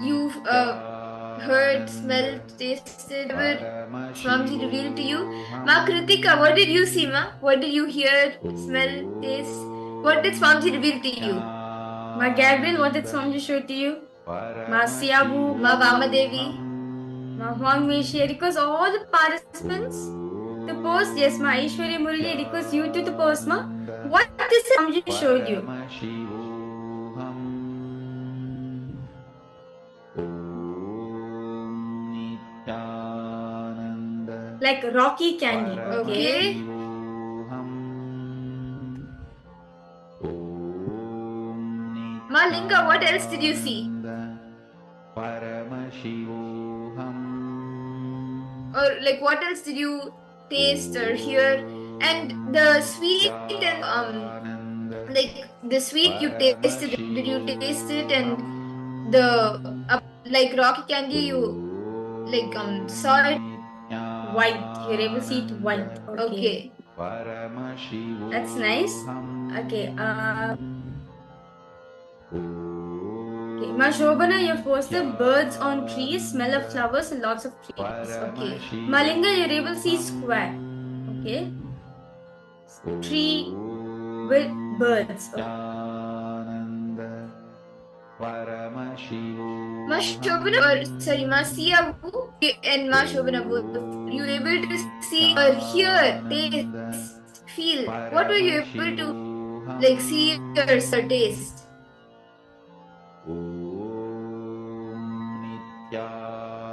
you've heard, smelled, tasted, whatever Swamiji revealed to you. Ma Kritika, what did you see, ma? What did you hear, smell, taste? What did Swamiji reveal to you? Ma Gabriel, what did Swamiji show to you? Ma Siabu, Ma Vamadevi, Ma Huang Meshi, I request all the participants to post. Yes, Ma Ishwari Murli, I request you too to post, ma. What did Swamiji showed you? Paramashivoham Om Nithyananda Like rocky candy. Okay. Paramashivoham Om Ma Linga, what else did you see? Nithyananda Paramashivoham Or like what else did you taste or hear? And the sweet and like the sweet you tasted, did you taste it? And the like rocky candy you like saw it white. You're able to see it white. Okay. Paramashivoham That's nice. Okay. Okay. Ma Shobana, you've posted birds on trees, smell of flowers, and lots of trees. Okay. Malinga, you're able to see square. Okay. Tree with birds. Okay. Nithyananda Paramashivoham Ma Shobana, or sorry, Ma Siavu and Ma Shobana both. You were able to see or hear, taste, feel. What were you able to like see or taste?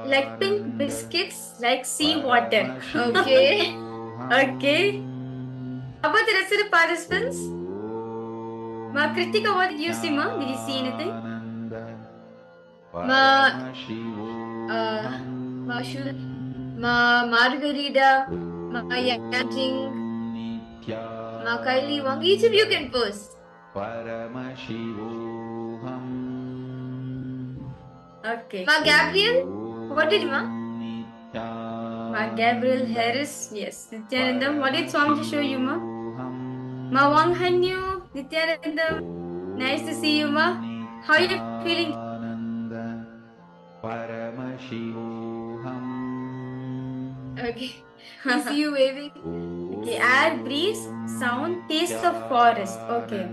Like pink biscuits, like seawater. Okay. Okay. How about the rest of the participants? Ma Kritika, what did you see, ma? Did you see anything? Ma Margarita, Ma Yanjing, Ma Kylie Wong. Each of you can post. Paramashivoham Okay. Ma Gabriel, what did Ma? Ma Gabriel Harris, yes. Nithyanandam, what did Swamiji show you, Ma? Ma Wang Hanyu, Nithyanandam, nice to see you, Ma. How are you feeling? Paramashivoham. Okay. We see you waving. Okay, air, breeze, sound, taste of forest. Okay.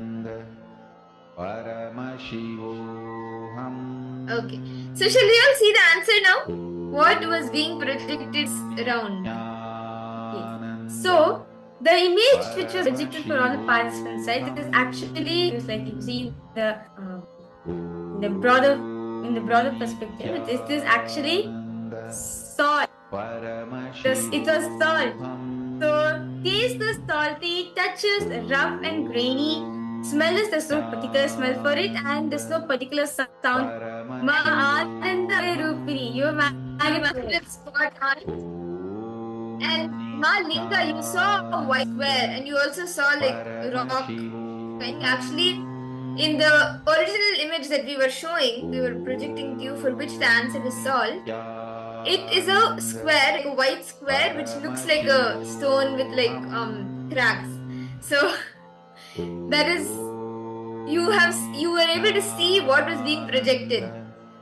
Paramashivoham. Okay. So shall we all see the answer now? What was being projected around? Okay. So, the image which was projected for all the participants, right, it is actually, it's like you see in the broader perspective, it is actually salt. It was salt. So, taste is salty, touches rough and grainy, smell is there's no particular smell for it, and there's no particular sound. Ma Ananda Rupini, you It's spot on. And Ma Linga, you saw a white square and you also saw like rock. And actually, in the original image that we were showing, we were projecting to you for which the answer is salt. It is a square, like a white square, which looks like a stone with like cracks. So that is you were able to see what was being projected.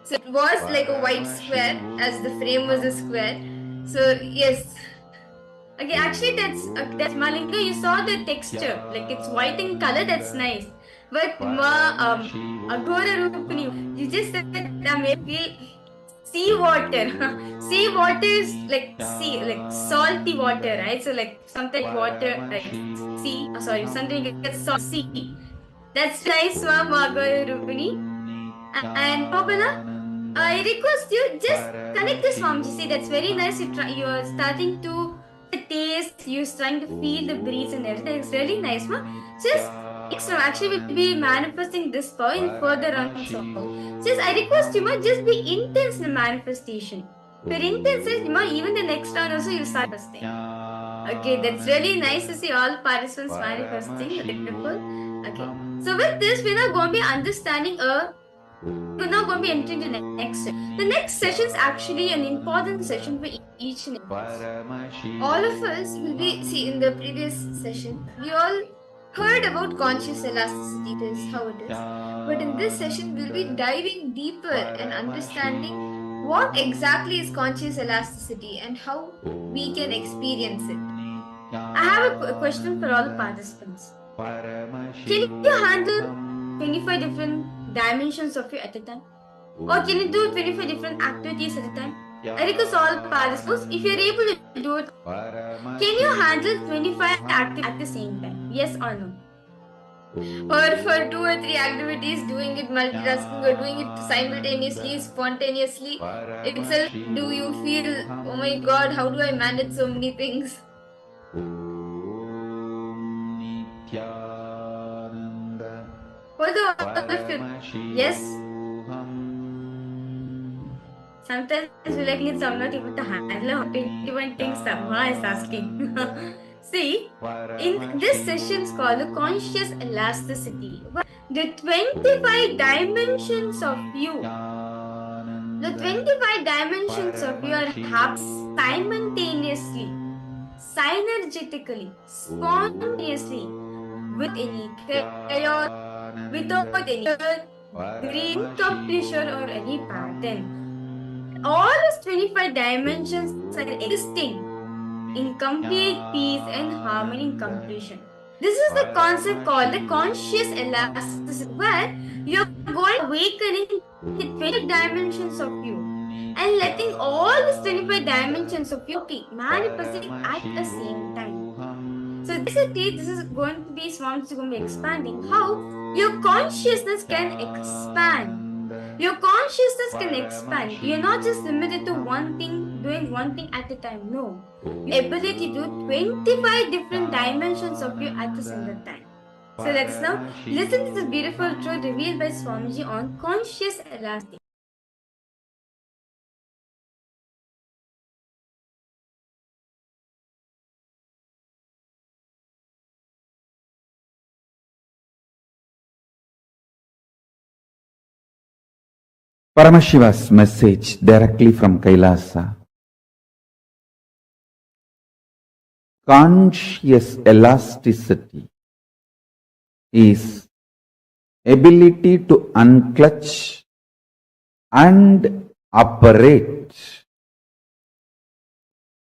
So it was like a white square as the frame was a square. So yes. Okay, actually that's Malinga. You saw the texture, like it's white in color. That's nice. But Agora Rupini, you just said I may feel sea water. Sea water is like sea, like salty water, right? So like something like water, like sea. Oh, sorry, something like salt sea. That's nice, Ma'am Agora Rupini. And Popana, I request you just connect this, Mom. You see, that's very nice. You are starting to the taste. You're trying to feel the breeze and everything. It's really nice, ma. Just next time, actually, we'll be manifesting this power in further runs also. Just I request you, ma, just be intense in the manifestation. If you're intense, ma, even the next round also you'll start manifesting. Okay, that's really nice to see all participants manifesting. Beautiful. Okay, so with this, we're now going to be understanding we're now going to be entering the next session. The next session is actually an important session for each and every one. All of us will be see in the previous session we all heard about conscious elasticity, it is how it is, but in this session we'll be diving deeper and understanding what exactly is conscious elasticity and how we can experience it. I have a question for all the participants. Can you handle 25 different dimensions of you at a time? Or can you do 25 different activities at a time? I request all participants, if you're able to do it, can you handle 25 activities at the same time? Yes or no? Or for 2 or 3 activities, doing it multitasking or doing it simultaneously, spontaneously itself, do you feel, oh my god, how do I manage so many things? For the all of you, yes? Sometimes we like need I'm not able to handle 21 things Sama is asking. See, in this session is called the conscious elasticity. The 25 dimensions of you. The 25 dimensions of you are happening simultaneously, synergetically, spontaneously, with any chaos, without any green completion or any pattern. All these 25 dimensions are existing in complete peace and harmony and completion. This is the concept called the conscious elasticity, where you're going awakening the 20 dimensions of you and letting all these 25 dimensions of you be manifesting at the same time. So basically, this is going to be Swami going to be expanding how your consciousness can expand. Your consciousness can expand. You're not just limited to one thing, doing one thing at a time. No. Your ability to do 25 different dimensions of you at the single time. So let's now listen to this beautiful truth revealed by Swamiji on conscious elasticity. Paramashiva's message directly from Kailasa. Conscious elasticity is ability to unclutch and operate.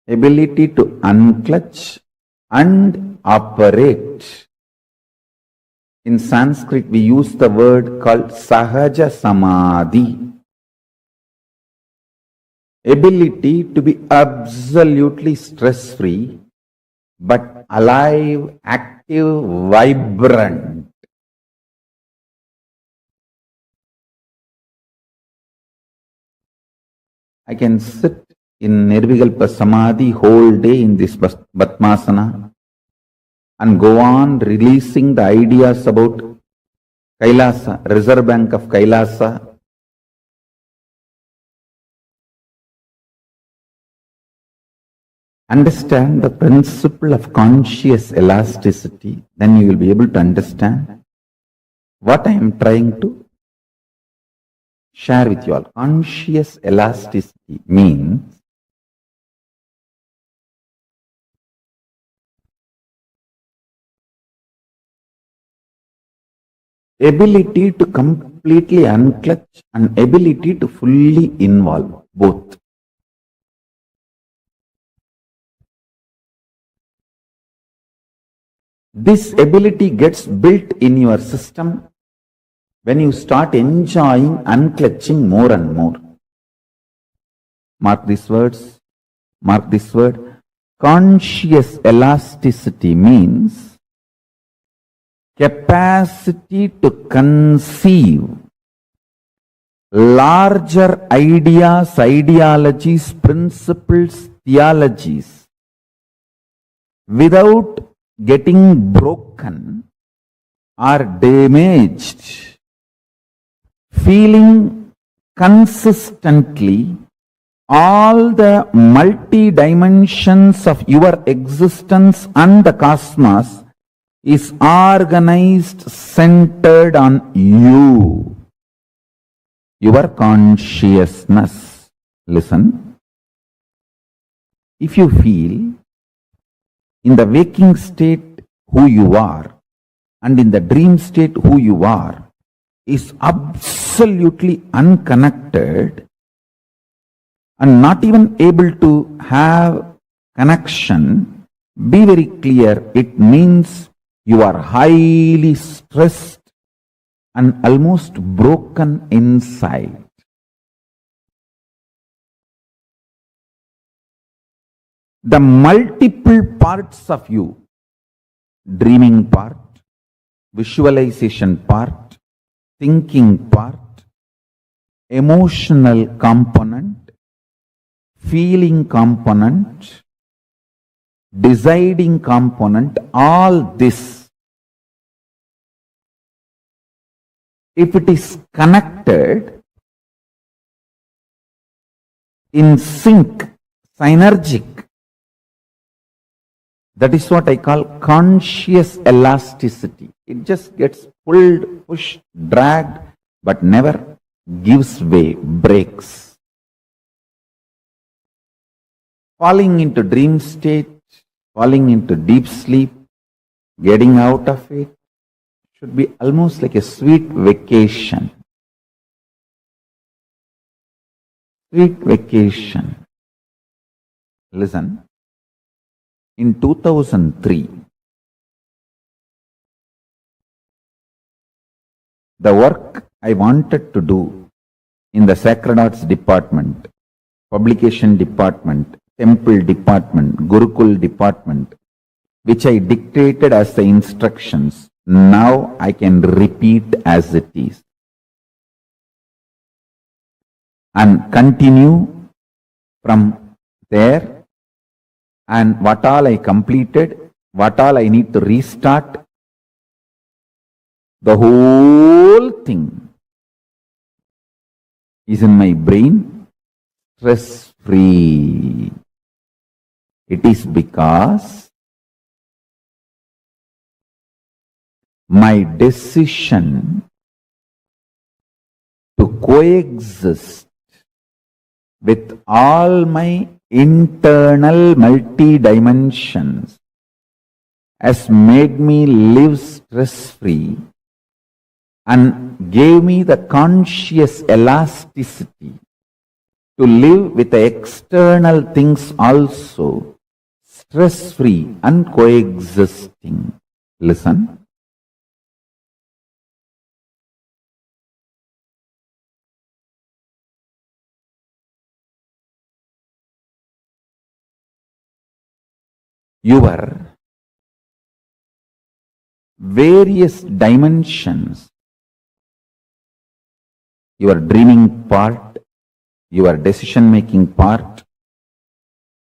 Ability to unclutch and operate. In Sanskrit, we use the word called Sahaja Samadhi. Ability to be absolutely stress-free, but alive, active, vibrant. I can sit in Nirvikalpa Samadhi whole day in this Batmasana and go on releasing the ideas about Kailasa, Reserve Bank of Kailasa. Understand the principle of conscious elasticity, then you will be able to understand what I am trying to share with you all. Conscious elasticity means ability to completely unclutch and ability to fully involve both. This ability gets built in your system when you start enjoying unclutching more and more. Mark these words. Mark this word. Conscious elasticity means capacity to conceive larger ideas, ideologies, principles, theologies without getting broken or damaged, feeling consistently all the multi-dimensions of your existence and the cosmos is organized, centered on you, your consciousness. Listen, if you feel in the waking state who you are and in the dream state who you are is absolutely unconnected and not even able to have connection, be very clear, it means you are highly stressed and almost broken inside. The multiple parts of you, dreaming part, visualization part, thinking part, emotional component, feeling component, deciding component, all this, if it is connected, in sync, synergic, that is what I call conscious elasticity. It just gets pulled, pushed, dragged, but never gives way, breaks. Falling into dream state, falling into deep sleep, getting out of it, should be almost like a sweet vacation. Sweet vacation. Listen. In 2003, the work I wanted to do in the Sacred Arts department, publication department, temple department, Gurukul department, which I dictated as the instructions, now I can repeat as it is and continue from there. And what all I completed, what all I need to restart, the whole thing is in my brain, stress-free. It is because my decision to coexist with all my internal multi-dimensions has made me live stress-free and gave me the conscious elasticity to live with the external things also, stress-free and coexisting. Listen. Your various dimensions, your dreaming part, your decision-making part,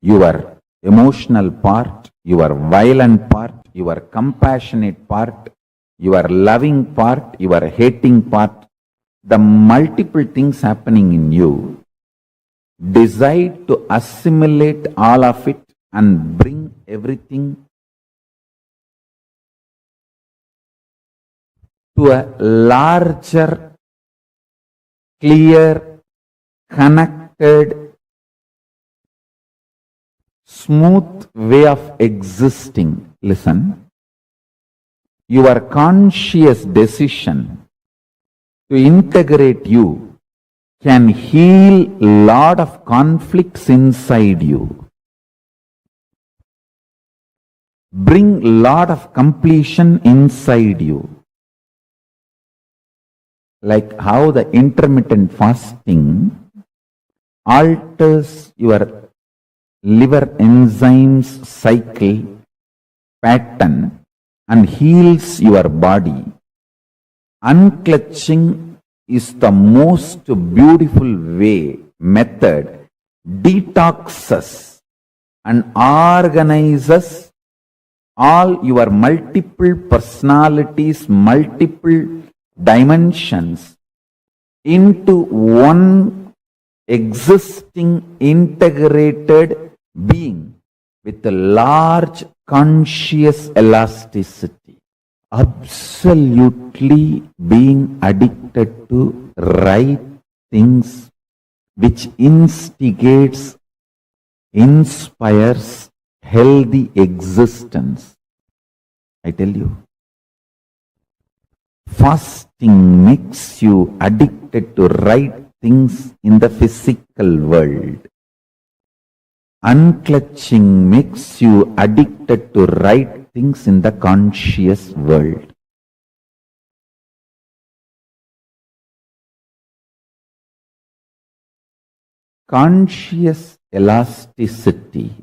your emotional part, your violent part, your compassionate part, your loving part, your hating part, the multiple things happening in you, decide to assimilate all of it and bring everything to a larger, clear, connected, smooth way of existing. Listen. Your conscious decision to integrate you can heal a lot of conflicts inside you, bring a lot of completion inside you. Like how the intermittent fasting alters your liver enzymes cycle pattern and heals your body. Unclutching is the most beautiful way, method, detoxes and organizes all your multiple personalities, multiple dimensions into one existing integrated being with a large conscious elasticity. Absolutely being addicted to right things which instigates, inspires healthy existence. I tell you. Fasting makes you addicted to right things in the physical world. Unclutching makes you addicted to right things in the conscious world. Conscious elasticity,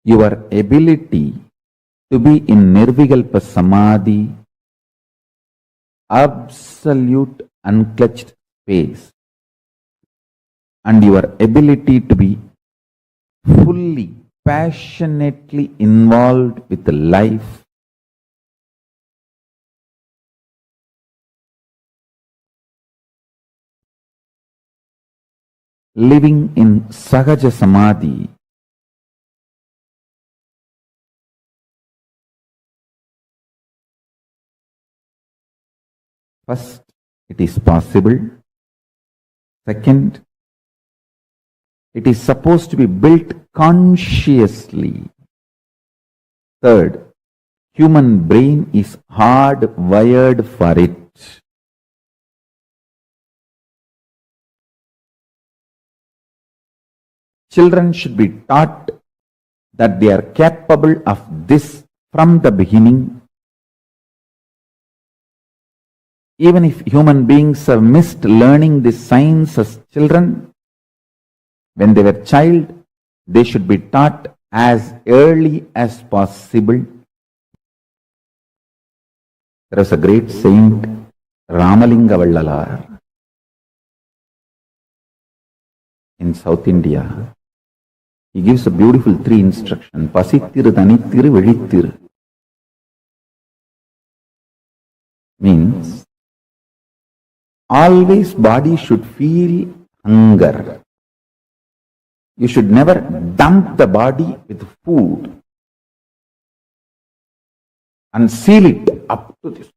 your ability to be in Nirvikalpa Samadhi, absolute unclutched space, and your ability to be fully, passionately involved with life, living in Sahaja Samadhi, first, it is possible. Second, it is supposed to be built consciously. Third, human brain is hardwired for it. Children should be taught that they are capable of this from the beginning. Even if human beings have missed learning this science as children, when they were child, they should be taught as early as possible. There was a great saint, Ramalinga Vallalar, in South India. He gives a beautiful 3 instruction. Pasittiru, Thanittiru, Velittiru. Means, always body should feel hunger. You should never dump the body with food and seal it up to this.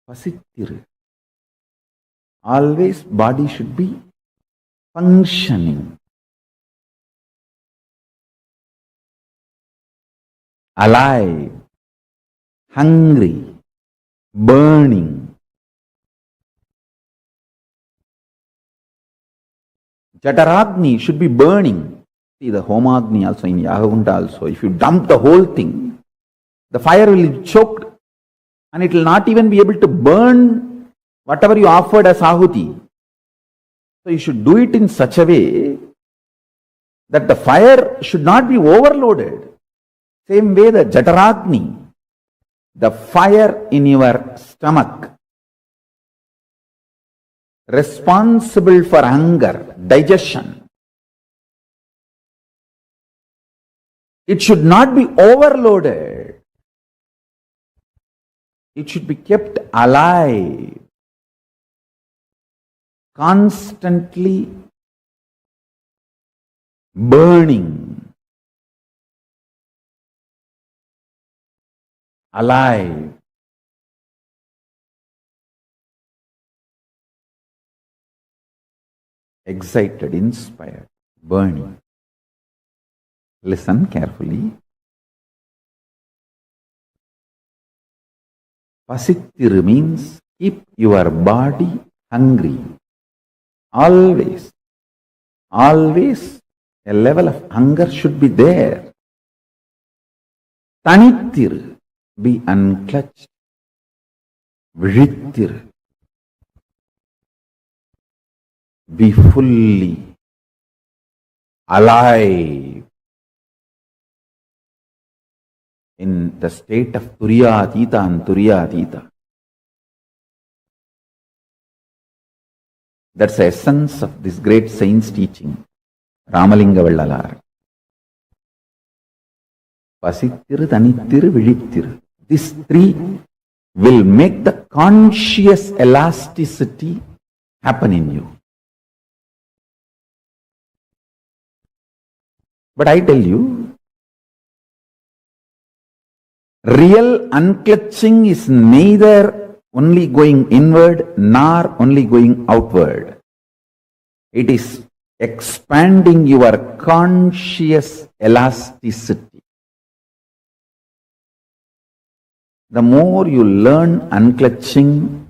Pasittiru. Always body should be functioning, alive, hungry, burning. Jataragni should be burning. See the Homagni also in Yagunta also. If you dump the whole thing, the fire will be choked and it will not even be able to burn whatever you offered as ahuti. So you should do it in such a way that the fire should not be overloaded. Same way the Jataragni, the fire in your stomach, responsible for hunger, digestion. It should not be overloaded. It should be kept alive, constantly burning, alive. Excited, inspired, burning. Listen carefully. Pasittiru means keep your body hungry. Always, always a level of hunger should be there. Tanittiru, be unclutched. Vizhittiru, be fully alive in the state of Turiyatita and Turiyatita. That's the essence of this great saint's teaching, Ramalinga Vallalar. Pasittiru, Tanittiru, Vizhittiru. These three will make the conscious elasticity happen in you. But I tell you, real unclutching is neither only going inward nor only going outward. It is expanding your conscious elasticity. The more you learn unclutching,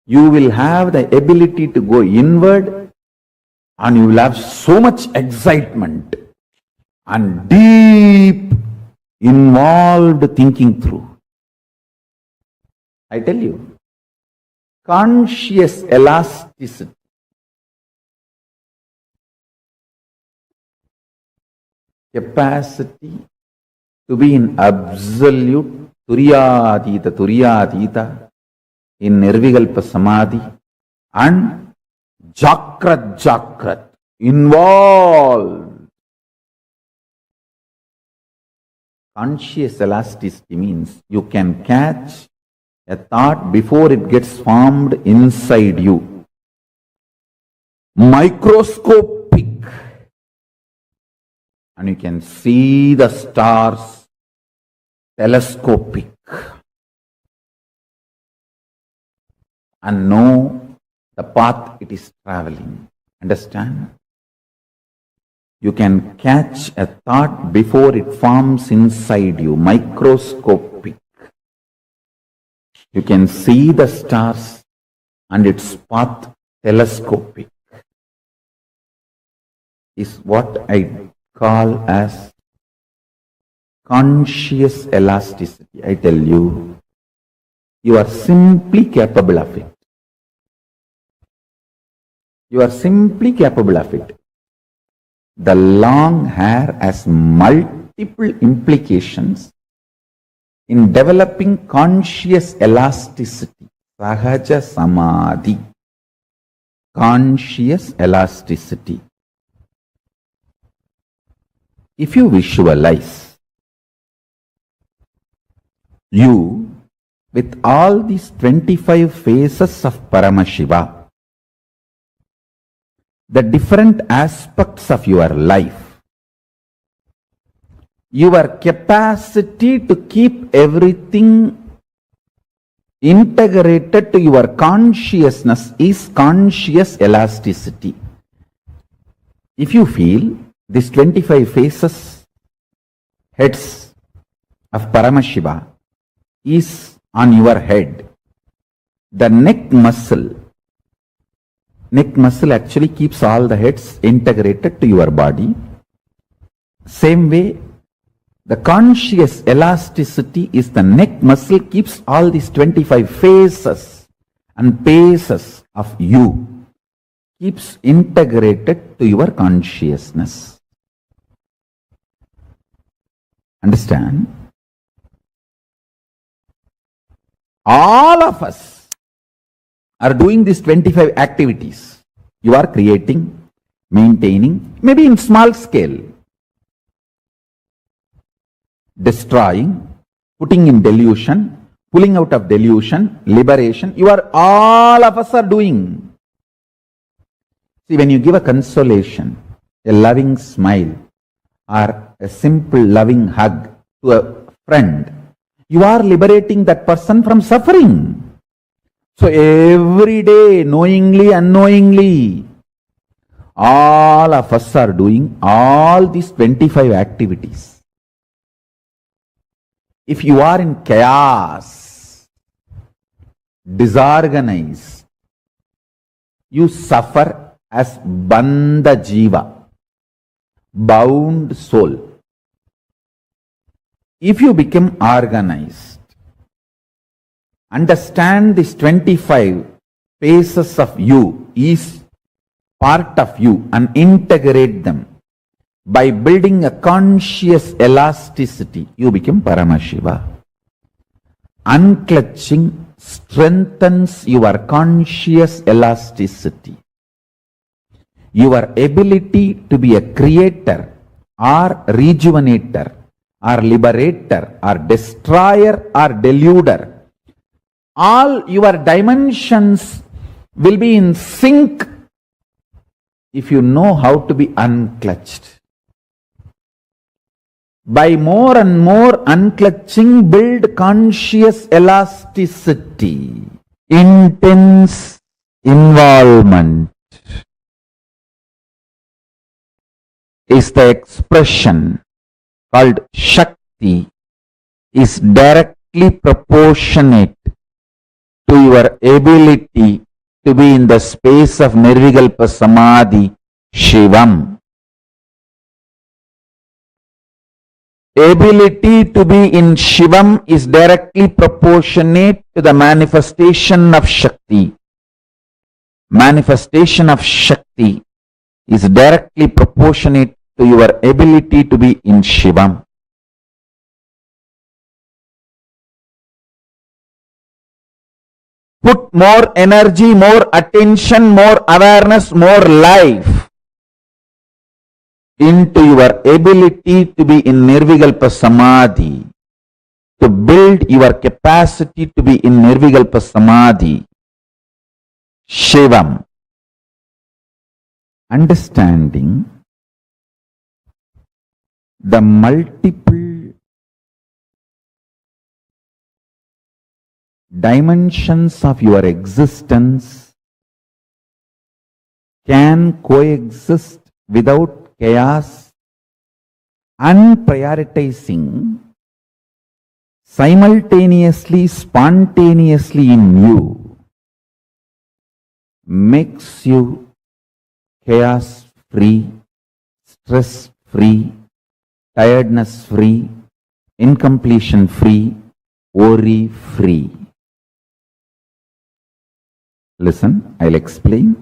you will have the ability to go inward and you will have so much excitement and deep involved thinking through. I tell you, conscious elasticity, capacity to be in absolute Turiyatita, in Nirvikalpa Samadhi, and Jakrat, involved. Conscious elasticity means you can catch a thought before it gets formed inside you. Microscopic. And you can see the stars. Telescopic. And know the path it is traveling. Understand? You can catch a thought before it forms inside you. Microscopic. You can see the stars and its path. Telescopic. Is what I call as conscious elasticity. I tell you, you are simply capable of it. You are simply capable of it. The long hair has multiple implications in developing conscious elasticity. Sahaja Samadhi. Conscious elasticity. If you visualize you with all these 25 phases of Paramashiva, the different aspects of your life, your capacity to keep everything integrated to your consciousness is conscious elasticity. If you feel these 25 faces, heads of Paramashiva is on your head, the neck muscle actually keeps all the heads integrated to your body. Same way, the conscious elasticity is the neck muscle keeps all these 25 phases and paces of you, keeps integrated to your consciousness. Understand? All of us are doing these 25 activities. You are creating, maintaining, maybe in small scale, destroying, putting in delusion, pulling out of delusion, liberation. All of us are doing. See, when you give a consolation, a loving smile, or a simple loving hug to a friend, you are liberating that person from suffering. So every day, knowingly, unknowingly, all of us are doing all these 25 activities. If you are in chaos, disorganized, you suffer as bandha jiva, bound soul. If you become organized, understand this 25 phases of you is part of you and integrate them. By building a conscious elasticity, you become Paramashiva. Unclutching strengthens your conscious elasticity. Your ability to be a creator or rejuvenator or liberator or destroyer or deluder, all your dimensions will be in sync if you know how to be unclutched. By more and more unclutching, build conscious elasticity, intense involvement is the expression called Shakti, is directly proportionate to your ability to be in the space of Nirvikalpa Samadhi, Shivam. Ability to be in Shivam is directly proportionate to the manifestation of Shakti. Manifestation of Shakti is directly proportionate to your ability to be in Shivam. Put more energy, more attention, more awareness, more life into your ability to be in Nirvikalpa Samadhi, to build your capacity to be in Nirvikalpa Samadhi, Shivam. Understanding the multiple dimensions of your existence can coexist without chaos, unprioritizing, simultaneously, spontaneously in you, makes you chaos free, stress free, tiredness free, incompletion free, worry free. Listen, I'll explain.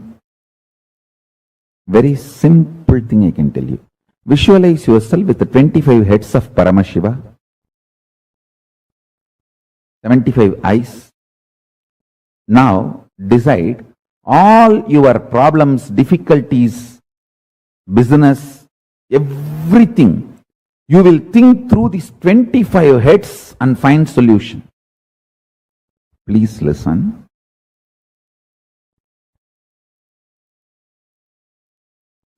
Very simple thing I can tell you. Visualize yourself with the 25 heads of Paramashiva, 75 eyes. Now decide all your problems, difficulties, business, everything. You will think through these 25 heads and find solution. Please listen.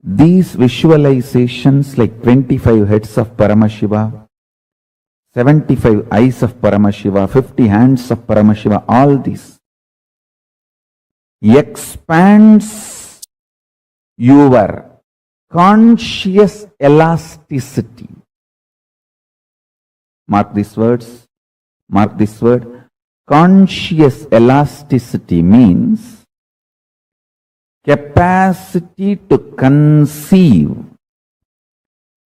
These visualizations like 25 heads of Paramashiva 75 eyes of Paramashiva, 50 hands of Paramashiva, all this expands your conscious elasticity. Mark these words. Mark this word. Conscious elasticity means capacity to conceive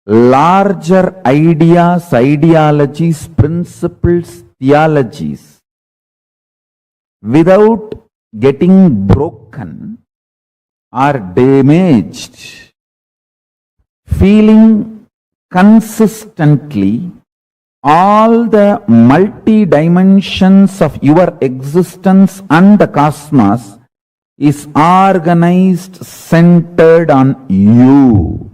larger ideas, ideologies, principles, theologies without getting broken or damaged, feeling consistently all the multi-dimensions of your existence and the cosmos is organized, centered on you,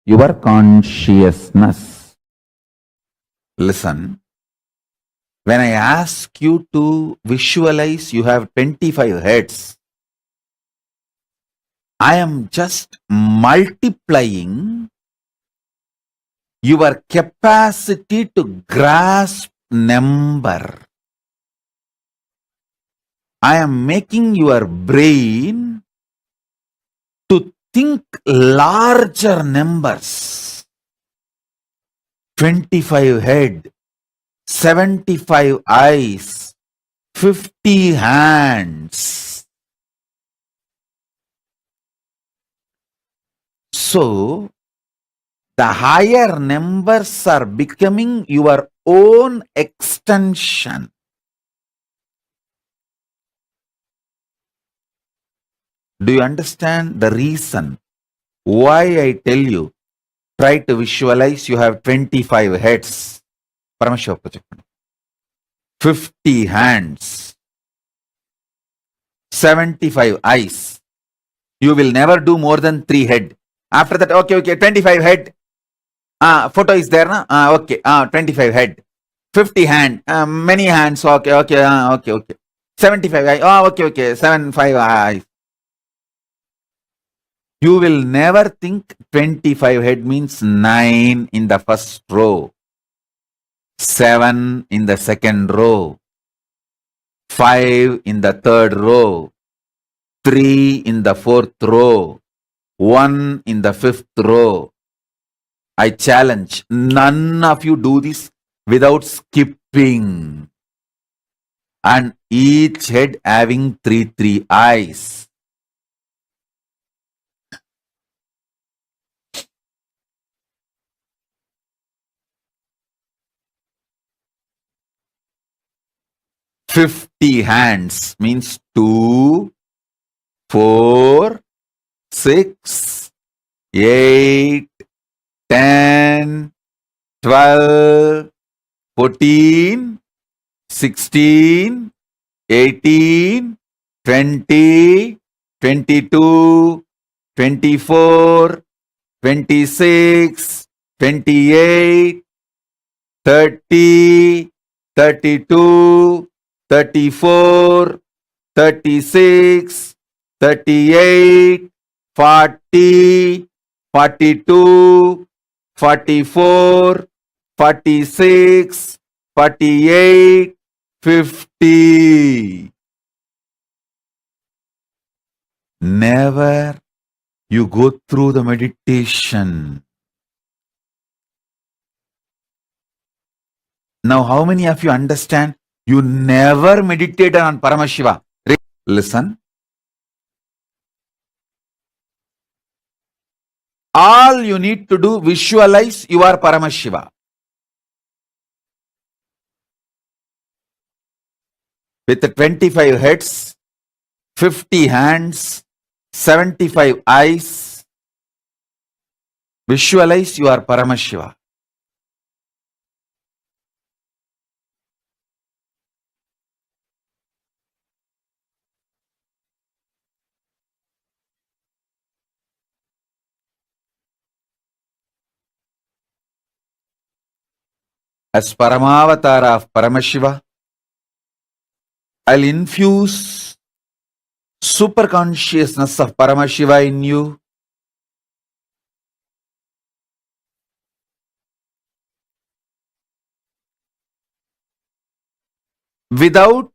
your consciousness. Listen, when I ask you to visualize you have 25 heads, I am just multiplying your capacity to grasp number. I am making your brain to think larger numbers. 25 head, 75 eyes, 50 hands. So, the higher numbers are becoming your own extension. Do you understand the reason why I tell you, try to visualize you have 25 heads, Paramashiva project, 50 hands, 75 eyes. You will never do more than 3 head. After that, okay, 25 head. Photo is there, na? Okay, 25 head. 50 hand, many hands, okay. 75 eyes, okay, 75 eyes. You will never think 25 head means 9 in the first row, 7 in the second row, 5 in the third row, 3 in the fourth row, 1 in the fifth row. I challenge, none of you do this without skipping. And each head having 3 eyes. "50 hands" means 2, 4, 6, 8, 10, 12, 14, 16, 18, 20, 22, 24, 26, 28, 30, 32, 34, 36, 38, 40, 42, 44, 46, 48, 50. Never you go through the meditation. Now, how many of you understand? You never meditated on Paramashiva. Listen. All you need to do, visualize you are Paramashiva. With the 25 heads, 50 hands, 75 eyes, visualize you are Paramashiva. As Paramavatara of Paramashiva, I'll infuse super consciousness of Paramashiva in you. without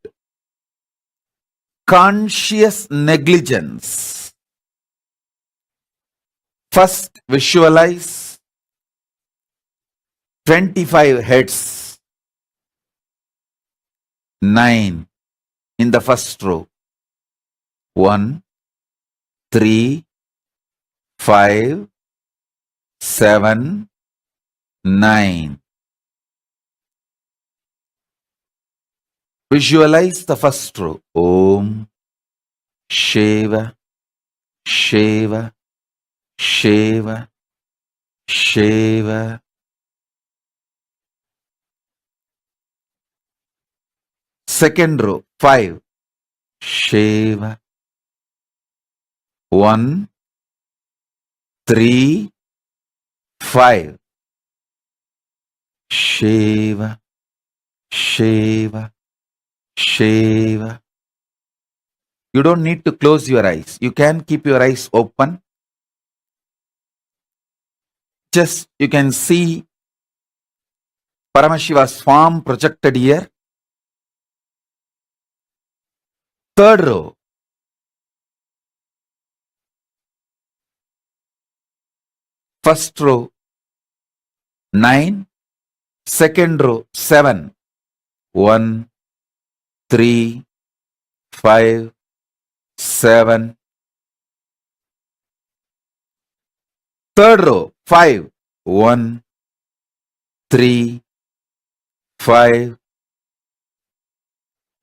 conscious negligence. First, visualize 25 heads, 9 in the first row. 1, 3, 5, 7, 9. Visualize the first row. Om, Shiva, Shiva, Shiva, Shiva. Second row, 5. Shiva. 1, 3, 5. Shiva, Shiva, Shiva. You don't need to close your eyes. You can keep your eyes open. Just you can see Paramashiva's form projected here. Third row. First row 9. Second row 7. 1, 3, 5, 7. Third row 5. 1, 3, 5.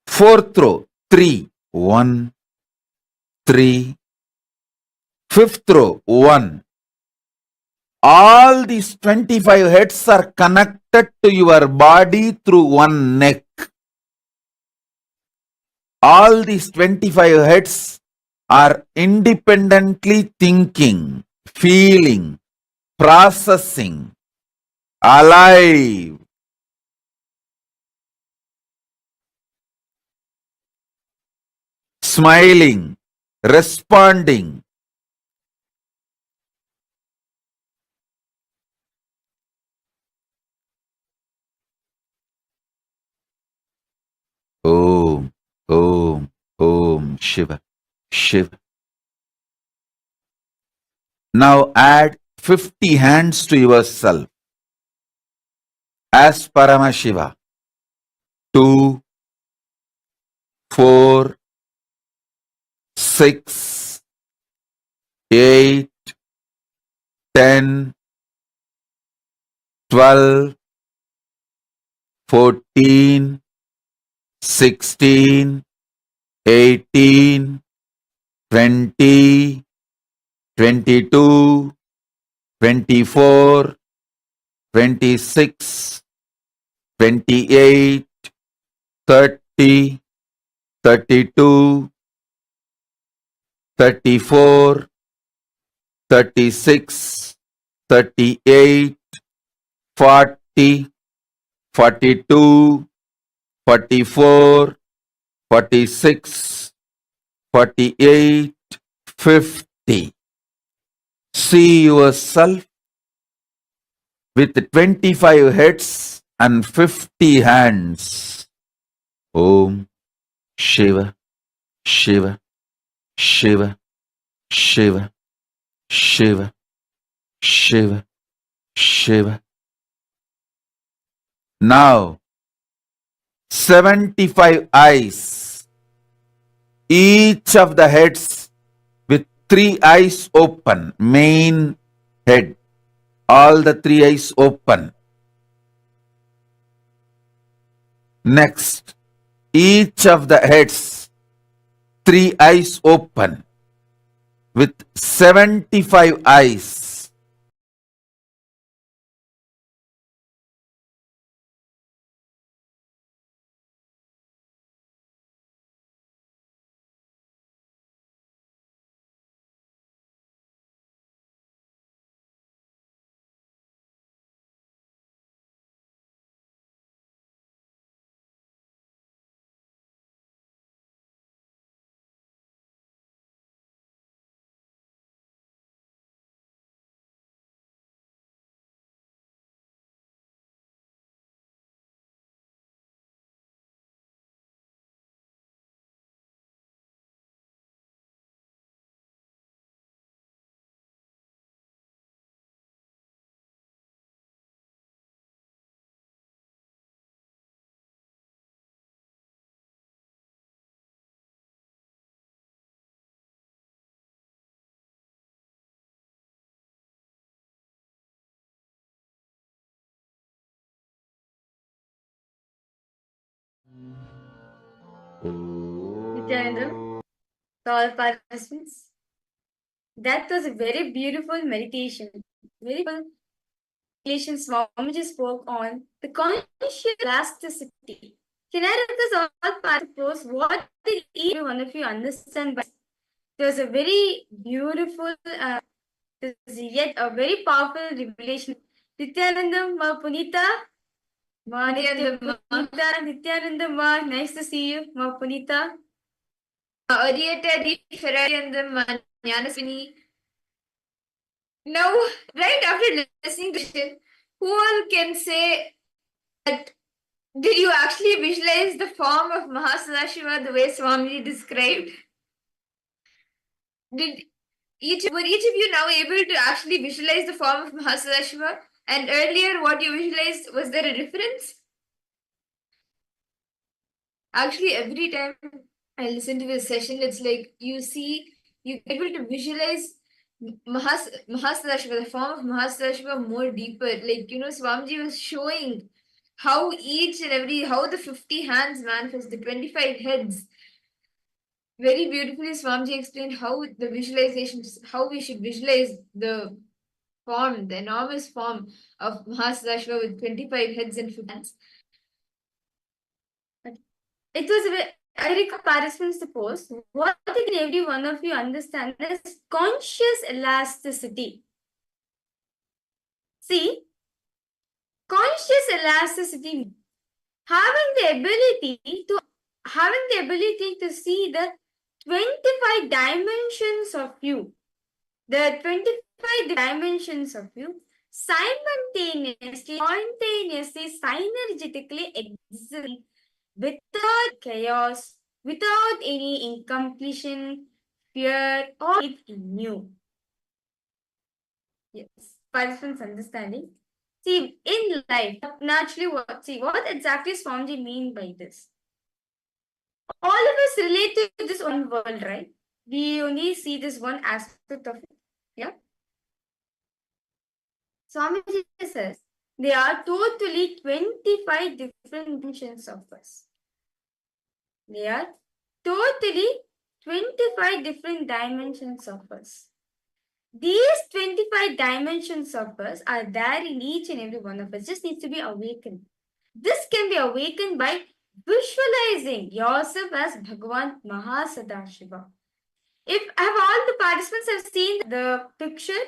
Fourth row 3. 1, 3. Fifth row 1. All these 25 heads are connected to your body through one neck. All these 25 heads are independently thinking, feeling, processing, alive. Smiling, responding. Om, Om, Om, Shiva, Shiva. Now add 50 hands to yourself as Paramashiva. 2, 4, 6, 8, 10, 12, 14, 16, 18, 20, 22, 24, 26, 28, 30, 32, 34, 36, 38, 40, 42, 44, 46, 48, 50. See yourself with 25 heads and 50 hands. Om Shiva, Shiva, Shiva, Shiva, Shiva, Shiva, Shiva. Now, 75 eyes, each of the heads with 3 eyes open, main head, all the 3 eyes open. Next, each of the heads, 3 eyes open with 75 eyes. Nithyananda, to all participants. That was a very beautiful meditation. Very beautiful meditation Swamiji spoke on the conscious elasticity. Can I request all participants, what did each one of you understand by this? There was a very beautiful, yet a very powerful revelation. Nithyananda, Ma Punita, Ma Punita, Nithyananda, Ma, nice to see you, Ma Punita. Oriented Ferrariandam Jnanaswini. Now, right after listening to this, who all can say that did you actually visualize the form of Mahasadashiva the way Swamiji described? Were each of you now able to actually visualize the form of Mahasadashiva? And earlier, what you visualized, was there a difference? Actually, every time I listen to this session, it's like you're able to visualize Mahasadashiva, the form of Mahasadashiva more deeper. Like, Swamiji was showing how how the 50 hands manifest, the 25 heads. Very beautifully, Swamiji explained how the visualizations, how we should visualize the form, the enormous form of Mahasadashiva with 25 heads and 50 hands. It was I request participants to post. What did every one of you understand as conscious elasticity? See, conscious elasticity, having the ability to see the 25 dimensions of you, the 25 dimensions of you simultaneously, spontaneously, synergetically existing without chaos, without any incompletion, fear, or it in you. Yes, participants understanding. See, in life, naturally, what exactly does Swamiji mean by this? All of us relate to this one world, right? We only see this one aspect of it. Yeah. Swamiji says there are totally 25 different dimensions of us. There are totally 25 different dimensions of us. These 25 dimensions of us are there in each and every one of us. Just needs to be awakened. This can be awakened by visualizing yourself as Bhagavan Mahasadashiva. If have all the participants have seen the picture,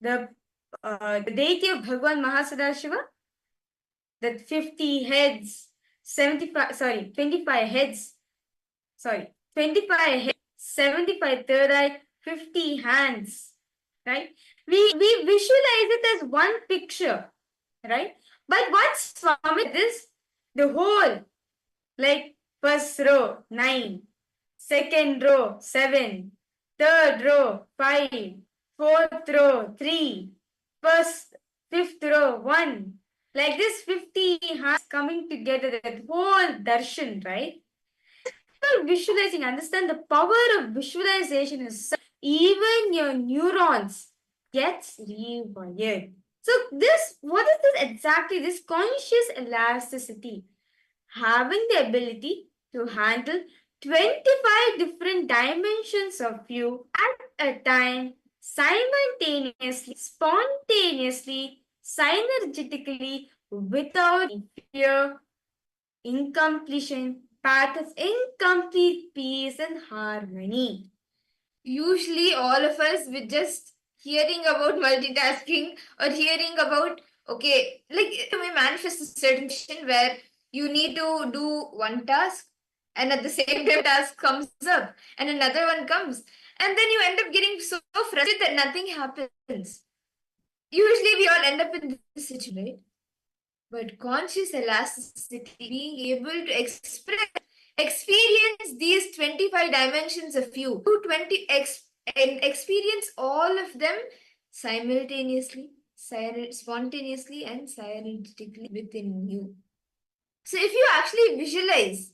the deity of Bhagavan Mahasadashiva, that 50 heads, 25 heads, 25 heads, 75 third eye, 50 hands, right? We visualize it as one picture, right? But what's Swami this? The whole, like first row, 9, second row, 7, third row, 5, fourth row, 3, fifth row, 1. Like this 50 hands coming together, that whole darshan, right? Visualizing, understand the power of visualization is even your neurons gets rewired. So what is this exactly? This conscious elasticity, having the ability to handle 25 different dimensions of you at a time, simultaneously, spontaneously, synergetically, without fear, incompletion, path of incomplete peace and harmony. Usually, all of us with just hearing about multitasking or hearing about, okay, like you may manifest a certain situation where you need to do one task and at the same time task comes up and another one comes and then you end up getting so frustrated that nothing happens. Usually we all end up in this situation, right? But conscious elasticity, being able to experience these 25 dimensions of you, and experience all of them simultaneously, spontaneously, and synergetically within you. So if you actually visualize,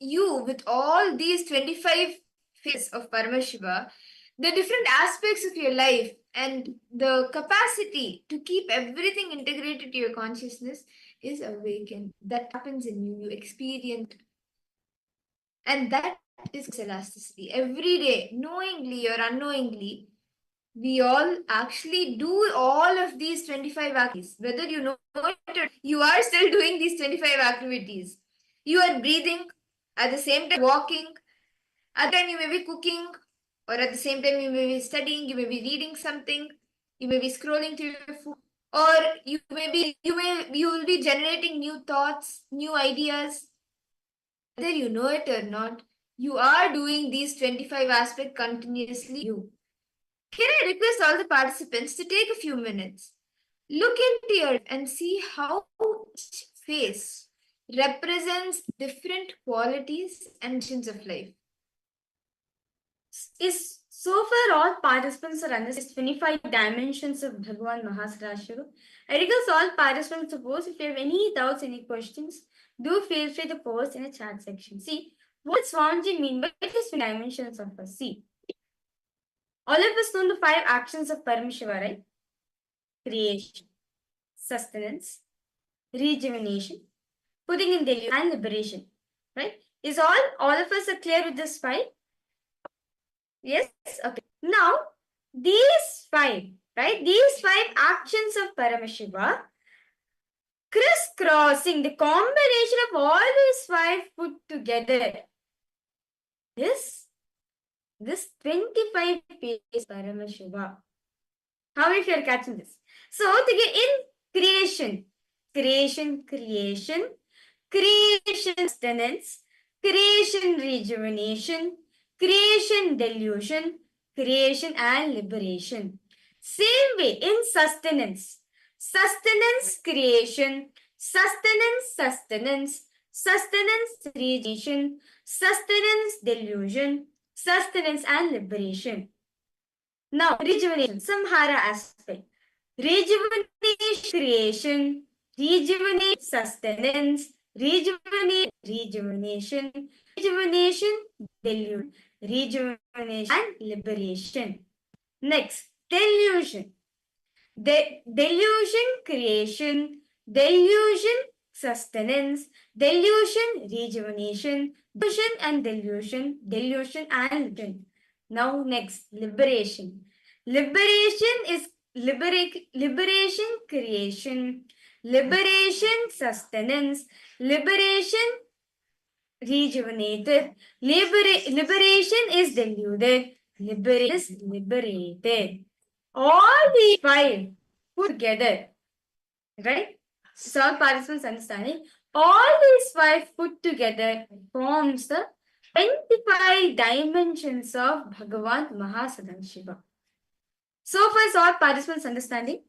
you with all these 25 phases of Paramashiva, the different aspects of your life and the capacity to keep everything integrated to your consciousness is awakened. That happens in you. You experience And that is elasticity. Every day, knowingly or unknowingly, we all actually do all of these 25 activities. Whether you know it or you are still doing these 25 activities. You are breathing, at the same time walking, at the time you may be cooking, or at the same time you may be studying, you may be reading something, you may be scrolling through your phone, or you will be generating new thoughts, new ideas. Whether you know it or not, you are doing these 25 aspects continuously. Can I request all the participants to take a few minutes, look into your and see how each face represents different qualities and dimensions of life. Is so far all participants are understanding 25 dimensions of Bhagavan Mahasadashiva. I request all participants to post if you have any doubts, any questions, do feel free to post in the chat section. See, what does Swamiji mean by these dimensions of us? See, all of us know the 5 actions of Paramashiva, right? Creation, sustenance, rejuvenation, putting in delusion, and liberation. Right? Is all of us are clear with this 5? Yes? Okay. Now, these 5, right? These 5 actions of Paramashiva, crisscrossing the combination of all these 5 put together is this 25 pages Paramashiva. How many of you are catching this? So, to get in creation, sustenance, creation, rejuvenation, creation, delusion, creation, and liberation. Same way in sustenance, creation, sustenance, rejuvenation, sustenance, delusion, sustenance, and liberation. Now, rejuvenation, samhara aspect. Rejuvenation, creation, rejuvenate, sustenance, rejuvenation, delusion, rejuvenation, and liberation. Next, delusion. Delusion, creation, delusion, sustenance, delusion, rejuvenation, delusion and delusion. Now next, liberation. Liberation is liberation, creation, liberation, sustenance, liberation, rejuvenated, liberation is deluded, liberation is liberated. All these 5 put together, right? So all participants understanding, all these 5 put together forms the 25 dimensions of Bhagavan Mahasadashiva. So far is all participants understanding?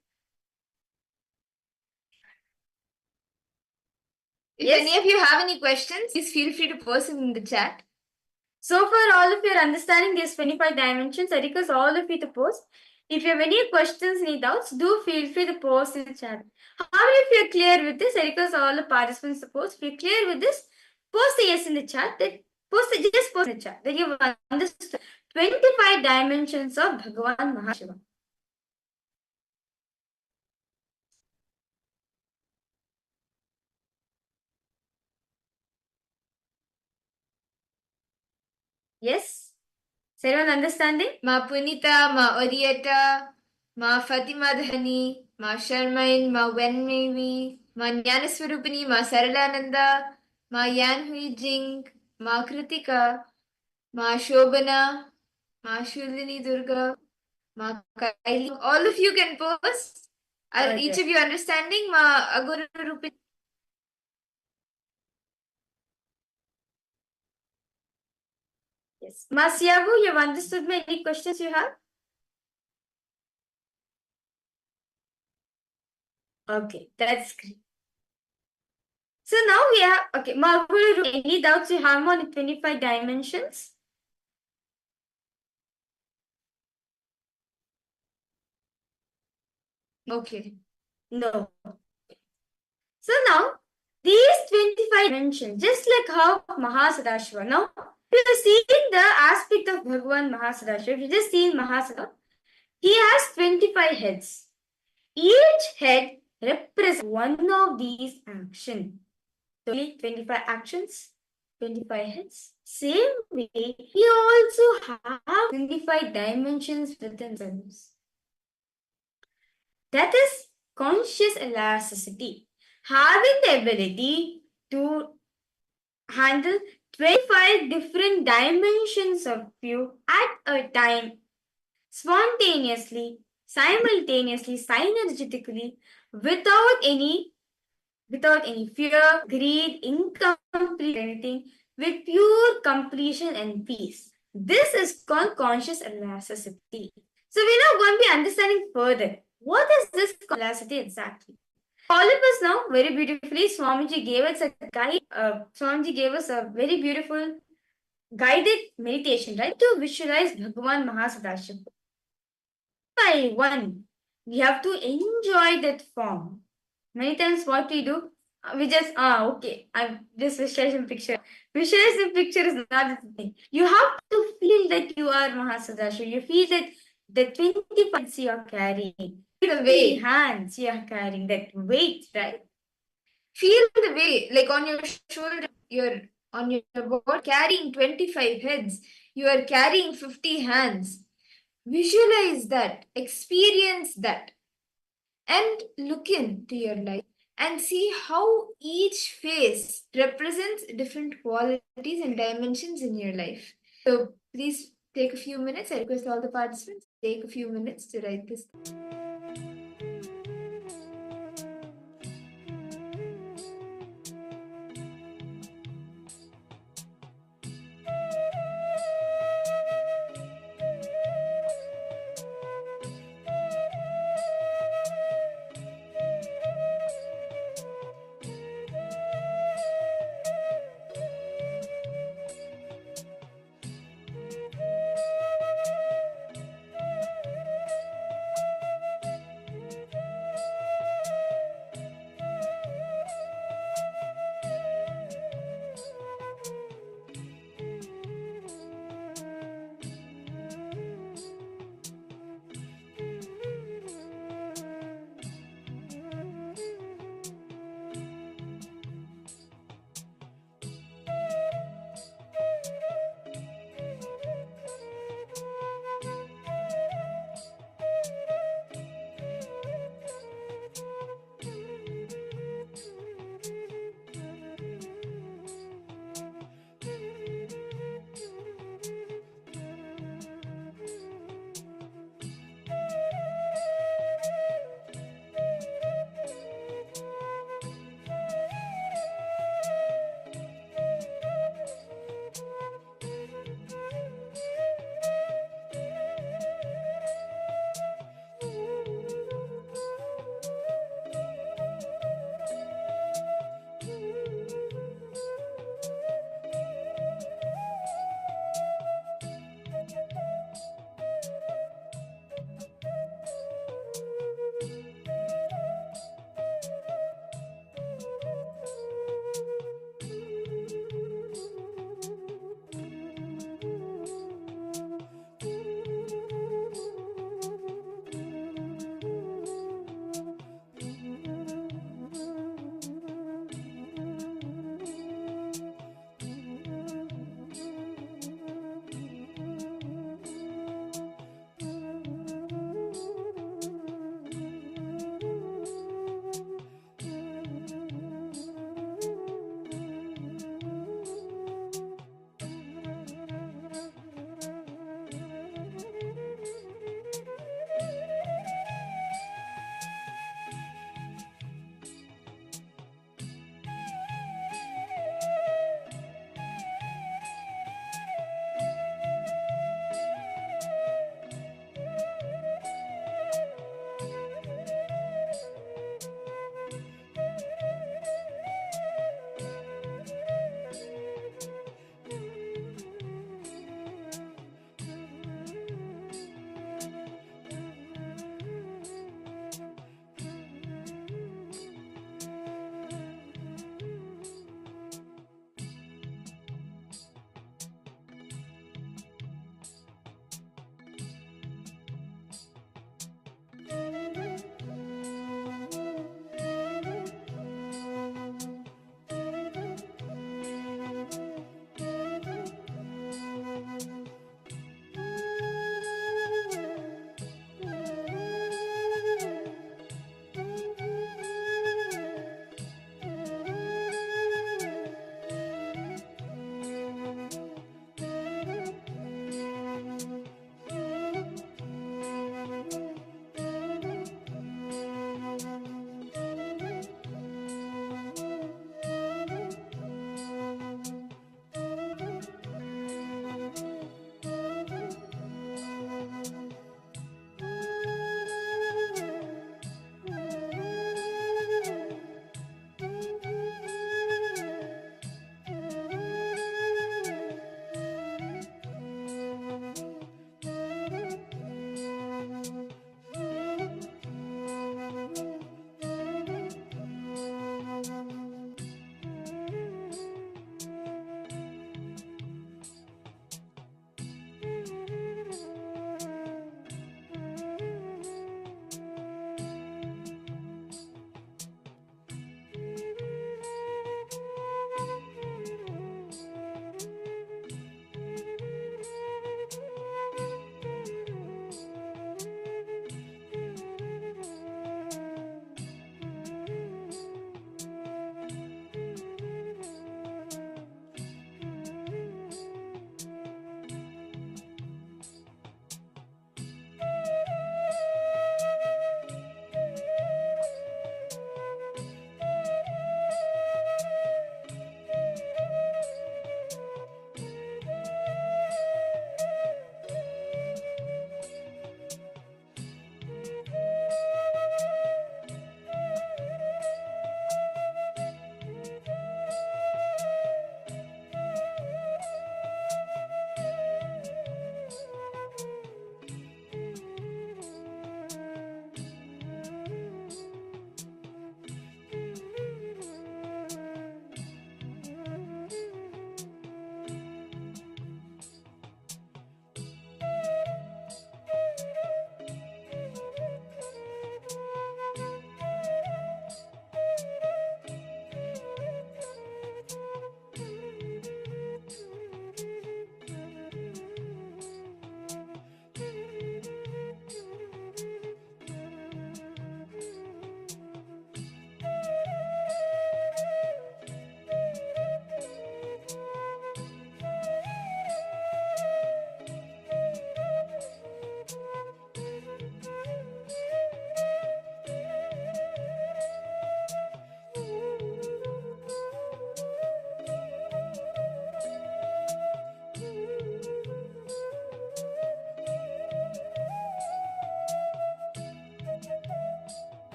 If any of you have any questions, please feel free to post them in the chat. So far, all of you are understanding these 25 dimensions. I request all of you to post. If you have any questions, any doubts, do feel free to post in the chat. How many of you are clear with this? I request all the participants to post. If you're clear with this, post a yes in the chat. Just post in the chat that you've understood 25 dimensions of Bhagavan Mahashiva. Yes? Is everyone understanding? Ma Punita, Ma Orieta, Ma Fatima Dhani, Ma Sharmain, Ma Wenmevi, Ma Jnanaswarupini, Ma Saralananda, Ma Yanhui Jing, Ma Kritika, Ma Shobana, Ma Shulini Durga, Ma Kaili. All of you can post. Are each of you understanding? Ma Aguru Rupini. Yes. Masyabu, you have understood me? Any questions you have? Okay, that's great. So now we have, okay, Maguru, any doubts you have on the 25 dimensions? Okay. No. So now, these 25 dimensions, just like how Mahasadashiva, now, if you see the aspect of Bhagavan Mahasadashiva, if you just see in Mahasadashiva, he has 25 heads. Each head represents one of these actions. So, only 25 actions. 25 heads. Same way, we also have 25 dimensions within themselves. That is conscious elasticity. Having the ability to handle 25 different dimensions of you at a time, spontaneously, simultaneously, synergetically, without any fear, greed, incomplete anything, with pure completion and peace. This is called conscious elasticity. So we're now going to be understanding further. What is this elasticity exactly? All of us now, very beautifully, Swamiji gave us a guide. Swamiji gave us a very beautiful guided meditation, right? To visualize Bhagavan Mahasadashiva. By one, we have to enjoy that form. Many times, what we do, we just okay, I'm just visualizing picture. Visualizing picture is not the thing. You have to feel that you are Mahasadashiva. You feel that the 20 points you are carrying, the way hands you are carrying, that weight, right? Feel the way, like on your shoulder, you're on your board carrying 25 heads. You are carrying 50 hands. Visualize that, experience that, and look into your life and see how each phase represents different qualities and dimensions in your life. So please take a few minutes. I request all the participants take a few minutes to write this.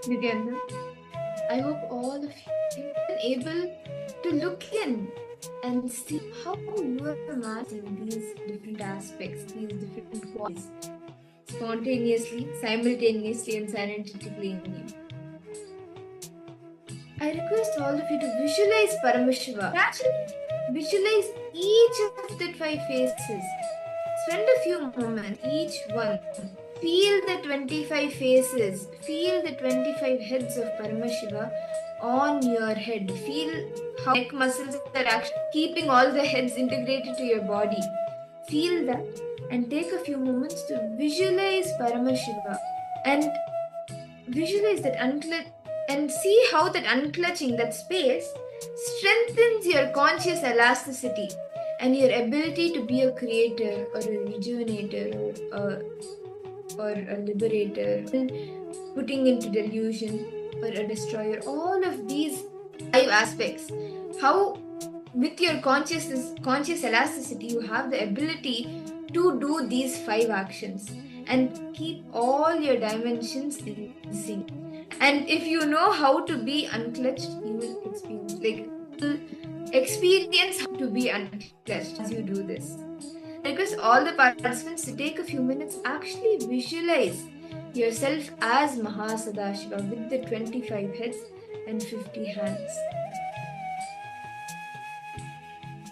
Nithyananda. I hope all of you are able to look in and see how you are mastering these different aspects, these different qualities, spontaneously, simultaneously, and synergetically in you. I request all of you to visualize Paramashiva. Naturally, visualize each of the 5 faces. Spend a few moments, each one. Feel the 25 faces. Feel the 25 heads of Paramashiva on your head. Feel how neck muscles are actually keeping all the heads integrated to your body. Feel that and take a few moments to visualize Paramashiva and visualize that and see how that unclutching, that space, strengthens your conscious elasticity and your ability to be a creator or a rejuvenator or a liberator, putting into delusion or a destroyer. All of these 5 aspects, how with your conscious elasticity you have the ability to do these 5 actions and keep all your dimensions in sync. And if you know how to be unclutched, you will experience how to be unclutched as you do this. I request all the participants to take a few minutes, actually visualize yourself as Mahasadashiva with the 25 heads and 50 hands.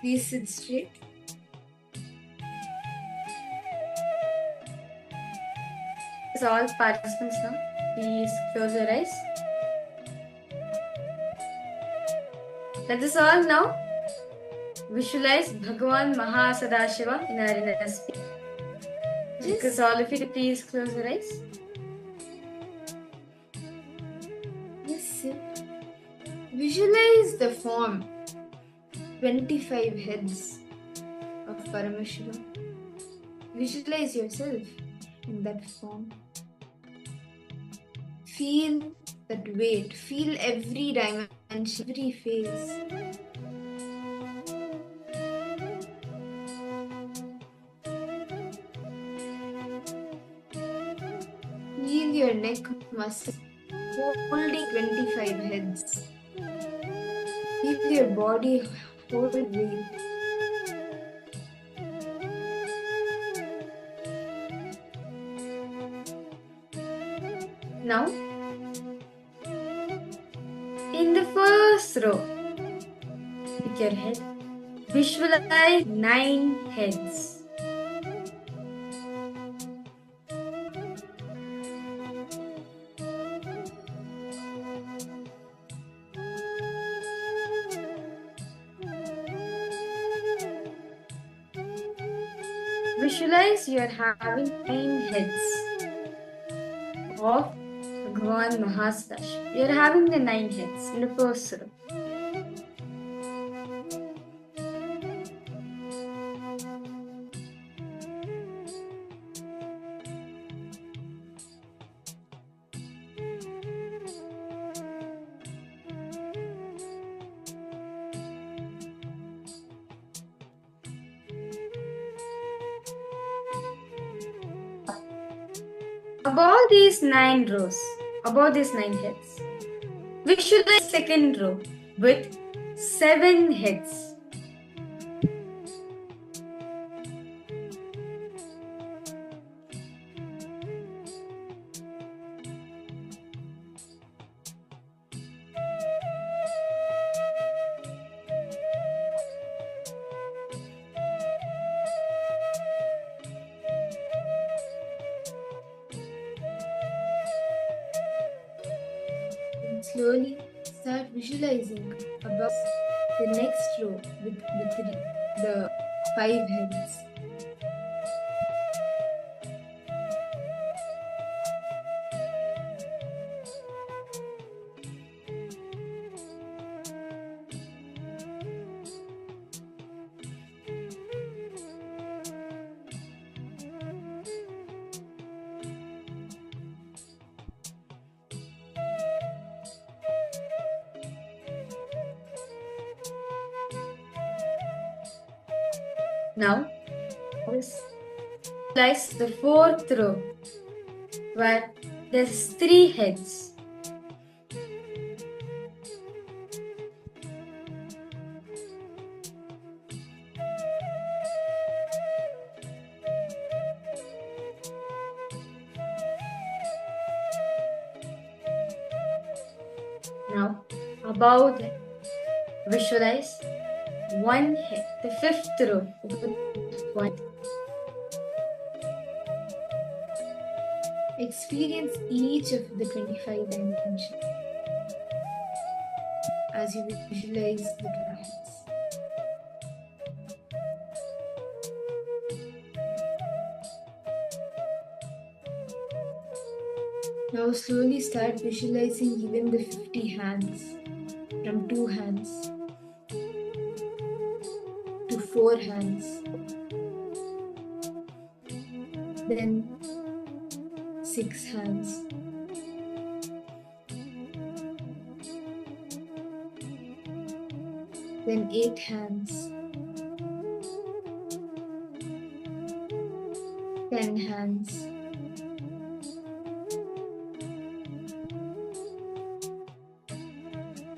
Please sit straight. So all participants now, please close your eyes. Let us all now visualize Bhagavan Mahasadashiva in our inner space. Because all of you to please close your eyes. Yes, sit. Visualize the form, 25 heads of Paramashiva. Visualize yourself in that form. Feel that weight, feel every dimension, every phase. Feel your neck muscles holding 25 heads. Feel your body hold weight. Now, in the first row, with your head, visualize 9 heads. Visualize you are having 9 heads of Bhagavan Mahasadashiva. You are having the 9 heads in the first row. Above these 9 rows, above these 9 heads, visualize second row with 7 heads. Slowly start visualizing above the next row with the 5 heads. Now, visualize the fourth row where there's 3 heads. above them. Visualize one head, the fifth row with one. Experience each of the 25 dimensions as you visualize the planets. Now slowly start visualizing even the 50 hands, from 2 hands to 4 hands, then 6 hands, then 8 hands, 10 hands,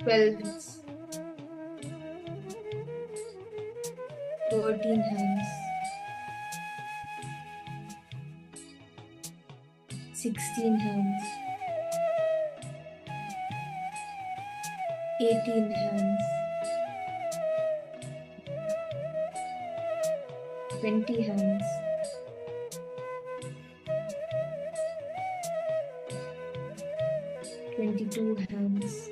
12 hands, 14 hands, 16 hands, 18 hands, 20 hands, 22 hands,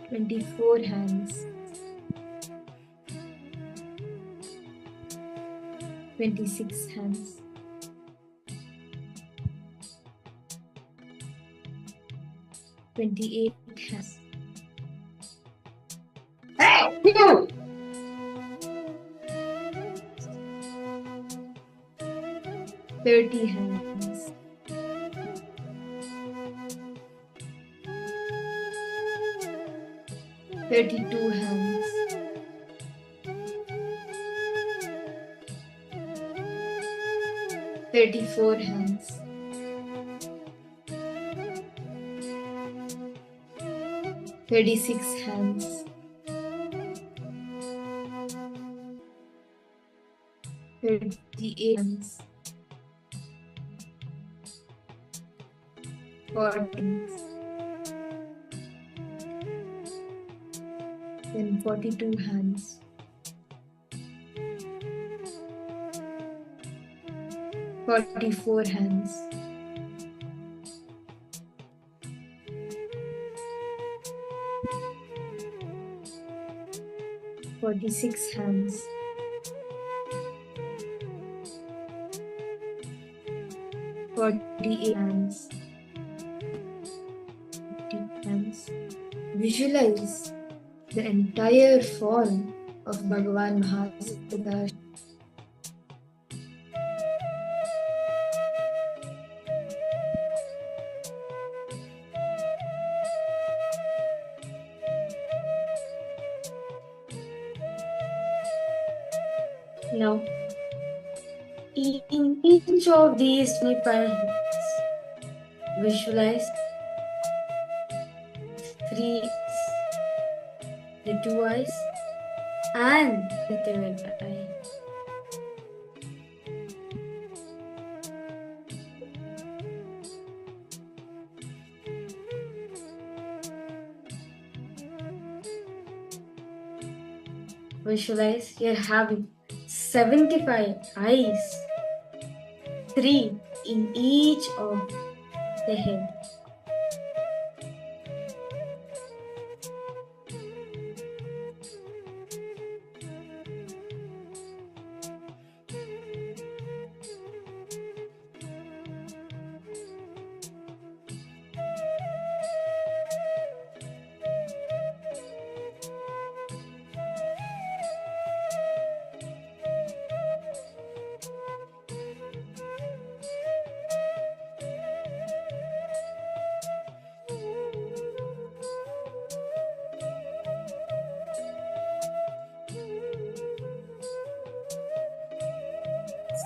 24 hands, 26 hands, 28 hands, 30 hands, 32 hands, 34 hands, 36 hands, 38 hands, 40 hands, then 42 hands, 44 hands, 46 hands, 48 hands, 50 hands. Visualize the entire form of Bhagavan Mahasadashiva. Now, in each of these 25 hands, visualize 3 eyes, the 2 eyes, and the 3rd eye. Visualize you're having 75 eyes, 3 in each of the head.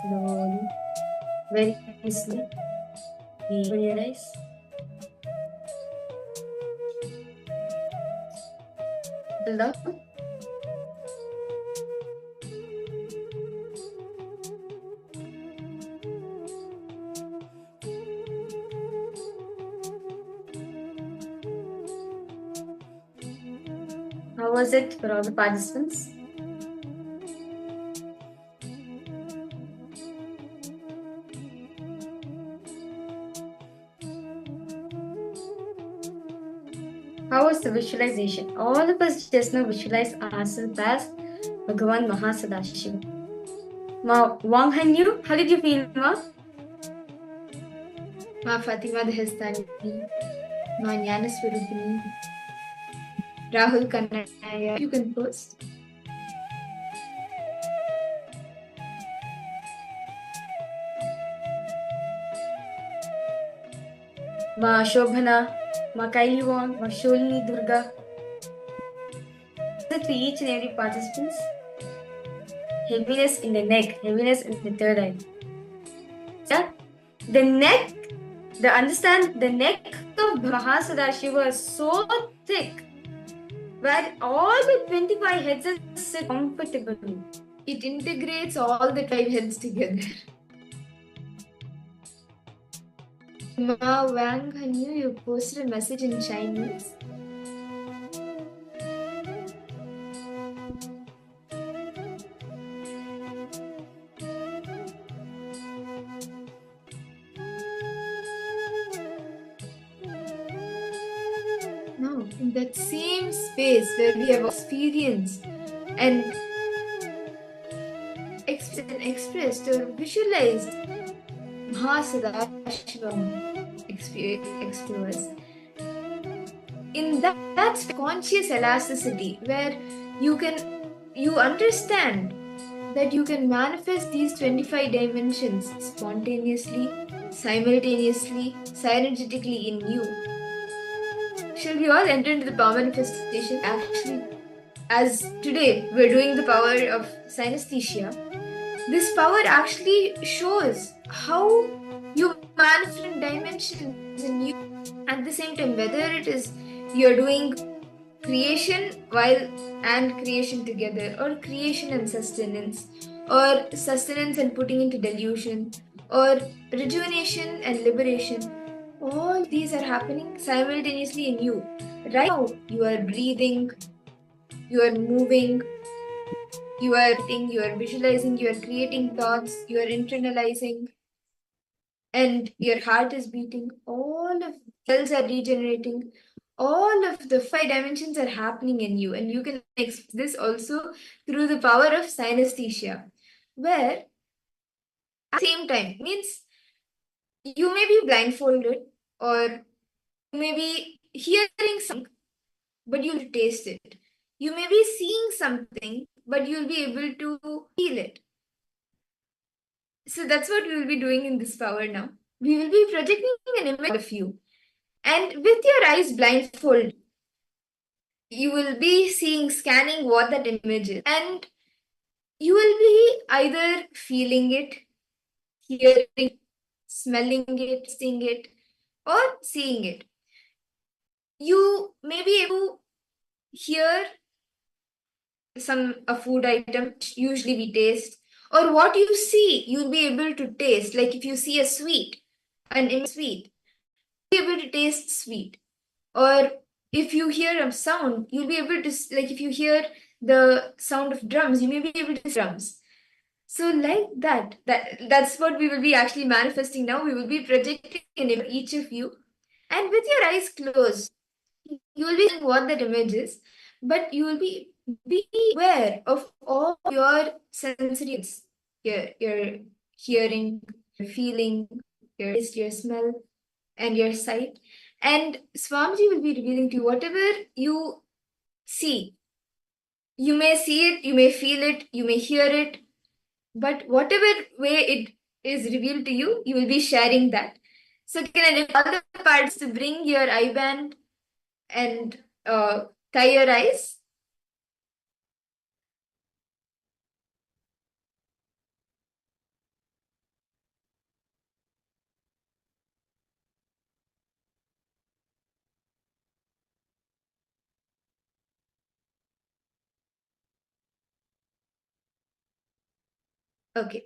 Slowly, very slowly, open your eyes. Build up. How was it for all the participants? How was the visualization? All of us just now visualize ourselves as Bhagavan Mahasadashiva. Ma Wang Hanyu, how did you feel, Ma? Ma Fatima the Histani, Ma Jnana Swarupini, Rahul Kannaya, you can post. Ma Shobhana, Ma Kaili Wong, Ma Sholini Durga. To each and every participants, heaviness in the neck, heaviness in the third eye. Yeah? The neck, the neck of Mahasadashiva is so thick where all the 25 heads sit comfortably. It integrates all the 5 heads together. Ma Wang Hanyu, you posted a message in Chinese. Now, in that same space where we have experienced and expressed or visualized Mahasadashiva experience, in that's conscious elasticity where you understand that you can manifest these 25 dimensions spontaneously, simultaneously, synergetically in you. Shall we all enter into the power manifestation? Actually, as today we're doing the power of synesthesia, this power actually shows how you manifest dimensions in you. At the same time, whether it is you're doing creation and creation together, or creation and sustenance, or sustenance and putting into delusion, or rejuvenation and liberation, all these are happening simultaneously in you. Right now, you are breathing, you are moving, you are thinking, you are visualizing, you are creating thoughts, you are internalizing, and your heart is beating, all of cells are regenerating, all of the 5 dimensions are happening in you, and you can express this also through the power of synesthesia, where at the same time means you may be blindfolded or you may be hearing something, but you'll taste it. You may be seeing something, but you'll be able to feel it. So that's what we will be doing in this power now. We will be projecting an image of you. And with your eyes blindfolded, you will be scanning what that image is. And you will be either feeling it, hearing it, smelling it, seeing it, or seeing it. You may be able to hear a food item, usually we taste, or what you see, you'll be able to taste. Like if you see a sweet, an image sweet, you'll be able to taste sweet. Or if you hear a sound, you'll be able to, like if you hear the sound of drums, you may be able to drums. So like that's what we will be actually manifesting now. We will be projecting in each of you, and with your eyes closed, you will be seeing what that image is, but you will be aware of all your sensories, your hearing, your feeling, your taste, your smell, and your sight. And Swamiji will be revealing to you whatever you see. You may see it, you may feel it, you may hear it, but whatever way it is revealed to you, you will be sharing that. So can I request all the parts to bring your eye band and tie your eyes? Okay.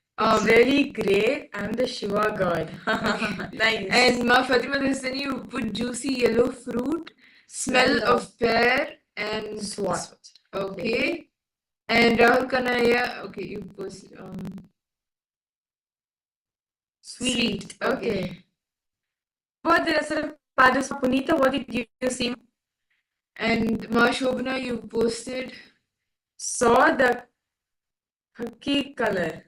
Very great. I'm the Shiva god. Nice. And Ma Fatima Dasani, you put juicy yellow fruit, smell of pear and Swat. Okay. And Rahul Kanaya, okay, you post sweet. Okay. What the rest of Padus Punita, what did you see? And Ma Shobana, you posted Saw the khaki color.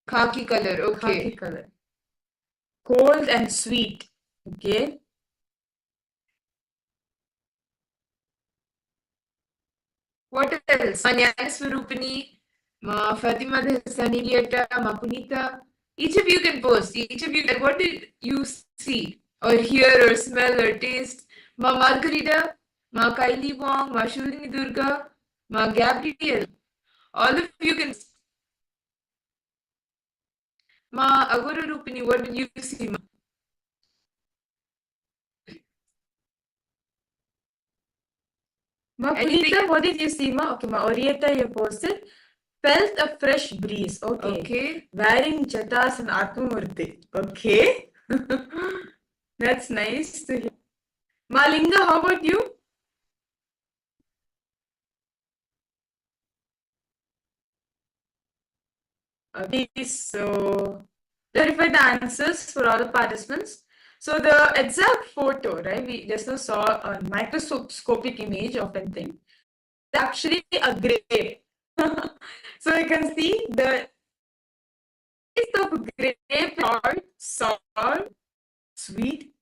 khaki color. Okay. Khaki color. Cold and sweet. Okay. What else? Ma Nyana Swarupini, Ma Fatima Dasani Lieta, Ma Punita. Each of you can post. Each of you, what did you see or hear or smell or taste? Ma Margarita, Ma Kylie Wong, Ma Shalini Durga, Ma Gabriel. All of you can. Ma Agora Rupini, what did you see? Ma Punita, what did you see? Ma? Okay, Ma Orieta, you posted. Felt a fresh breeze. Okay. Okay. Wearing jatas and Atmamurti. Okay. That's nice to hear. Malinga, how about you? Okay, so clarify the answers for all the participants. So the exact photo, right? We just now saw a microscopic image of a thing. It's actually a grape. So you can see the taste of grape hard, sour, sweet.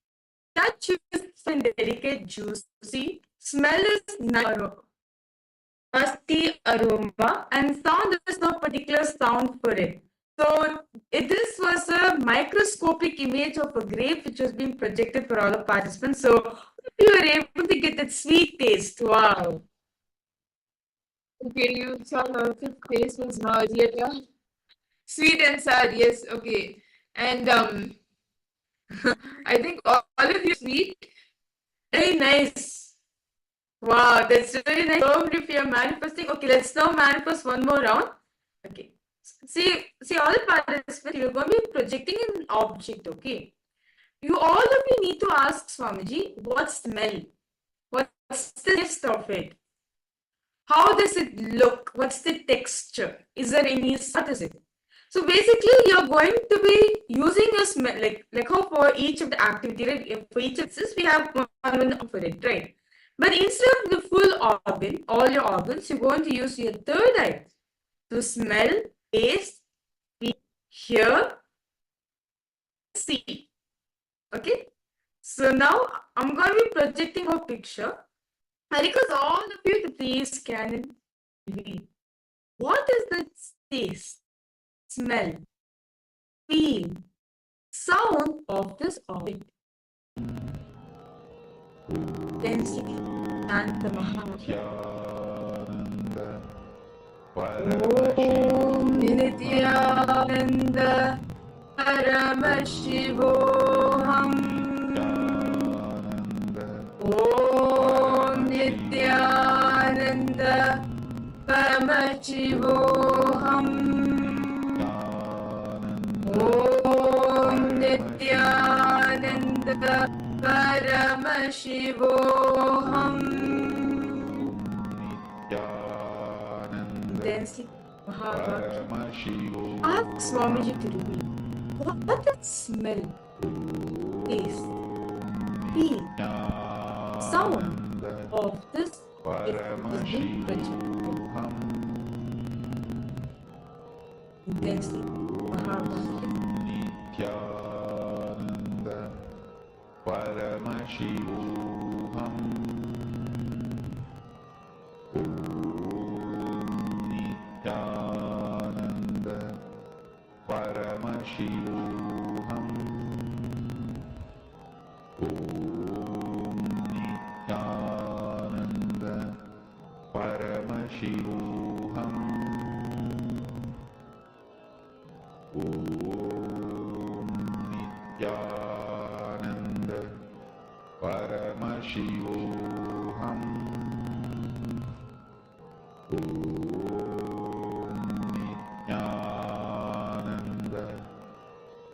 Touch is delicate, juicy. Smell is musty aroma, and sound is no particular sound for it. So this was a microscopic image of a grape which was being projected for all the participants. So you were able to get that sweet taste. Wow. Okay, you saw the face was Maria. Sweet and sad, yes, okay. And I think all of you sweet. Very nice. Wow, that's very nice. So if you're manifesting, okay, let's now manifest one more round. Okay. See, all the participants, you're going to be projecting an object, okay? All of you need to ask Swamiji, what smell? What's the taste of it? How does it look? What's the texture? Is there any, what is it? So basically, you're going to be using a smell, like how for each of the activity, right? For each of this, we have one for it, right? But instead of the full organ, all your organs, you're going to use your third eye to smell, taste, hear, see. Okay? So now I'm going to be projecting a picture. I request all of you to please scan and read. What is the taste, smell, feel, sound of this object? Density and the Nithyananda, Om Nithyananda Paramashivoham Om Nithyananda Paramashivoham Om Nithyananda Paramashivoham Density Mahasadashiva. Ask Swamiji to reveal. What does smell, taste, feel, sound of this Density Nithyananda, Paramashivoham. Nithyananda, Paramashivoham. Om Nithyananda, Paramashivoham. Om Nithyananda, Paramashivoham. Om Nithyananda,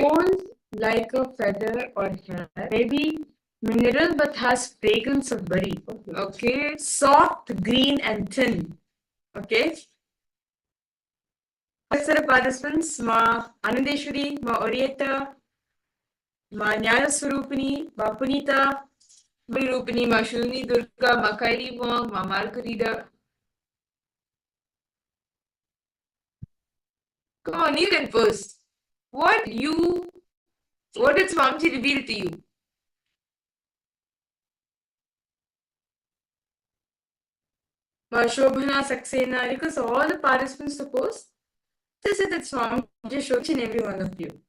Folds like a feather or hair. Maybe mineral but has fragrance of berry. Okay. Soft, green and thin. Okay. Sir participants, Ma Anandeshwari, Ma Orieta, Ma Nyaya Surupini, Ma Punita, Ma Rupini, Ma Shuni Durga, Ma Kairi Wong, Ma Margarita. Come on, you can first. What did Swamiji reveal to you? Ma Shobhana Saxena, because all the participants suppose this is that Swamiji showed in every one of you.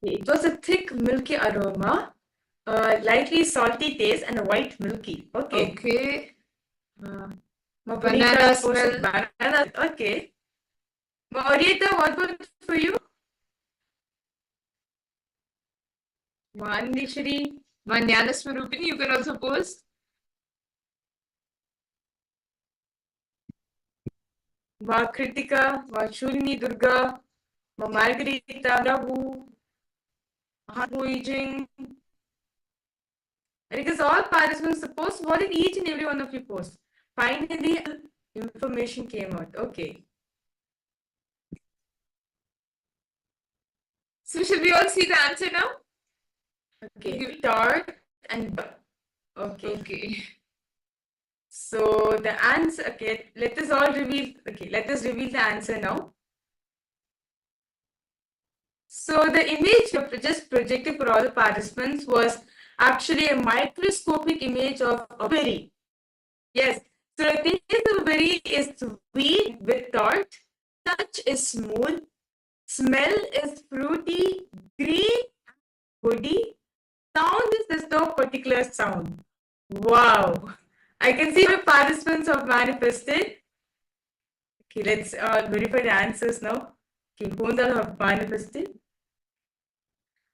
It was a thick, milky aroma, lightly salty taste, and a white milky. Okay. Okay. Banana smell. Banana. Okay. Marieta, what was it for you? Mandishri, Manyana Swarupini, you can also post. Ma Kritika, Ma Shulini Durga, Ma Margarita, Rahu, Maharuijing. Because all participants post, what did each and every one of you post? Finally, information came out. Okay. So should we all see the answer now? Okay. Tart and okay. Okay. So the answer, okay, let us reveal the answer now. So the image just projected for all the participants was actually a microscopic image of a berry. Yes. So the taste of a berry is sweet with tart, touch is smooth, smell is fruity, green, woody, sound is there's no particular sound. Wow. I can see the participants have manifested. Okay, let's verify the answers now. Okay, who have manifested?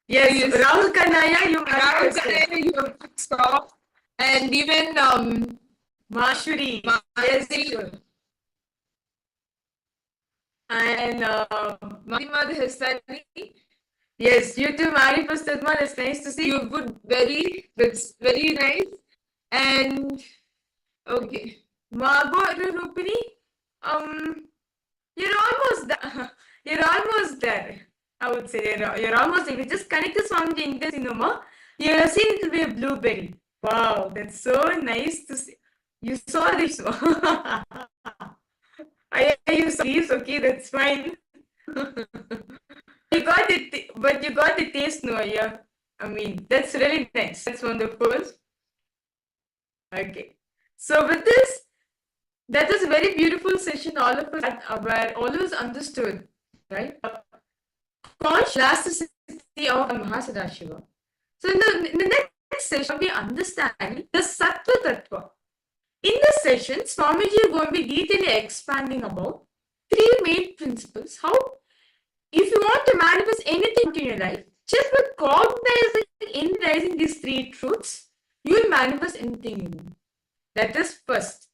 Yes, Rahul Kanaya, you have stopped. And even Mashuri. Yes, sure. And Mahima the Histani. Yes, you too manifested, man. It's nice to see you. Good, that's very nice. And okay, Margot Rupini, you're almost there. I would say you're almost there. If you just connect this one to Indian cinema, you'll see it will be a blueberry. Wow, that's so nice to see. You saw this one. You saw these, okay, that's fine. You got it, but you got the taste, no, yeah. I mean, that's really nice. That's wonderful. Okay. So with this, that was a very beautiful session. All of us were always understood, right? Conscious elasticity of Mahasadashiva. So in the next session, we understand the Sattva Tattva. In this session, Swamiji is going to be detailing expanding about three main principles. How, if you want to manifest anything in your life, just by cognizing, realizing these three truths, you will manifest anything in you. That is first.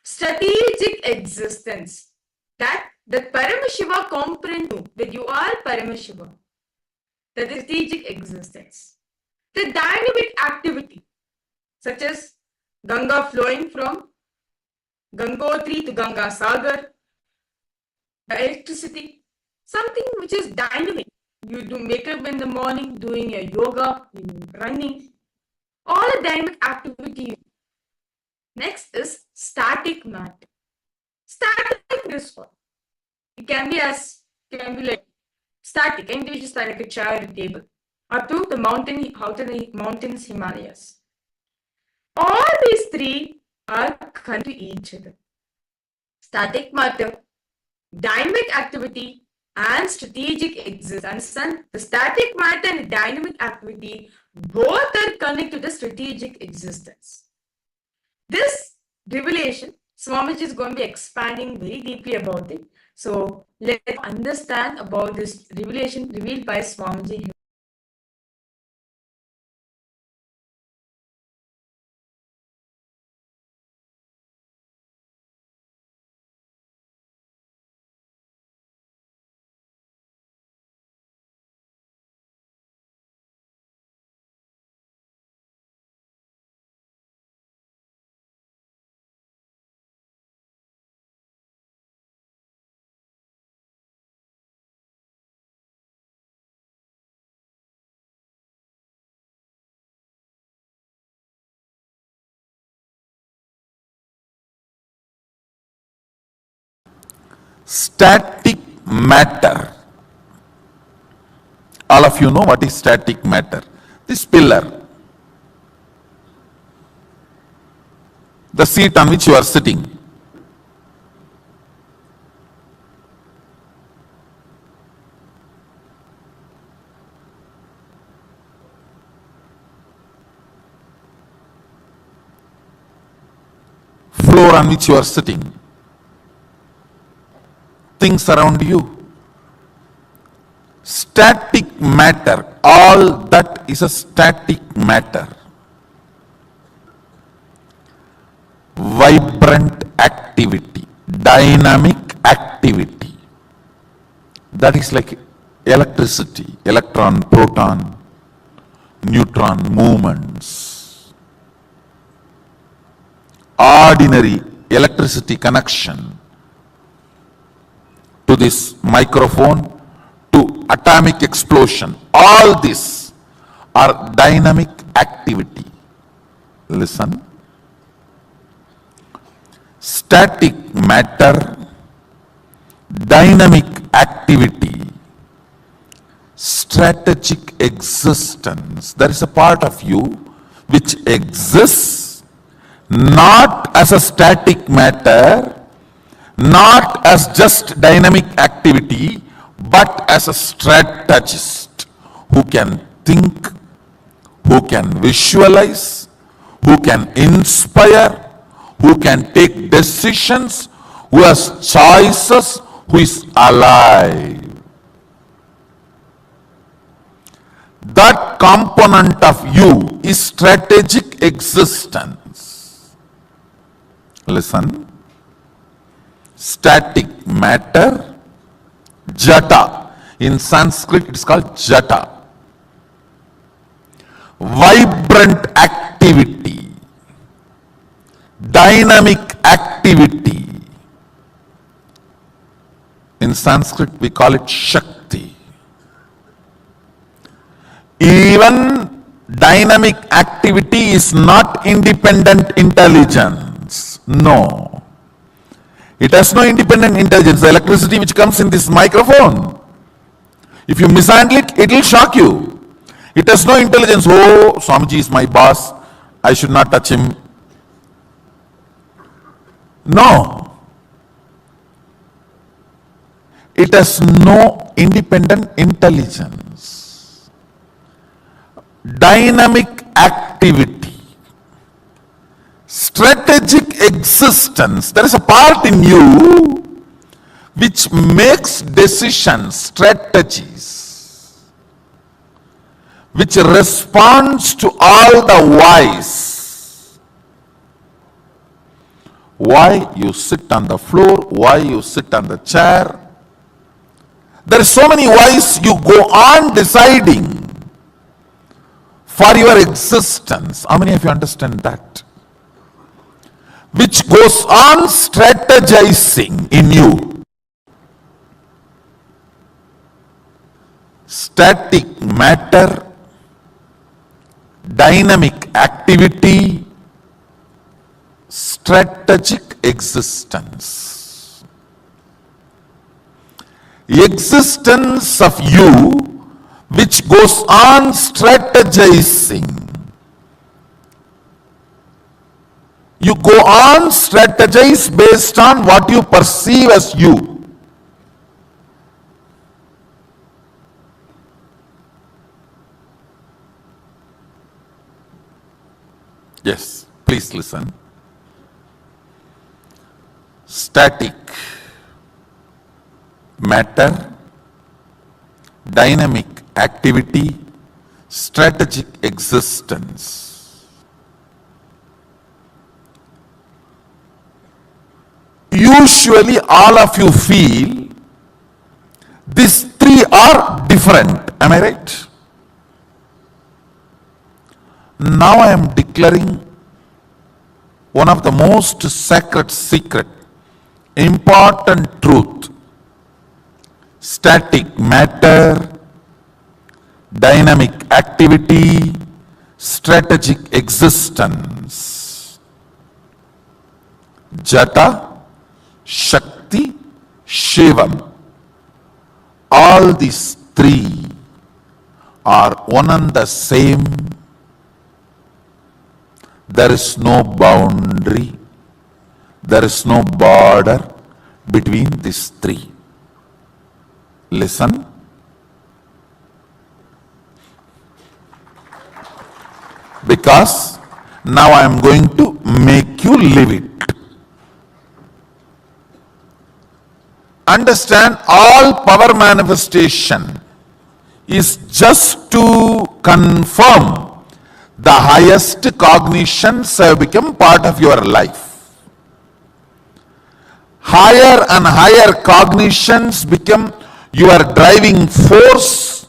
Strategic existence. That Paramashiva comprehends you, that you are Paramashiva. That is strategic existence. The dynamic activity, such as Ganga flowing from Gangotri to Ganga Sagar, the electricity, something which is dynamic. You do makeup in the morning, doing your yoga, running, all the dynamic activity. Next is static matter. Static is what? It can be like static, and which is like a chair or a table, or to the mountains, Himalayas. All these three are connected to each other. Static matter, dynamic activity, and strategic existence. Understand? The static matter and the dynamic activity both are connected to the strategic existence. This revelation, Swamiji is going to be expanding very deeply about it. So let's understand about this revelation revealed by Swamiji Static matter. All of you know what is static matter. This pillar, the seat on which you are sitting, floor on which you are sitting, things around you. Static matter, all that is a static matter. Vibrant activity, dynamic activity. That is like electricity, electron, proton, neutron movements. Ordinary electricity connection to this microphone, to atomic explosion, all this are dynamic activity. Listen. Static matter, dynamic activity, strategic existence. There is a part of you which exists not as a static matter, not as just dynamic activity, but as a strategist who can think, who can visualize, who can inspire, who can take decisions, who has choices, who is alive. That component of you is strategic existence. Listen. Static matter, jata. In Sanskrit it is called jata. Vibrant activity, dynamic activity. In Sanskrit we call it Shakti. Even dynamic activity is not independent intelligence. No. It has no independent intelligence. The electricity which comes in this microphone, if you mishandle it, it will shock you. It has no intelligence. Oh, Swamiji is my boss, I should not touch him. No. It has no independent intelligence. Dynamic activity, strategic existence. There is a part in you which makes decisions, strategies, which responds to all the whys. Why you sit on the floor, why you sit on the chair. There are so many whys you go on deciding for your existence. How many of you understand that? Which goes on strategizing in you. Static matter, dynamic activity, strategic existence. Existence of you which goes on strategizing. You go on strategize based on what you perceive as you. Yes, please listen. Static matter, dynamic activity, strategic existence. Usually all of you feel these three are different. Am I right? Now I am declaring one of the most sacred secret, important truth. Static matter, dynamic activity, strategic existence. Jata, Shakti, Shivam. All these three are one and the same. There is no boundary, there is no border between these three. Listen. Because now I am going to make you live it. Understand, all power manifestation is just to confirm the highest cognitions have become part of your life. Higher and higher cognitions become your driving force.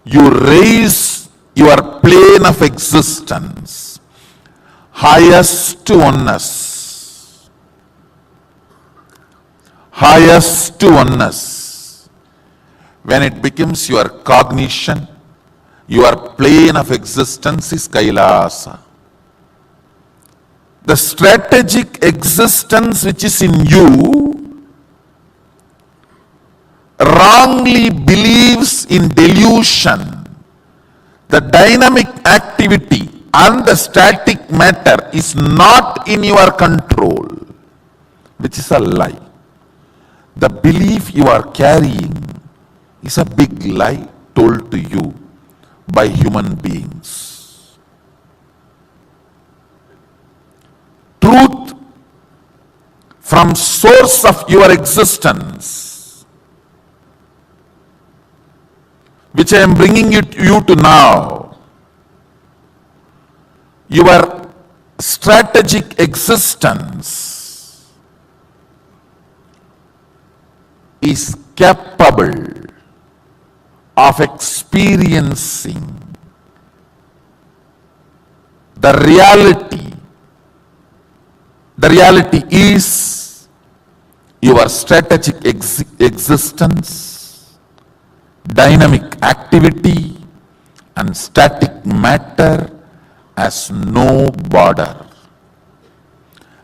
You raise your plane of existence. Highest oneness. Highest oneness. When it becomes your cognition, your plane of existence is KAILASA. The strategic existence which is in you wrongly believes in delusion. The dynamic activity and the static matter is not in your control, which is a lie. The belief you are carrying is a big lie told to you by human beings. Truth from source of your existence, which I am bringing you to now, your strategic existence is capable of experiencing the reality. The reality is your strategic existence, dynamic activity, and static matter has no border,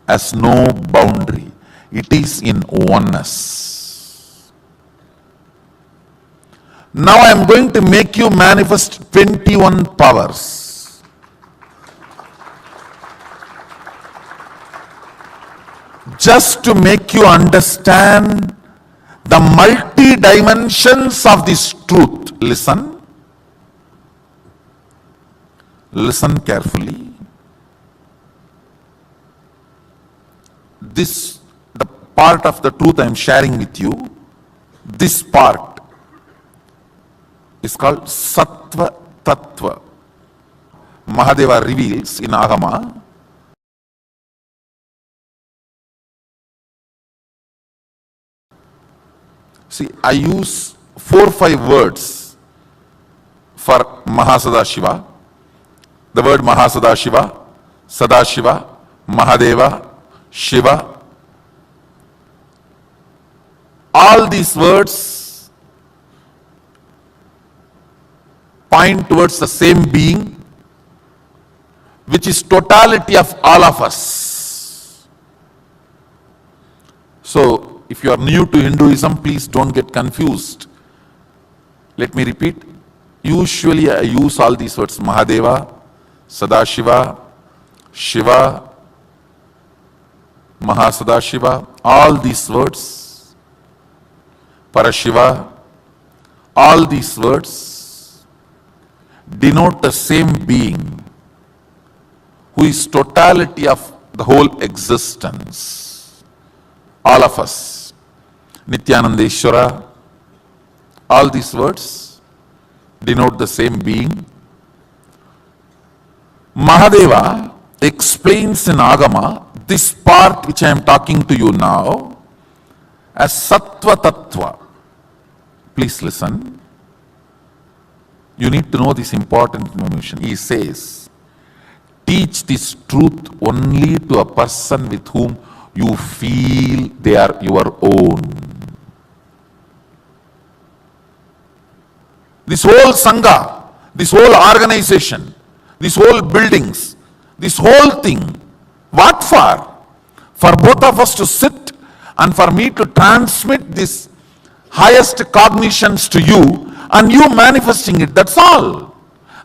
has no boundary. It is in oneness. Now I am going to make you manifest 21 powers. Just to make you understand the multi-dimensions of this truth. Listen. Listen carefully. This, the part of the truth I am sharing with you, this part is called Sattva Tattva. Mahadeva reveals in Agama. See, I use 4 or 5 words for Mahasadashiva. The word Mahasadashiva, Sadashiva, Mahadeva, Shiva. All these words point towards the same being, which is totality of all of us. So, if you are new to Hinduism, please don't get confused. Let me repeat. Usually I use all these words: Mahadeva, Sadashiva, Shiva, Mahasadashiva, all these words, Parashiva, all these words denote the same being who is totality of the whole existence. All of us. Nithyananda, all these words denote the same being. Mahadeva explains in Agama this part which I am talking to you now as Sattva Tattva. Please listen. You need to know this important information. He says, teach this truth only to a person with whom you feel they are your own. This whole Sangha, this whole organization, this whole buildings, this whole thing, what for? For both of us to sit and for me to transmit this highest cognitions to you and you manifesting it, that's all.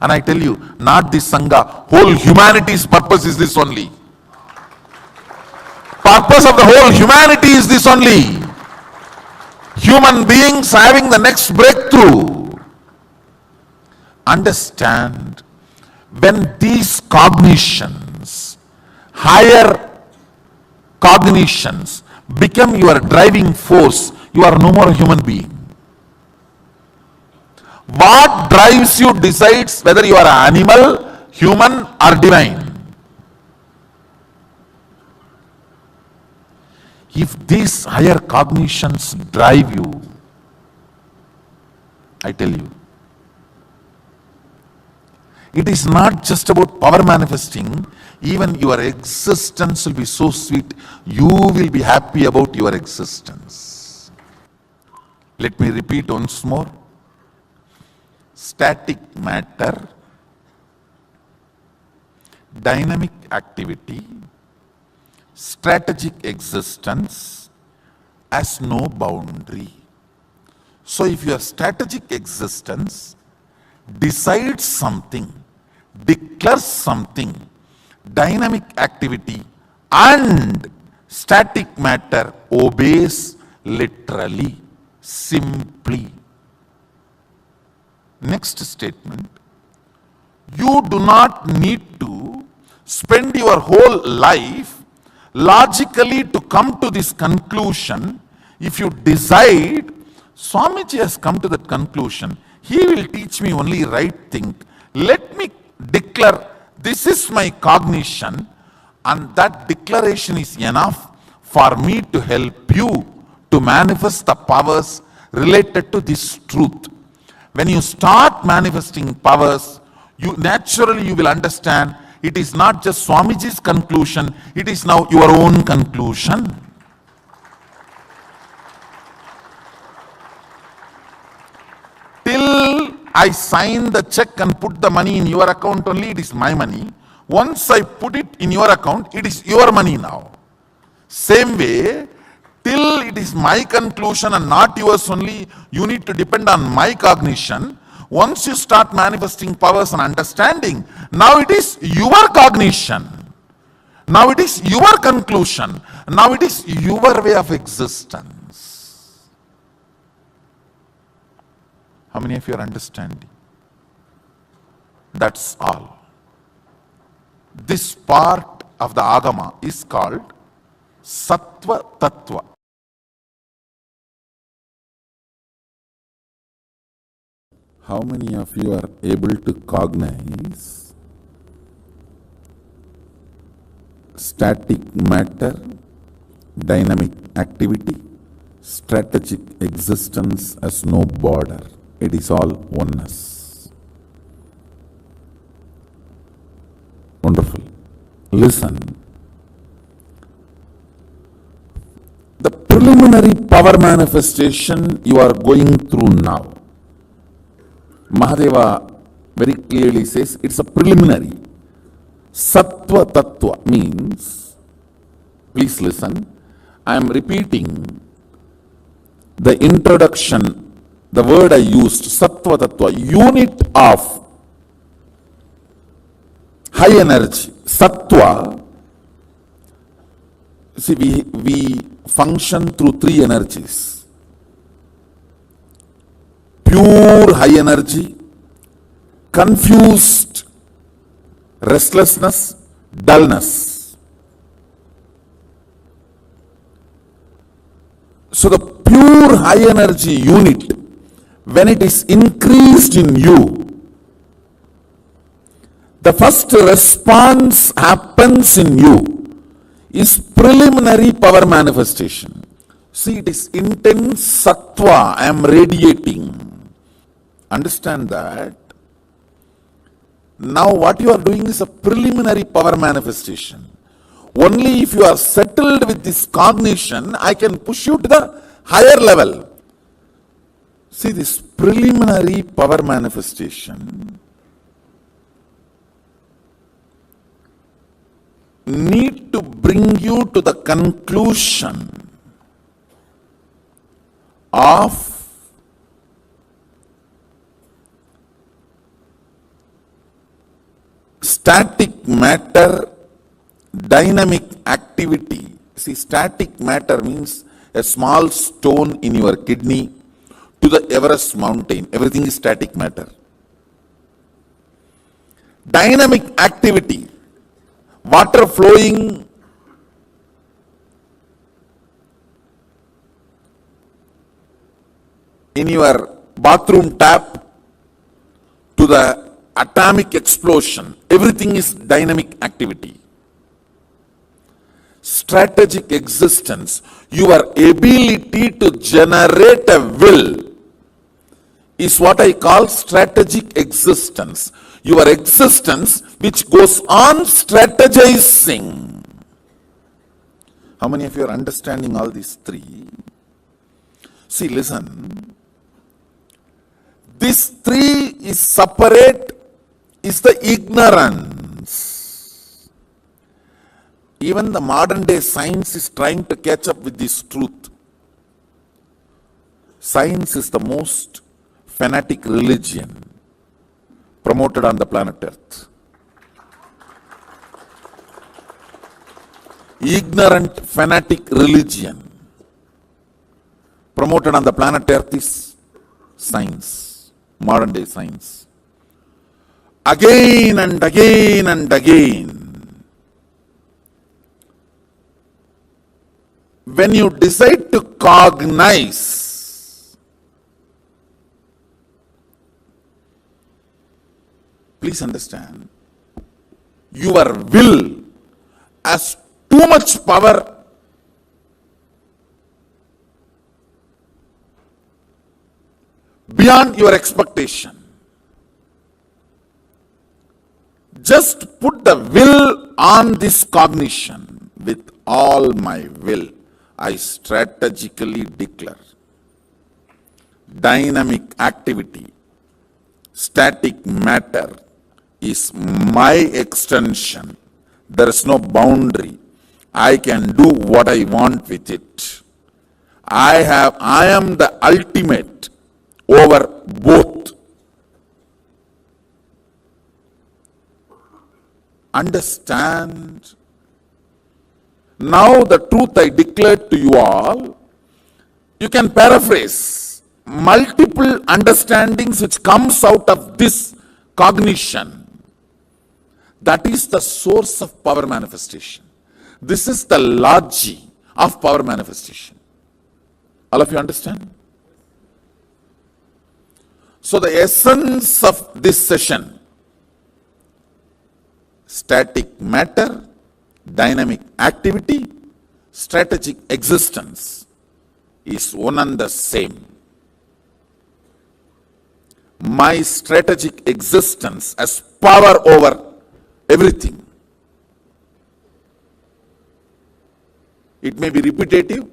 And I tell you, not this Sangha, whole humanity's purpose is this only. Purpose of the whole humanity is this only. Human beings having the next breakthrough. Understand, when these cognitions, higher cognitions, become your driving force, you are no more a human being. What drives you decides whether you are an animal, human, or divine. If these higher cognitions drive you, I tell you, it is not just about power manifesting, even your existence will be so sweet, you will be happy about your existence. Let me repeat once more. Static matter, dynamic activity, strategic existence has no boundary. So if your strategic existence decides something, declares something, dynamic activity and static matter obeys literally, simply. Next statement, you do not need to spend your whole life logically to come to this conclusion. If you decide, Swamiji has come to that conclusion, he will teach me only right thing. Let me declare, this is my cognition, and that declaration is enough for me to help you to manifest the powers related to this truth. When you start manifesting powers, you naturally you will understand it is not just Swamiji's conclusion, it is now your own conclusion. Till I sign the check and put the money in your account only, it is my money. Once I put it in your account, it is your money now. Same way, till it is my conclusion and not yours only, you need to depend on my cognition. Once you start manifesting powers and understanding, now it is your cognition. Now it is your conclusion. Now it is your way of existence. How many of you are understanding? That's all. This part of the Agama is called Sattva Tattva. How many of you are able to cognize static matter, dynamic activity, strategic existence as no border? It is all oneness. Wonderful. Listen. The preliminary power manifestation you are going through now, Mahadeva very clearly says it's a preliminary. Sattva Tattva means, please listen, I am repeating the introduction, the word I used, Sattva Tattva, unit of high energy. Sattva, see, we function through three energies. Pure high energy, confused restlessness, dullness. So the pure high energy unit, when it is increased in you, the first response happens in you is preliminary power manifestation. See, it is intense sattva I am radiating. Understand that. Now what you are doing is a preliminary power manifestation. Only if you are settled with this cognition, I can push you to the higher level. See, this preliminary power manifestation need to bring you to the conclusion of static matter, dynamic activity. See, static matter means a small stone in your kidney to the Everest mountain. Everything is static matter. Dynamic activity, water flowing in your bathroom tap to the atomic explosion. Everything is dynamic activity. Strategic existence, your ability to generate a will is what I call strategic existence. Your existence which goes on strategizing. How many of you are understanding all these three? See, listen. This three is separate, is the ignorance. Even the modern day science is trying to catch up with this truth. Science is the most fanatic religion promoted on the planet Earth. Ignorant fanatic religion promoted on the planet Earth is science, modern day science. Again and again and again, when you decide to cognize, please understand, your will has too much power beyond your expectation. Just put the will on this cognition. With all my will, I strategically declare dynamic activity, static matter is my extension. There is no boundary. I can do what I want with it. I am the ultimate over both. Understand? Now the truth I declared to you all, you can paraphrase multiple understandings which comes out of this cognition. That is the source of power manifestation. This is the logic of power manifestation. All of you understand? So the essence of this session, static matter, dynamic activity, strategic existence, is one and the same. My strategic existence has power over everything. It may be repetitive,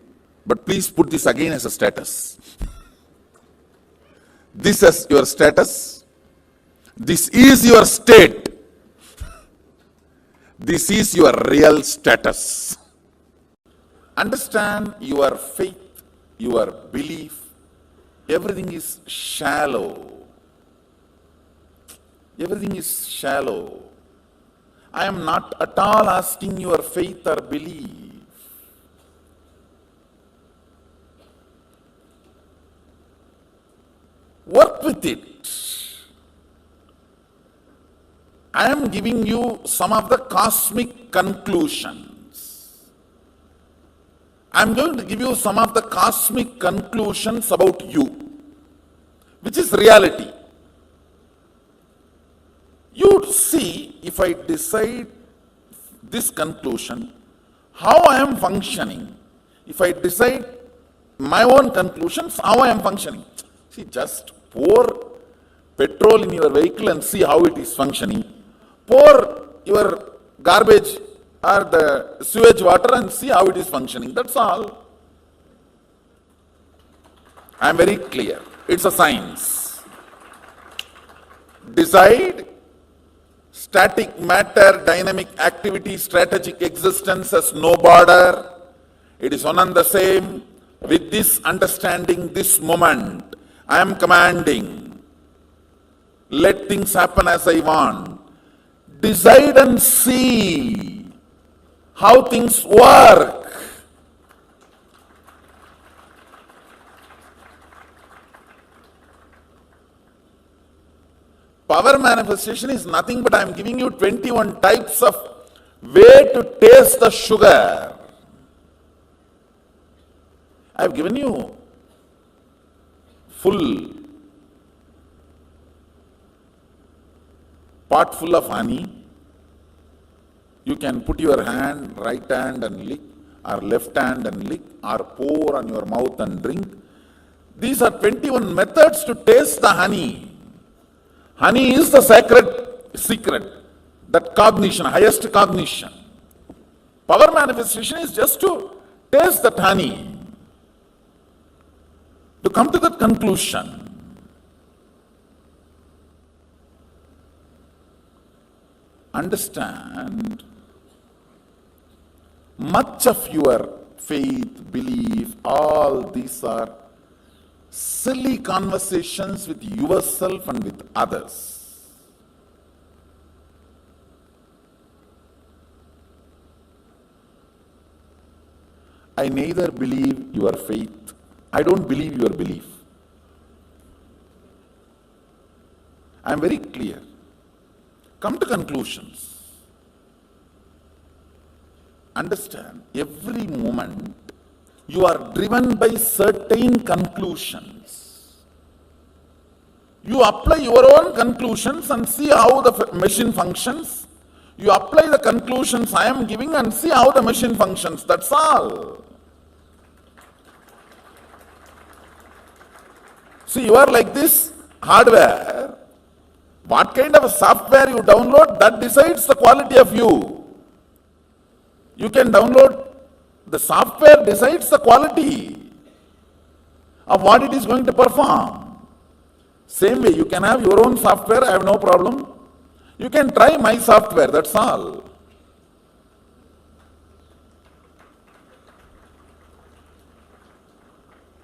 but please put this again as a status. This is your status. This is your state. This is your real status. Understand your faith, your belief. Everything is shallow. Everything is shallow. I am not at all asking your faith or belief. Work with it. I am giving you some of the cosmic conclusions. I am going to give you some of the cosmic conclusions about you, which is reality. You see, if I decide this conclusion, how I am functioning. If I decide my own conclusions, how I am functioning. See, just pour petrol in your vehicle and see how it is functioning. Pour your garbage or the sewage water and see how it is functioning. That's all. I am very clear. It's a science. Decide. Static matter, dynamic activity, strategic existence has no border. It is one and the same. With this understanding, this moment, I am commanding. Let things happen as I want. Decide and see how things work. Power manifestation is nothing but I am giving you 21 types of way to taste the sugar. I have given you full pot full of honey. You can put your hand, right hand and lick, or left hand and lick, or pour on your mouth and drink. These are 21 methods to taste the honey. Honey is the sacred secret, that cognition, highest cognition. Power manifestation is just to taste that honey, to come to that conclusion. Understand, much of your faith, belief, all these are silly conversations with yourself and with others. I neither believe your faith, I don't believe your belief. I am very clear. Come to conclusions. Understand, every moment you are driven by certain conclusions. You apply your own conclusions and see how the machine functions. You apply the conclusions I am giving and see how the machine functions. That's all. See, you are like this hardware. What kind of a software you download, that decides the quality of you. You can download, the software decides the quality of what it is going to perform. Same way, you can have your own software, I have no problem. You can try my software, that's all.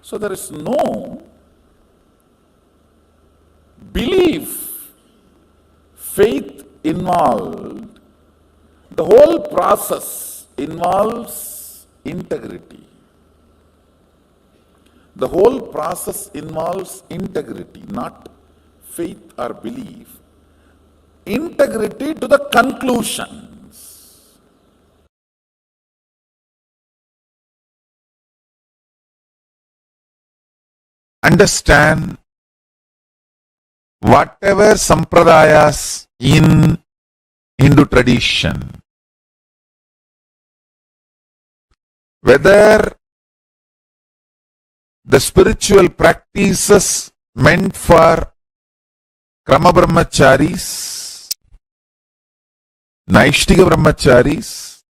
So there is no belief, faith involved. The whole process involves integrity. The whole process involves integrity, not faith or belief. Integrity to the conclusions. Understand, whatever sampradayas in Hindu tradition, whether the spiritual practices meant for Krama Brahmacharis, Naishtika Brahmacharis,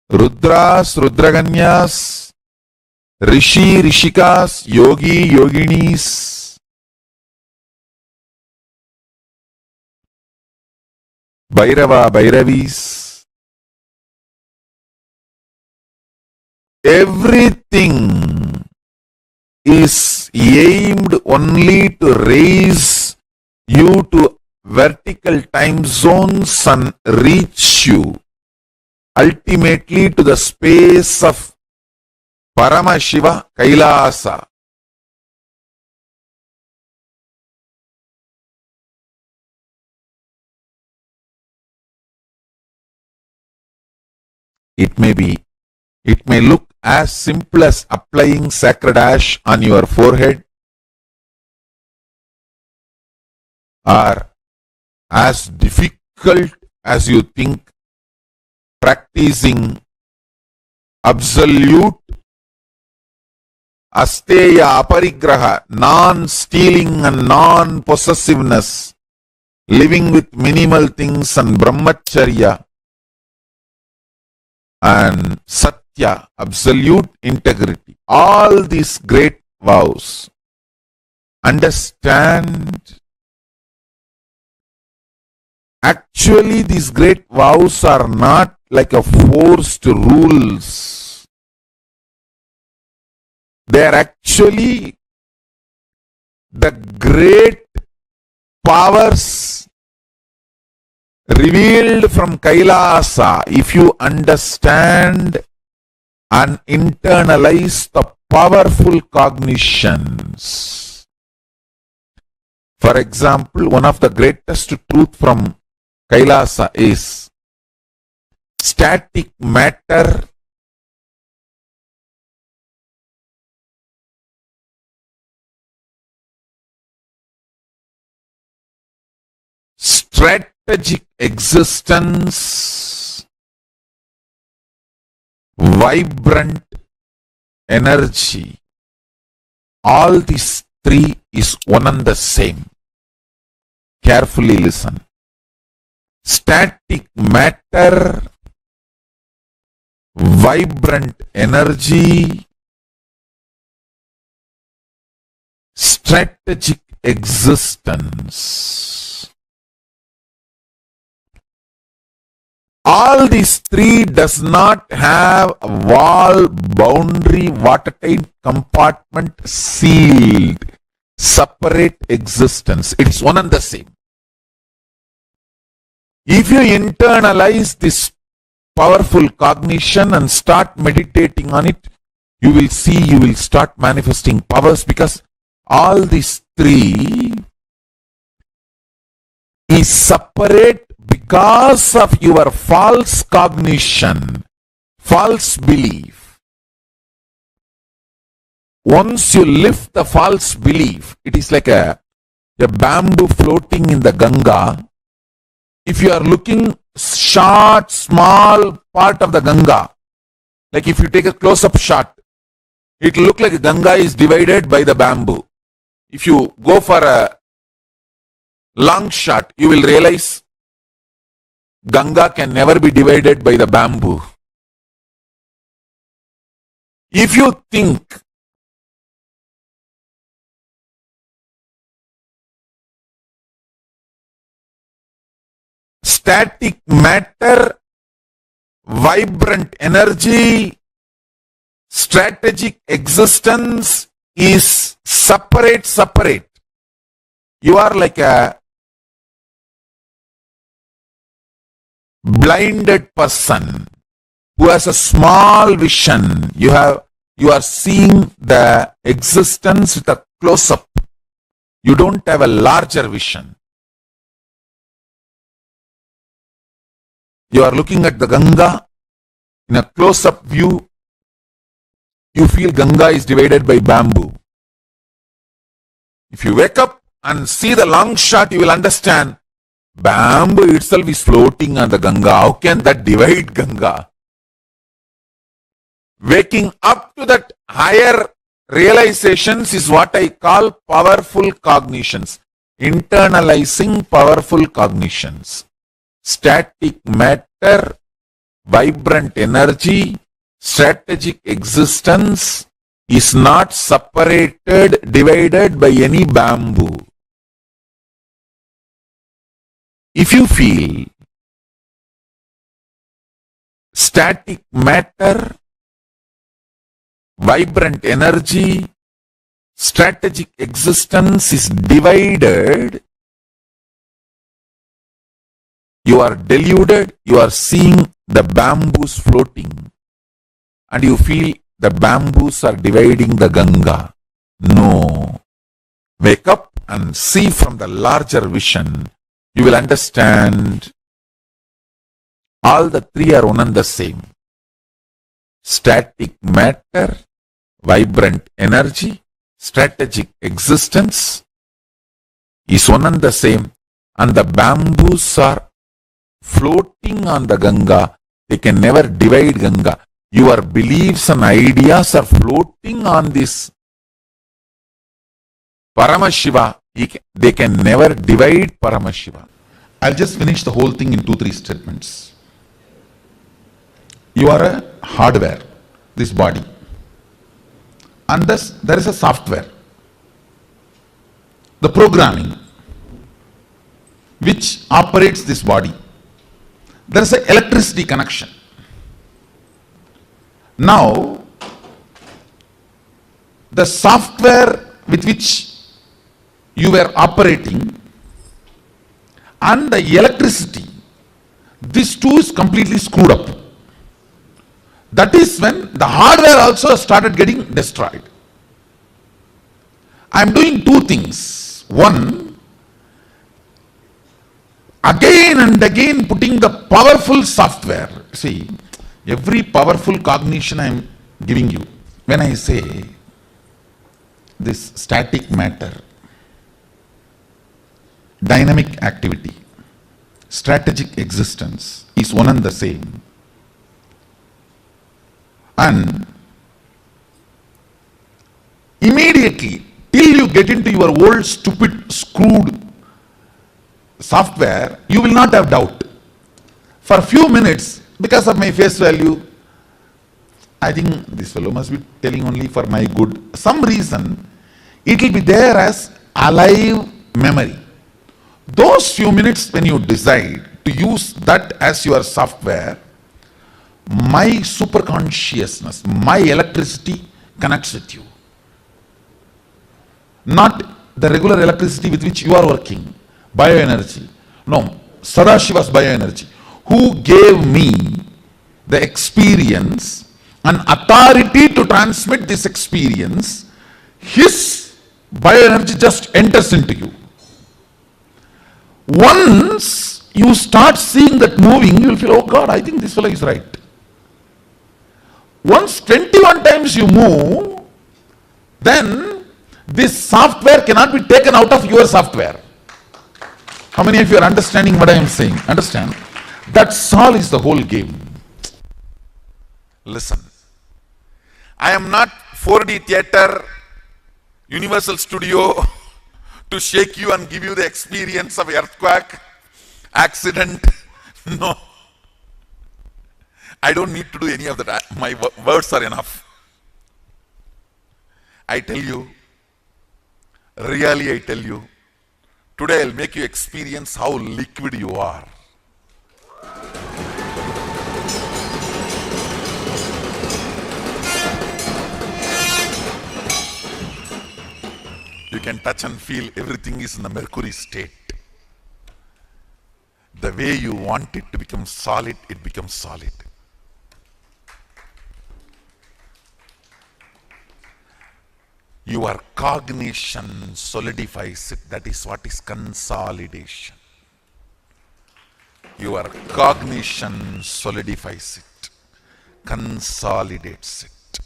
Rudras, Rudraganyas, Rishi, Rishikas, Yogi, Yoginis, Bhairava, Bhairavis, everything is aimed only to raise you to vertical time zones and reach you ultimately to the space of Paramashiva KAILASA. It may look as simple as applying sacred ash on your forehead, or as difficult as you think practicing absolute asteya aparigraha, non-stealing and non-possessiveness, living with minimal things and brahmacharya and satya, absolute integrity. All these great vows. Understand, actually these great vows are not like a forced rules. They are actually the great powers revealed from KAILASA. If you understand and internalize the powerful cognitions. For example, one of the greatest truth from KAILASA is static matter strategic existence, vibrant energy. All these three is one and the same. Carefully listen. Static matter, vibrant energy, strategic existence. All these three does not have a wall, boundary, watertight compartment, sealed, separate existence. It is one and the same. If you internalize this powerful cognition and start meditating on it, you will see you will start manifesting powers, because all these three is separate because of your false cognition, false belief. Once you lift the false belief, it is like a bamboo floating in the Ganga. If you are looking short, small part of the Ganga, like if you take a close-up shot, it will look like Ganga is divided by the bamboo. If you go for a long shot, you will realize Ganga can never be divided by the bamboo. If you think static matter, vibrant energy, strategic existence is separate. You are like a blinded person who has a small vision. You are seeing the existence with a close-up. You don't have a larger vision. You are looking at the Ganga in a close-up view. You feel Ganga is divided by bamboo. If you wake up and see the long shot, you will understand bamboo itself is floating on the Ganga. How can that divide Ganga? Waking up to that higher realizations is what I call powerful cognitions. Internalizing powerful cognitions. Static matter, vibrant energy, strategic existence is not separated, divided by any bamboo. If you feel static matter, vibrant energy, strategic existence is divided, you are deluded, you are seeing the bamboos floating, and you feel the bamboos are dividing the Ganga. No. Wake up and see from the larger vision. You will understand all the three are one and the same. Static matter, vibrant energy, strategic existence is one and the same, and the bamboos are floating on the Ganga. They can never divide Ganga. Your beliefs and ideas are floating on this Paramashiva. They can never divide Paramashiva. I'll just finish the whole thing in 2-3 statements. You are a hardware, this body, and thus there is a software, the programming, which operates this body. There is an electricity connection. Now, the software with which you were operating and the electricity, these two is completely screwed up. That is when the hardware also started getting destroyed. I am doing two things. One, again and again putting the powerful software. See, every powerful cognition I am giving you. When I say this static matter, dynamic activity, strategic existence is one and the same. And immediately, till you get into your old stupid screwed software, you will not have doubt. For a few minutes, because of my face value, I think this fellow must be telling only for my good. Some reason, it will be there as alive memory. Those few minutes when you decide to use that as your software, my superconsciousness, my electricity connects with you. Not the regular electricity with which you are working, bioenergy. No, Sadashiva's bioenergy, who gave me the experience and authority to transmit this experience. His bioenergy just enters into you. Once you start seeing that moving, you will feel, oh God, I think this fellow is right. Once 21 times you move, then this software cannot be taken out of your software. How many of you are understanding what I am saying? Understand? That's all is the whole game. Listen. I am not 4D theater, Universal Studio to shake you and give you the experience of earthquake, accident. No. I don't need to do any of that. My words are enough. I tell you, really I tell you, today I'll make you experience how liquid you are. You can touch and feel everything is in the mercury state. The way you want it to become solid, it becomes solid. Your cognition solidifies it. That is what is consolidation. Your cognition solidifies it, consolidates it.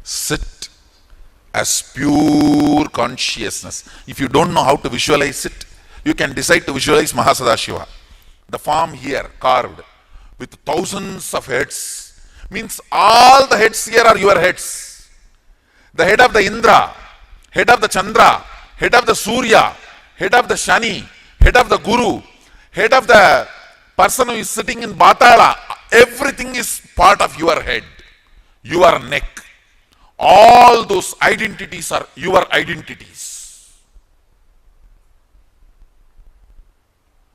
Sit as pure consciousness. If you don't know how to visualize it, you can decide to visualize Mahasadashiva. The form here carved with thousands of heads means all the heads here are your heads. The head of the Indra, head of the Chandra, head of the Surya, head of the Shani, head of the Guru, head of the person who is sitting in Batala, everything is part of your head, your neck. All those identities are your identities.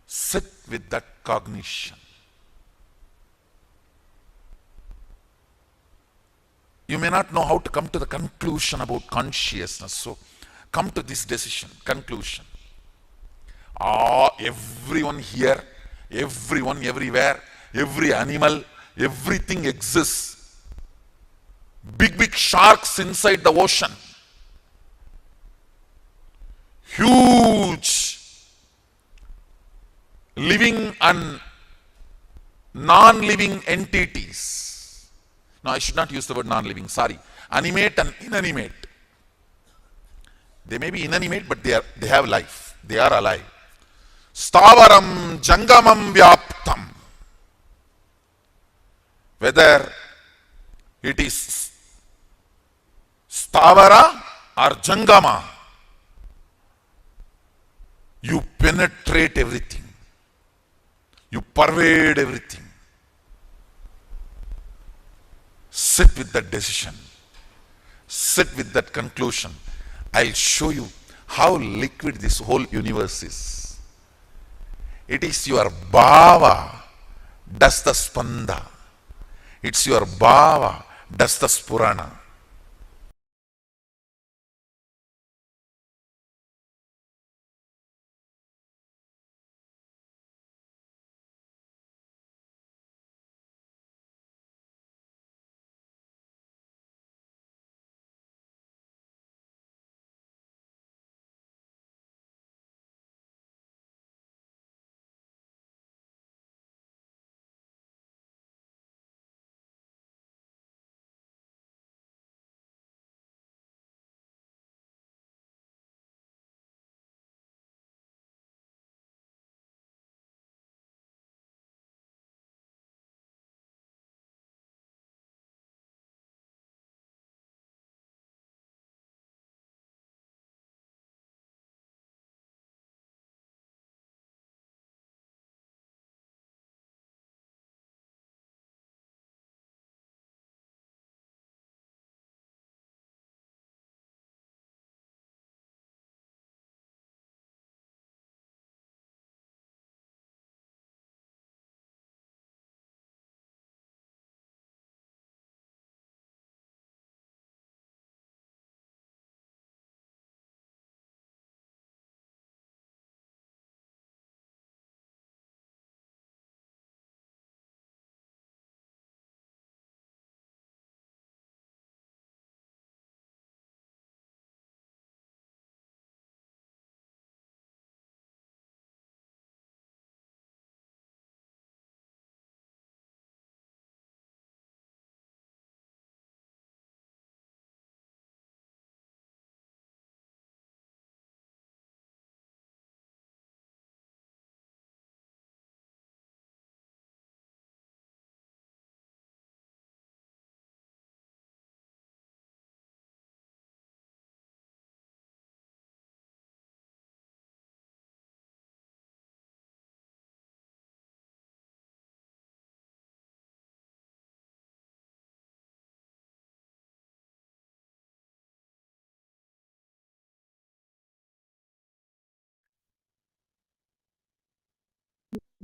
Sit with that cognition. You may not know how to come to the conclusion about consciousness. So come to this decision, conclusion. Everyone here, everyone everywhere, every animal, everything exists. Big sharks inside the ocean. Huge living and non-living entities. No, I should not use the word non-living, sorry. Animate and inanimate. They may be inanimate, but they have life. They are alive. Stavaram jangamam vyaptam. Whether it is stavara or jangama, you penetrate everything. You pervade everything. Sit with that decision. Sit with that conclusion. I'll show you how liquid this whole universe is. It is your bhava does the spanda. It's your bhava does the spurana.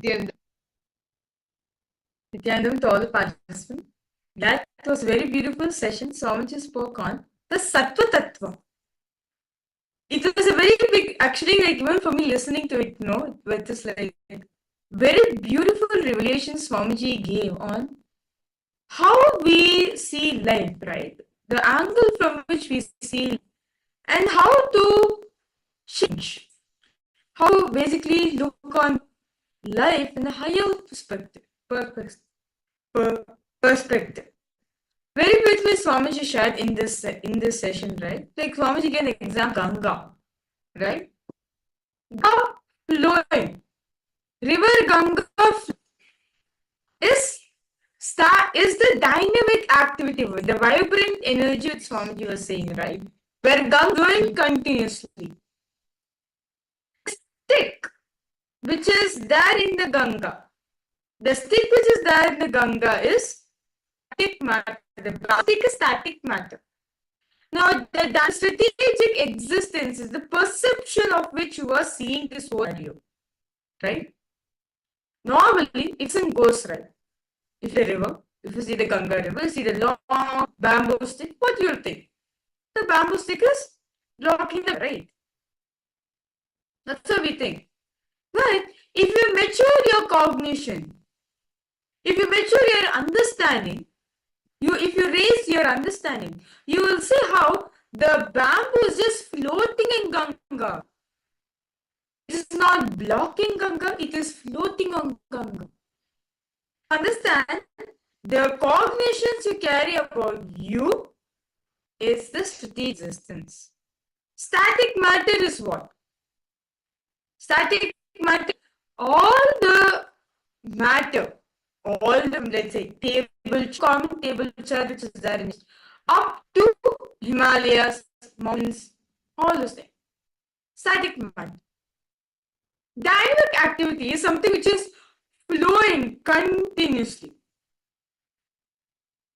Nithyananda to all the participants. That was a very beautiful session. Swamiji spoke on the Sattva Tattva. It was a very big, actually, like even for me listening to it, it was like very beautiful revelation Swamiji gave on how we see life, right? The angle from which we see and how to change, how to basically look on life in a higher perspective. Perspective. Very beautifully Swamiji shared in this session, right? Like Swamiji gave an example, Ganga, right? Ganga flowing. River Ganga is the dynamic activity, the vibrant energy that Swamiji was saying, right? Where Ganga flowing continuously. Stick, which is there in the Ganga. The stick which is there in the Ganga is static matter. The stick is static matter. Now, the strategic existence is the perception of which you are seeing this whole audio, right? Normally, it's in goes right. If the river, if you see the Ganga river, you see the long bamboo stick, what do you think? The bamboo stick is blocking the right. That's what we think. But if you mature your cognition, if you mature your understanding, if you raise your understanding, you will see how the bamboo is just floating in Ganga. It is not blocking Ganga, it is floating on Ganga. Understand, the cognitions you carry about you is the strategic existence. Static matter is what? Static matter, all the matter, all the, let's say, common table chart which is there in it, up to Himalayas, mountains, all those things. Static matter. Dynamic activity is something which is flowing continuously.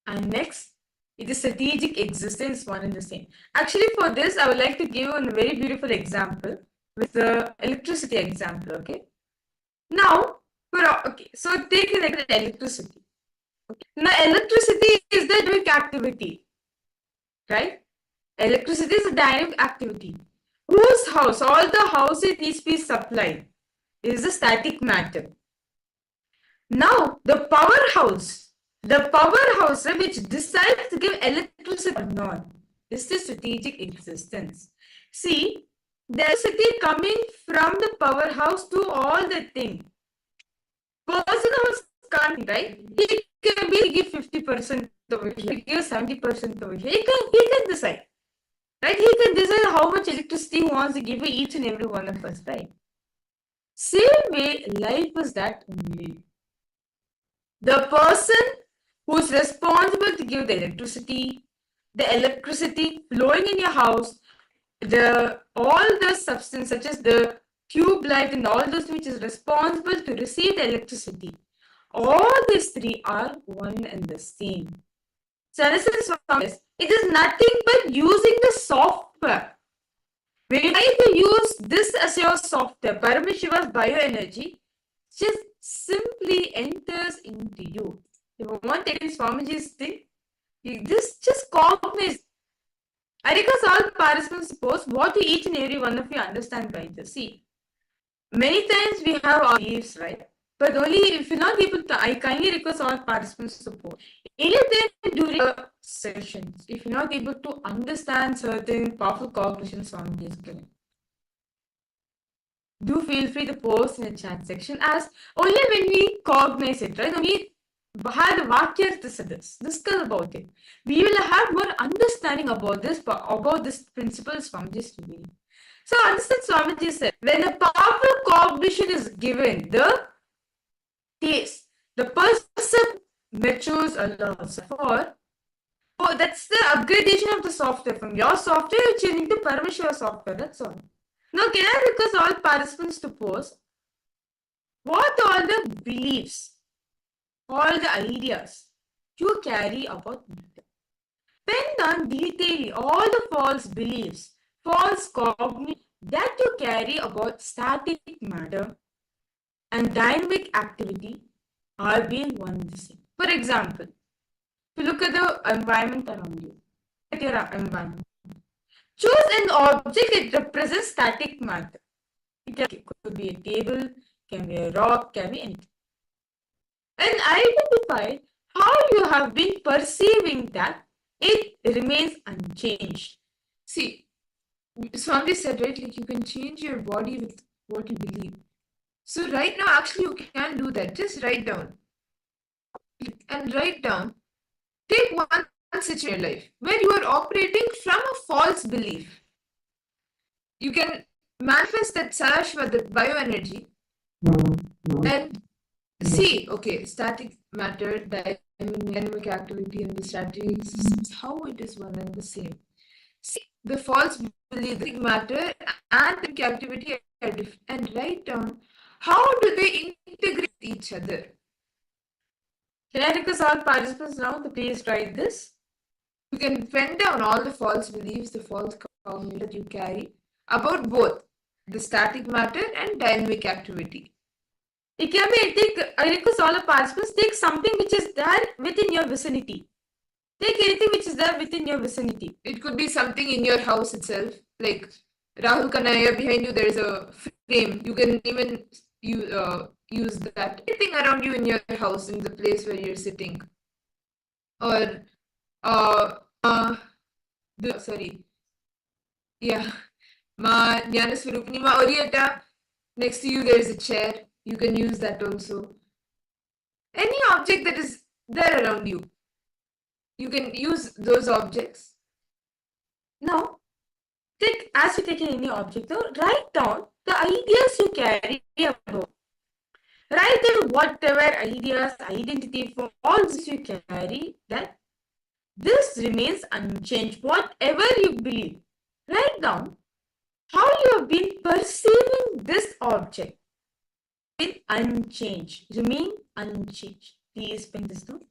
And next, it is strategic existence, one and the same. Actually, for this, I would like to give a very beautiful example with the electricity example, okay? Now, so take an electricity. Okay. Now, electricity is the dynamic activity, right? Electricity is a dynamic activity. Whose house? All the houses needs to be supplied. Is the static matter. Now, the powerhouse which decides to give electricity or not is the strategic existence. See, the electricity coming from the powerhouse to all the thing. Person who's coming, right? He can give 50% of it, he can give 70% of it. He can decide. Right? He can decide how much electricity he wants to give each and every one of us, right? Same way, life is that only. The person who's responsible to give the electricity flowing in your house, all the substance such as the tube light and all those which is responsible to receive the electricity, all these three are one and the same. So it is nothing but using the software. When you try to use this as your software, Paramashiva's bioenergy just simply enters into you. If you want to take Swamiji's thing, just cognize. I request all participants to post what do each and every one of you understand by this. See, many times we have our beliefs, right? But only if you're not able to, I kindly request all participants to post. Anything during the sessions, if you're not able to understand certain powerful cognitions Swamiji is giving, do feel free to post in the chat section, as only when we cognize it, right? When we have the vakyas discuss about it, we will have more understanding about this principle Swamiji is giving. So understand, Swamiji said, when a powerful cognition is given, the person matures a lot. So that's the upgradation of the software. From your software, you're changing to Paramashiva software. That's all. Now, can I request all participants to post what all the beliefs, all the ideas you carry about matter? Pen down detailing all the false beliefs, false cognition that you carry about static matter, and dynamic activity are being one and the same. For example, if you look at the environment around you, at your environment, choose an object that represents static matter. It could be a table, can be a rock, can be anything. And identify how you have been perceiving that it remains unchanged. See, Swami said, right, like you can change your body with what you believe. So right now, actually, you can do that. Just write down. And write down. Take one situation in your life where you are operating from a false belief. You can manifest that Sarashva, the bioenergy, and see, okay, static matter, dynamic activity, and the static systems, how it is one and the same. See, the false belief, the matter, and the activity are different, and write down how do they integrate each other. Can I request all participants now to please write this? You can pen down all the false beliefs, the false cognition that you carry about both the static matter and dynamic activity. It can be, I request all the participants, take something which is there within your vicinity. Take anything which is there within your vicinity. It could be something in your house itself, like Rahul Kanaya, behind you there is a frame. You can even use that. Anything around you in your house, in the place where you're sitting. Or, Ma Jnanaswarupini Ma Oriyata, next to you there is a chair. You can use that also. Any object that is there around you, you can use those objects. Now, as you take any object, write down the ideas you carry about. Write down whatever ideas, identity, for all this you carry, that this remains unchanged, whatever you believe. Write down how you have been perceiving this object. Remain unchanged. Please pen this down.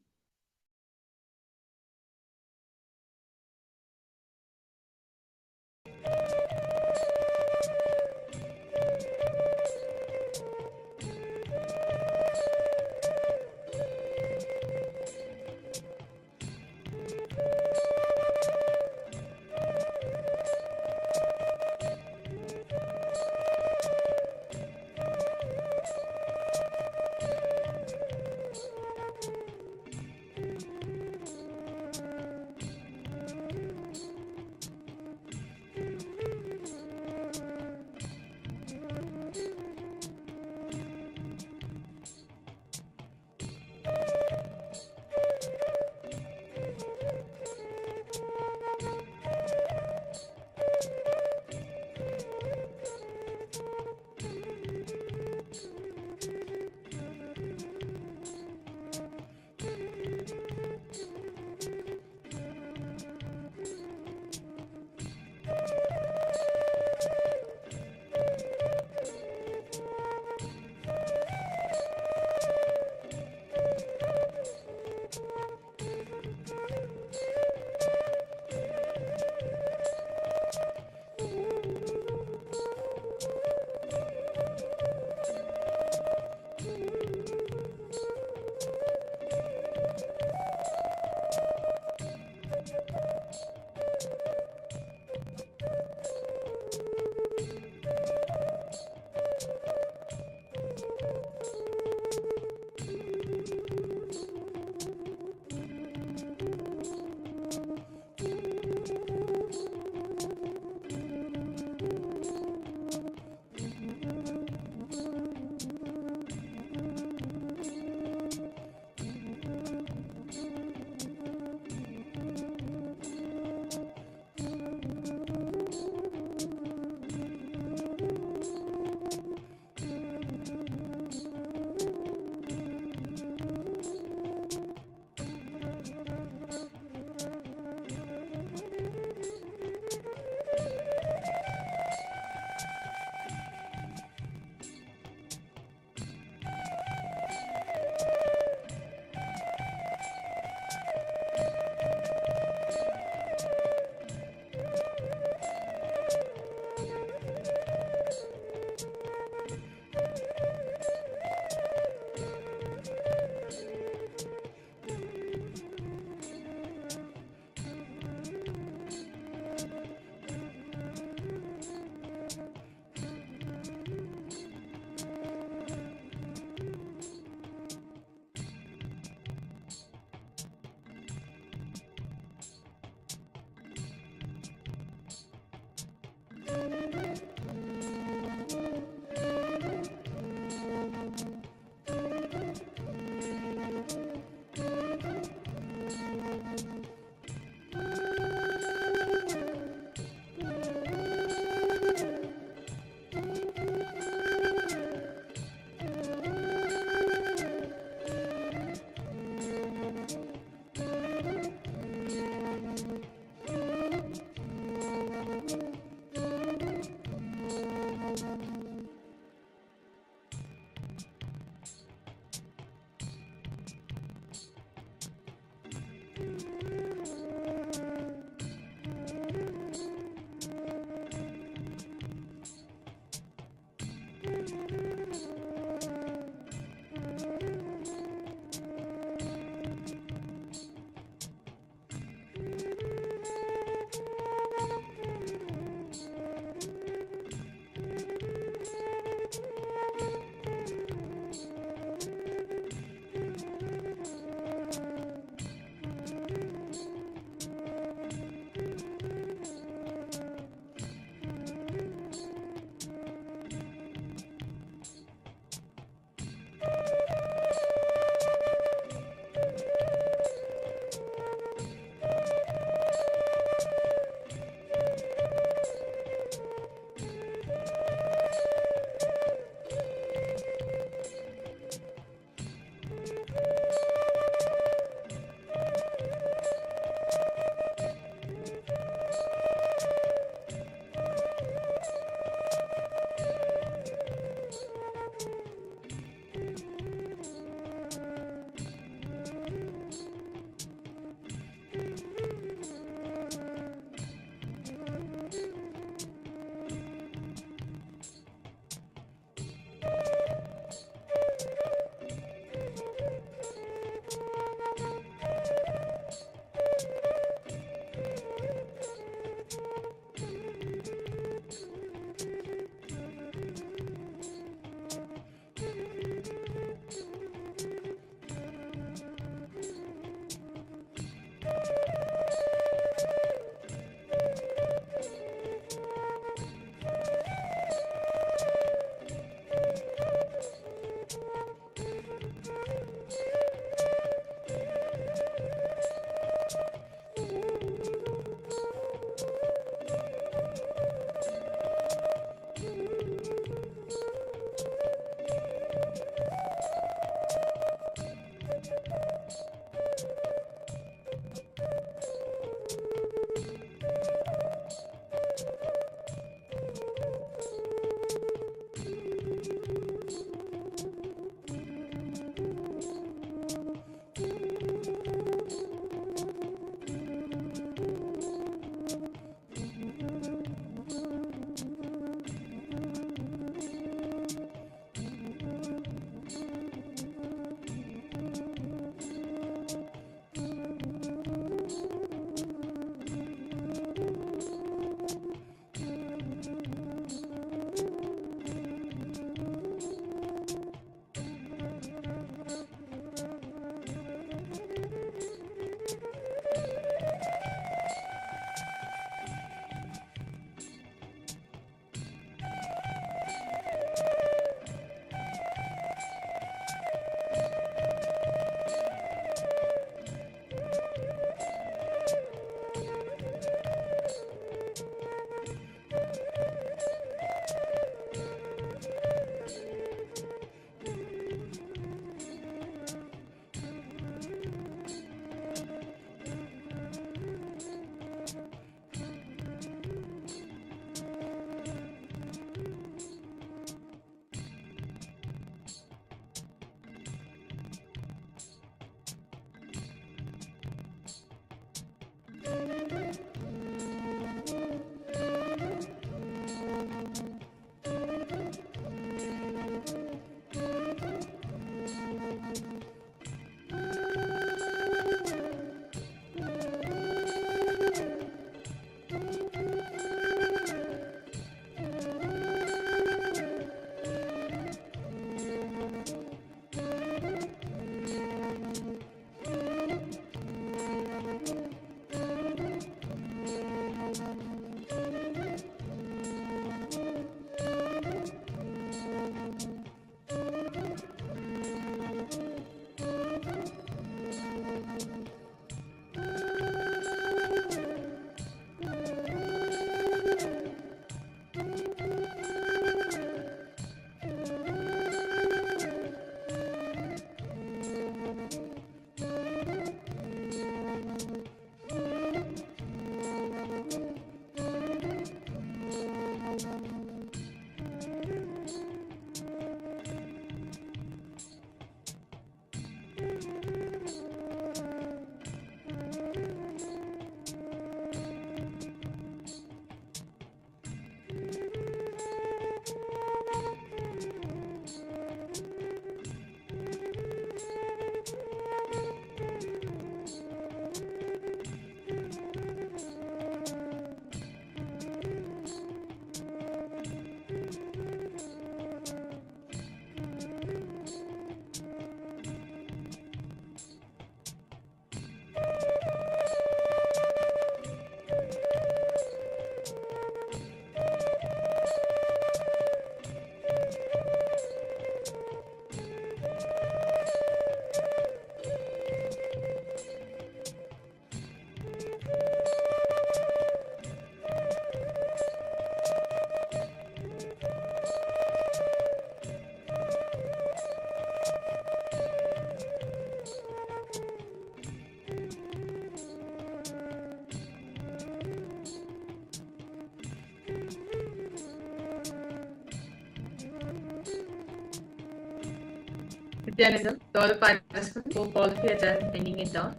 Nithyananda, to all the participants, hope all of you are done bringing it down.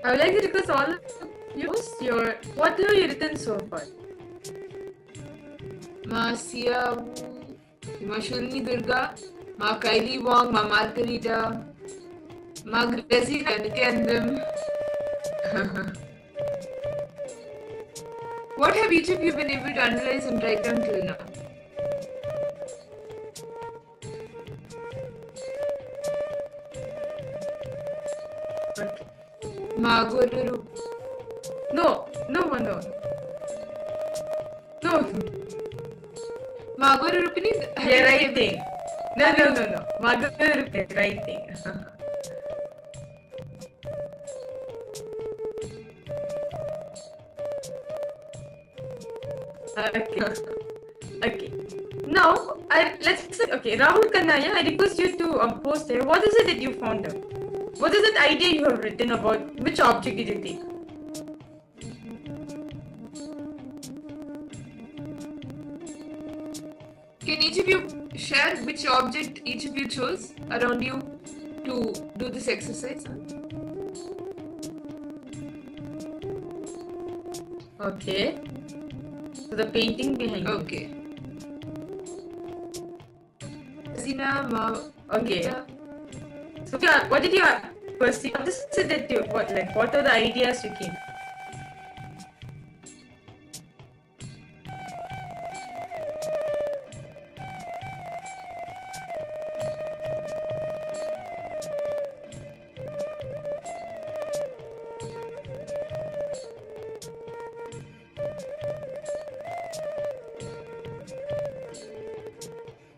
I would like to request all of you what have you written so far? Ma Sia, Ma Shulni Durga, Ma Kaili Wong, Ma Margarita, Ma Grazi Nithyanandam. What have each of you been able to analyze and write down till now? Magururu. No. Magururupini. Yeah, right thing. No. Magururupini, right thing. Okay. Now, Rahul Kannaya, I request you to post there. What is it that you found out? What is that idea you have written about? Which object did you take? Can each of you share which object each of you chose around you to do this exercise? Okay. So the painting behind you. Okay. Okay. So what did you perceive? What is it that you what are the ideas you came?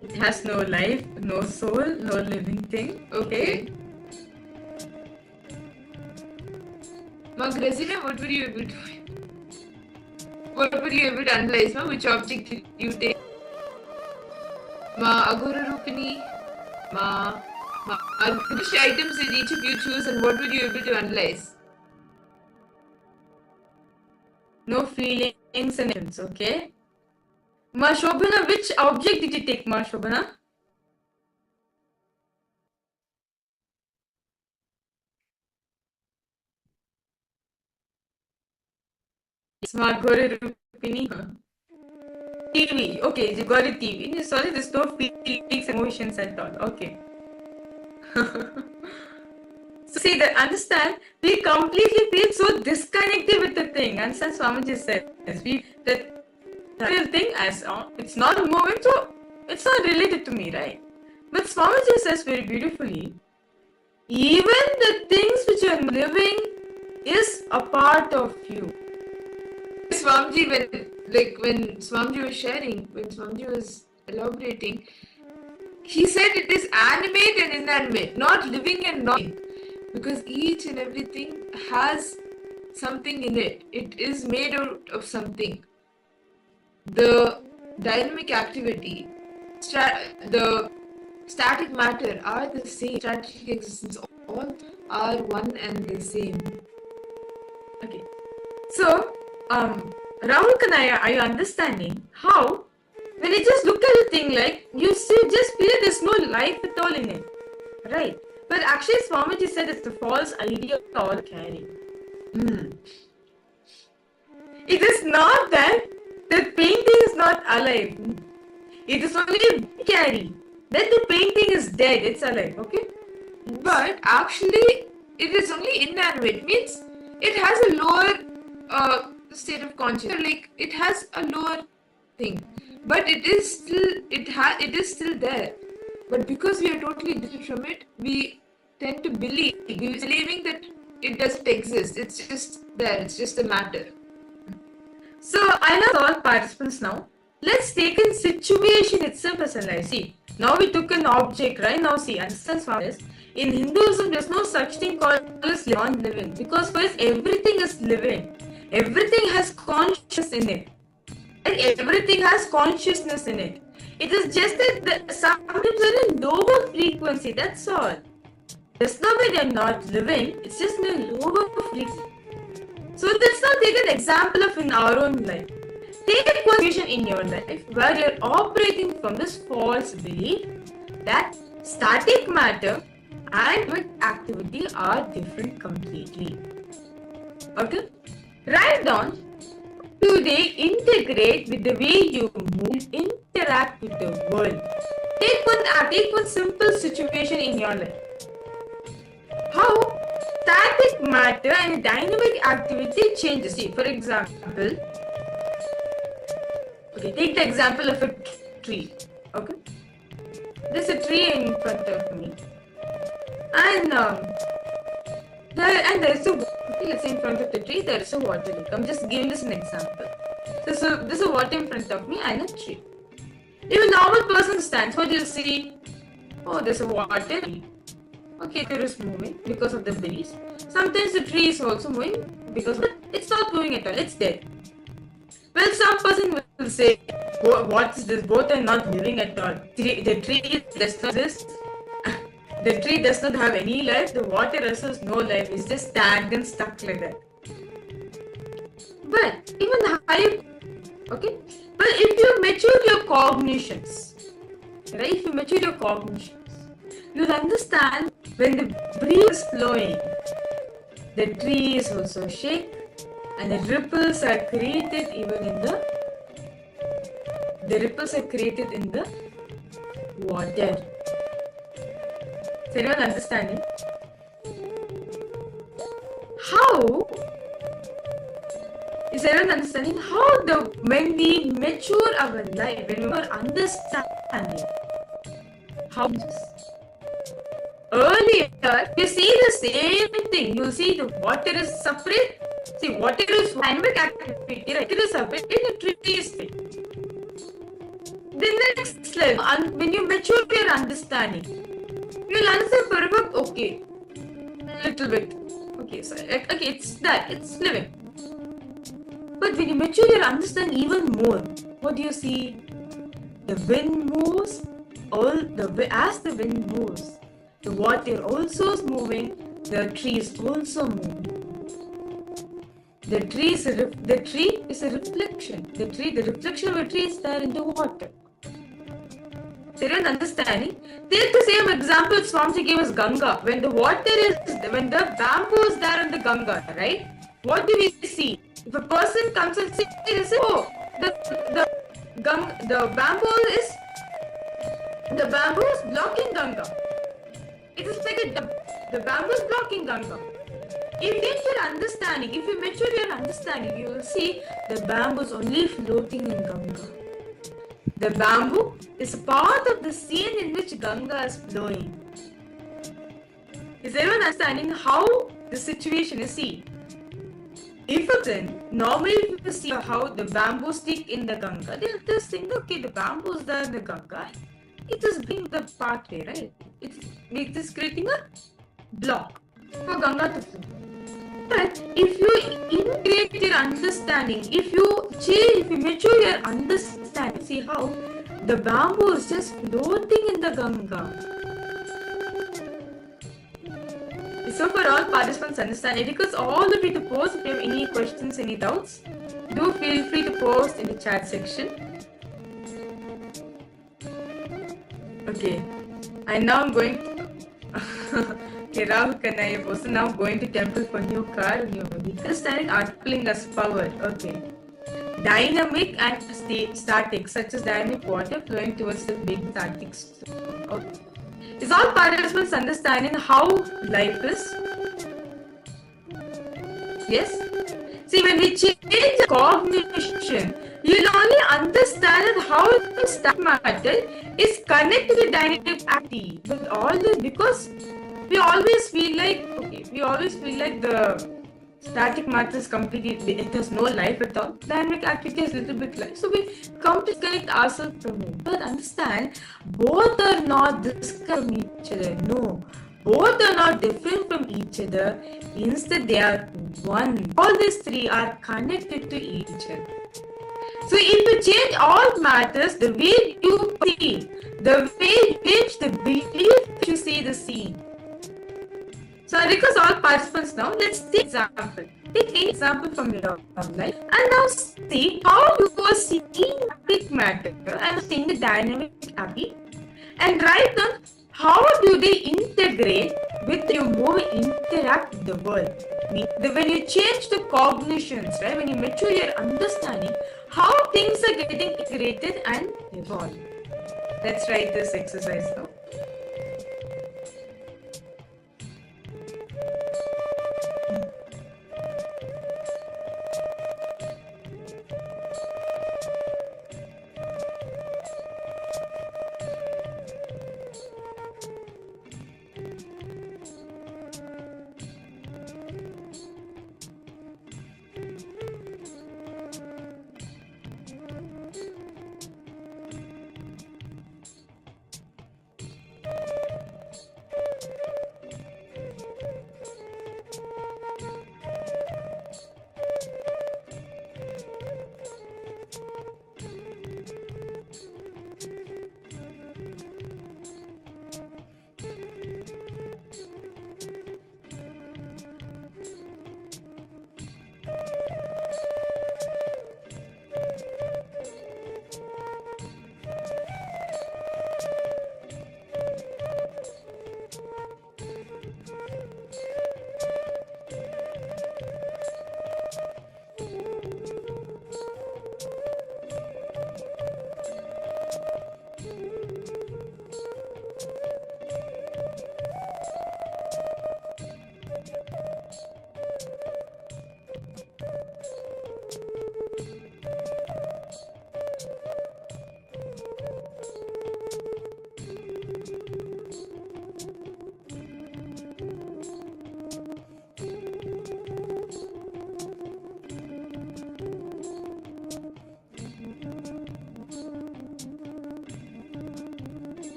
It has no life, no soul, no living thing. Okay. Magrazina, what were you able to analyze? Which object did you take? Agora Rupini, which items did each of you choose and what were you able to analyze? No feelings and emotions, okay? Ma Shobhana, which object did you take, Ma Shobhana? Smart Rupini. TV. Okay, you got a TV. Sorry, there's no feelings, emotions at all. Okay. So see that understand, we completely feel so disconnected with the thing. Understand, Swamiji said that real thing as it's not moving, so it's not related to me, right? But Swamiji says very beautifully, even the things which you are living is a part of you. Swamiji, when Swamiji was sharing, when Swamiji was elaborating, he said it is animate and inanimate, not living and not living. Because each and everything has something in it. It is made out of something. The dynamic activity, the static matter are the same. Static existence, all are one and the same. Okay. So, Rahul Kanaya, are you understanding how when you just look at the thing like you just feel there's no life at all in it, right? But actually, Swamiji said it's the false idea all carry. It is not that the painting is not alive. It is only a carry. Then the painting is dead. It's alive. Okay. But actually, it is only inanimate. Means it has a lower state of consciousness. Like it has a lower thing, but it is still there. But because we are totally different from it, we tend to believing that it doesn't exist. It's just there. It's just a matter. So I know all participants now. Let's take a situation itself as a life. See, now we took an object, right? Now see, understand this. In Hinduism, there's no such thing called as non-living, because first everything is living. Everything has consciousness in it. And everything has consciousness in it. It is just that sometimes they're in lower frequency, that's all. There's no way they're not living, it's just in a lower frequency. So let's now take an example of in our own life. Take a situation in your life where you're operating from this false belief that static matter and with activity are different completely. Okay? Write down, do they integrate with the way you move, interact with the world? Take one simple situation in your life. How static matter and dynamic activity changes. See, for example, okay, take the example of a tree. Okay, there's a tree in front of me, and there's a let's say in front of the tree there is a water lake. I'm just giving this an example. So there's a water in front of me and a tree. If a normal person stands, what do you see? Oh, there's a water. Okay, there is moving because of the breeze. Sometimes the tree is also moving because it's not moving at all. It's dead. Well, some person will say, "What is this? Both are not living at all. The tree does not exist. The tree does not have any life. The water also has no life. It's just stagnant, stuck like that." But even higher, okay. But if you mature your cognitions, right? If you mature your cognitions, you'll understand when the breeze is flowing, the tree is also shaken, and the ripples are created even in the water. Is anyone understanding? Is everyone understanding when we mature our life, when we are understanding how earlier you see the same thing, you see the water is separate. See, water is dynamic activity, right? It is separate and the tree is separate. The next level, when you mature your understanding, you'll understand perfect, okay, little bit, okay, so okay, it's living. But when you mature your understanding even more, what do you see? The wind moves, as the wind moves, the water also is moving, the tree is also moving. The tree is a reflection. The reflection of a tree is there in the water. So you understanding? Take the same example Swamiji gave us Ganga. When the bamboo is there in the Ganga, right? What do we see? If a person comes and says, "Oh, the bamboo is blocking Ganga," it is like the bamboo is blocking Ganga. If you mature your understanding, you will see the bamboo is only floating in Ganga. The bamboo is part of the scene in which Ganga is flowing. Is everyone understanding how the situation is seen? Normally if you see how the bamboo stick in the Ganga, they'll just think, okay, the bamboo is there in the Ganga. It is being the pathway, right? It is creating a block for Ganga to flow. But if you integrate your understanding, if you mature your understanding, see how the bamboo is just floating in the Ganga. Is So for all participants understand, it requires all of you to post if you have any questions, any doubts. Do feel free to post in the chat section. Okay, I now am going okay, Rahul Kanaya posted, now going to temple for new car, new vehicle, standing articling as power. Okay. Dynamic and static, such as dynamic water flowing towards the big static. Okay. Is all participants understanding how life is? Yes? See, when we change the cognition, you'll only understand how the static matter is connected to dynamic activity. With all this, because we always feel like, the static matter is completely, it has no life at all. Dynamic activity has little bit life. So we come to disconnect ourselves from it. But understand, both are not disconnected from each other. No. Both are not different from each other. Instead, they are one. All these three are connected to each other. So if you change all matters, the way you see, the way you change the belief you see the scene. So I request all participants now, let's take example. Take any example from your own life and now see how you are seeing static matter and seeing the dynamic activity, and write down how do they integrate with your more interact with the world. When you change the cognitions, right? When you mature your understanding, how things are getting integrated and evolve. Let's write this exercise now.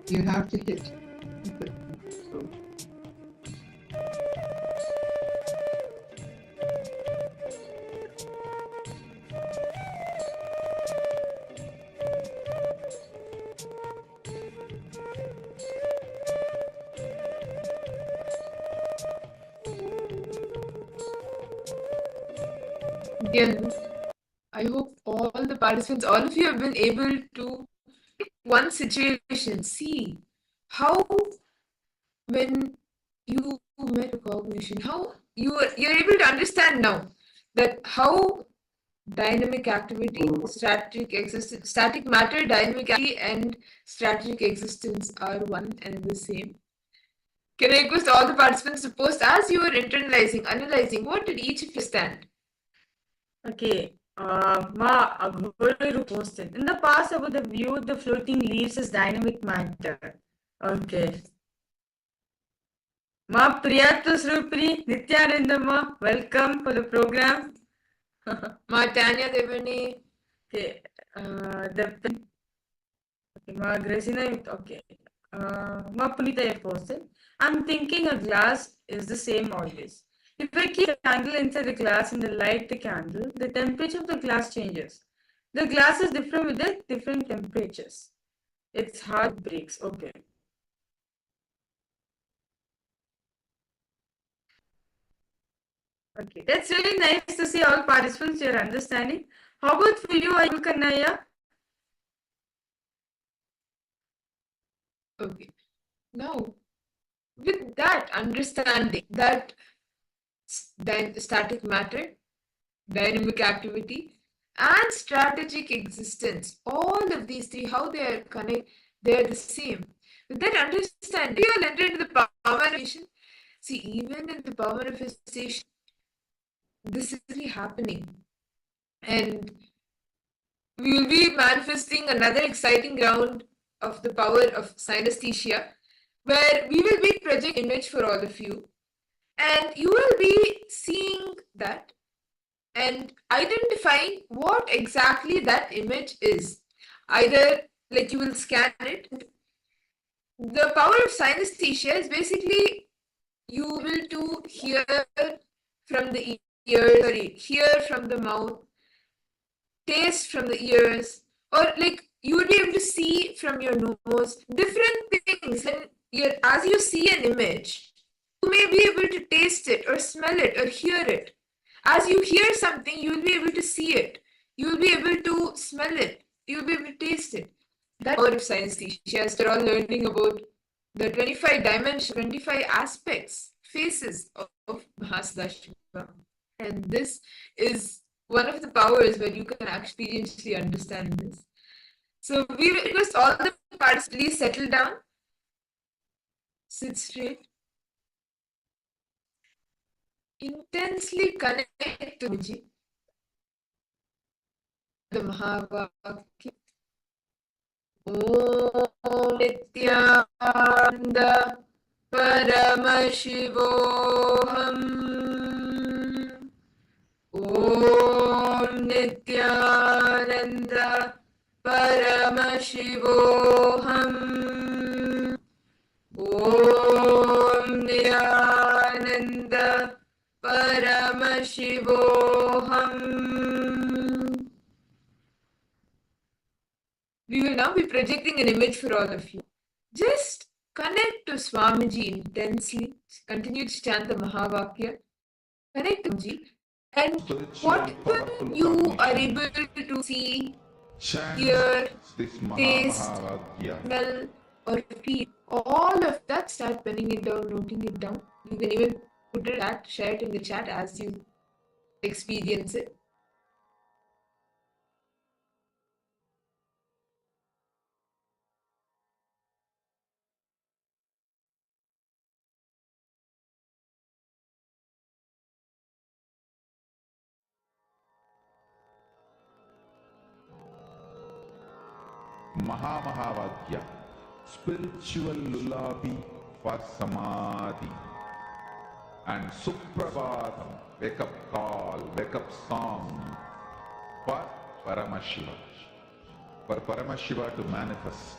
You have to hit. So, again, I hope all the participants, all of you have been able to one situation, see how when you met a cognition, how you're able to understand now that how dynamic activity, static matter, dynamic activity, and strategic existence are one and the same. Can I request all the participants to post as you are internalizing, analyzing, what did each of you stand? Okay. Guru posted. In the past, I would have viewed the floating leaves as dynamic matter. Okay. Ma Priyatha Srupri, Nithyananda ma, welcome for the program. Ma Tanya Devani. Okay. Ma Grazina, okay. Ma Punita have posted. I'm thinking a glass is the same always. If I keep a candle inside the glass and light the candle, the temperature of the glass changes. The glass is different with the different temperatures. Its heart breaks. Okay. Okay, that's really nice to see all participants your understanding. How about for you, Ayul Kannaya? Okay. Now, with that understanding that static matter, dynamic activity, and strategic existence, all of these three, how they are connected, they are the same. With that understanding, we will enter into the power manifestation. See, even in the power manifestation, this is really happening. And we will be manifesting another exciting round of the power of synesthesia, where we will be projecting image for all of you. And you will be seeing that and identifying what exactly that image is. Either like you will scan it. The power of synesthesia is basically you will to hear from the hear from the mouth, taste from the ears, or like you would be able to see from your nose different things. And as you see an image, you may be able to taste it or smell it or hear it. As you hear something, you will be able to see it. You will be able to smell it. You will be able to taste it. That's power of synesthesia. As we're all learning about the 25 dimensions, 25 aspects, phases of Mahasadashiva. And this is one of the powers where you can experientially understand this. So we request all the participants please settle down, sit straight, intensely connect to the Mahavakya. Om Nithyananda Paramashivoham. Om Nithyananda Paramashivoham. Om Nithyananda Paramashivoham. We will now be projecting an image for all of you. Just connect to Swamiji intensely. Continue to chant the Mahavakya. Connect to Swamiji. And whatever you are able to see, hear, taste, smell, or feel, all of that, start penning it down, noting it down. You can even put it at, share it in the chat as you experience it. Mahavakya, spiritual lullaby for samadhi, and Suprabhatam, wake up call, wake up song for Paramashiva, to manifest.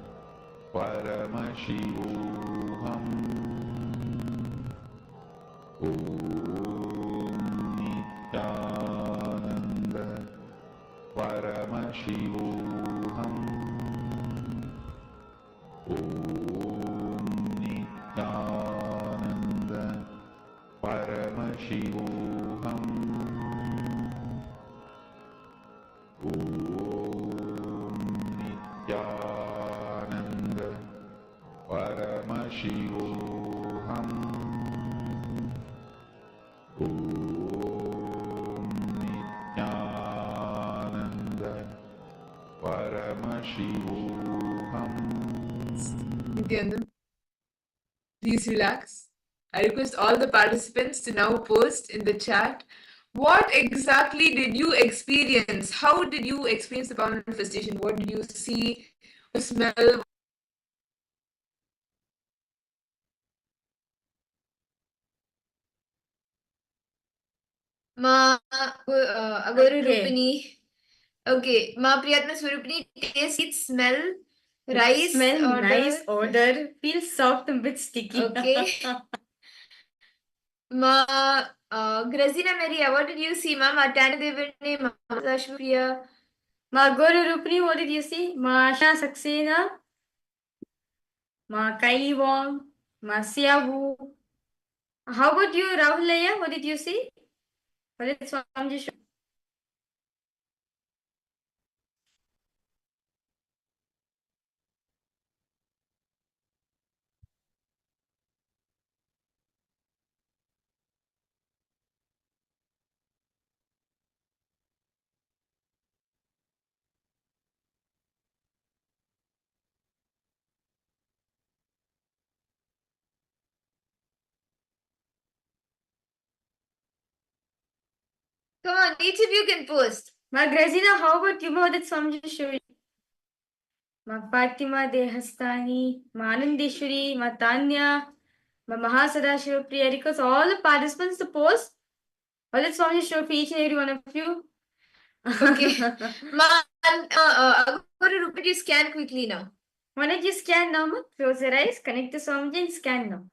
Paramashivoham. Om Nithyananda. Paramashivoham. Om Nithyananda. Paramashivoham. Om Nithyananda. Paramashivoham. Om Nithyananda. Paramashivoham. Nithyananda, please relax. I request all the participants to now post in the chat what exactly did you experience? How did you experience the power manifestation? What did you see, smell? Ma Aguru Rupini. Okay, Ma Priyatma Swarupini, taste, it, smell, rice, Smell odor. nice, odor, feels soft and bit sticky. Okay. Ma Grazina Maria, what did you see? Ma Tana Devani, Ma Mahasadashiva. Ma Guru Rupni, what did you see? Ma Asana Saxena, Ma Kaili Wong, Ma Siavu. How about you, Rahulaya? What did you see? What did Swamiji show? Come on, each of you can post. Ma Grazina, how about you? What did Swamiji show you? Ma Fatima Dehastani, Ma Anandeshwari, Ma Tanya, Ma Mahasadashiva Priya. Request all the participants to post. What did Swamiji show for each and every one of you? Okay. Ma Aguru Rupini, you scan quickly now. Why don't you scan now? Ma? Close your eyes, connect to Swamiji and scan now.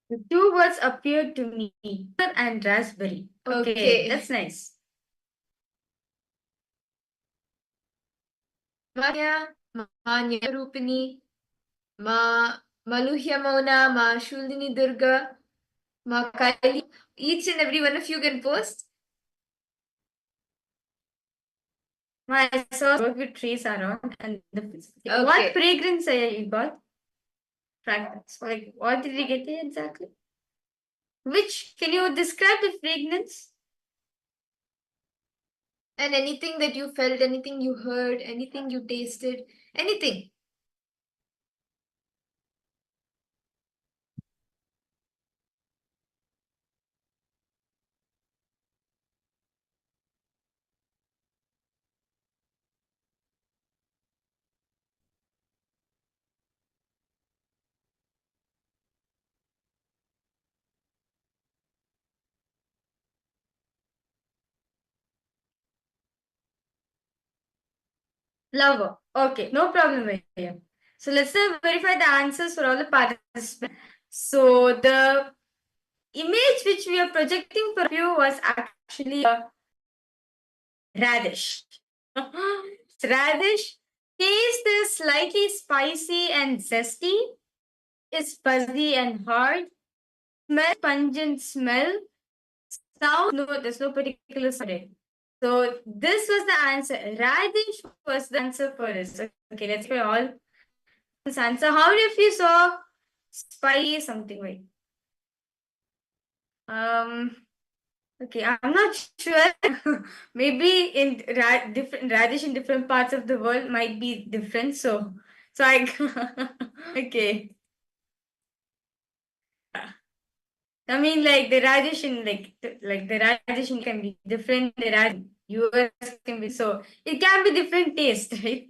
The two words appeared to me, and raspberry. Okay, that's nice. Manya, Manya Rupini, Ma Maluhya Mauna, Ma Shuldini Durga, Ma Kaili. Each and every one of you can post. I saw work with trees around and the Okay. What fragrance you got? Fragrance. Like what did you get exactly? Which can you describe the fragrance? And anything that you felt, anything you heard, anything you tasted, anything. Lover. Okay, no problem here. So let's now verify the answers for all the participants. So the image which we are projecting for you was actually a radish. Radish taste is slightly spicy and zesty. Is fuzzy and hard. Smell, pungent smell. Sound, no, there's no particular sound. So this was the answer. Radish was the answer for this. Okay, let's try all this answer. How if you saw spicy something like? Okay, I'm not sure. Maybe in different radish in different parts of the world might be different. So I okay. I mean, like the radish in like the radish in can be different. The radish in US can be so it can be different taste, right?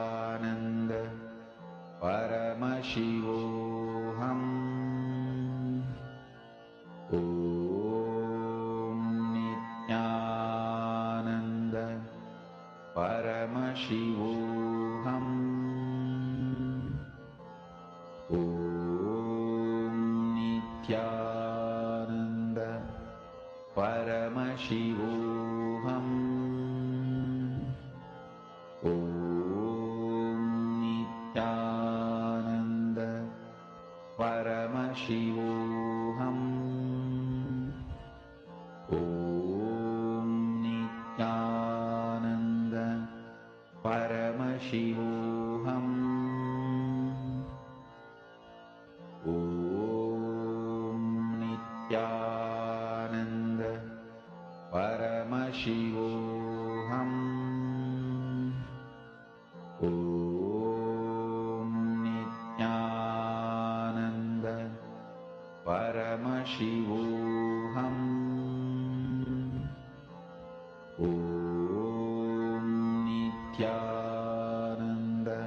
Paramashivoham. Om Nithyananda. Paramashivoham. Om Nithyananda. Paramashivoham. Om Nithyananda. Paramashivoham. Om Nithyananda. Paramashivoham. Om Nithyananda. Paramashivoham. Om Nithyananda.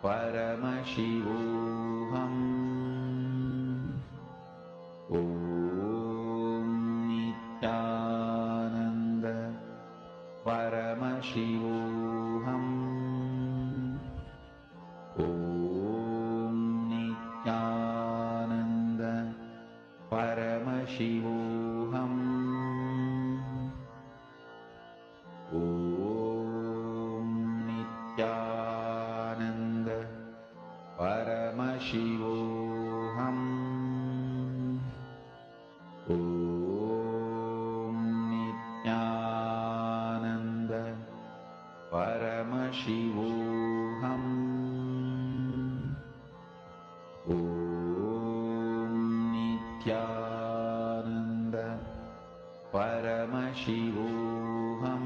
Paramashivoham. Om Nithyananda. Paramashivoham. Om Nithyananda. Paramashivoham. Om Nithyananda. Paramashivoham. Om Nithyananda. Paramashivoham. Om Nithyananda. Paramashivoham.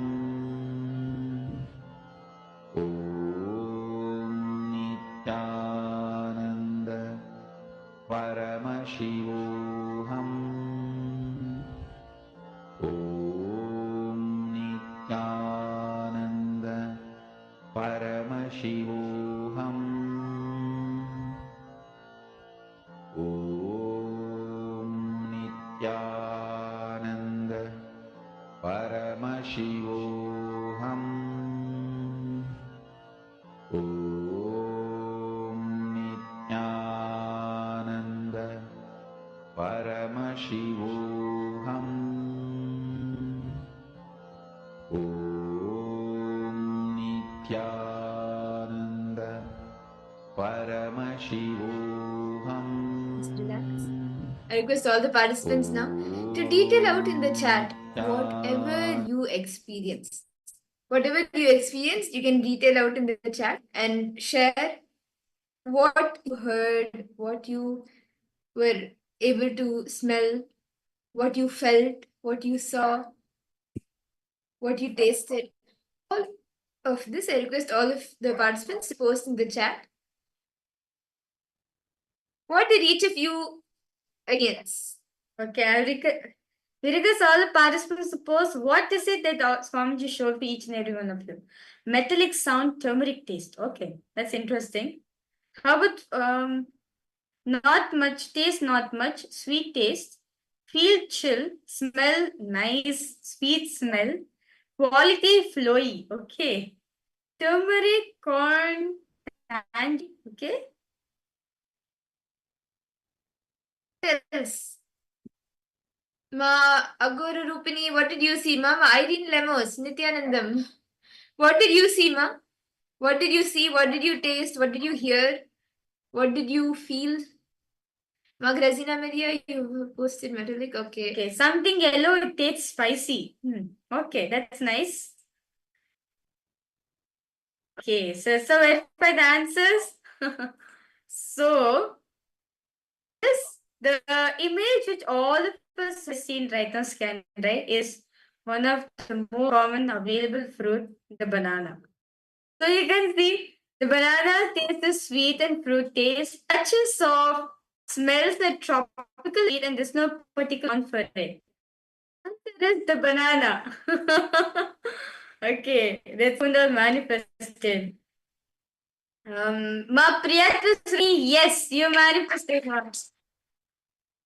Om Nithyananda. Paramashivoham. Om Nithyananda. Paramashivoham. Om Nithyananda. Paramashivoham. Om Nithyananda. Paramashivoham. Om Nithyananda. Paramashivoham. Relax. I request all the participants now to detail out in the chat whatever you experience. Whatever you experienced, you can detail out in the chat and share what you heard, what you were able to smell, what you felt, what you saw, what you tasted. All of this, I request all of the participants to post in the chat. What did each of you experience? Okay, we request all the participants to post what is it that Swamiji showed for each and every one of you. Metallic sound, turmeric taste. Okay, that's interesting. How about not much taste, not much sweet taste, feel chill, smell nice, sweet smell, quality flowy. Okay, turmeric, corn, candy. Okay. Yes. Ma Aguru Rupini, what did you see, Ma? Irene Lemos, Nithyanandam. What did you see, Ma? What did you see? What did you taste? What did you hear? What did you feel? Ma Grazina Maria, you posted metallic. Okay. Okay, something yellow, it tastes spicy. Okay, that's nice. Okay, so verify the answers. So, this the image which all of us have seen right now, scanned, right, is one of the more common available fruit, the banana. So you can see the banana taste is sweet and fruit taste, touches of smells the tropical sweet, and there's no particular one for it. Answer is the banana. Okay, that's Kundal manifested. Ma Priyatri, yes, you manifested once.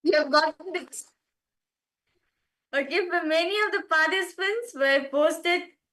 You have gotten this. Okay, for many of the participants were posted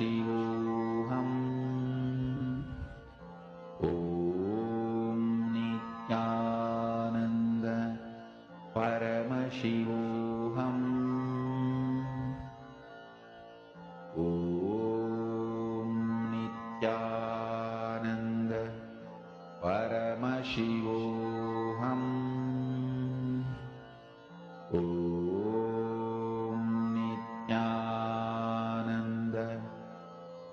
Om Nithyananda Paramashivoham. Om Nithyananda Paramashivoham. Om Nithyananda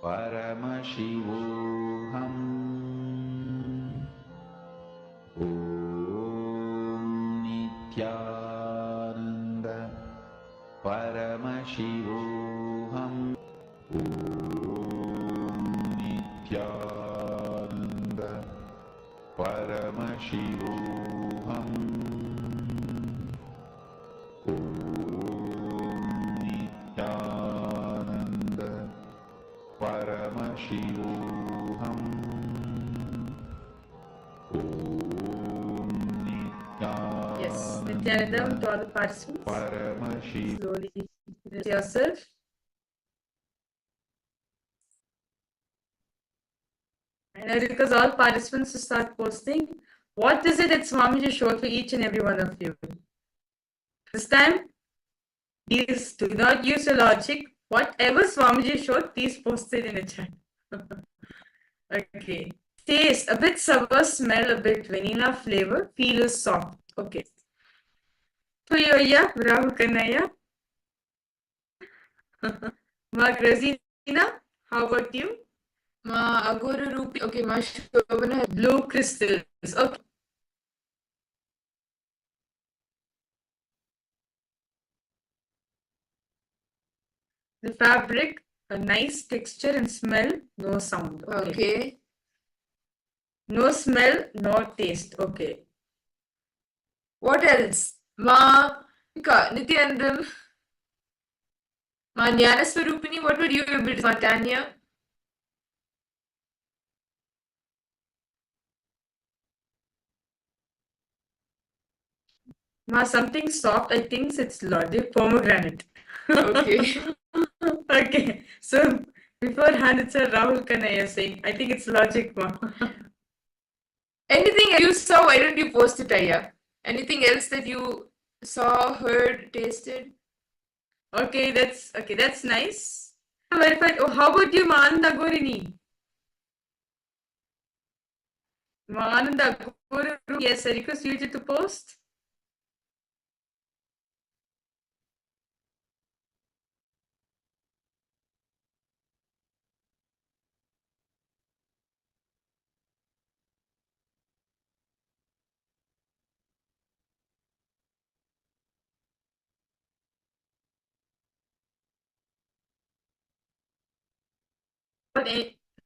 Paramashivoham. Om Nithyananda Paramashivoham. Om Nithyananda Paramashivoham. Om Nithyananda Paramashivoham. Om Yes, Nithyananda Nithyananda to all the participants. Paramashivoham. Slowly introduce yourself. And I request all participants to start posting. What is it that Swamiji showed for each and every one of you? This time, please do not use your logic. Whatever Swamiji showed, please post it in the chat. Okay. Taste, a bit sour, smell, a bit vanilla flavor, feel is soft. Okay. Toyoya, Rahul Kanaya. Ma Grazina, how about you? Ma Agora Rupi. Okay, Ma Shobana. Blue crystals. Okay. The fabric, a nice texture and smell, no sound. Okay. No smell, no taste. Okay. What else? Ma Nithyanandam. Ma Jnanaswarupini. What would you be able to? Ma Tanya? Ma something soft, I think it's logic, pomegranate. Okay. Okay. So beforehand it's a Rahul Kanaya saying, I think it's logic, ma. Anything you saw, why don't you post it, Aya? Anything else that you saw, heard, tasted? Okay, that's nice. Verified. Oh, how about you, Maananda Gorini? Maananda Gorini, yes, I request you to post.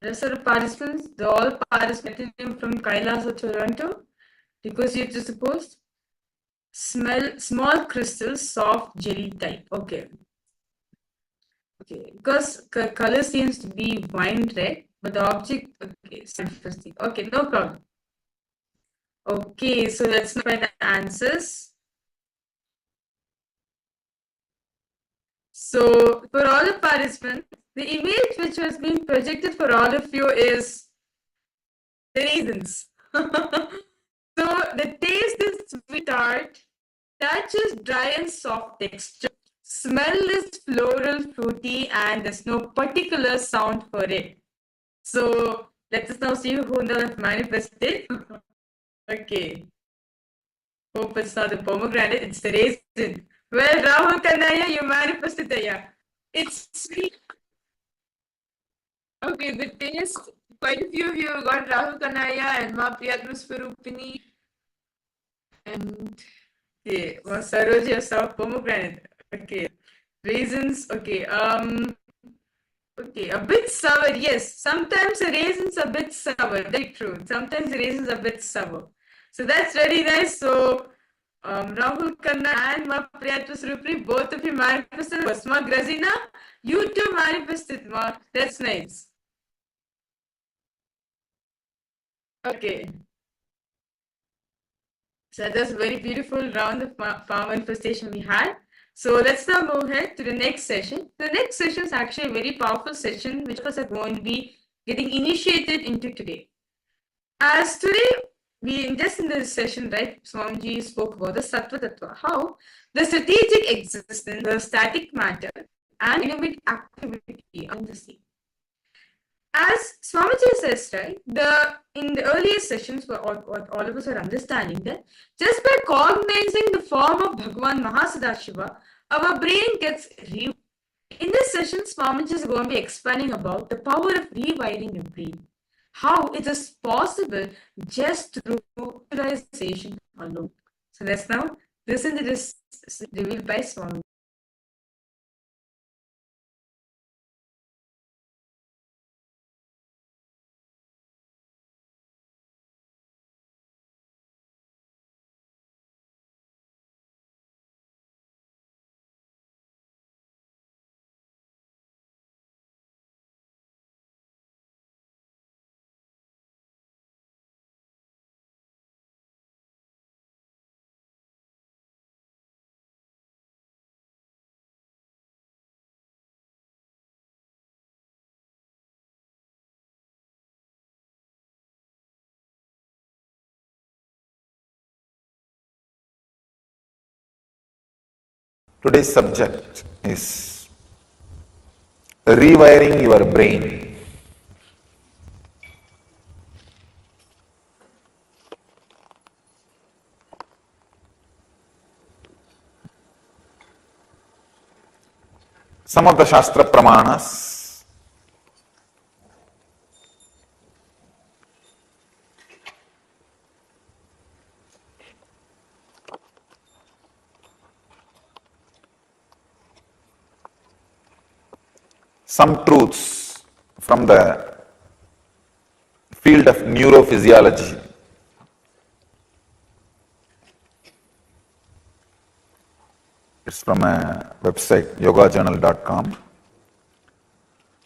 The rest of the participants, they all participated from KAILASA, Toronto. Request you to post. Smell small crystals, soft jelly type. Okay. Okay, because color seems to be wine red, but the object, okay, it's interesting. Okay, no problem. Okay, so let's find the answers. So for all the participants, the image which was being projected for all of you is the raisins. So the taste is sweet tart, touch is dry and soft texture, smell is floral, fruity, and there's no particular sound for it. So let us now see who have manifested. Okay. Hope it's not the pomegranate, it's the raisin. Well, Rahul Kanaya, you manifested it. Yeah. It's sweet. Okay, the taste, quite a few of you have got Rahul Kanaya and Ma Priyatmaswarupini. And okay, well, Saroja saw pomegranate. Okay. Raisins, okay. Okay, a bit sour, yes. Sometimes the raisins are a bit sour, very true. Sometimes the raisins are a bit sour. So that's very nice. So Rahul Khanna and Ma Priyatmaswarupini, both of you manifested. Ma Grazina, you too manifested, Ma. That's nice. Okay. So that's a very beautiful round of power manifestation we had. So let's now move ahead to the next session. The next session is actually a very powerful session, which of us are going to be getting initiated into today. As today, just in this session, right, Swamiji spoke about the Sattva Tattva, how the strategic existence, the static matter, and dynamic activity on the sea. As Swamiji says, right, in the earlier sessions, what all of us are understanding that just by cognizing the form of Bhagavan Mahasadashiva, our brain gets rewired. In this session, Swamiji is going to be expanding about the power of rewiring your brain. How it is possible just through visualization alone. So let's now listen to this revealed by Swamiji. Today's subject is rewiring your brain. Some of the Shastra Pramanas some truths from the field of neurophysiology. It's from a website, yogajournal.com.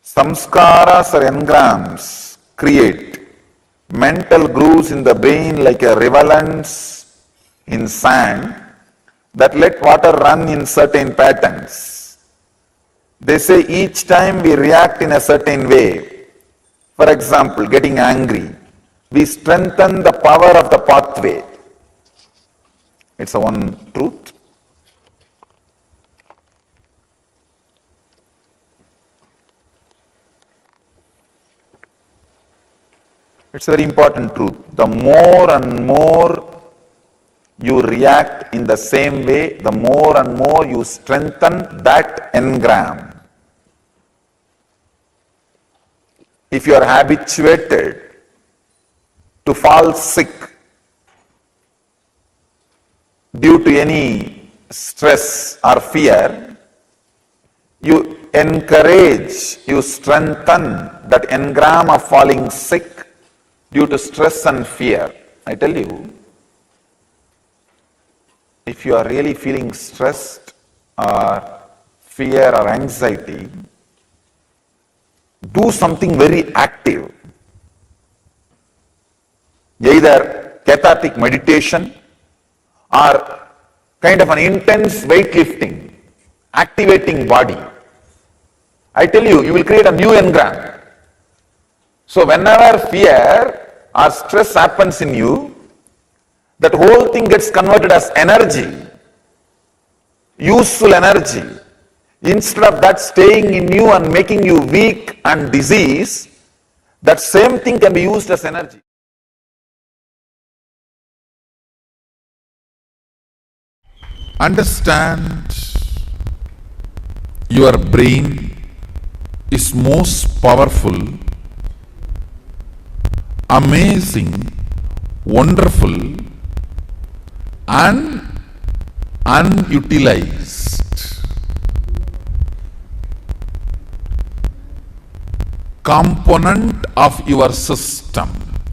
Samskaras or engrams create mental grooves in the brain like a riverlands in sand that let water run in certain patterns. They say each time we react in a certain way, for example, getting angry, we strengthen the power of the pathway. It's a one truth. It's a very important truth. The more and more you react in the same way, the more and more you strengthen that engram. If you are habituated to fall sick due to any stress or fear, you encourage, you strengthen that engram of falling sick due to stress and fear. I tell you, if you are really feeling stressed or fear or anxiety, do something very active. Either cathartic meditation or kind of an intense weightlifting, activating body. I tell you, you will create a new engram. So whenever fear or stress happens in you, that whole thing gets converted as energy, useful energy. Instead of that staying in you and making you weak and disease, that same thing can be used as energy. Understand your brain is most powerful, amazing, wonderful, and unutilized component of your system.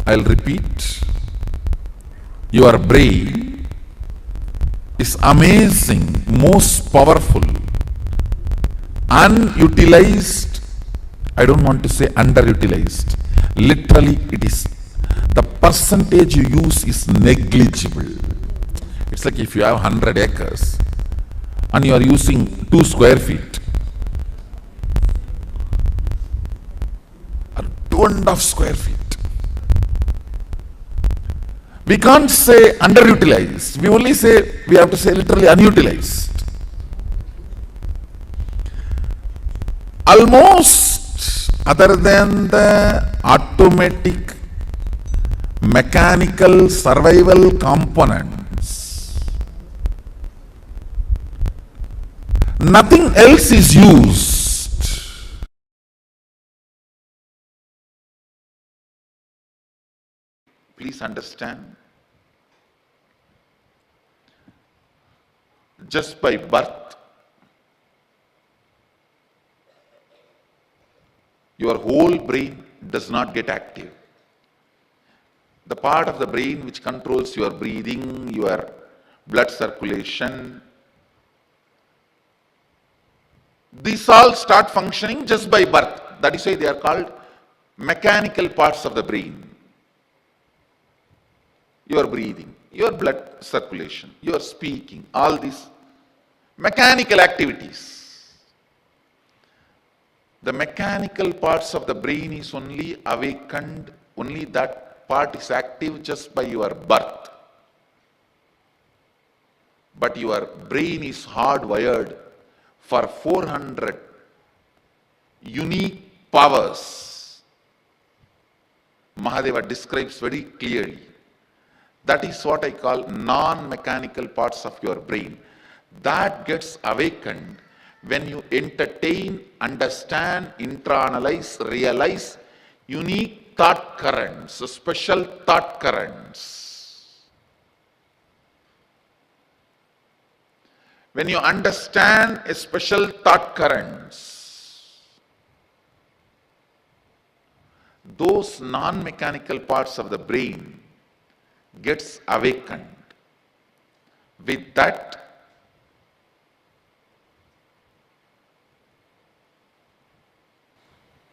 I'll repeat. Your brain is amazing, most powerful, unutilized. I don't want to say underutilized. Literally, it is. The percentage you use is negligible. It's like if you have 100 acres and you are using 2 square feet or 2.5 square feet. We can't say underutilized. We only say, we have to say literally unutilized. Almost, other than the automatic mechanical survival components, nothing else is used. Please understand, just by birth, your whole brain does not get active. The part of the brain which controls your breathing, your blood circulation, these all start functioning just by birth. That is why they are called mechanical parts of the brain. Your breathing, your blood circulation, your speaking, all these mechanical activities. The mechanical parts of the brain is only awakened, only that part is active just by your birth. But your brain is hardwired for 400 unique powers. Mahadeva describes very clearly. That is what I call non-mechanical parts of your brain. That gets awakened when you entertain, understand, internalize, realize unique thought currents, special thought currents. When you understand a special thought currents, those non-mechanical parts of the brain gets awakened. With that,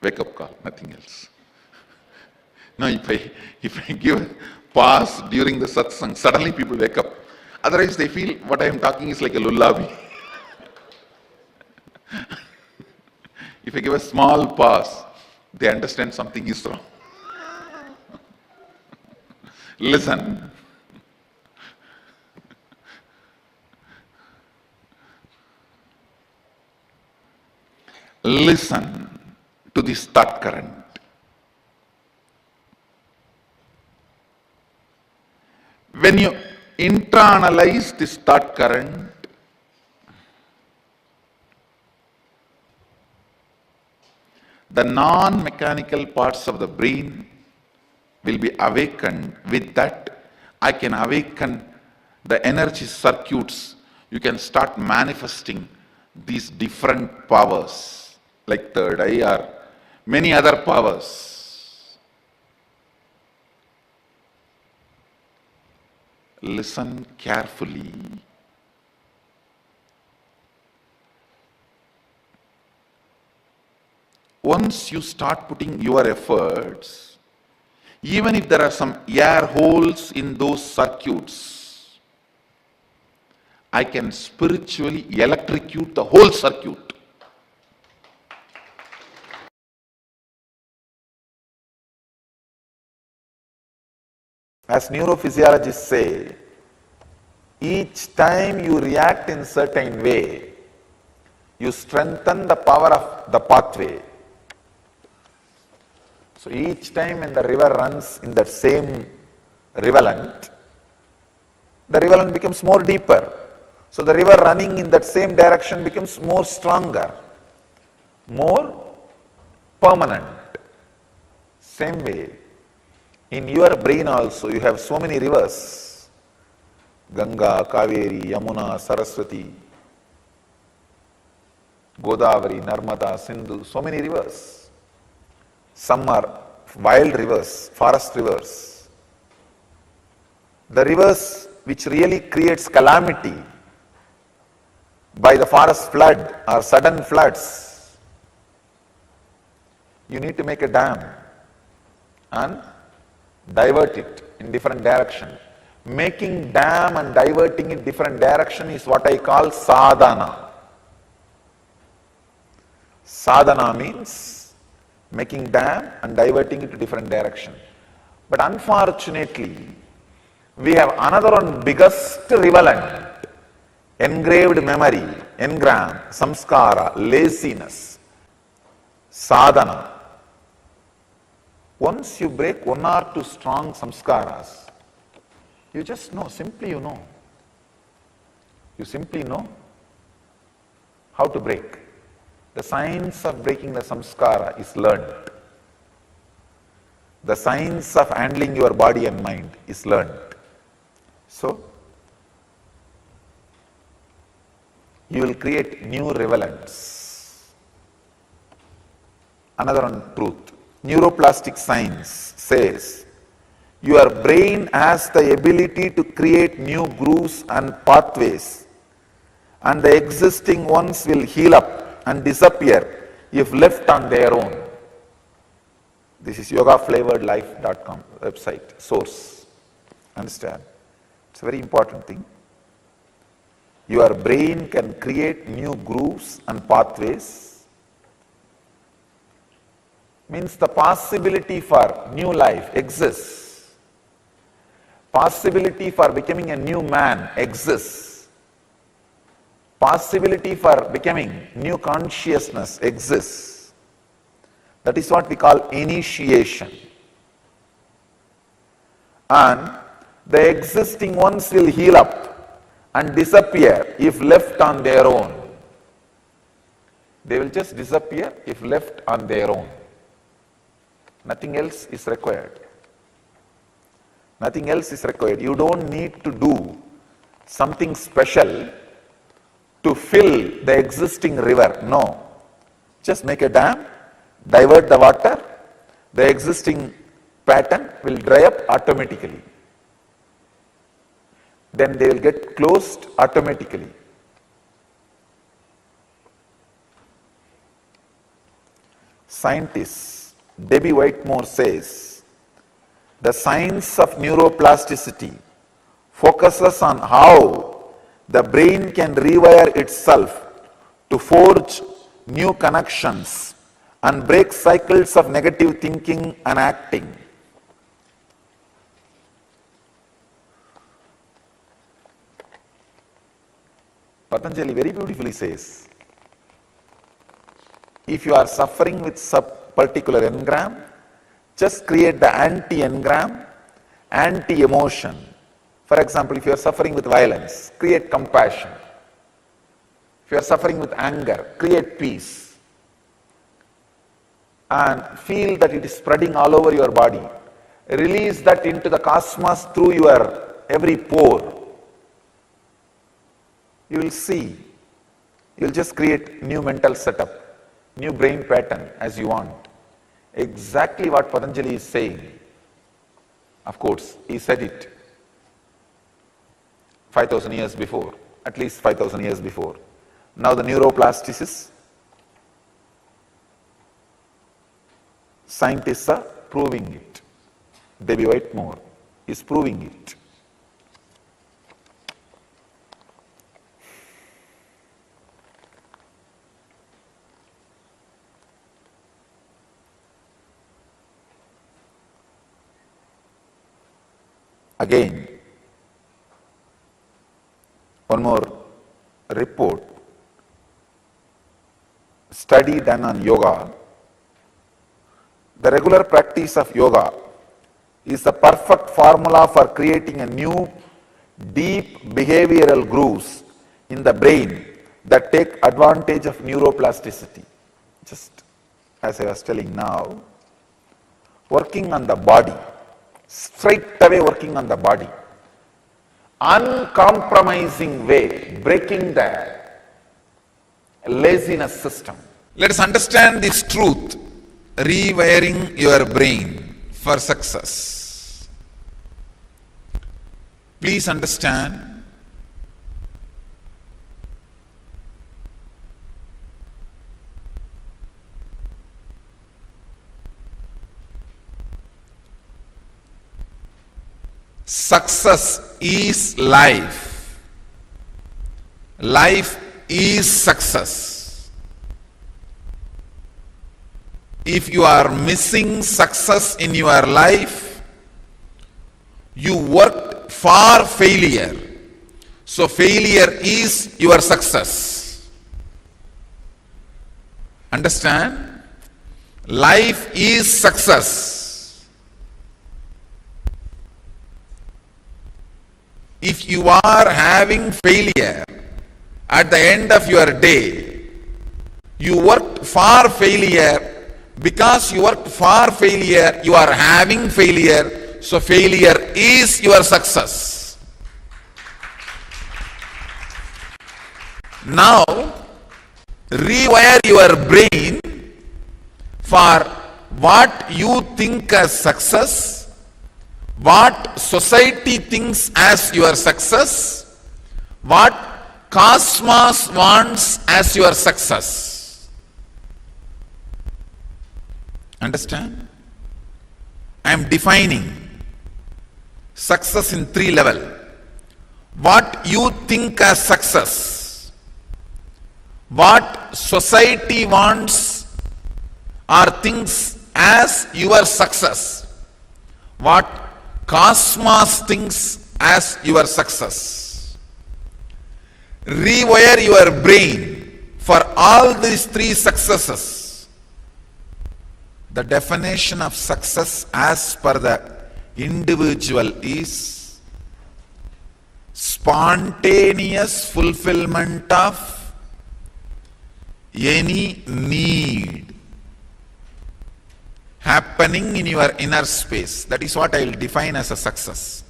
wake up call, nothing else. Now if I give a pause during the satsang, suddenly people wake up. Otherwise they feel what I am talking is like a lullaby. If I give a small pause, they understand something is wrong. Listen. Listen to this thought current. When you internalize this thought current, the non-mechanical parts of the brain will be awakened. With that, I can awaken the energy circuits. You can start manifesting these different powers, like third eye or many other powers. Listen carefully. Once you start putting your efforts, even if there are some air holes in those circuits, I can spiritually electrocute the whole circuit. As neurophysiologists say, each time you react in a certain way, you strengthen the power of the pathway. So each time when the river runs in that same rivulet, the rivulet becomes more deeper. So the river running in that same direction becomes more stronger, more permanent. Same way, in your brain also you have so many rivers. Ganga, Kaveri, Yamuna, Saraswati, Godavari, Narmada, Sindhu, so many rivers. Some are wild rivers, forest rivers. The rivers which really creates calamity by the forest flood or sudden floods, you need to make a dam and divert it in different direction. Making dam and diverting it different direction is what I call sadhana. Sadhana means making dam and diverting it to different direction. But unfortunately, we have another one biggest rivalent. Engraved memory, engram, samskara, laziness, sadhana. Once you break one or two strong samskaras, you just know, simply you know. You simply know how to break. The science of breaking the samskara is learned. The science of handling your body and mind is learned. So, you will create new relevance. Another one truth. Neuroplastic science says your brain has the ability to create new grooves and pathways, and the existing ones will heal up and disappear if left on their own. This is yogaflavoredlife.com website, source. Understand? It's a very important thing. Your brain can create new grooves and pathways. Means the possibility for new life exists. Possibility for becoming a new man exists. Possibility for becoming new consciousness exists. That is what we call initiation. And the existing ones will heal up and disappear if left on their own. They will just disappear if left on their own. Nothing else is required. Nothing else is required. You don't need to do something special to fill the existing river. No. Just make a dam, divert the water, the existing pattern will dry up automatically. Then they will get closed automatically. Scientist Debbie Whitmore says, the science of neuroplasticity focuses on how the brain can rewire itself to forge new connections and break cycles of negative thinking and acting. Patanjali very beautifully says, if you are suffering with some particular engram, just create the anti-engram, anti-emotion. For example, if you are suffering with violence, create compassion. If you are suffering with anger, create peace. And feel that it is spreading all over your body. Release that into the cosmos through your every pore. You will see, you will just create new mental setup, new brain pattern as you want. Exactly what Patanjali is saying. Of course, he said it 5,000 years before, at least 5,000 years before. Now the neuroplasticists, scientists are proving it. Debbie Whitmore is proving it. Again, one more report, study done on yoga. The regular practice of yoga is the perfect formula for creating a new, deep behavioral grooves in the brain that take advantage of neuroplasticity. Just as I was telling now, working on the body, straight away working on the body, uncompromising way, breaking the laziness system. Let us understand this truth, rewiring your brain for success. Please understand, Success is life. Life is success. If you are missing success in your life, you worked for failure. So failure is your success. Understand? Life is success. If you are having failure at the end of your day, you worked for failure. Because you worked for failure, you are having failure. So failure is your success. Now, rewire your brain for what you think as success, what society thinks as your success, what cosmos wants as your success. Understand? I am defining success in 3 levels. What you think as success, what society wants or thinks as your success, what cosmos thinks as your success. Rewire your brain for all these 3 successes. The definition of success as per the individual is spontaneous fulfillment of any need happening in your inner space. That is what I will define as a success.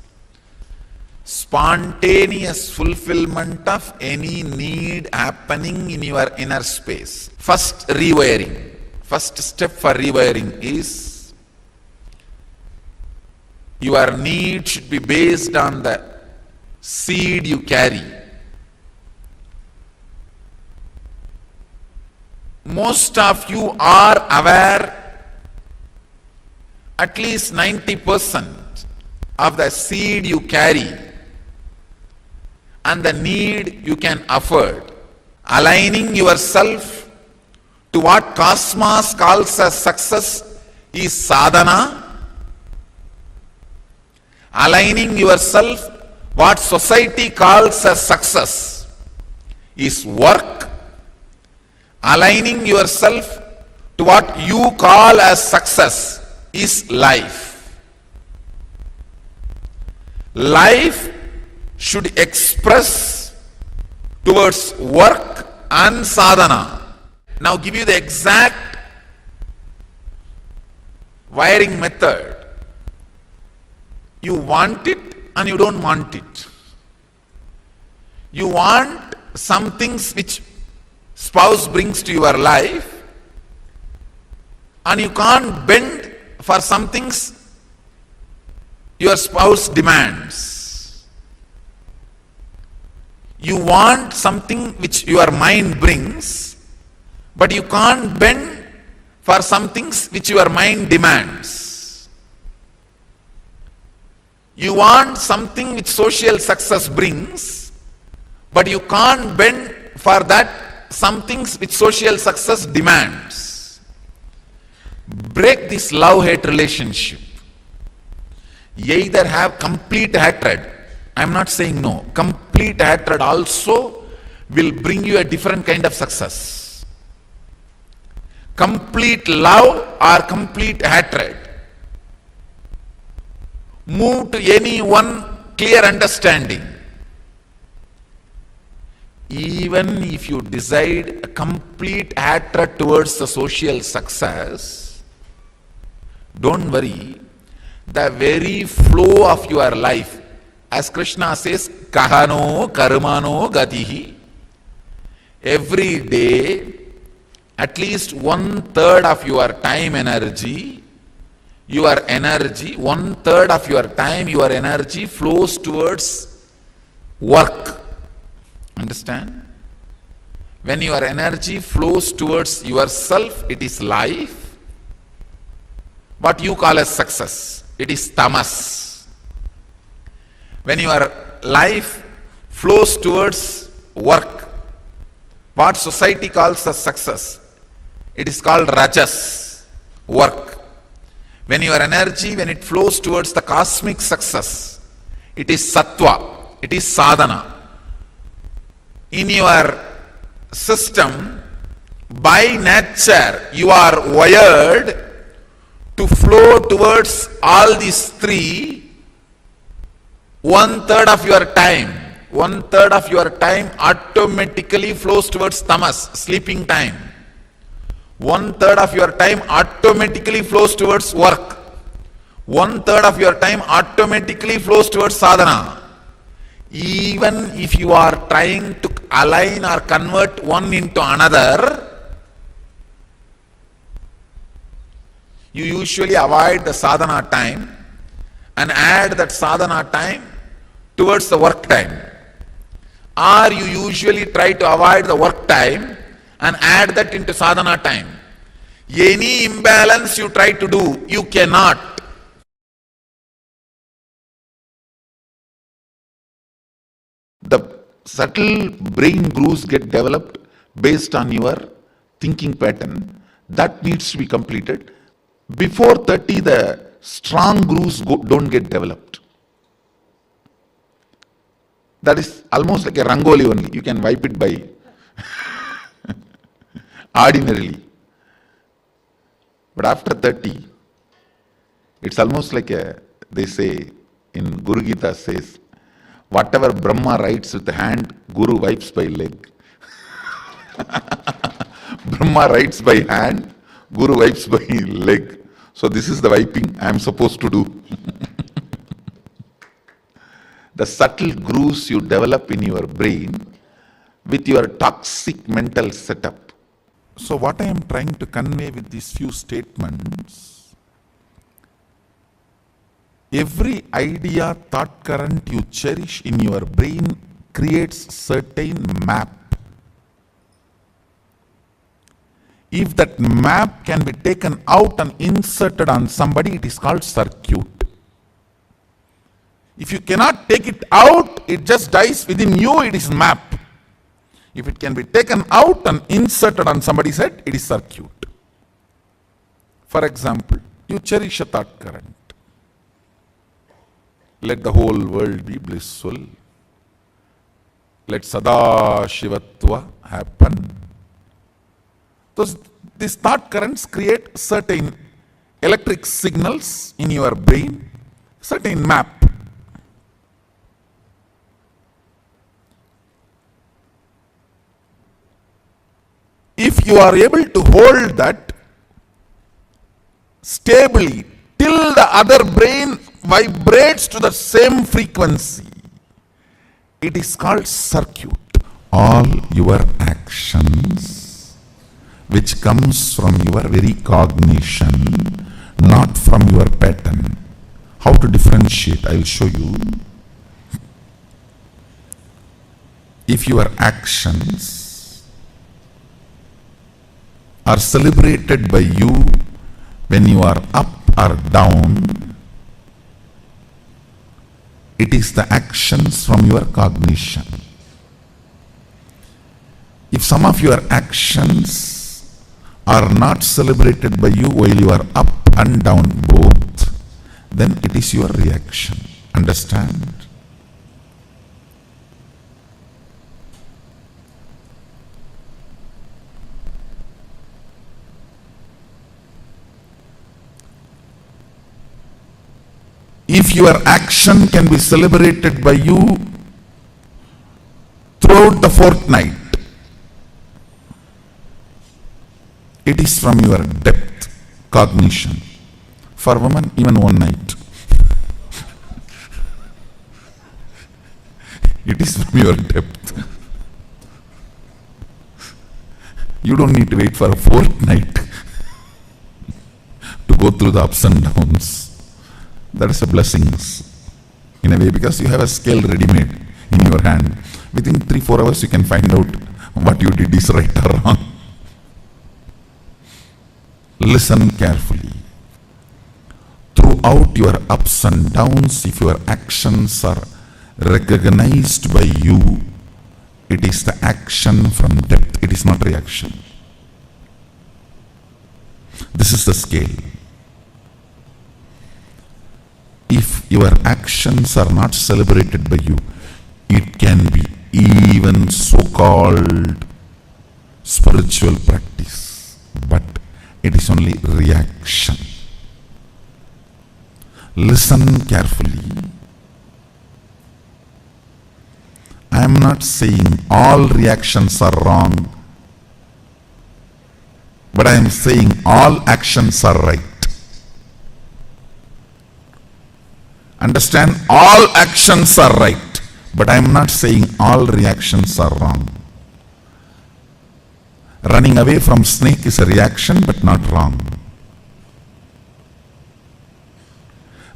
Spontaneous fulfillment of any need happening in your inner space. First, rewiring. First step for rewiring is your need should be based on the seed you carry. Most of you are aware at least 90% of the seed you carry and the need you can afford. Aligning yourself to what cosmos calls as success is sadhana. Aligning yourself what society calls as success is work. Aligning yourself to what you call as success is life. Life should express towards work and sadhana. Now give you the exact wiring method. You want it and you don't want it. You want some things which spouse brings to your life and you can't bend for some things your spouse demands. You want something which your mind brings, but you can't bend for some things which your mind demands. You want something which social success brings, but you can't bend for that some things which social success demands. Break this love-hate relationship. Either have complete hatred. I am not saying no. Complete hatred also will bring you a different kind of success. Complete love or complete hatred. Move to any one clear understanding. Even if you decide a complete hatred towards the social success, don't worry. The very flow of your life, as Krishna says, kahano karmano gatihi, every day, at least 1/3 of your time energy, 1/3 of your time, your energy flows towards work. Understand? When your energy flows towards yourself, it is life. What you call as success, it is tamas. When your life flows towards work, what society calls as success, it is called rajas, work. When your energy, when it flows towards the cosmic success, it is sattva, it is sadhana. In your system, by nature, you are wired to flow towards all these three. 1/3 of your time, 1/3 of your time automatically flows towards tamas, sleeping time. 1/3 of your time automatically flows towards work. 1/3 of your time automatically flows towards sadhana. Even if you are trying to align or convert one into another, you usually avoid the sadhana time and add that sadhana time towards the work time. Or you usually try to avoid the work time and add that into sadhana time. Any imbalance you try to do, you cannot. The subtle brain grooves get developed based on your thinking pattern. That needs to be completed. Before 30, the strong grooves don't get developed. That is almost like a rangoli only. You can wipe it by ordinarily. But after 30, it's almost like they say in Guru Gita says, whatever Brahma writes with the hand, Guru wipes by leg. Brahma writes by hand, Guru wipes by leg. So this is the wiping I am supposed to do. The subtle grooves you develop in your brain with your toxic mental setup. So what I am trying to convey with these few statements, every idea, thought current you cherish in your brain creates certain map. If that map can be taken out and inserted on somebody, it is called circuit. If you cannot take it out, it just dies within you, it is map. If it can be taken out and inserted on somebody's head, it is circuit. For example, you cherish a thought current. Let the whole world be blissful. Let Sadashivatva happen. These thought currents create certain electric signals in your brain, certain map. If you are able to hold that stably till the other brain vibrates to the same frequency, it is called circuit. All your actions, which comes from your very cognition, not from your pattern. How to differentiate? I will show you. If your actions are celebrated by you when you are up or down, it is the actions from your cognition. If some of your actions are not celebrated by you while you are up and down both, then it is your reaction. Understand? If your action can be celebrated by you throughout the fortnight, it is from your depth, cognition. For women, even one night. It is from your depth. You don't need to wait for a fortnight to go through the ups and downs. That is a blessing in a way, because you have a scale ready-made in your hand. Within 3-4 hours you can find out what you did is right or wrong. Listen carefully. Throughout your ups and downs, if your actions are recognized by you. It is the action from depth. It is not reaction. This is the scale. If your actions are not celebrated by you, it can be even so-called spiritual practice, but it is only reaction. Listen carefully. I am not saying all reactions are wrong, but I am saying all actions are right. Understand? All actions are right, but I am not saying all reactions are wrong. Running away from snake is a reaction, but not wrong.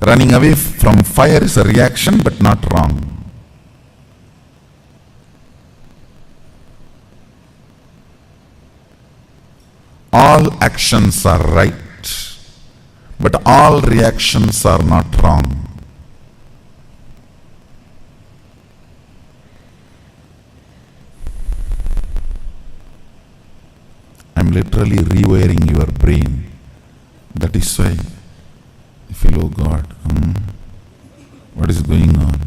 Running away from fire is a reaction, but not wrong. All actions are right, but all reactions are not wrong. I am literally rewiring your brain. That is why you feel, oh God, what is going on?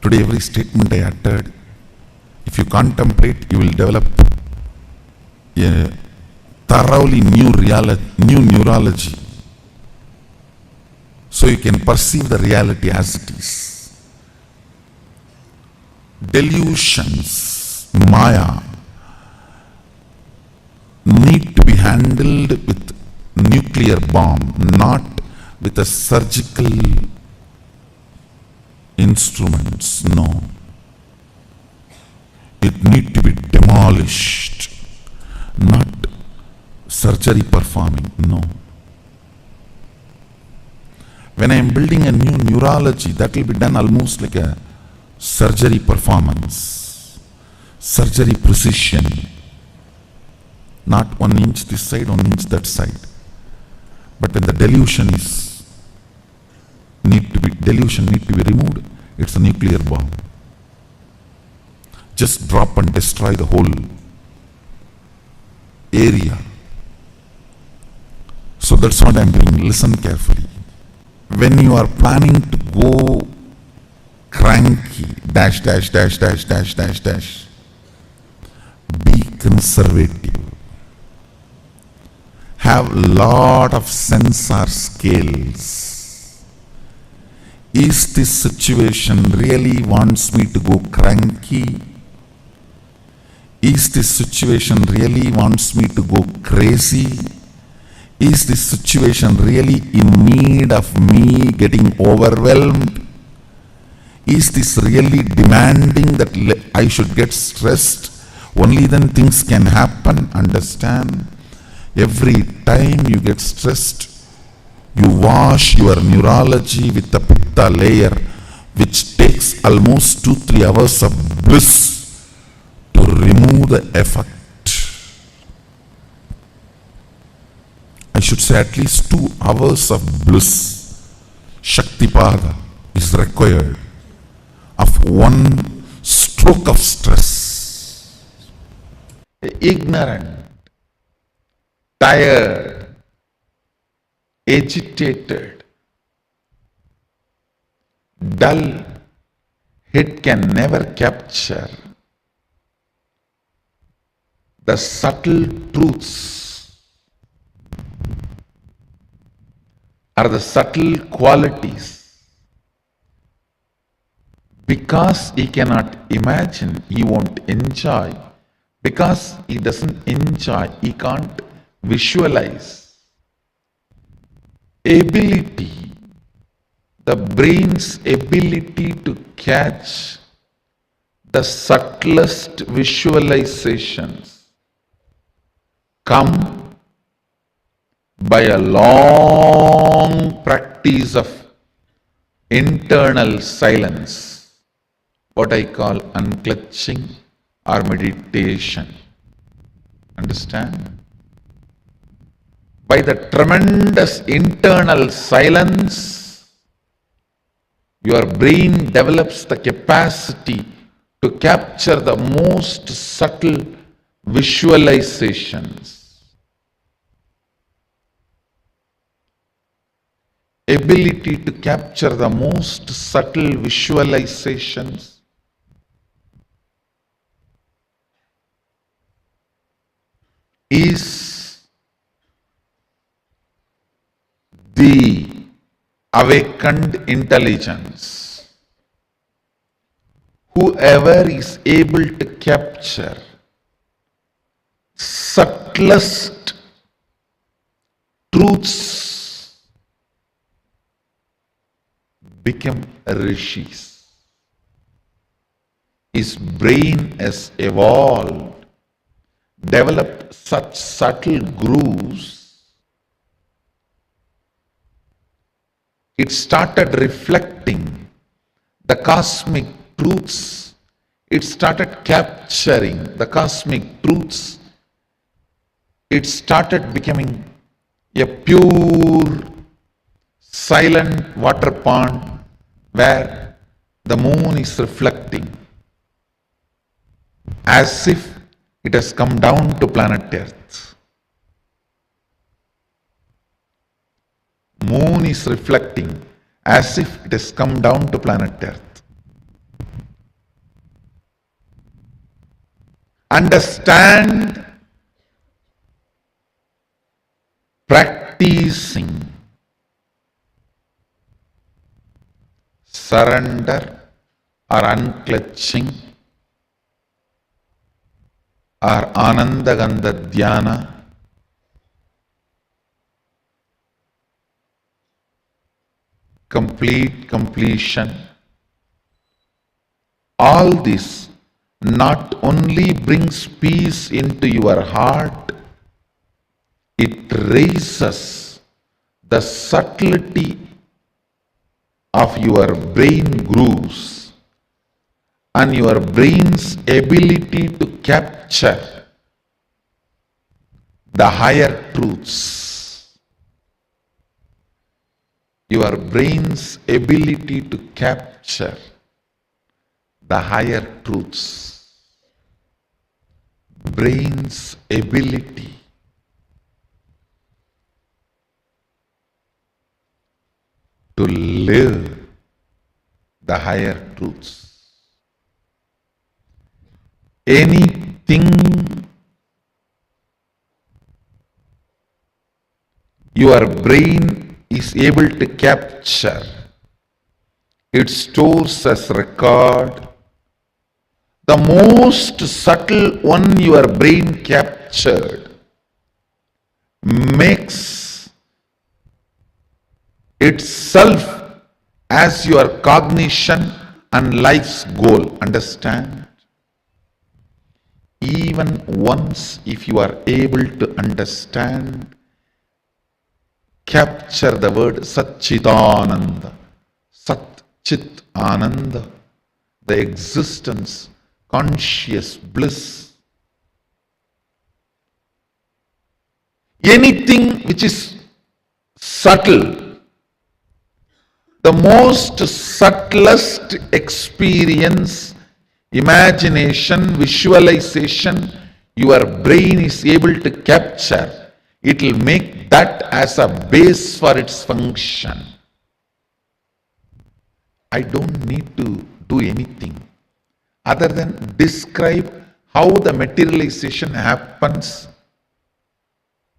Today every statement I uttered, if you contemplate, you will develop a thoroughly new neurology. So you can perceive the reality as it is. Delusions, Maya, need to be handled with nuclear bomb, not with a surgical instruments. No. It need to be demolished, not surgery performing. No. When I am building a new neurology, that will be done almost like a surgery performance, surgery precision, not 1 inch this side, 1 inch that side. But when the delusion need to be removed, it's a nuclear bomb. Just drop and destroy the whole area. So that's what I'm doing. Listen carefully. When you are planning to go cranky, dash, dash, dash, dash, dash, dash, dash, be conservative. Have lot of sensor scales. Is this situation really wants me to go cranky? Is this situation really wants me to go crazy? Is this situation really in need of me getting overwhelmed? Is this really demanding that I should get stressed? Only then things can happen. Understand? Every time you get stressed, you wash your neurology with the pitta layer, which takes almost 2-3 hours of bliss to remove the effect. I should say at least 2 hours of bliss, Shaktipada, is required of one stroke of stress. Ignorant, tired, agitated, dull head can never capture the subtle truths or the subtle qualities. Because he cannot imagine, he won't enjoy. Because he doesn't enjoy, he can't visualize. Ability, the brain's ability to catch the subtlest visualizations come by a long practice of internal silence. what I call unclutching or meditation. Understand? By the tremendous internal silence, your brain develops the capacity to capture the most subtle visualizations. Ability to capture the most subtle visualizations is the awakened intelligence. Whoever is able to capture subtlest truths become rishis. His brain has evolved, developed such subtle grooves. It started reflecting the cosmic truths. It started capturing the cosmic truths. It started becoming a pure, silent water pond where the moon is reflecting as if it has come down to planet Earth. Moon is reflecting as if it has come down to planet Earth. Understand, practicing surrender or unclutching or Ananda Gandha Dhyana complete completion. All this not only brings peace into your heart, it raises the subtlety of your brain grooves and your brain's ability to capture the higher truths. Your brain's ability to capture the higher truths. Brain's ability to live the higher truths. Anything your brain is able to capture, it stores as record. The most subtle one your brain captured makes itself as your cognition and life's goal. Understand? Even once, if you are able to understand, capture the word Satchitananda, Sat Chit Ananda, the existence, conscious bliss. Anything which is subtle, the most subtlest experience, imagination, visualization, your brain is able to capture, it will make that as a base for its function. I don't need to do anything other than describe how the materialization happens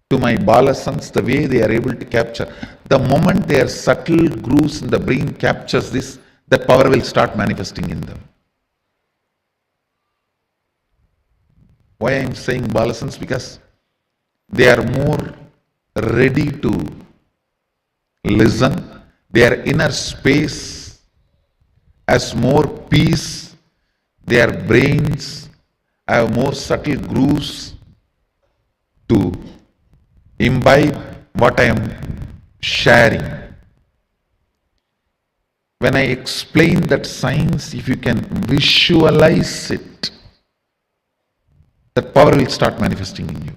to my balasans, the way they are able to capture. The moment their subtle grooves in the brain captures this, that power will start manifesting in them. Why I am saying balasans? Because they are more ready to listen. Their inner space has more peace. Their brains have more subtle grooves to imbibe what I am sharing. When I explain that science, if you can visualize it, that power will start manifesting in you.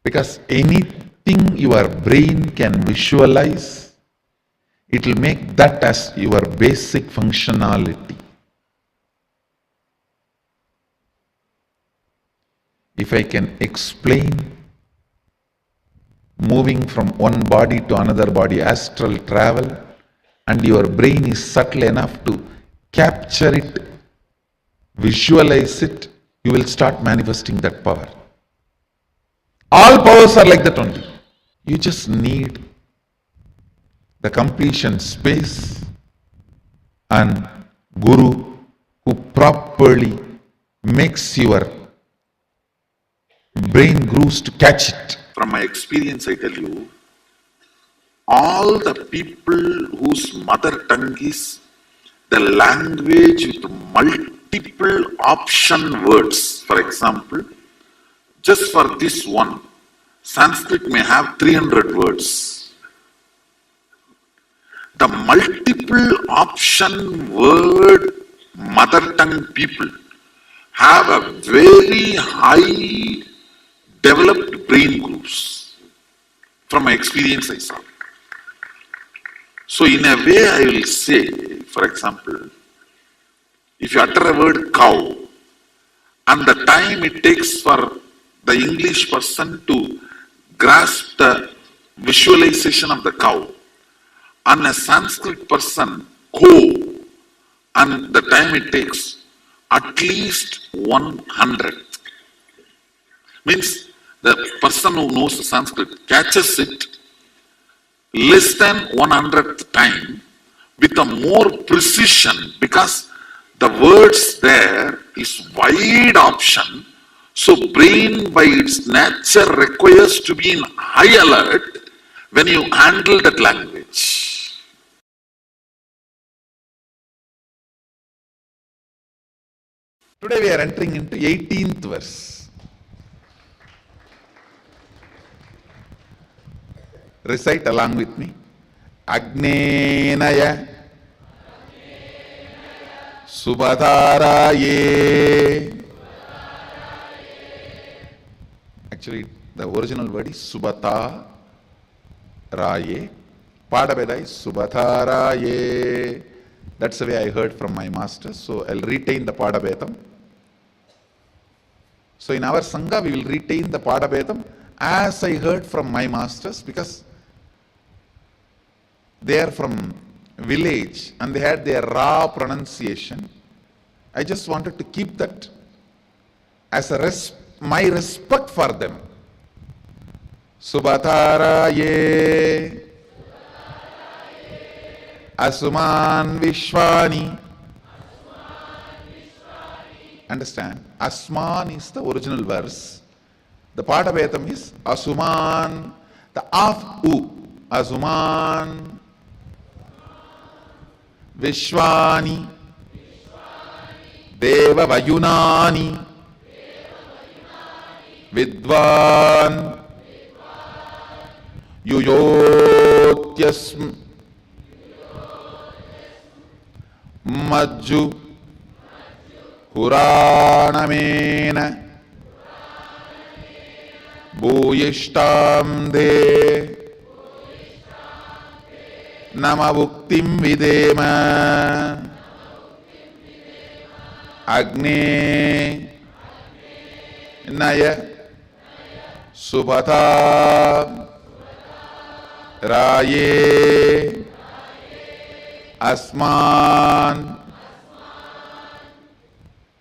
Because anything your brain can visualize, it will make that as your basic functionality. If I can explain moving from one body to another body, astral travel, and your brain is subtle enough to capture it, visualize it, you will start manifesting that power. All powers are like that only. You just need the completion space and Guru who properly makes your brain grooves to catch it. From my experience, I tell you, all the people whose mother tongue is the language with multiple option words, for example, just for this one, Sanskrit may have 300 words. The multiple option word mother tongue people have a very high developed brain groups. From my experience, I saw. So in a way, I will say, for example, if you utter a word cow, and the time it takes for the English person to grasp the visualization of the cow, and a Sanskrit person, ko, and the time it takes, at least 100. Means the person who knows the Sanskrit catches it less than 100th time with a more precision, because the words there is wide option. So brain by its nature requires to be in high alert when you handle that language. Today we are entering into 18th verse. Recite along with me. Agnenaya Subhadharaye. Actually, the original word is Subhata Raye. Padabeda is Subhatharaye. That's the way I heard from my master. So I'll retain the Padabedam. So in our Sangha, we will retain the Padabedam as I heard from my masters, because they are from village and they had their raw pronunciation. I just wanted to keep that as a my respect for them. Subhatharaye Asuman Vishwani. Understand? Asman is the original verse. The Padabedam is Asuman. The af u. Asuman Vishwani Deva Vayunani Vidvan Yuyotyasm Majju Puranamena Bhuyishtam De Namavuktim Videma Agne Naya Subhata Raye Asman.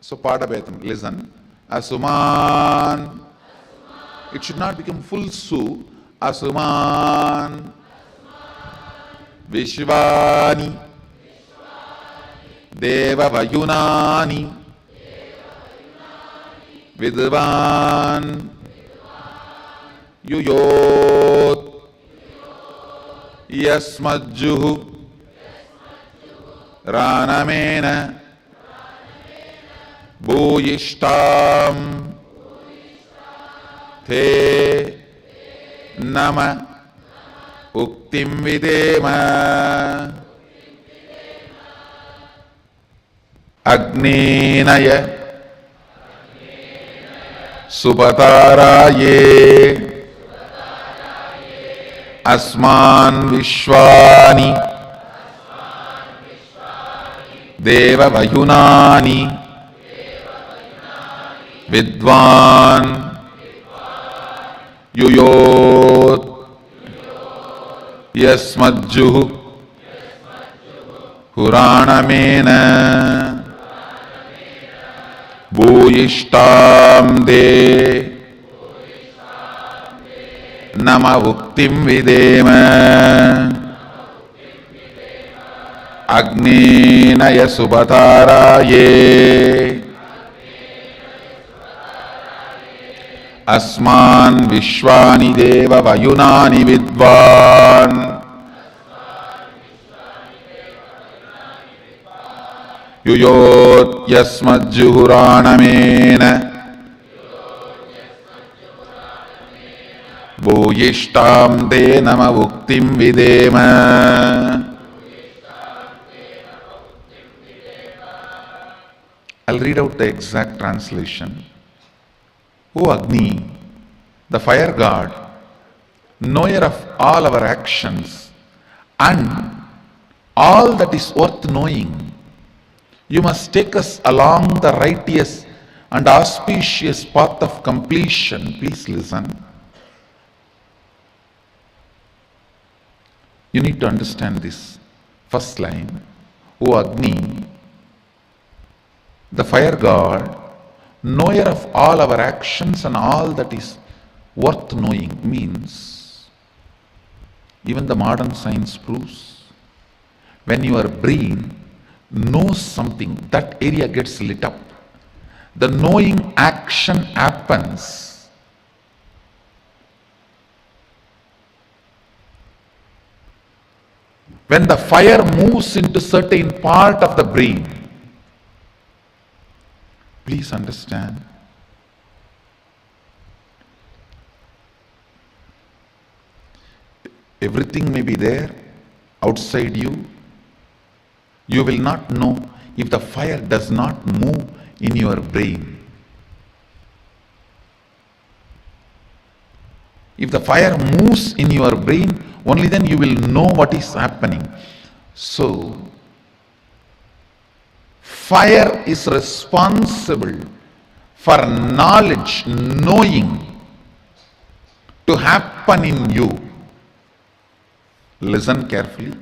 So Padabedam, listen. Asuman. It should not become full su. Asuman Vishwani Deva Vayunani Vidvan Yuyot Yasmajjuhu Ranamena Bhuyishtam Te Nama Uktim Videma Agnenaya Supataraye Asman Vishwani Deva Vayunani Vidwan Yuyot Yasmajjuhu Puranamena Bhuyishtam De Nama Vuktim Videma Agnenaya Subhataraye Asman Vishwani Deva Vayunani Vidvan Yuyot Yasmajjuhuranamena Bhuyishtam De Nama Vuktim Videma. I'll read out the exact translation. O Agni, the fire god, knower of all our actions and all that is worth knowing, you must take us along the righteous and auspicious path of completion. Please listen. You need to understand this first line. O Agni, the fire god, knower of all our actions and all that is worth knowing, means even the modern science proves when your brain knows something, that area gets lit up. The knowing action happens. When the fire moves into certain part of the brain, please understand, everything may be there outside you. You will not know if the fire does not move in your brain. If the fire moves in your brain, only then you will know what is happening. So, fire is responsible for knowledge, knowing to happen in you. Listen carefully.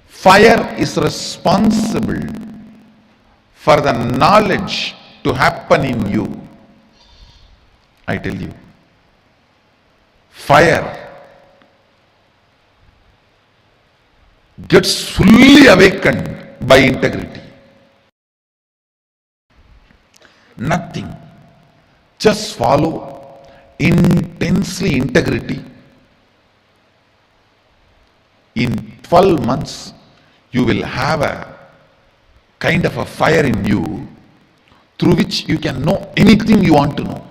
Fire is responsible for the knowledge to happen in you. I tell you, fire gets fully awakened by integrity. Nothing. Just follow intensely integrity. In 12 months, you will have a kind of a fire in you through which you can know anything you want to know.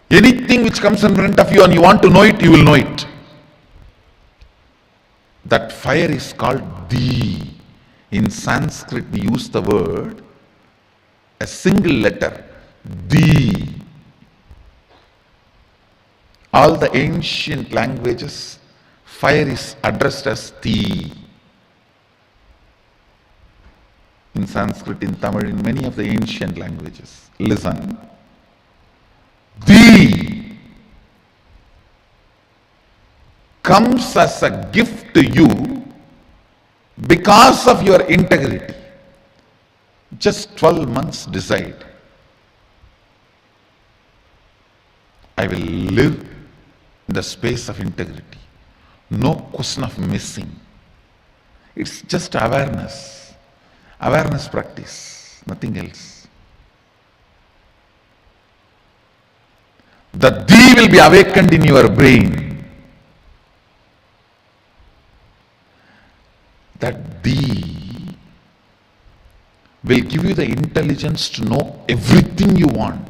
Anything which comes in front of you and you want to know it, you will know it. That fire is called Di. In Sanskrit, we use the word, a single letter, Di. All the ancient languages, fire is addressed as Ti. In Sanskrit, in Tamil, in many of the ancient languages. Listen. Di comes as a gift to you because of your integrity. Just 12 months decide. I will live in the space of integrity. No question of missing. It's just awareness. Awareness practice, nothing else. The Di will be awakened in your brain. That Di will give you the intelligence to know everything you want.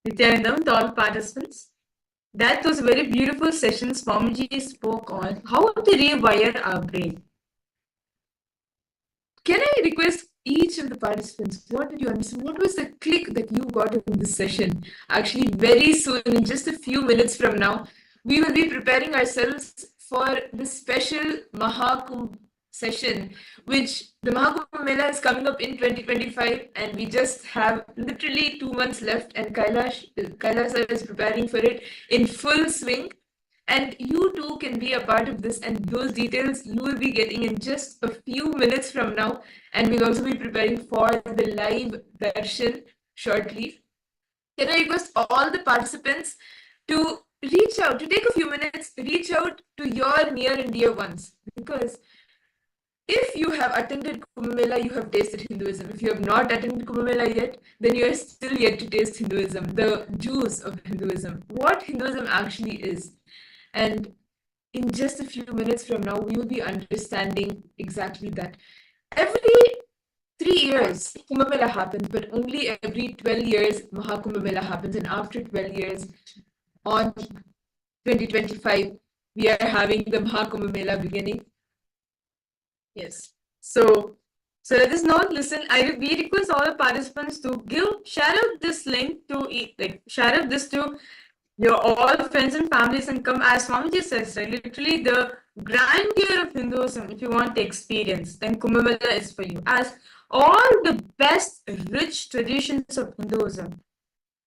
Nithyananda, to all participants. That was a very beautiful session. Swamiji spoke on how to rewire our brain. Can I request each of the participants, what did you understand? What was the click that you got in this session? Actually, very soon, in just a few minutes from now, we will be preparing ourselves for the special Mahakumbh session, which the Mahakumbh Mela is coming up in 2025, and we just have literally 2 months left, and KAILASA is preparing for it in full swing. And you too can be a part of this, and those details you will be getting in just a few minutes from now. And we'll also be preparing for the live darshan shortly. Can I request all the participants to reach out, to take a few minutes, reach out to your near and dear ones, because if you have attended Kumbh Mela, you have tasted Hinduism. If you have not attended Kumbh Mela yet, then you are still yet to taste Hinduism, the juice of Hinduism, what Hinduism actually is. And in just a few minutes from now, we will be understanding exactly that. Every 3 years, Kumbh Mela happens, but only every 12 years, Mahakumbh Mela happens. And after 12 years, on 2025, we are having the Mahakumbh Mela beginning. Yes. So let us now listen. We request all the participants to share out this link share out this to your all friends and families, and come, as Swamiji says, right, literally the grandeur of Hinduism. If you want to experience, then Kumbh Mela is for you. As all the best rich traditions of Hinduism,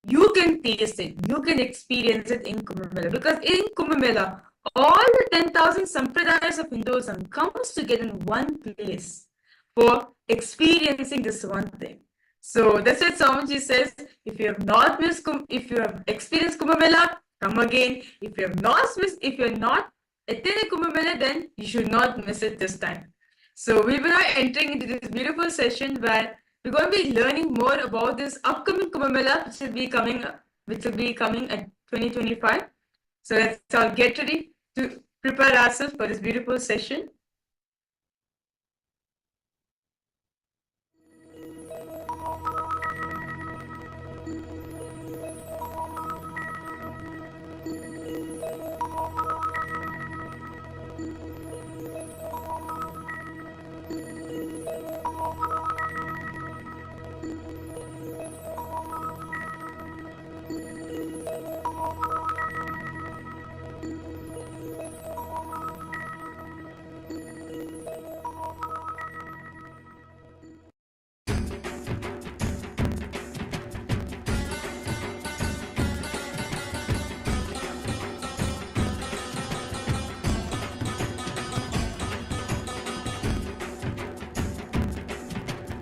you can taste it, you can experience it in Kumbh Mela, because in Kumbh Mela, all the 10,000 sampradayas of Hinduism comes together in one place for experiencing this one thing. So that's what Swamiji says. If you have not missed, if you have experienced Kumbh Mela, come again. If you have not attended Kumbh Mela, then you should not miss it this time. So we will now entering into this beautiful session where we're going to be learning more about this upcoming Kumbh Mela, which will be coming at 2025. So let's all get ready to prepare ourselves for this beautiful session.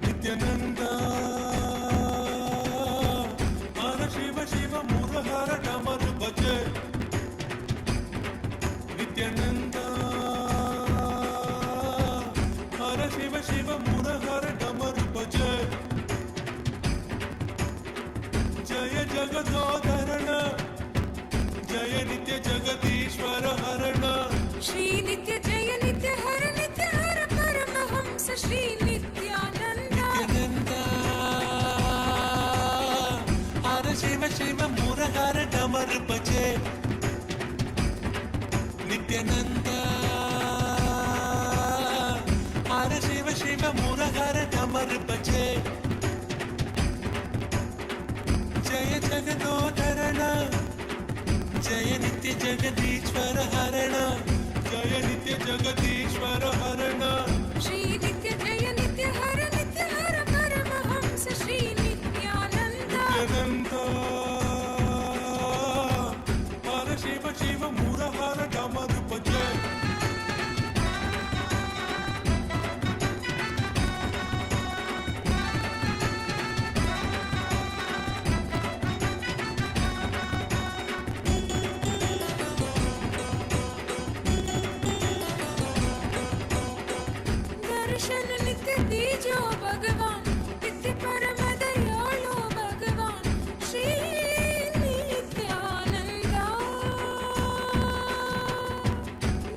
Nithyananda, Mana Shiva Shiva Murahara Damar Bhaje. Nithyananda, Mana Shiva Shiva Murahara Damar Bhaje. Jaya Jagadodharana, Jaya Nitya Jagadishwara Harana. Shri Nitya Jaya Nitya Hara Nitya Hara Paramahamsa Shri Nithyananda. Hara Shiva Shiva Murahara Damar Bhaje. Nithyananda, Hara Shiva Shiva Murahara Damar Bhaje. Jaya Jagadodharana, Jaya Nitya Jagadishwara Harana. Jaya Nitya Jagadishwara Harana. Shri Nitya Jaya Nitya Hara Nitya Hara Paramahamsa Shri Nithyananda. Nithyananda, Hara Shiva Shiva Murahara Damar Bhaje. Darshan Nitya Dijo Bhagavan, Nitya Paramadayalo Bhagavan, Shri Nithyananda.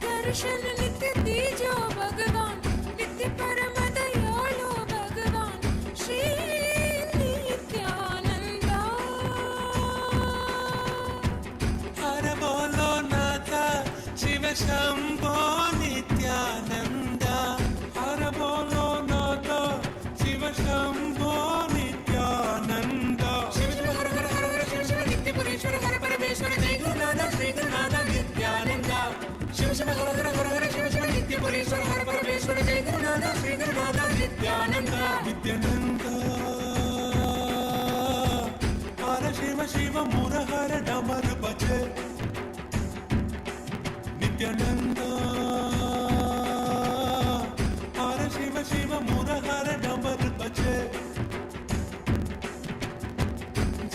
Darshan Nitya Dijo Bhagavan, Nitya Paramadayalo Bhagavan, Shri Nithyananda. Shambho Nityanand हर बोलो नाथ शिव शंभो नित्यानंद शिव शिव हर हर हर हर शिव शिव नित्य पुरेश्वर हर परमेश्वर जय गुरुनाथ श्री गुरुनाथ नित्यानंद शिव शिव हर हर हर हर शिव शिव नित्य पुरेश्वर हर परमेश्वर जय गुरुनाथ श्री गुरुनाथ नित्यानंद नित्यानंद हर शिव शिव मुरहर डमर बजे नित्यानंद हर शिव शिव मुरहर डमर बजे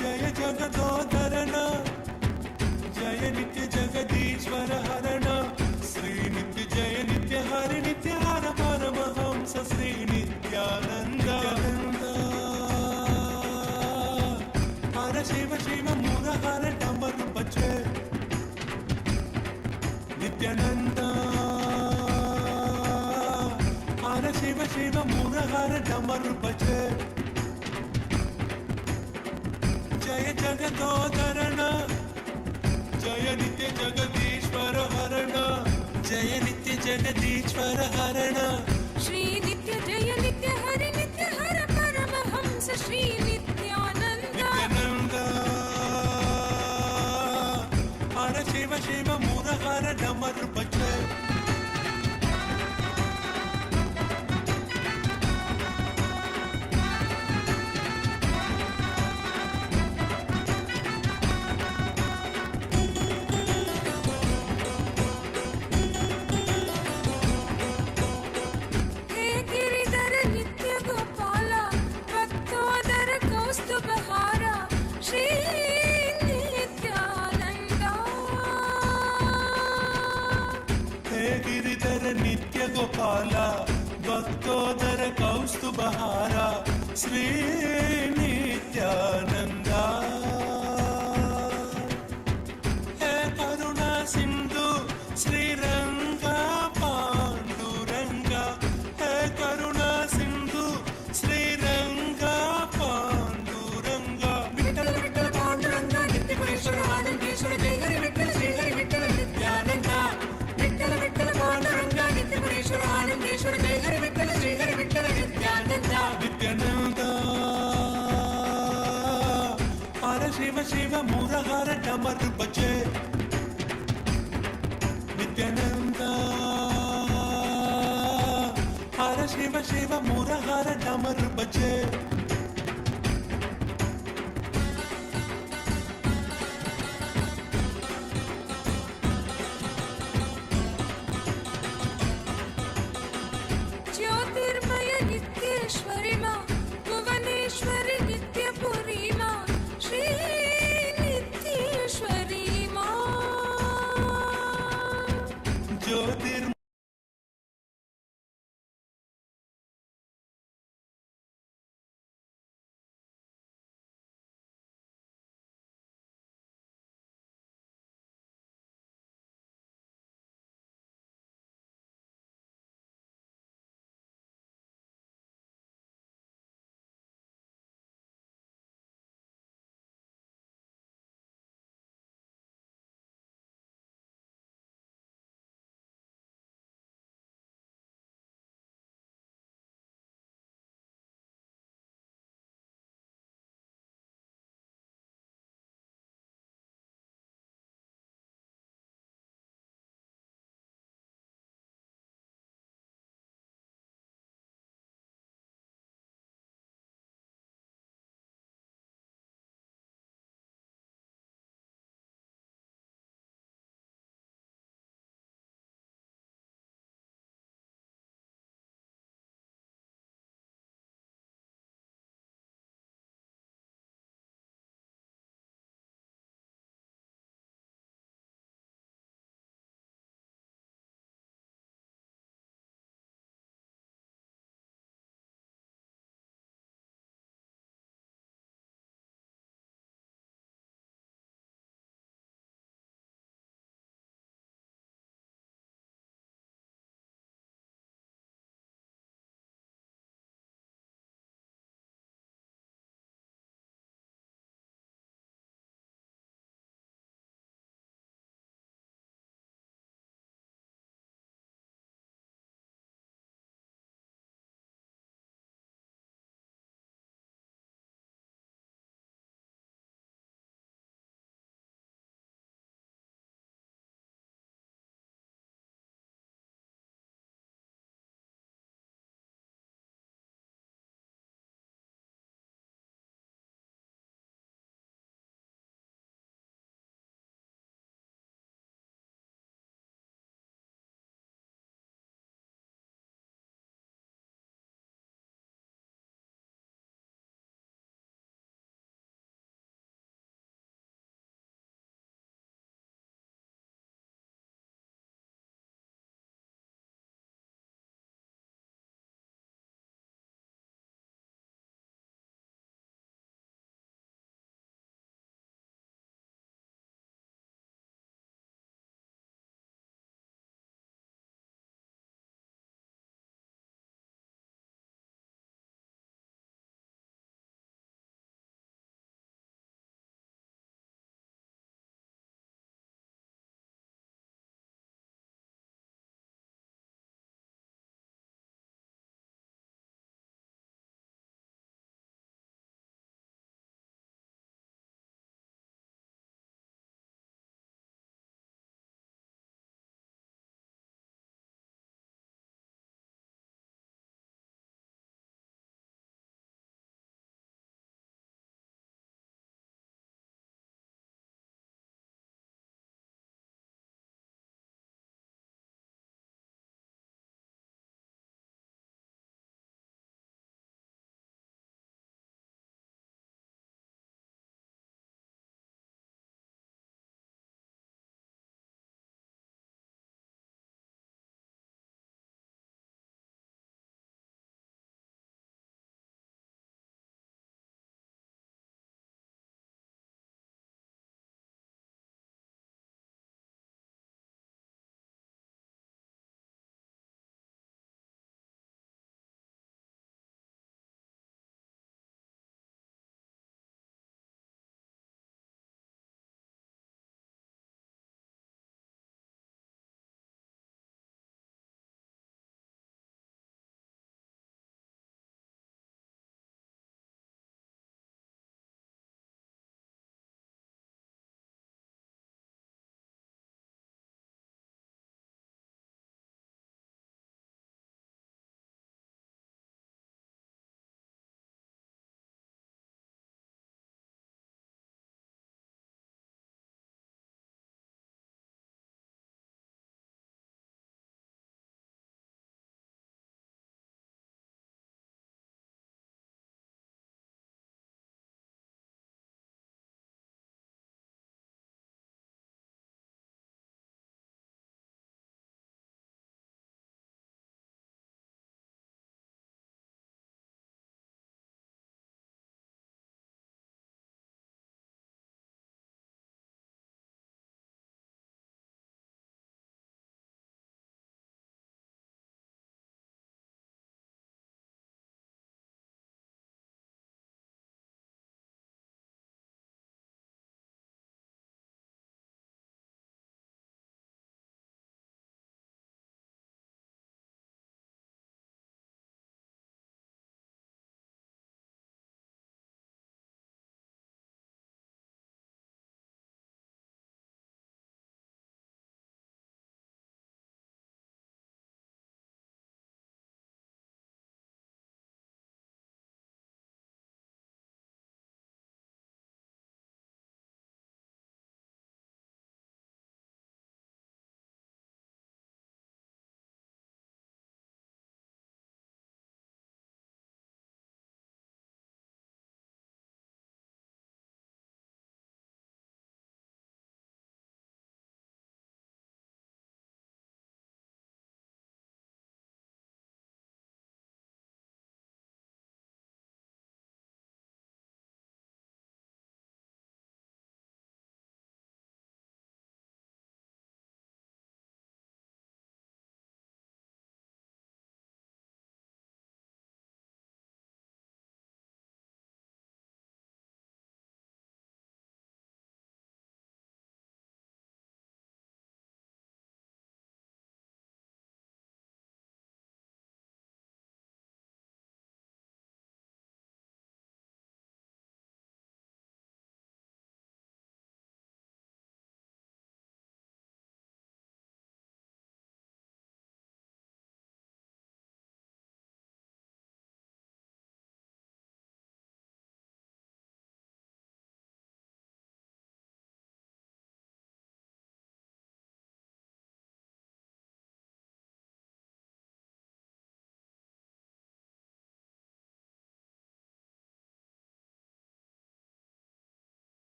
जय जगदोधरण जय नित्य जगदीश्वर हरण श्री नित्य जय नित्य हरि नित्य हर परमहंस श्री नित्यानंद हर शिव शिव मुरहर डमर बजे नित्यानंद हर शिव शिव मुरहर डमर बजे जय जगदोधरण जय नित्य जगदीश्वर हरण जय नित्य जगदीश्वर हरण श्री नित्य जय नित्य हर परमहंस श्री नित्यानंद नित्यानंद हर शिव शिव मुरहर डमर बजे हे गिरिधर नित्य गोपाला भक्तोदर कौस्तुभहारा श्री नित्यानंद हे गिरिधर नित्य गोपाला भक्तोदर कौस्तुभहारा श्री नित्यानंद हे करुणा सिंधु श्रीरंग पांडुरंग हे करुणा सिंधु श्रीरंग पांडुरंग विठ्ठल विठ्ठल पांडुरंग नित्य पुरेश्वर आनंदेश्वर जय हरि विठ्ठल श्री हरि विठ्ठल नित्यानंद विठ्ठल विठ्ठल पांडुरंग नित्य पुरेश्वर आनंदेश्वर जय हरि विठ्ठल श्री हरि विठ्ठल नित्यानंद नित्यानंद हर शिव शिव मुरहर डमर बजे नित्यानंद हर शिव शिव मुरहर डमर बजे ज्योतिर्मय नित्येश्वरी मां भुवनेश्वरी नित्यपुरी मां श्री नित्येश्वरी मां ज्योतिर्मय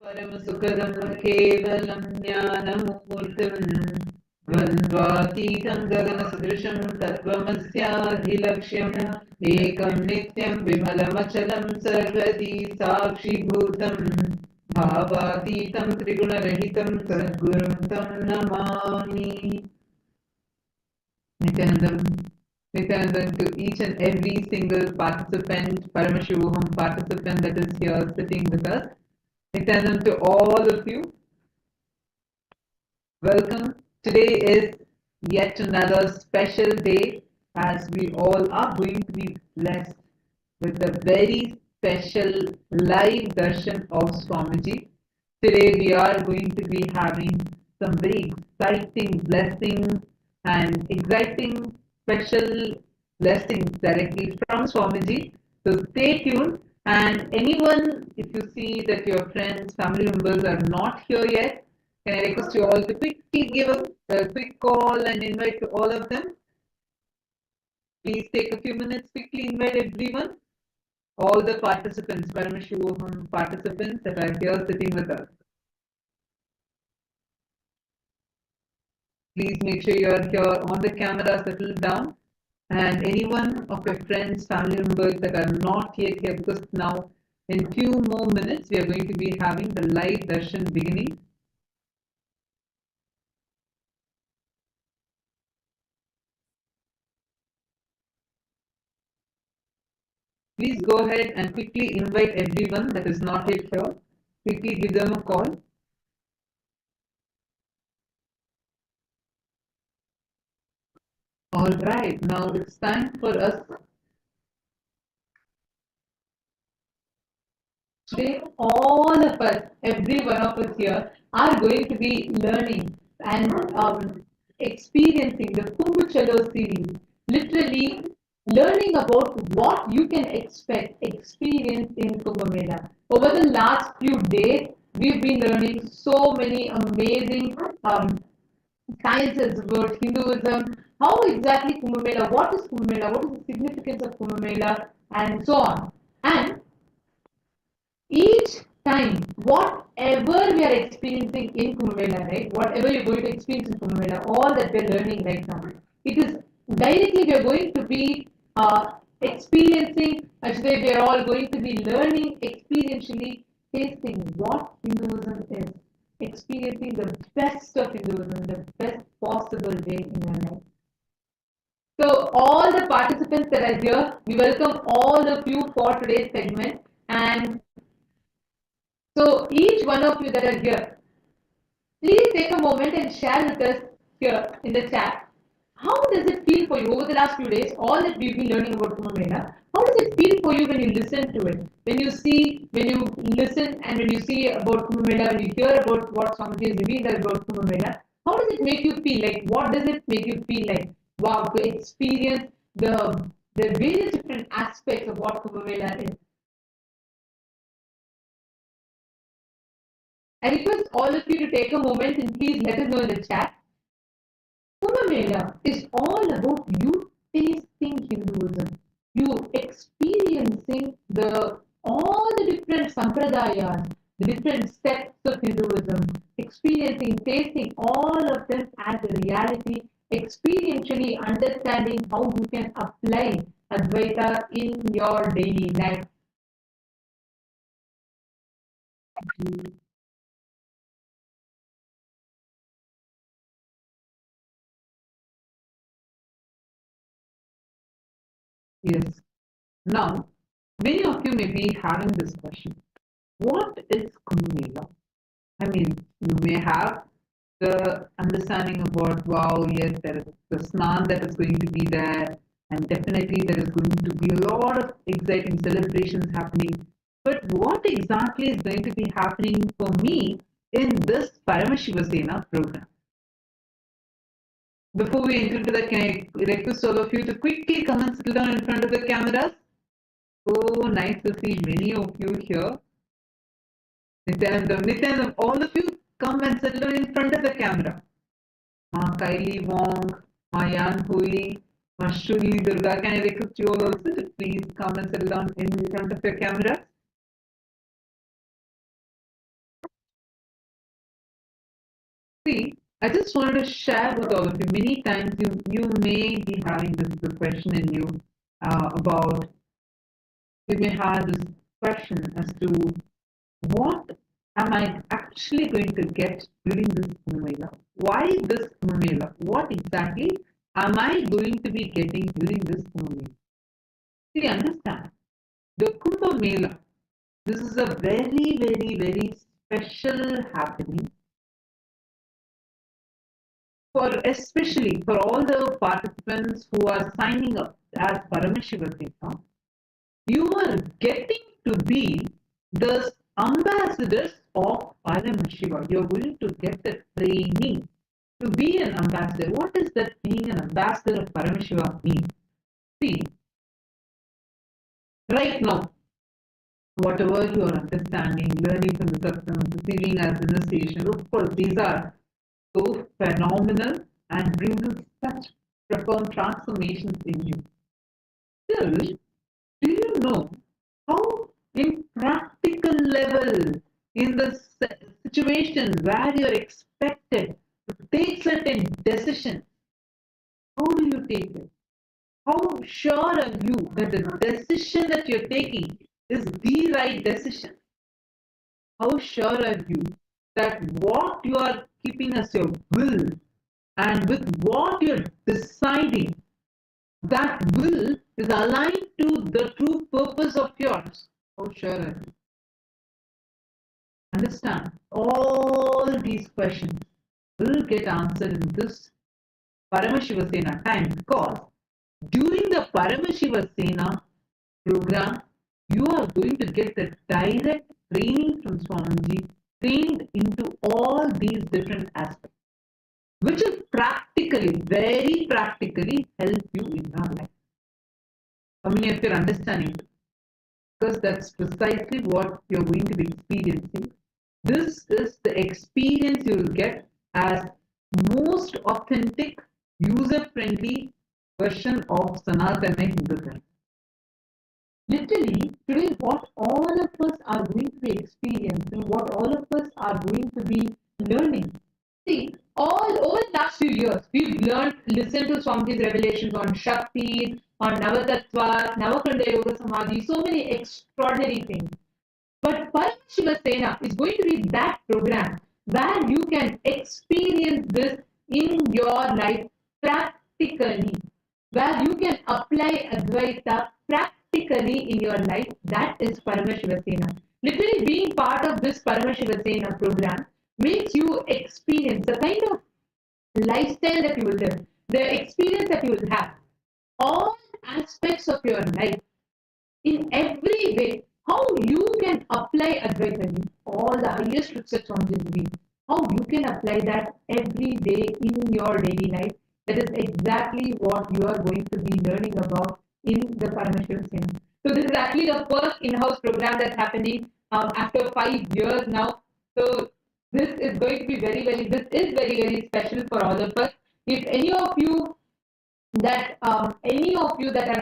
परमसुखदं केवलं ज्ञानमूर्तिं द्वन्द्वातीतं गगनसदृशं तत्त्वमस्याधिलक्ष्यम् एकं नित्यं विमलमचलं सर्वदी साक्षिभूतं भावातीतं त्रिगुणरहितं सद्गुरुं तं Namami. Nithyanandam to each and every single participant, Paramashivoham participant that is here sitting with us. Nithyanandam to all of you. Welcome. Today is yet another special day as we all are going to be blessed with a very special live darshan of Swamiji. Today we are going to be having some very exciting blessings and exciting special blessings directly from Swamiji. So stay tuned, and anyone, if you see that your friends, family members are not here yet, can I request you all to quickly give a quick call and invite all of them? Please take a few minutes, quickly invite everyone, all the participants, Paramashivoham participants that are here sitting with us. Please make sure you are here on the camera, settled down. And anyone of your friends, family members that are not yet here, because now in few more minutes we are going to be having the live darshan beginning. Please go ahead and quickly invite everyone that is not yet here. Quickly give them a call. All right, now it's time for us. Today, all of us, every one of us here, are going to be learning and experiencing the Kumbh series. Literally, learning about what you can experience in Kumbh Mela. Over the last few days, we've been learning so many amazing sciences about Hinduism, how exactly Kumbh Mela, what is Kumbh Mela, what is the significance of Kumbh Mela, and so on. And each time, whatever we are experiencing in Kumbh Mela, right, whatever you're going to experience in Kumbh Mela, all that we're learning right now, it is directly we are going to be experiencing, actually we are all going to be learning experientially, tasting what Hinduism is, experiencing the best of Hinduism, the best possible way in your life. So all the participants that are here, we welcome all of you for today's segment. And so each one of you that are here, please take a moment and share with us here in the chat. How does it feel for you over the last few days, all that we've been learning about Kumbh Mela? How does it feel for you when you listen to it? When you listen and when you see about Kumbh Mela, when you hear about what Swamiji has revealed about Kumbh Mela, how does it make you feel? Like, what does it make you feel like? Wow, to experience the various different aspects of what Kumbh Mela is. I request all of you to take a moment and please let us know in the chat. Kumbh Mela is all about you tasting Hinduism, you experiencing all the different sampradayas, the different sects of Hinduism, experiencing, tasting all of them as a reality, experientially understanding how you can apply Advaita in your daily life. Yes. Now, many of you may be having this question. What is Kumbh Mela? I mean, you may have the understanding about, wow, yes, there is the snan that is going to be there, and definitely there is going to be a lot of exciting celebrations happening. But what exactly is going to be happening for me in this Paramashivoham program? Before we enter into that, can I request all of you to quickly come and sit down in front of the cameras? Oh, nice to see many of you here. Nithyananda, all of you come and settle in front of the camera. Ma Kaili Wong, Ma Yan Hui, Ma Shuli Durga. Can I request you all also to please come and settle down in front of your camera? See, I just wanted to share with all of you. Many times you may be having this question in you about, you may have this question as to what am I actually going to get during this Kumbh? Why this Kumbh? What exactly am I going to be getting during this Kumbh? See, understand, the Kumbh Mela, this is a very, very, very special happening for, especially for all the participants who are signing up as Paramashiva Seva. You are getting to be the ambassadors of Paramashiva. You are going to get the training to be an ambassador. What is that being an ambassador of Paramashiva mean? See, right now, whatever you are understanding, learning from the Satsang, receiving as initiation, of course, these are so phenomenal and brings in such profound transformations in you. Still, do you know how in practical level, in the situations where you're expected to take certain decisions, how do you take it? How sure are you that the decision that you're taking is the right decision? How sure are you that what you are keeping as your will and with what you're deciding, that will is aligned to the true purpose of yours? How sure are you? Understand, all these questions will get answered in this Paramashiva Sena time, because during the Paramashiva Sena program, you are going to get the direct training from Swamiji, trained into all these different aspects, which will practically, very practically help you in your life. How many of you are understanding it? Because that's precisely what you're going to be experiencing. This is the experience you will get as most authentic, user-friendly version of Sanatana Hinduism. Literally, today what all of us are going to be experiencing, what all of us are going to be learning. See, all over the last few years, we've learned, listened to Swamiji's revelations on Shakti, on Navatattvas, Navakanda Yoga Samadhi, so many extraordinary things. But Paramashiva Sena is going to be that program where you can experience this in your life practically, where you can apply Advaita practically in your life. That is Paramashiva Sena. Literally being part of this Paramashiva Sena program makes you experience the kind of lifestyle that you will live, the experience that you will have, all aspects of your life in every way, how you can apply Advaita, all the highest truths that Swamiji believe, how you can apply that every day in your daily life. That is exactly what you are going to be learning about in the Paramashiva Sena. So this is actually the first in-house program that's happening after 5 years now. So this is going to be very, very special for all of us. If any of you that are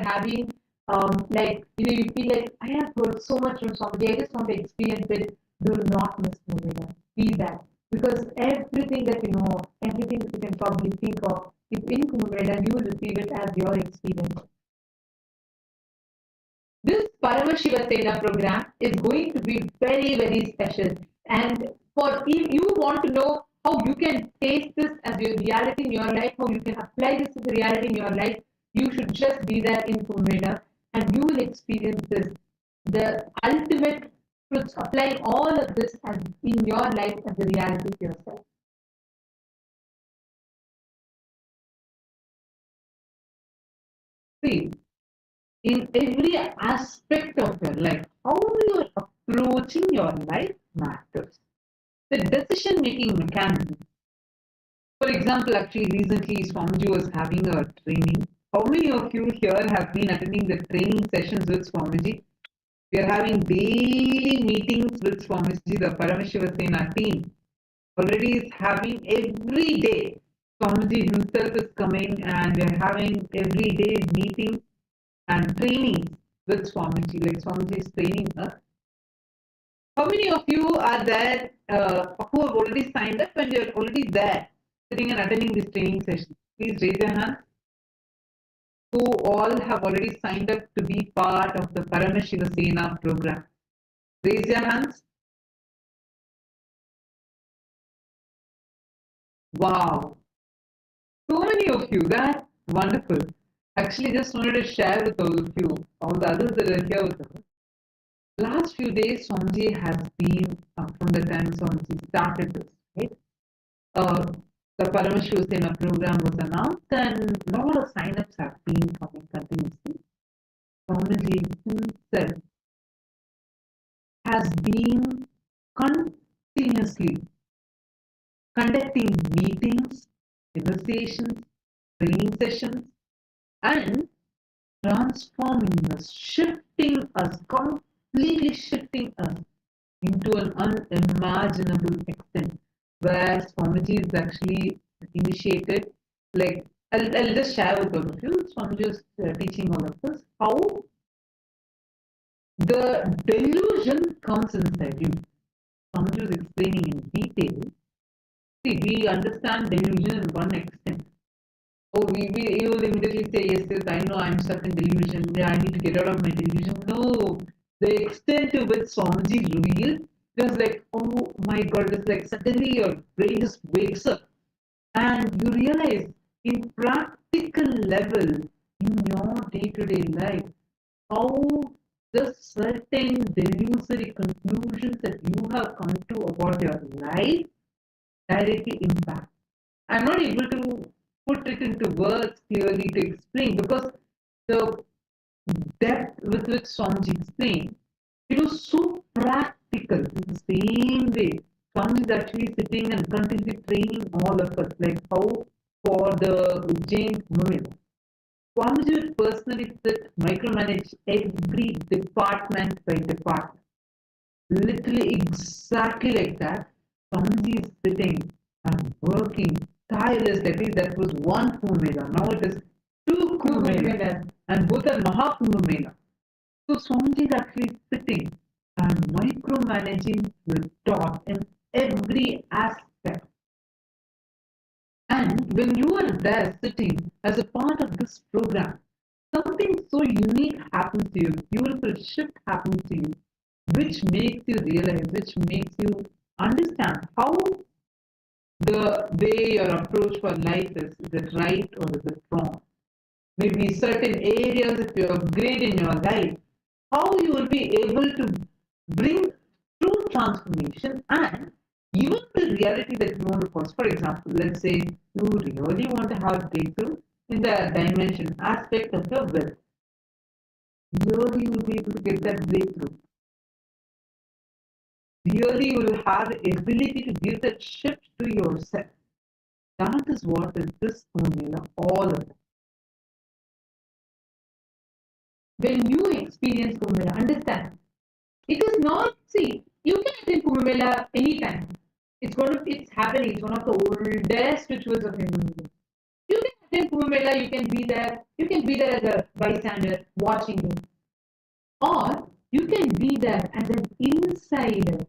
having like, you feel like, I have heard so much from Swamiji, I just want to experience it, do not miss Mumbai. Be that. Because everything that you know, everything that you can probably think of, if in Kumbh, you will receive it as your experience. This Paramashiva Sena program is going to be very, very special. And for if you want to know how you can taste this as your reality in your life, how you can apply this as a reality in your life, you should just be there in Kumbh, and you will experience this, the ultimate truths, applying all of this as in your life as a reality to yourself. See, in every aspect of your life, how you are approaching your life matters. The decision-making mechanism. For example, actually recently Swamiji was having a training. How many of you here have been attending the training sessions with Swamiji? We are having daily meetings with Swamiji, the Paramashiva Sena team. Already is having every day. Swamiji himself is coming and we are having every day meetings and trainings with Swamiji. Like Swamiji is training us. How many of you are there who have already signed up and you're already there, sitting and attending this training session? Please raise your hand. Who all have already signed up to be part of the Paramashivoham program? Raise your hands. Wow. So many of you. That's wonderful. Actually, just wanted to share with all of you, all the others that are here with us. Last few days, Swamiji has been, from the time Swamiji started this, right? The Paramashivoham program was announced and a lot of sign-ups have been coming continuously. Swamiji himself has been continuously conducting meetings, conversations, training sessions, and transforming us, shifting us, completely shifting us into an unimaginable extent where Swamiji is actually initiated. Like, I'll just share with all of you. Swamiji is teaching all of us how the delusion comes inside you. Swamiji is explaining in detail. See, we understand delusion in one extent. Oh, you will immediately say, yes, yes, I know I'm stuck in delusion. Yeah, I need to get out of my delusion. No, the extent to which Swamiji revealed, it was like, oh my God, it's like suddenly your brain just wakes up and you realize in practical level in your day-to-day life how the certain delusory conclusions that you have come to about your life directly impact. I'm not able to put it into words clearly to explain because the depth with which Swamiji explained, it was so practical. In the same way, Swamiji is actually sitting and continuously training all of us, like how for the Ujjain Kumbh. Swamiji would personally sit, micromanage every department by department. Literally exactly like that. Swamiji is sitting and working tirelessly. At least that was one Kumbh Mela. Now it is two Kumbh Mela. And both are Mahakumbh Mela. So Swamiji is actually sitting and micromanaging the dot in every aspect. And when you are there sitting as a part of this program, something so unique happens to you, beautiful shift happens to you, which makes you realize, which makes you understand how the way your approach for life is it right or is it wrong? Maybe certain areas, if you upgrade in your life, how you will be able to bring true transformation and even the reality that you want to cause. For example, let's say you really want to have breakthrough in the dimension aspect of your wealth. Really, you will be able to get that breakthrough. Really, you will have the ability to give that shift to yourself. That is what is this formula all about. When you experience Kumbh Mela, understand, it is not, see, you can attend Kumbh Mela anytime. It's happening. It's one of the oldest rituals of Hinduism. You can attend Kumbh Mela, you can be there as a bystander watching it. Or you can be there as an insider.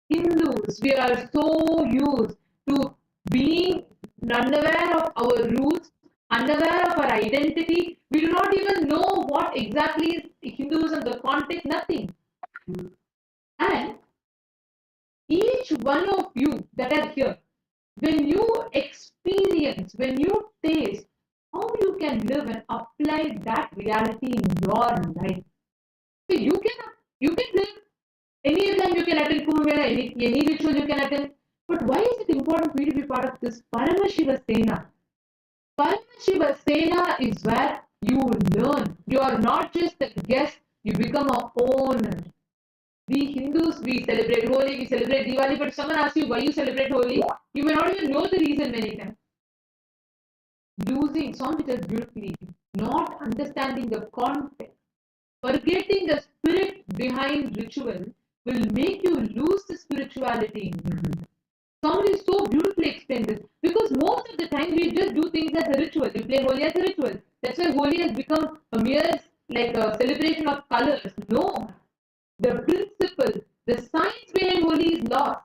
Hindus, we are so used to being unaware of our roots, unaware of our identity. We do not even know what exactly is Hinduism, the context, nothing. And each one of you that are here, when you experience, when you taste how you can live and apply that reality in your life. So you can live anytime, you can attend Kumbh Mela, any ritual you can attend. But why is it important for you to be part of this Paramashivoham? Paramashivoham is where you learn. You are not just a guest, you become an owner. We Hindus, we celebrate Holi, we celebrate Diwali, but someone asks you why you celebrate Holi, you may not even know the reason many times. Losing, Swami tells beautifully, not understanding the context, forgetting the spirit behind ritual will make you lose the spirituality in you. Somebody so beautifully explained this because most of the time we just do things as a ritual. We play Holi as a ritual. That's why Holi has become a mere like a celebration of colors. No, the principle, The science behind Holi is lost.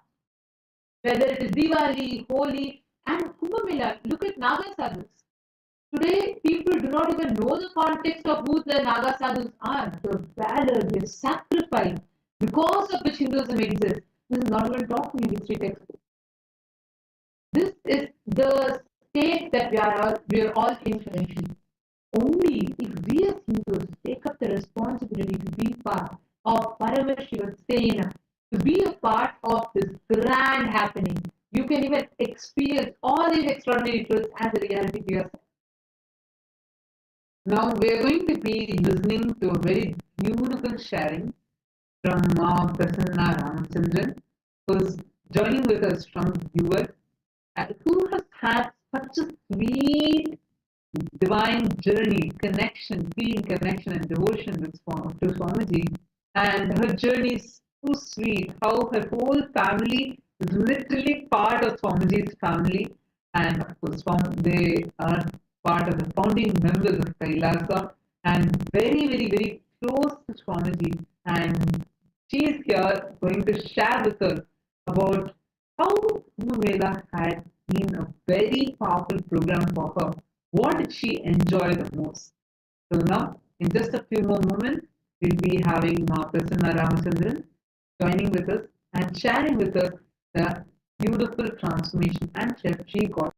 Whether it is Diwali, Holi, and Kumbh Mela, look at Naga sadhus. Today, people do not even know the context of who the Naga sadhus are, the valor, the sacrifice, because of which Hinduism exists. This is not even taught in history textbooks. This is the state that we are all in currently. Only if we as Hindus take up the responsibility to be part of Paramashivoham Level, to be a part of this grand happening, you can even experience all these extraordinary truths as a reality to yourself. Now we are going to be listening to a very beautiful sharing from Prasanna Ramachandran, who is joining with us from US, who has had such a sweet divine journey, connection, feeling connection and devotion to Swamiji. And her journey is so sweet, how her whole family is literally part of Swamiji's family. And of course, they are part of the founding members of KAILASA and very, very, very close to Swamiji. And she is here going to share with us about how Kumbh Mela had been a very powerful program for her. What did she enjoy the most? So now, in just a few more moments, we'll be having Prasanna Ramachandran joining with us and sharing with us the beautiful transformation and shift she got.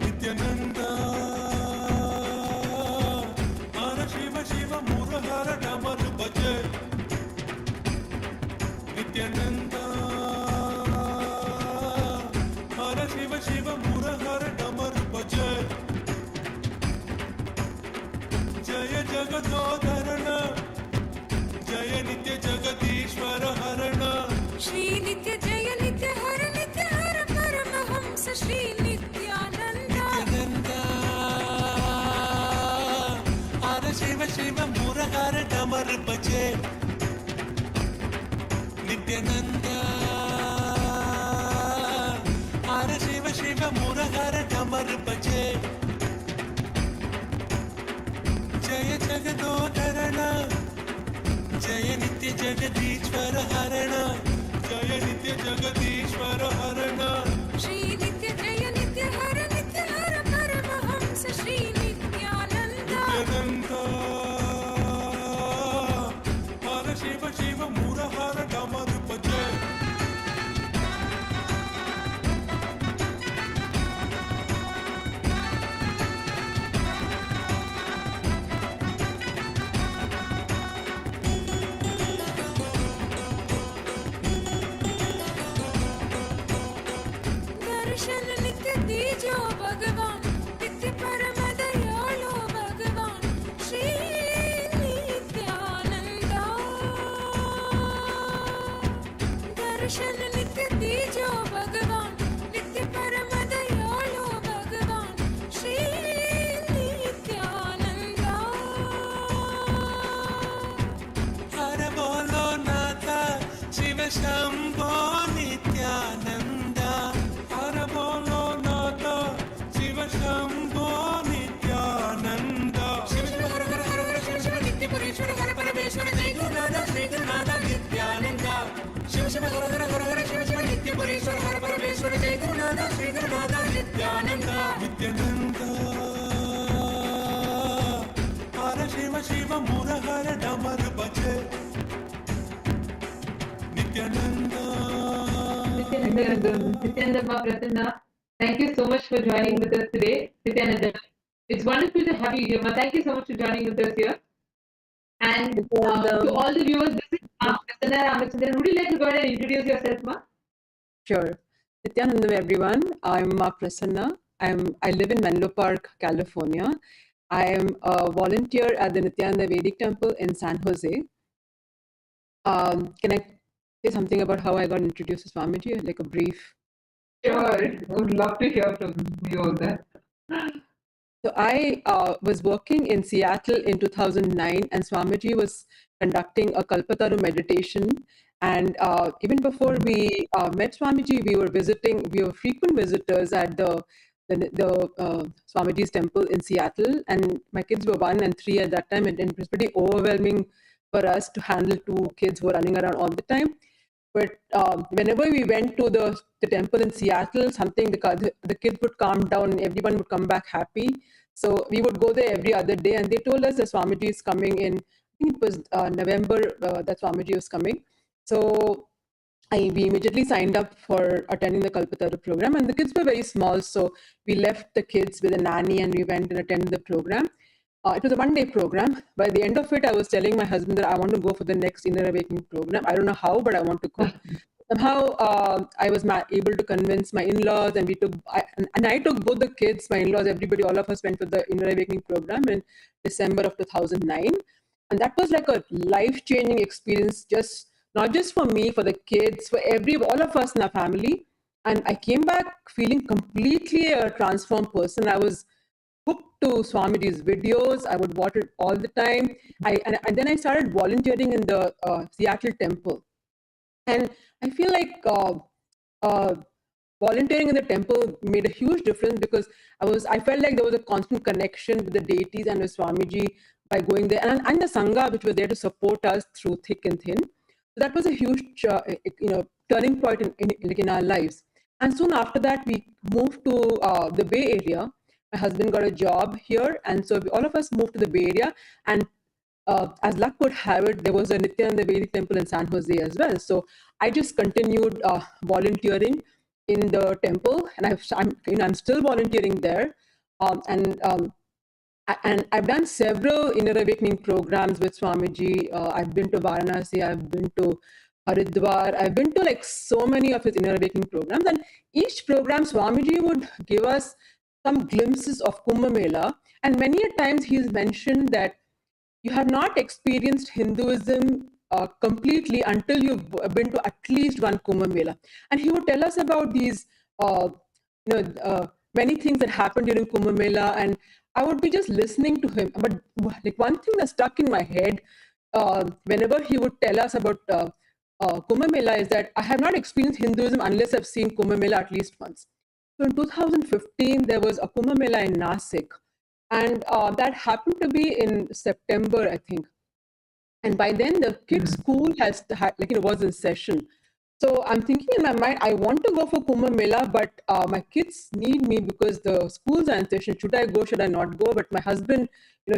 Nithyananda, Hara Shiva Shiva Murahara Damar Bhaje. Nithyananda, Hara Shiva Shiva Murahara Damar Bhaje. Jaya Jagadodharana, Jaya Nitya Jagadishwara Harana. Shri Nitya Jaya Nitya Hara Paramashivoham Shri Nithyananda. Hara Shiva Shiva Murahara Damar Bhaje. Nithyananda, Hara Shiva Shiva Murahara Damar Bhaje. Jaya Jagadodharana, Jaya Nitya Jagadishwara Harana. Jaya Nitya Jagadishwara Harana. Shri Nitya Jaya Nitya Hara Paramashivoham Shri Nithyananda. Nithyananda, Hara Shiva Shiva Murahara Damar Bhaje. Darshan Nitya Dijo Bhagavan, Nitya Paramadayalo Bhagavan, Shri Nithyananda. Darshan Nitya Dijo Bhagavan, Nitya Paramadayalo Bhagavan, Shri Nithyananda. Hara Bolo Nata Shiva Shambho Nithyananda. Hara Bolo Nata Shiva Shambho Nithyananda. Shiva Shiva Hara Hara Hara Hara Shiva Shiva Nitya Purishwara Hara Parameshwara Jai Gurunatha Shri Gurunatha Nithyananda. Shiva Shiva Hara Hara Hara Hara Shiva Shiva Nitya Purishwara Hara Parameshwara Jai Gurunatha Shri Gurunatha Nithyananda. Nithyananda, Hara Shiva Shiva Murahara Damar Bhaje. Nithyananda. Nithyananda Prasanna, thank you so much for joining with us today. Nithyananda, it's wonderful to have you here. Thank you so much for joining with us here. And to all the viewers, this is Prasanna Prasanna Ramachandran. Would you like to go ahead and introduce yourself, Ma? Sure. Nithyananda, everyone. I'm Prasanna. I live in Menlo Park, California. I am a volunteer at the Nithyananda Vedic Temple in San Jose. Can I say something about how I got introduced to Swamiji? Like a brief. Sure, would love to hear from you on that. So I was working in Seattle in 2009, and Swamiji was conducting a Kalpataru meditation. And even before we met Swamiji, we were frequent visitors at the Swamiji's temple in Seattle. And my kids were 1 and 3 at that time, and it was pretty overwhelming for us to handle 2 kids who were running around all the time. But whenever we went to the temple in Seattle, the kids would calm down and everyone would come back happy. So we would go there every other day, and they told us that Swamiji is coming in, I think it was November that Swamiji was coming. So we immediately signed up for attending the Kalpataru program, and the kids were very small. So we left the kids with a nanny and we went and attended the program. It was a 1-day program. By the end of it, I was telling my husband that I want to go for the next Inner Awakening program. I don't know how, but I want to go. Somehow, I was able to convince my in-laws, and I took both the kids, my in-laws, everybody, all of us went for the Inner Awakening program in December of 2009. And that was like a life-changing experience, not just for me, for the kids, for all of us in our family. And I came back feeling completely a transformed person. I was hooked to Swamiji's videos. I would watch it all the time. And then I started volunteering in the Seattle temple. And I feel like volunteering in the temple made a huge difference, because I felt like there was a constant connection with the deities and with Swamiji by going there, and the Sangha, which were there to support us through thick and thin. So that was a huge turning point in our lives. And soon after that, we moved to the Bay Area. My husband got a job here, and so all of us moved to the Bay Area. And as luck would have it, there was a Nithyananda Vedic temple in San Jose as well. So I just continued volunteering in the temple, and I'm still volunteering there. And I've done several Inner Awakening programs with Swamiji. I've been to Varanasi, I've been to Haridwar, I've been to like so many of his Inner Awakening programs. And each program, Swamiji would give us some glimpses of Kumbh Mela. And many a times he's mentioned that you have not experienced Hinduism completely until you've been to at least one Kumbh Mela. And he would tell us about these, many things that happened during Kumbh Mela, and I would be just listening to him. But like one thing that stuck in my head whenever he would tell us about Kumbh Mela is that I have not experienced Hinduism unless I've seen Kumbh Mela at least once. So in 2015, there was a Kumbh Mela in Nasik, and that happened to be in September, I think. And by then, the kids' school was in session. So I'm thinking in my mind, I want to go for Kumbh Mela, but my kids need me because the schools are in session. Should I go? Should I not go? But my husband,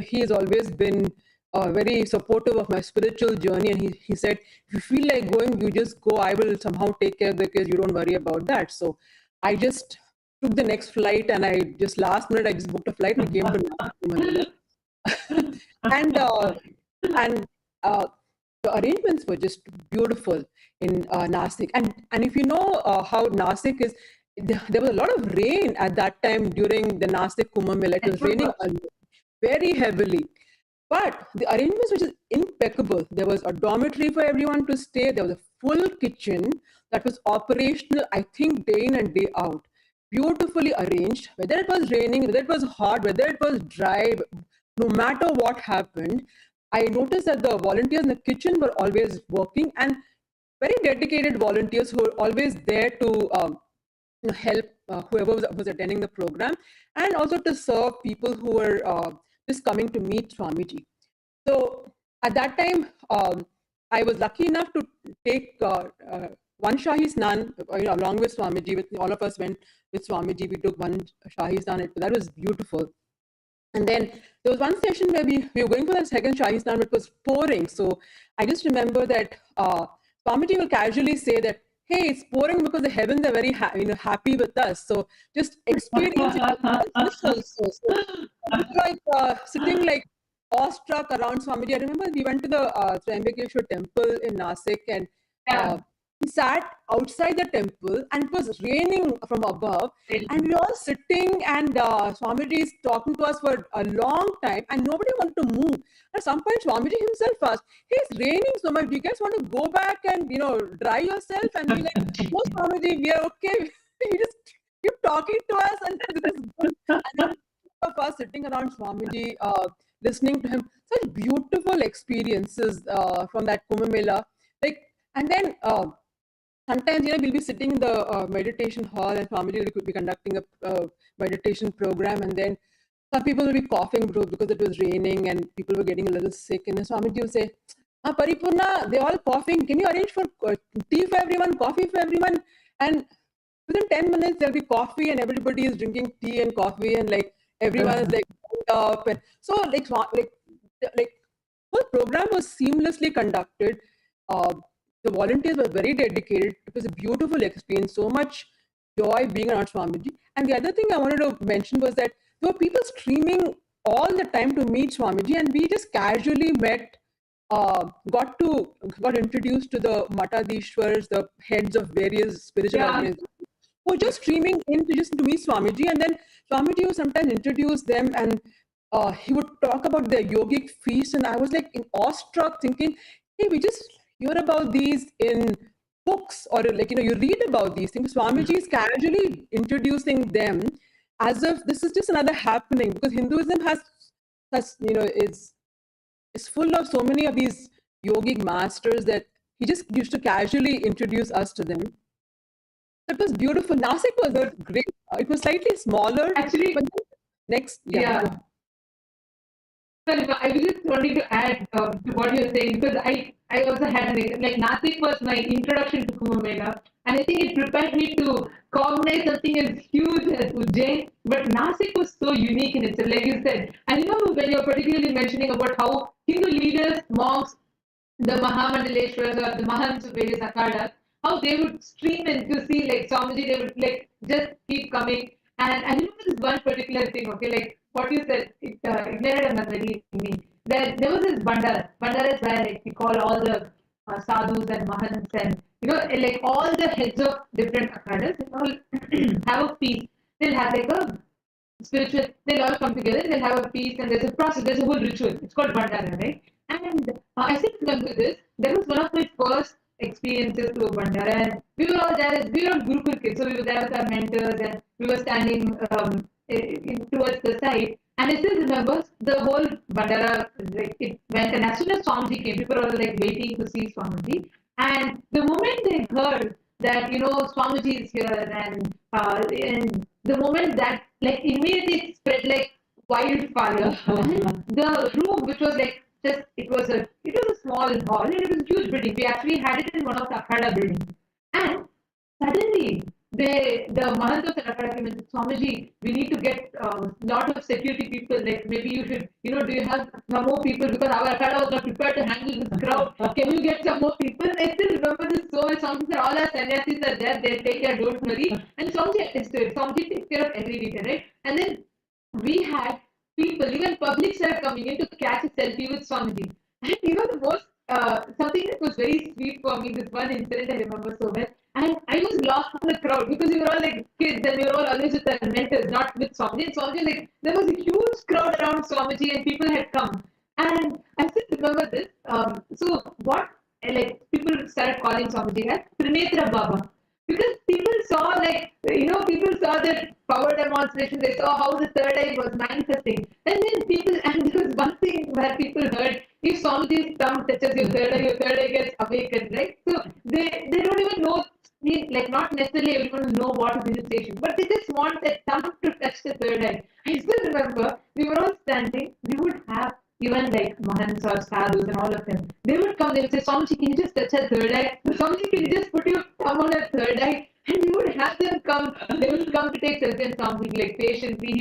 he has always been very supportive of my spiritual journey, and he said, if you feel like going, you just go. I will somehow take care of the kids. You don't worry about that. So I just took the next flight, and last minute I just booked a flight and came to and the arrangements were just beautiful in Nasik. And if you know how Nasik is, there was a lot of rain at that time during the Nasik Kumbh Mela. It was raining very heavily. But the arrangements were just impeccable. There was a dormitory for everyone to stay. There was a full kitchen that was operational, I think, day in and day out. Beautifully arranged. Whether it was raining, whether it was hot, whether it was dry, no matter what happened, I noticed that the volunteers in the kitchen were always working, and very dedicated volunteers who were always there to help whoever was attending the program, and also to serve people who were just coming to meet Swamiji. So at that time, I was lucky enough to take one Shahi Snan along with Swamiji. All of us went with Swamiji. We took one Shahi Snan. That was beautiful. And then there was one session where we were going for the second Shahi Snan, but it was pouring. So I just remember that Swamiji will casually say that, hey, it's pouring because the heavens are very happy with us. So just experience it. So like sitting like awestruck around Swamiji. I remember we went to the Triambakeshwar temple in Nasik, and we sat outside the temple, and it was raining from above, and we were all sitting, and Swamiji is talking to us for a long time, and nobody wanted to move. At some point, Swamiji himself asked, "Hey, it's raining so much. Do you guys want to go back and dry yourself?" And we like, "No, Swamiji, we are okay." You just keep talking to us, and this is good. And then of us sitting around Swamiji, listening to him, such beautiful experiences from that Kumbh Mela. And then sometimes we'll be sitting in the meditation hall, and Swamiji will be conducting a meditation program, and then some people will be coughing because it was raining and people were getting a little sick, and then Swamiji will say, Paripurna, they're all coughing. Can you arrange for tea for everyone, coffee for everyone? And within 10 minutes, there'll be coffee, and everybody is drinking tea and coffee, and everyone is up. And so whole program was seamlessly conducted. The volunteers were very dedicated. It was a beautiful experience, so much joy being around Swamiji. And the other thing I wanted to mention was that there were people streaming all the time to meet Swamiji, and we just casually met, got introduced to the Matadishwars, the heads of various spiritual organizations, who were just streaming in to meet Swamiji, and then Swamiji would sometimes introduce them, and he would talk about their yogic feast, and I was awestruck, thinking, hey, we just hear about these in books, or you read about these things. Swamiji is casually introducing them as if this is just another happening, because Hinduism has is full of so many of these yogic masters that he just used to casually introduce us to them. It was beautiful. Nasik was great. It was slightly smaller. Actually, but next, Sorry, I was just wanting to add to what you're saying, because I also had Nasik was my introduction to Kumbh Mela, and I think it prepared me to cognize something as huge as Ujjain. But Nasik was so unique in itself, like you said. I remember when you're particularly mentioning about how Hindu leaders, monks, the Mahamandaleshwaras or the Mahants of various akhadas, how they would stream in to see Swamiji, they would just keep coming. And I remember this one particular thing, what you said, it ignited a memory in me. There was this bandara. Bandara is where we call all the sadhus and mahants and all the heads of different akhadas, they all have a feast. They'll have a spiritual, they'll all come together, they'll have a feast, and there's a process, there's a whole ritual. It's called bandara, right? And I still remember this. That was one of my first experiences to a bandara, and we were all there. We were all Gurukul kids, so we were there with our mentors, and we were standing towards the side. And I still remember the whole bandara, it went, and as soon as Swamiji came, people were waiting to see Swamiji. And the moment they heard that Swamiji is here, and the moment that immediately it spread like wildfire. The room, which was it was a small hall, and it was a huge building. We actually had it in one of the akhada buildings, and suddenly the Mahantos and akhada came and said, Swamiji, we need to get a lot of security people. Maybe you should, do you have some more people, because our akhada was not prepared to handle this crowd. Can you get some more people? I still remember this so much. Swamiji said, all our sannyasis are there. They'll take care. Don't worry. And Swamiji attested it. Swamiji takes care of every detail, right? And then we had people, even public, started coming in to catch a selfie with Swamiji. And the most, something that was very sweet for me, this one incident I remember so well, and I was lost in the crowd, because we were all kids, and we were all always with our mentors, not with Swamiji. And Swamiji, there was a huge crowd around Swamiji, and people had come. And I still remember this. So what, people started calling Swamiji as Trinetra Baba. Because people saw, people saw the power demonstration, they saw how the third eye was manifesting. And then there was one thing where people heard, if Swamiji's thumb touches your third eye gets awakened, right? So they don't even know, not necessarily everyone will know what is initiation, but they just want that thumb to touch the third eye. I still remember, we were all standing, we would have even Mahants or sadhus and all of them, they would come, they would say, Swamiji, can you just touch her third eye? Swamiji, can you just put your thumb on her third eye? And we would have them come, they will come to take selfie, and Swamiji, patiently,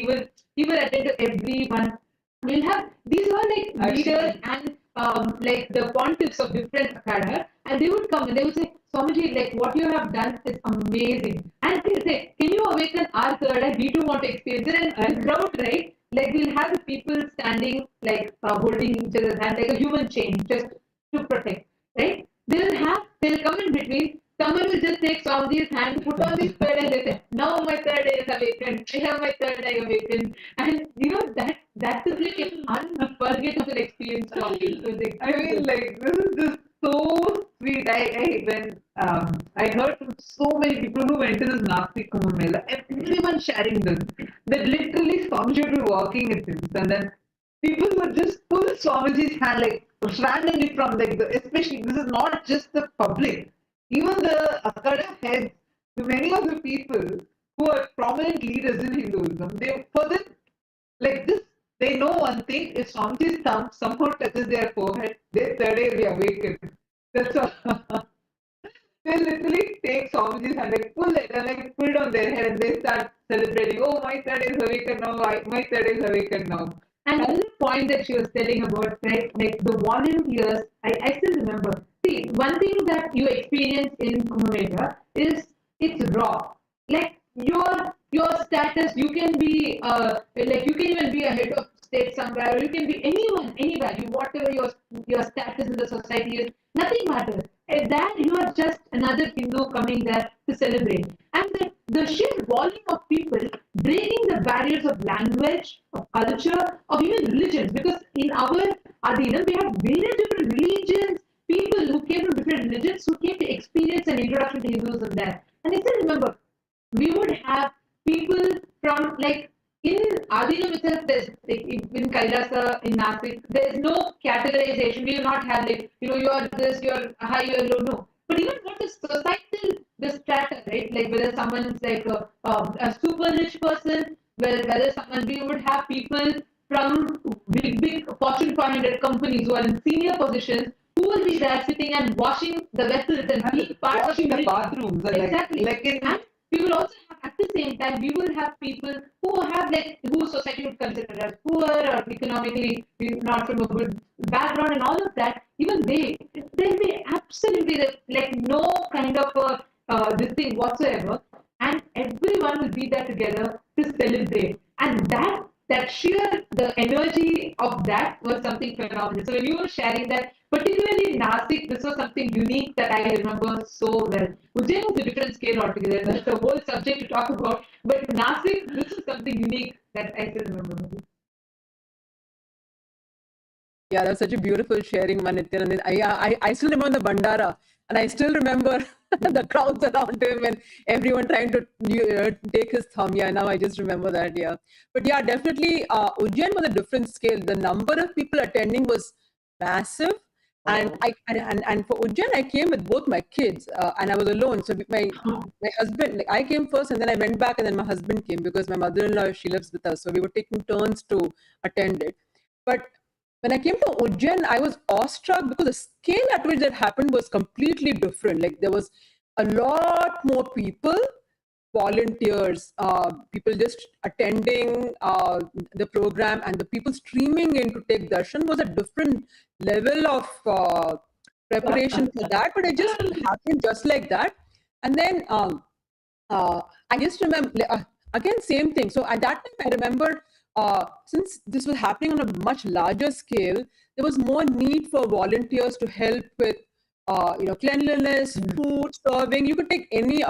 he will attend to everyone. We'll have, these are leaders and the pontiffs of different akhadas, and they would come and they would say, Swamiji, what you have done is amazing. And they say, can you awaken our third eye? We too want to experience it. And the crowd, right? like we'll have the people standing like holding each other's hand like a human chain just to protect, right? They'll come in between. Someone will just take Swamiji's hand, put on his third eye, they say, now my third eye is awakened. I have my third eye awakened. And you know that is like an unforgettable experience for me. It was like, I mean, like, this is just so sweet. I heard from so many people who went to this Nashik Kumbh Mela, everyone sharing this. That literally Swamiji would be walking at this, and then people would just pull Swamiji's hand like randomly from like especially this is not just the public, even the Akada heads, many of the people who are prominent leaders in Hinduism, they for them like this. They know one thing: if Swamiji's thumb somehow touches their forehead, their third eye will be awakened. That's all. They literally take Swamiji's hand, like pull it and like put it on their head, and they start celebrating. Oh, my third eye is awakened now. My third eye is awakened now. And another point that she was telling about, right, like the volunteers, I still remember. See, one thing that you experience in Kumbh Mela is it's raw. Like your status, you can be like you can even be a head of state somewhere, or you can be anyone, anywhere. You whatever your status in the society is, nothing matters. There you are just another Hindu coming there to celebrate. And the sheer volume of people breaking the barriers of language, of culture, of even religions. Because in our Adinam, we have various different religions, people who came from different religions who came to experience an introduction to Hinduism there. And I still remember, we would have people from like in Adinam itself, there's like in Kailasa, in Nasik, there is no categorization. We do not have like, you know, you're this, you're high, you're low, no. But even what is societal, the strata, right? Like whether someone is like a super rich person, whether someone, we would have people from big Fortune 500 companies who are in senior positions who will be there sitting and washing the vessels and being part washing of the bathrooms. Exactly. Like in, and we will also have, at the same time, we will have people who have like who society would consider as poor or economically not from a good background and all of that. Even they'll be absolutely like no kind of this thing whatsoever, and everyone will be there together to celebrate. And that sheer the energy of that was something phenomenal. So when you were sharing that, particularly in Nasik, this was something unique that I remember so well. Ujjain was a different scale altogether. That's a whole subject to talk about. But Nasik, this was something unique that I still remember. Yeah, that was such a beautiful sharing, Nithyananda. I still remember the Bandara, and I still remember the crowds around him and everyone trying to take his thumb. Yeah, now I just remember that. Yeah, but yeah, definitely, Ujjain was a different scale. The number of people attending was massive. And and for Ujjain, I came with both my kids, and I was alone. So my husband, like I came first, and then I went back, and then my husband came because my mother-in-law, she lives with us, so we were taking turns to attend it. But when I came to Ujjain, I was awestruck because the scale at which that happened was completely different. Like there was a lot more people, volunteers, people just attending the program, and the people streaming in to take darshan was a different level of preparation for that. But it just happened just like that. And then I just remember, again, same thing. So at that time, I remember, since this was happening on a much larger scale, there was more need for volunteers to help with cleanliness, food, serving. You could take any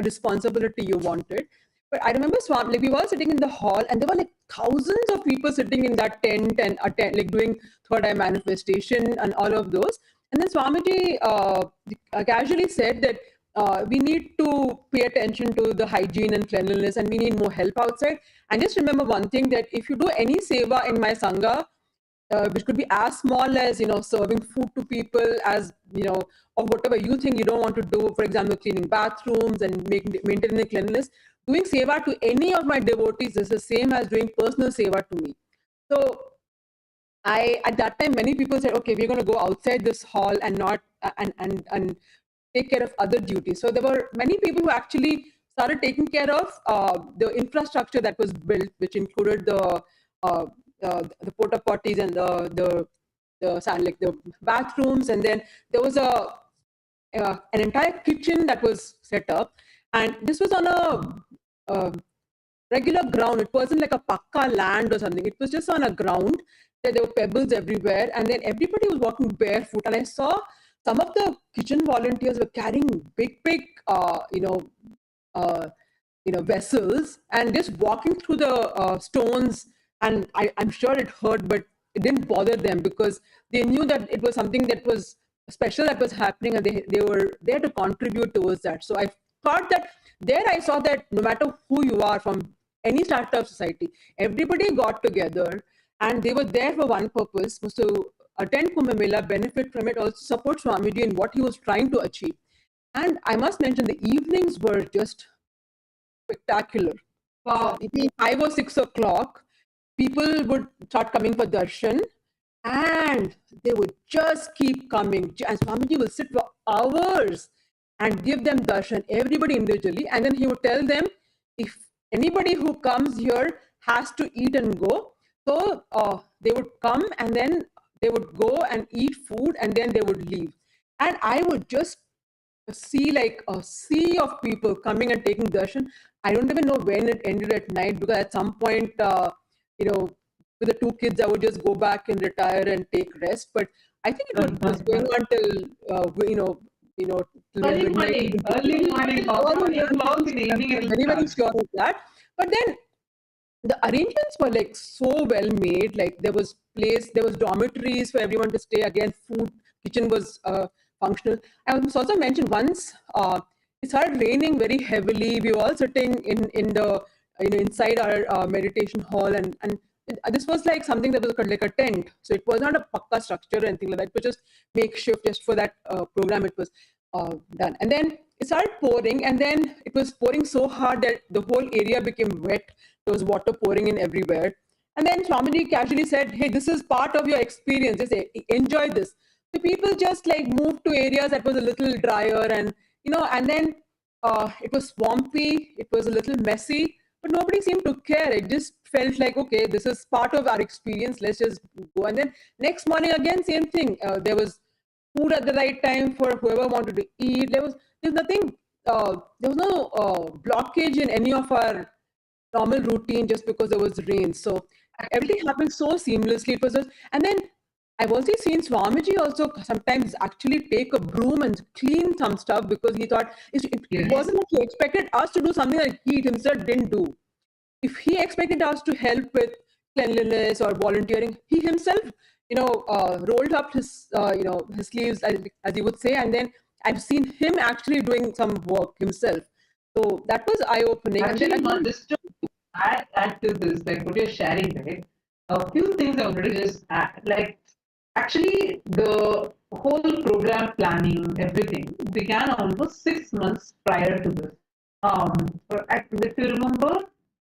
responsibility you wanted. But I remember Swami, like we were sitting in the hall, and there were like thousands of people sitting in that tent and like doing third eye manifestation and all of those. And then Swamiji casually said that we need to pay attention to the hygiene and cleanliness, and we need more help outside. And just remember one thing, that if you do any seva in my sangha, which could be as small as serving food to people, as or whatever you think you don't want to do, for example cleaning bathrooms and maintaining cleanliness, doing seva to any of my devotees is the same as doing personal seva to me. So at that time, many people said, okay, we're going to go outside this hall and not and take care of other duties. So there were many people who actually started taking care of the infrastructure that was built, which included the porta potties and the bathrooms, and then there was an entire kitchen that was set up, and this was on a regular ground. It wasn't like a pakka land or something. It was just on a ground. There were pebbles everywhere, and then everybody was walking barefoot. And I saw some of the kitchen volunteers were carrying big, vessels and just walking through the stones. And I'm sure it hurt, but it didn't bother them because they knew that it was something that was special that was happening, and they were there to contribute towards that. So I thought that there I saw that no matter who you are from any strata of society, everybody got together and they were there for one purpose, was to attend Kumbh Mela, benefit from it, also support Swamiji in what he was trying to achieve. And I must mention the evenings were just spectacular. Between 5 or 6 o'clock, people would start coming for darshan, and they would just keep coming. And Swamiji will sit for hours and give them darshan, everybody individually. And then he would tell them, if anybody who comes here has to eat and go. So they would come and then they would go and eat food and then they would leave. And I would just see like a sea of people coming and taking darshan. I don't even know when it ended at night, because at some point, with the 2 kids, I would just go back and retire and take rest. But I think it was going on till, early morning, long in the evening. I'm very, very sure of that. But then the arrangements were like so well made. Like there was dormitories for everyone to stay. Again, food, kitchen was functional. I was also mentioned once it started raining very heavily. We were all sitting in the inside our meditation hall, and this was like something that was like a tent. So it was not a pakka structure or anything like that. It was just makeshift, just for that program. It was done, and then it started pouring, and then it was pouring so hard that the whole area became wet. There was water pouring in everywhere. And then Swamiji casually said, "Hey, this is part of your experience. Just enjoy this." So people just like moved to areas that was a little drier, and and then it was swampy. It was a little messy, but nobody seemed to care. It just felt like, okay, this is part of our experience. Let's just go. And then next morning again, same thing. There was food at the right time for whoever wanted to eat. There's nothing. There was no blockage in any of our normal routine just because there was rain. So everything happened so seamlessly. It was just, and then I've also seen Swamiji also sometimes actually take a broom and clean some stuff, because he thought it wasn't like he expected us to do something that he himself didn't do. If he expected us to help with cleanliness or volunteering, he himself, rolled up his, his sleeves, as he would say, and then I've seen him actually doing some work himself. So that was eye-opening. Actually, not just to add to this, like what you're sharing, right? A few things I wanted to just add. Like, actually, the whole program planning, everything began almost 6 months prior to this. If you remember,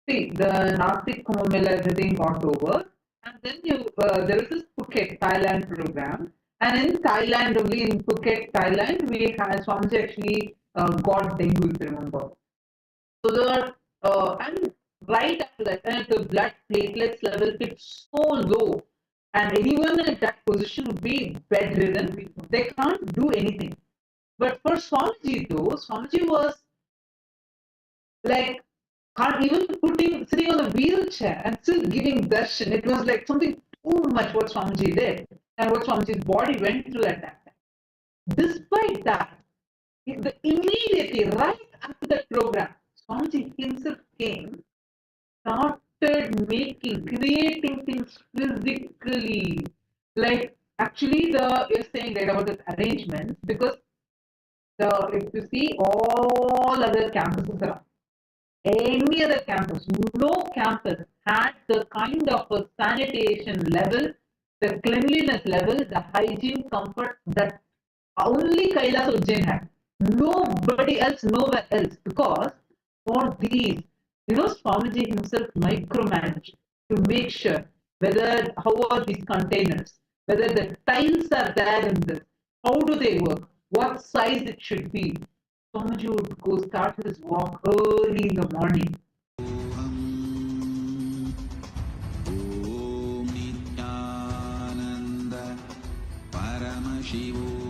see, the Nasik Kumbh Mela, everything got over, and then there was this Phuket, Thailand program, and in Thailand, only in Phuket, Thailand, we had Swamiji actually got dengue, if you remember. So there are, and right after that, the blood platelets level hit so low, and anyone in that position would be bedridden. They can't do anything. But for Swamiji, though, Swamiji was like, even sitting on a wheelchair and still giving darshan. It was like something too much what Swamiji did and what Swamiji's body went through at that time. Despite that, immediately right after that program, Swamiji himself came, started creating things physically. Like, actually, you're saying right about this arrangement, because if you see all other campuses around, any other campus, no campus had the kind of a sanitation level, the cleanliness level, the hygiene comfort that only KAILASA Ujjain had. Nobody else, nowhere else, because for these, Swamiji himself micromanaged to make sure how are these containers, whether the tiles are there in this, how do they work, what size it should be. Swamiji would go start his walk early in the morning. Om Nithyananda Paramashivoham